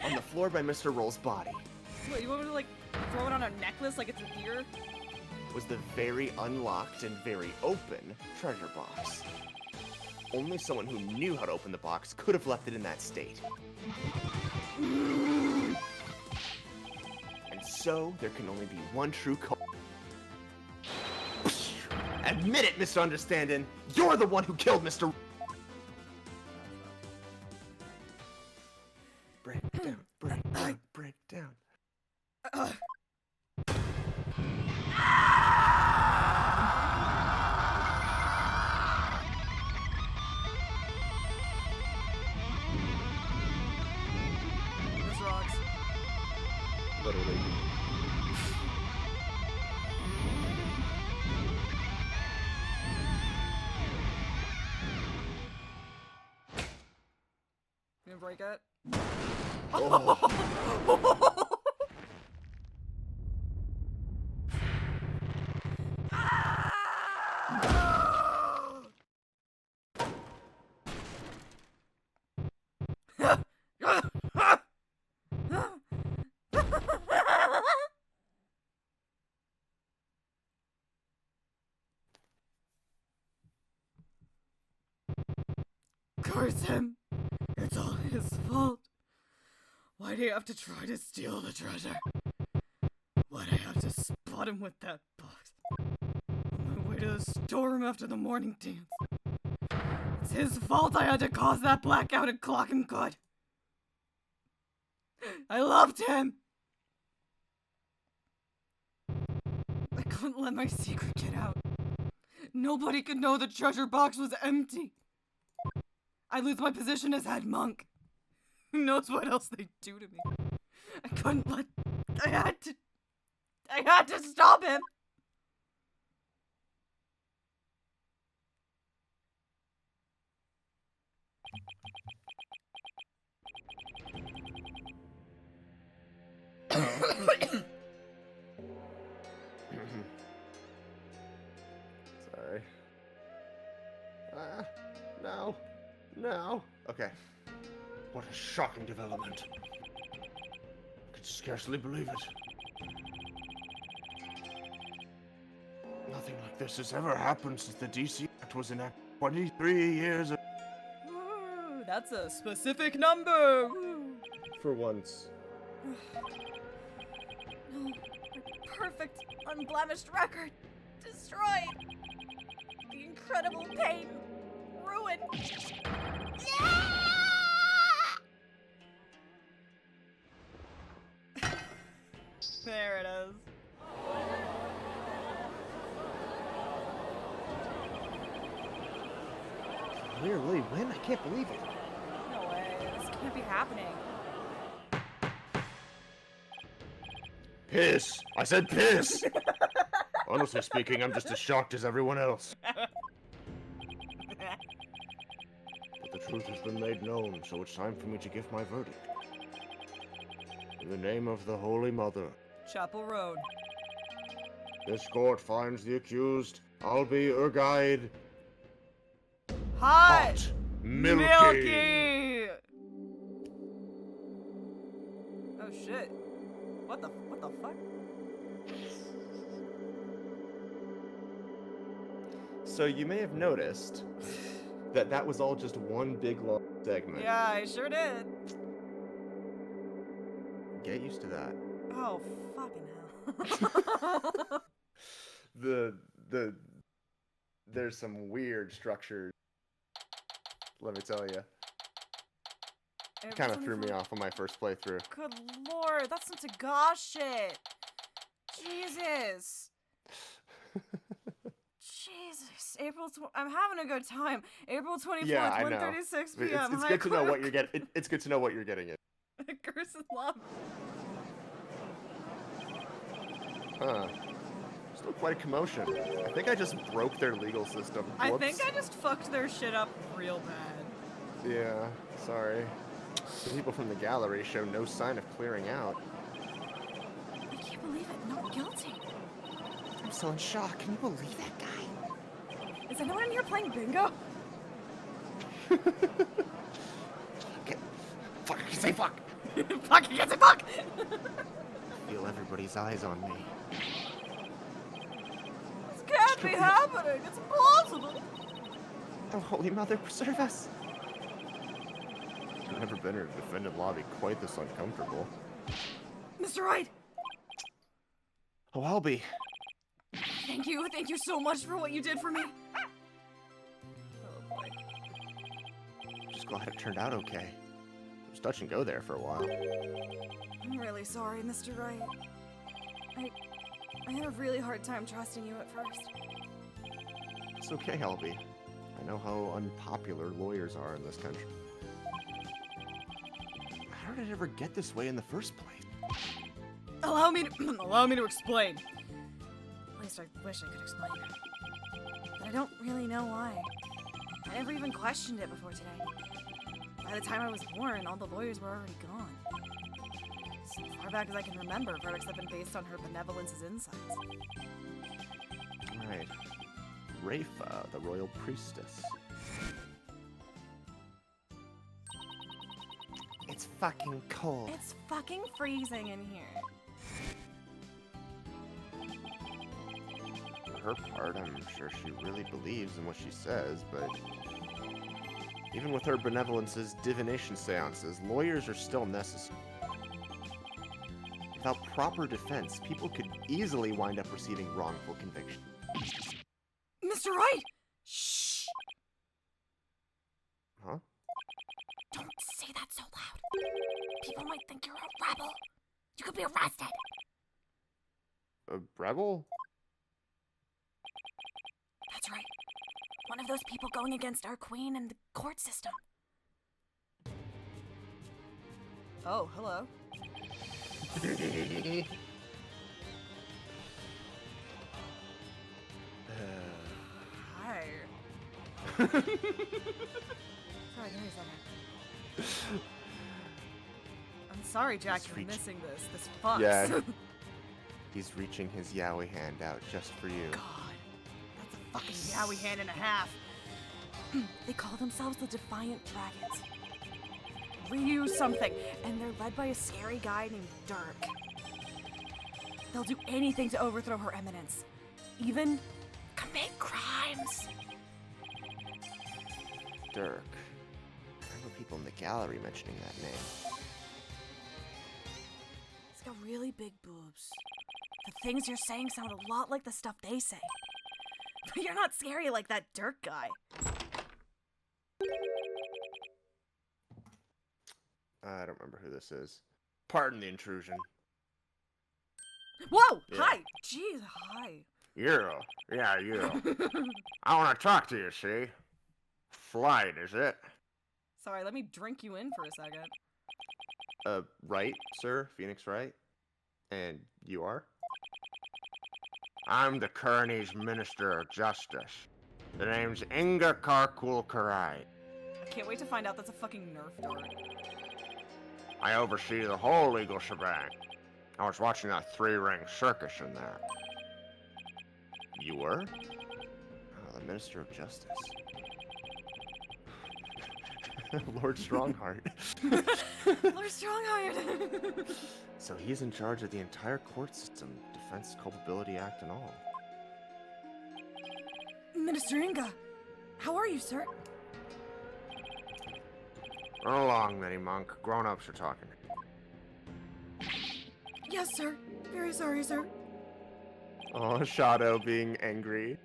On the floor by Mr. Roll's body, What, you want me to like throw it on a necklace like it's a deer? Was the very unlocked and very open treasure box. Only someone who knew how to open the box could have left it in that state. And so, there can only be one true Admit it, Mr. Understanding! You're the one who killed Mr. Break down, break down. This rocks. Literally. You gonna break it? Oh. Curse him! It's all his fault. Why do you have to try to steal the treasure? Why do I have to spot him with that box? On my way to the storeroom after the morning dance. It's his fault I had to cause that blackout at Clock and Good. I loved him! I couldn't let my secret get out. Nobody could know the treasure box was empty. I lose my position as head monk. Who knows what else they'd do to me? I couldn't let... I had to stop him! Sorry. No. No. Okay. What a shocking development. I could scarcely believe it. Nothing like this has ever happened since the DC Act was enacted 23 years ago. Ooh, that's a specific number! Ooh. For once. No, my perfect, unblemished record destroyed. The incredible pain ruined. There it is. Clearly win? I can't believe it. No way. This can't be happening. Piss! I said piss! Honestly speaking, I'm just as shocked as everyone else. But the truth has been made known, so it's time for me to give my verdict. In the name of the Holy Mother. Chapel Road. This court finds the accused, I'll be your guide. Hot! Milky! Oh shit. What the fuck? So you may have noticed that that was all just one big long segment. Yeah, I sure did. Get used to that. Oh, fucking hell. There's some weird structure. Let me tell you. It kind of threw me off on my first playthrough. Good lord, that's some Tagash shit. Jesus. Jesus. I'm having a good time. April 24th, yeah, I know. 1:36 p.m. It's good to know what you're getting. It's good to know what you're getting in. Curse and love. Huh. Still quite a commotion. I think I just broke their legal system. Whoops. I think I just fucked their shit up real bad. Yeah, sorry. The people from the gallery show no sign of clearing out. I can't believe it. Not guilty. I'm so in shock. Can you believe that guy? Is anyone in here playing bingo? Okay. Fuck, I can say fuck. Fuck, you can't say fuck! feel everybody's eyes on me. This can't be happening. It's impossible. Oh, Holy Mother, preserve us! I've never been in a defendant lobby quite this uncomfortable. Mr. Wright! Oh, I'll be. Thank you so much for what you did for me. Oh boy. Just glad it turned out okay. It was touch and go there for a while. I'm really sorry, Mr. Wright. I had a really hard time trusting you at first. It's okay, Albie. I know how unpopular lawyers are in this country. How did it ever get this way in the first place? Allow me to explain. At least I wish I could explain. But I don't really know why. I never even questioned it before today. By the time I was born, all the lawyers were already gone. As far back as I can remember, verdicts have been based on her benevolence's insights. Right. Rafa, the royal priestess. It's fucking cold. It's fucking freezing in here. For her part, I'm sure she really believes in what she says, but even with her benevolence's divination seances, lawyers are still necessary. Without proper defense, people could easily wind up receiving wrongful conviction. Mr. Wright! Shh! Huh? Don't say that so loud. People might think you're a rebel. You could be arrested. A rebel? That's right. One of those people going against our queen and the court system. Oh, hello. Hi. Sorry, give me a second. I'm sorry, Jack, you're missing this. This fucks. Yeah. He's reaching his yaoi hand out just for you. God, that's a fucking yaoi hand and a half. They call themselves the Defiant Dragons. Ryu something, and they're led by a scary guy named Dirk. They'll do anything to overthrow her eminence. Even commit crimes. Dirk. I remember people in the gallery mentioning that name. He's got really big boobs. The things you're saying sound a lot like the stuff they say. But you're not scary like that Dirk guy. I don't remember who this is. Pardon the intrusion. Whoa! Yeah. Hi! Jeez, hi. You. Yeah, you. I want to talk to you, see? Flight, is it? Sorry, let me drink you in for a second. Right, sir? Phoenix Wright? And you are? I'm the Kura'in's Minister of Justice. The name's Inga Karkul Kura'in. I can't wait to find out that's a fucking Nerf dart. I oversee the whole legal shebang. I was watching that three-ring circus in there. You were? Oh, the Minister of Justice. Lord Strongheart. Lord Strongheart! So he's in charge of the entire court system, Defense Culpability Act and all. Minister Inga, how are you, sir? Run along, Mini Monk. Grown-ups are talking. Yes, sir. Very sorry, sir. Oh, Shadow being angry.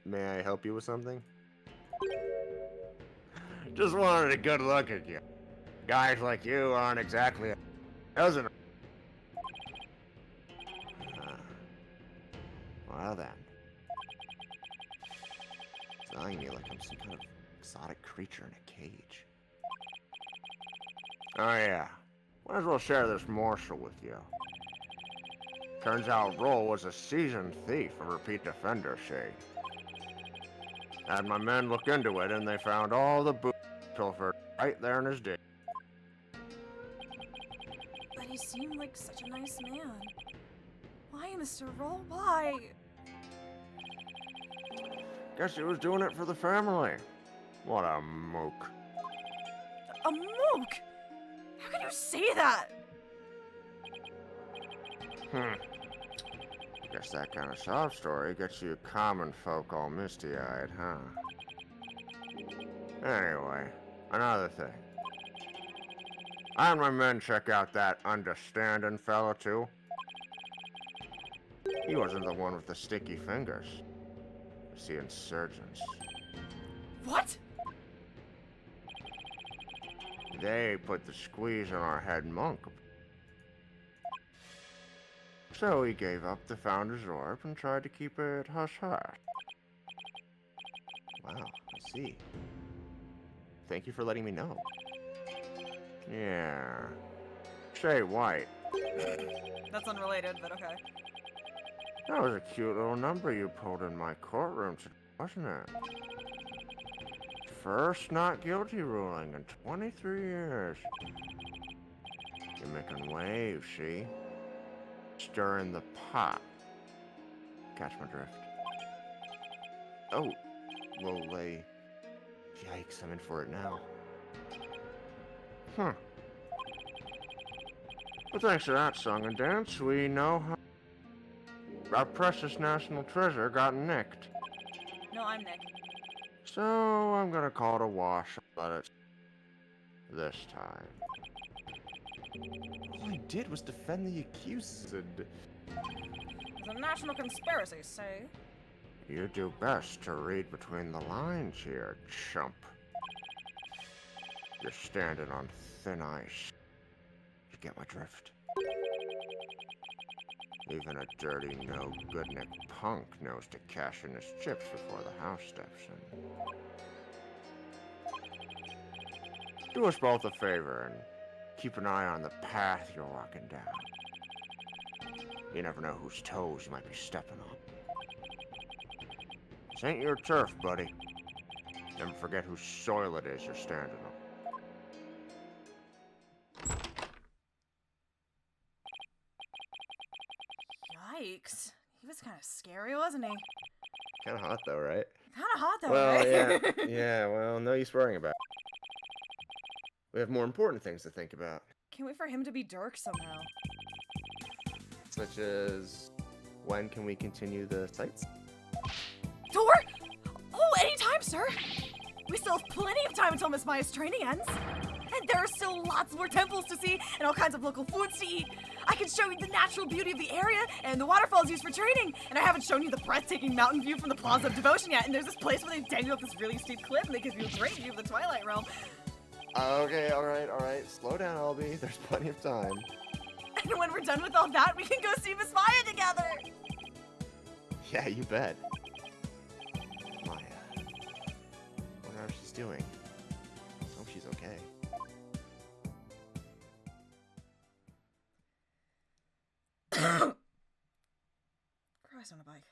May I help you with something? Just wanted a good look at you. Guys like you aren't exactly a dozen. Well then. It's eyeing me like I'm some kind of exotic creature in a cage. Oh yeah. Might as well share this morsel with you. Turns out Roll was a seasoned thief and repeat offender, see. Had my men look into it and they found all the booty pilfered right there in his dick. But he seemed like such a nice man. Why, Mr. Roll? Why? Guess he was doing it for the family. What a mook. A mook? How can you say that? Guess that kind of sob story gets you common folk all misty-eyed, huh? Anyway, another thing. I and my men check out that understanding fella, too. He wasn't the one with the sticky fingers. It's the insurgents. What? They put the squeeze on our head monk. So he gave up the Founder's Orb and tried to keep it hush-hush. Wow, I see. Thank you for letting me know. Yeah. Say, White. That's unrelated, but okay. That was a cute little number you pulled in my courtroom today, wasn't it? First not guilty ruling in 23 years. You're making waves, see? Stirring the pot. Catch my drift. Oh, well, yikes, I'm in for it now. But thanks to that song and dance, we know how our precious national treasure got nicked. No, I'm Nick. So I'm gonna call it a wash and let it this time. All I did was defend the accused. It's a national conspiracy, say? You do best to read between the lines here, chump. You're standing on thin ice. You get my drift? Even a dirty, no-good-nick punk knows to cash in his chips before the house steps in. Do us both a favor and keep an eye on the path you're walking down. You never know whose toes you might be stepping on. This ain't your turf, buddy. Never forget whose soil it is you're standing on. Yikes. He was kind of scary, wasn't he? Kind of hot, though, right? Kind of hot, though, Well, right? yeah, well, no use worrying about it. We have more important things to think about. Can't wait for him to be Dirk somehow. Such as, when can we continue the sites? Door? Oh, anytime, sir. We still have plenty of time until Miss Maya's training ends. And there are still lots more temples to see and all kinds of local foods to eat. I can show you the natural beauty of the area and the waterfalls used for training. And I haven't shown you the breathtaking mountain view from the Plaza of Devotion yet. And there's this place where they dangle up this really steep cliff and they give you a great view of the Twilight Realm. Okay, alright. Slow down, Albie. There's plenty of time. And when we're done with all that, we can go see Miss Maya together. Yeah, you bet. Maya. Wonder how she's doing. Hope she's okay. Christ on a bike.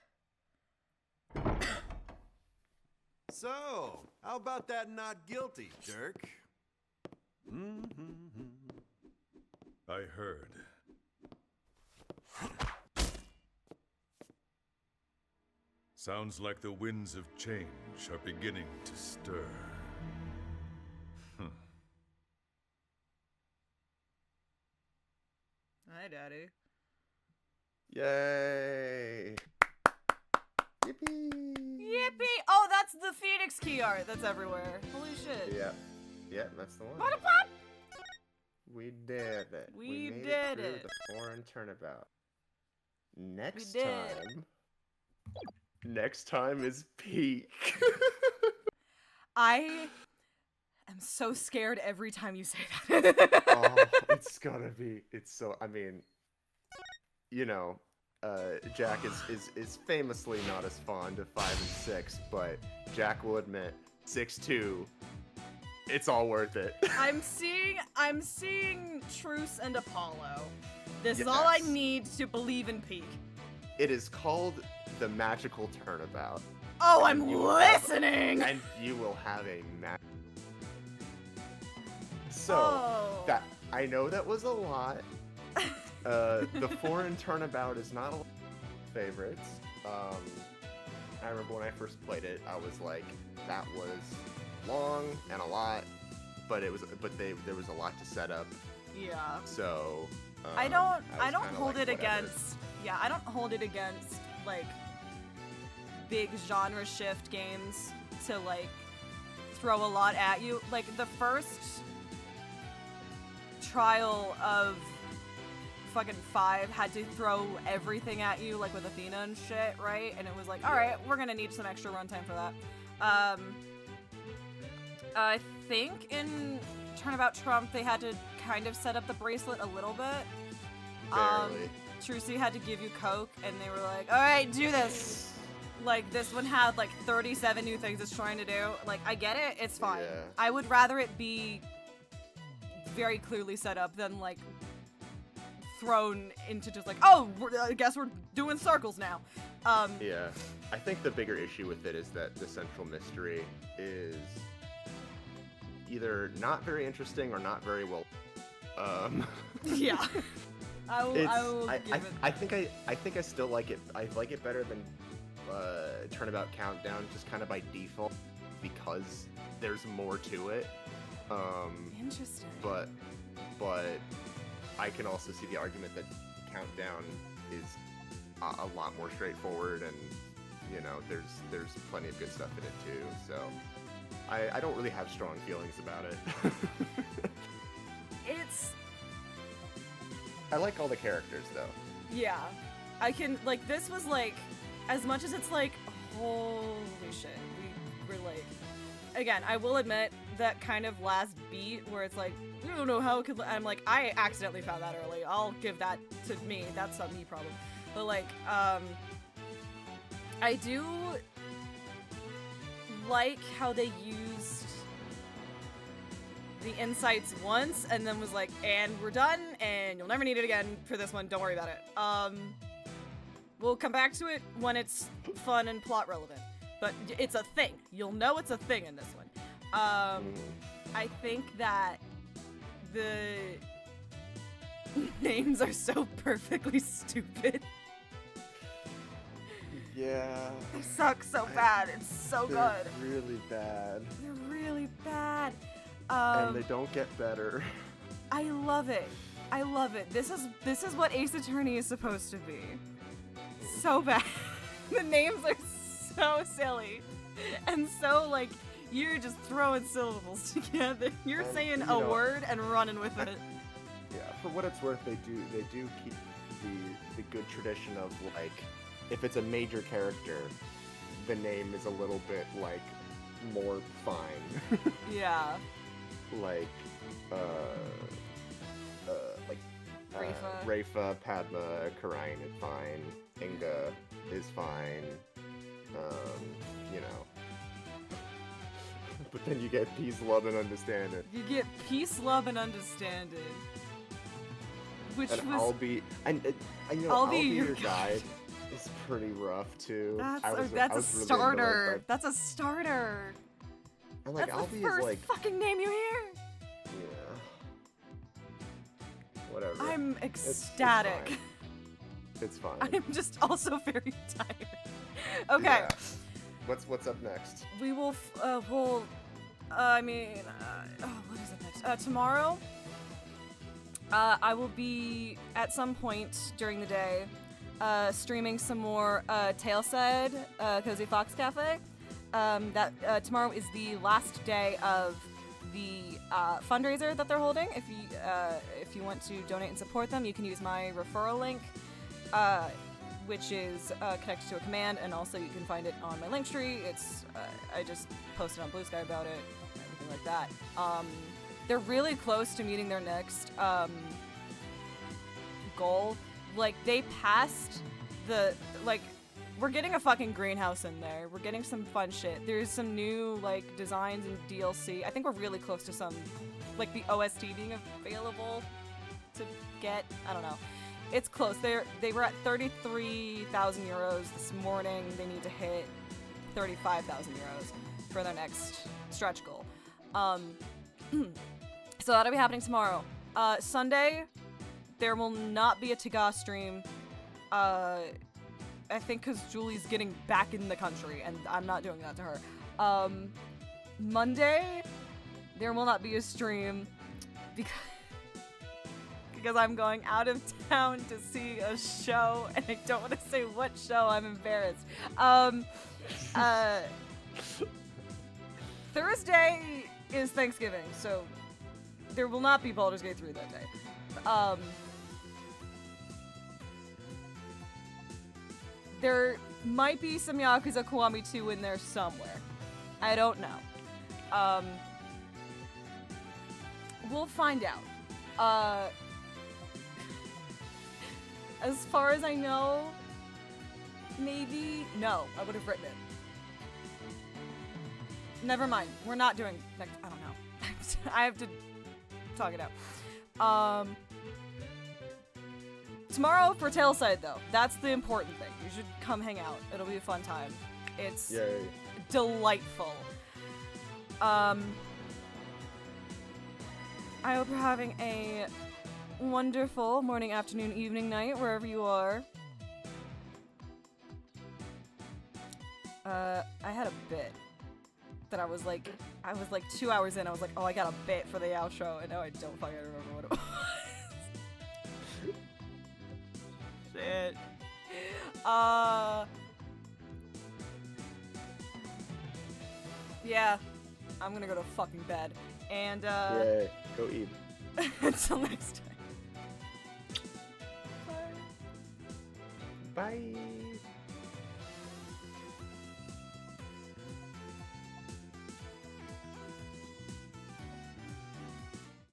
So, how about that not guilty, Dirk? I heard. Sounds like the winds of change are beginning to stir. Hi, Daddy. Yay! Yippee! Yippee! Oh, that's the Phoenix key art that's everywhere. Holy shit. Yeah, that's the one. What? We did it. We made did through it. the foreign turnabout. Next We did. Next time is peak. I am so scared every time you say that. Oh, it's gonna be. It's so. I mean, you know, Jack is famously not as fond of 5 and 6, but Jack will admit 6-2. It's all worth it. I'm seeing Truce and Apollo. This is all I Yes. need to believe in peak. It is called the magical turnabout. Oh, I'm And you will have- listening. and you will have a So Oh. that I know that was a lot. The foreign turnabout is not a lot of favorites. I remember when I first played it, I was like, that was long and a lot, but there was a lot to set up. Yeah. So I was don't kinda hold like, it whatever. against. Yeah, I don't hold it against like big genre shift games to like throw a lot at you. Like the first trial of fucking 5 had to throw everything at you, like with Athena and shit, right? And it was like, all right, we're gonna need some extra runtime for that. I think in Turnabout Trump they had to kind of set up the bracelet a little bit. Barely. Trucy had to give you Coke, and they were like, all right, do this. Like, this one had, like, 37 new things it's trying to do. Like, I get it. It's fine. Yeah. I would rather it be very clearly set up than, like, thrown into just, like, oh, I guess we're doing circles now. Yeah. I think the bigger issue with it is that the central mystery is either not very interesting or not very well. Yeah. I will give it. I think I still like it. I like it better than Turnabout Countdown, just kind of by default, because there's more to it. Interesting. But I can also see the argument that Countdown is a lot more straightforward, and you know, there's plenty of good stuff in it too. So I don't really have strong feelings about it. It's. I like all the characters though. Yeah. I can, like, this was like, as much as it's like, holy shit, we're like, again, I will admit that kind of last beat where it's like, we don't know how it could, I'm like, I accidentally found that early. I'll give that to me. That's a me problem. But like, I do like how they used the insights once and then was like, and we're done, and you'll never need it again for this one, don't worry about it. We'll come back to it when it's fun and plot relevant, but it's a thing. You'll know it's a thing in this one. I think that the names are so perfectly stupid. Yeah. They suck so bad. It's so good. They're really bad. They're really bad. And they don't get better. I love it. I love it. This is what Ace Attorney is supposed to be. So bad. The names are so silly. And so, like, you're just throwing syllables together. You're And, saying you a know, word and running with it. Yeah, for what it's worth, they do keep the good tradition of, like, if it's a major character, the name is a little bit, like, more fine. Yeah. Like, Rafa, Padma, Kura'in is fine. Inga is fine. You know. But then you get peace, love, and understanding. You get peace, love, and understanding. Which And was... I'll be your guide is pretty rough too. That's I a was really into it, starter. but- That's a starter. And like That's Albie the first is like, fucking name you hear. yeah, whatever. I'm It's ecstatic. It's fine. I'm just also very tired. Okay. Yeah. What's up next? We will, what is it next? Tomorrow, I will be, at some point during the day, streaming some more, Tailside, Cozy Fox Cafe. Tomorrow is the last day of the, fundraiser that they're holding. If you want to donate and support them, you can use my referral link, which is connected to a command, and also you can find it on my Linktree. It's I just posted on Blue Sky about it, everything like that. They're really close to meeting their next goal. Like, they passed we're getting a fucking greenhouse in there. We're getting some fun shit. There's some new like designs and DLC. I think we're really close to some, like, the OST being available to get. I don't know. It's close. They were at 33,000 euros this morning. They need to hit 35,000 euros for their next stretch goal. So that'll be happening tomorrow. Sunday, there will not be a Taga stream. I think because Julie's getting back in the country, and I'm not doing that to her. Monday, there will not be a stream because I'm going out of town to see a show, and I don't want to say what show. I'm embarrassed. Thursday is Thanksgiving, so there will not be Baldur's Gate 3 that day. There might be some Yakuza Kiwami 2 in there somewhere. I don't know. We'll find out. As far as I know, maybe... No, I would have written it. Never mind. We're not doing... I don't know. I have to talk it out. Tomorrow for Tailside, though. That's the important thing. You should come hang out. It'll be a fun time. It's delightful. I hope you're having a wonderful morning, afternoon, evening, night, wherever you are. I had a bit that I was like 2 hours in, I was like, oh, I got a bit for the outro, and now I don't fucking remember what it was. Shit. Yeah, I'm gonna go to fucking bed. And, Yay, go eat. Until next time. Bye.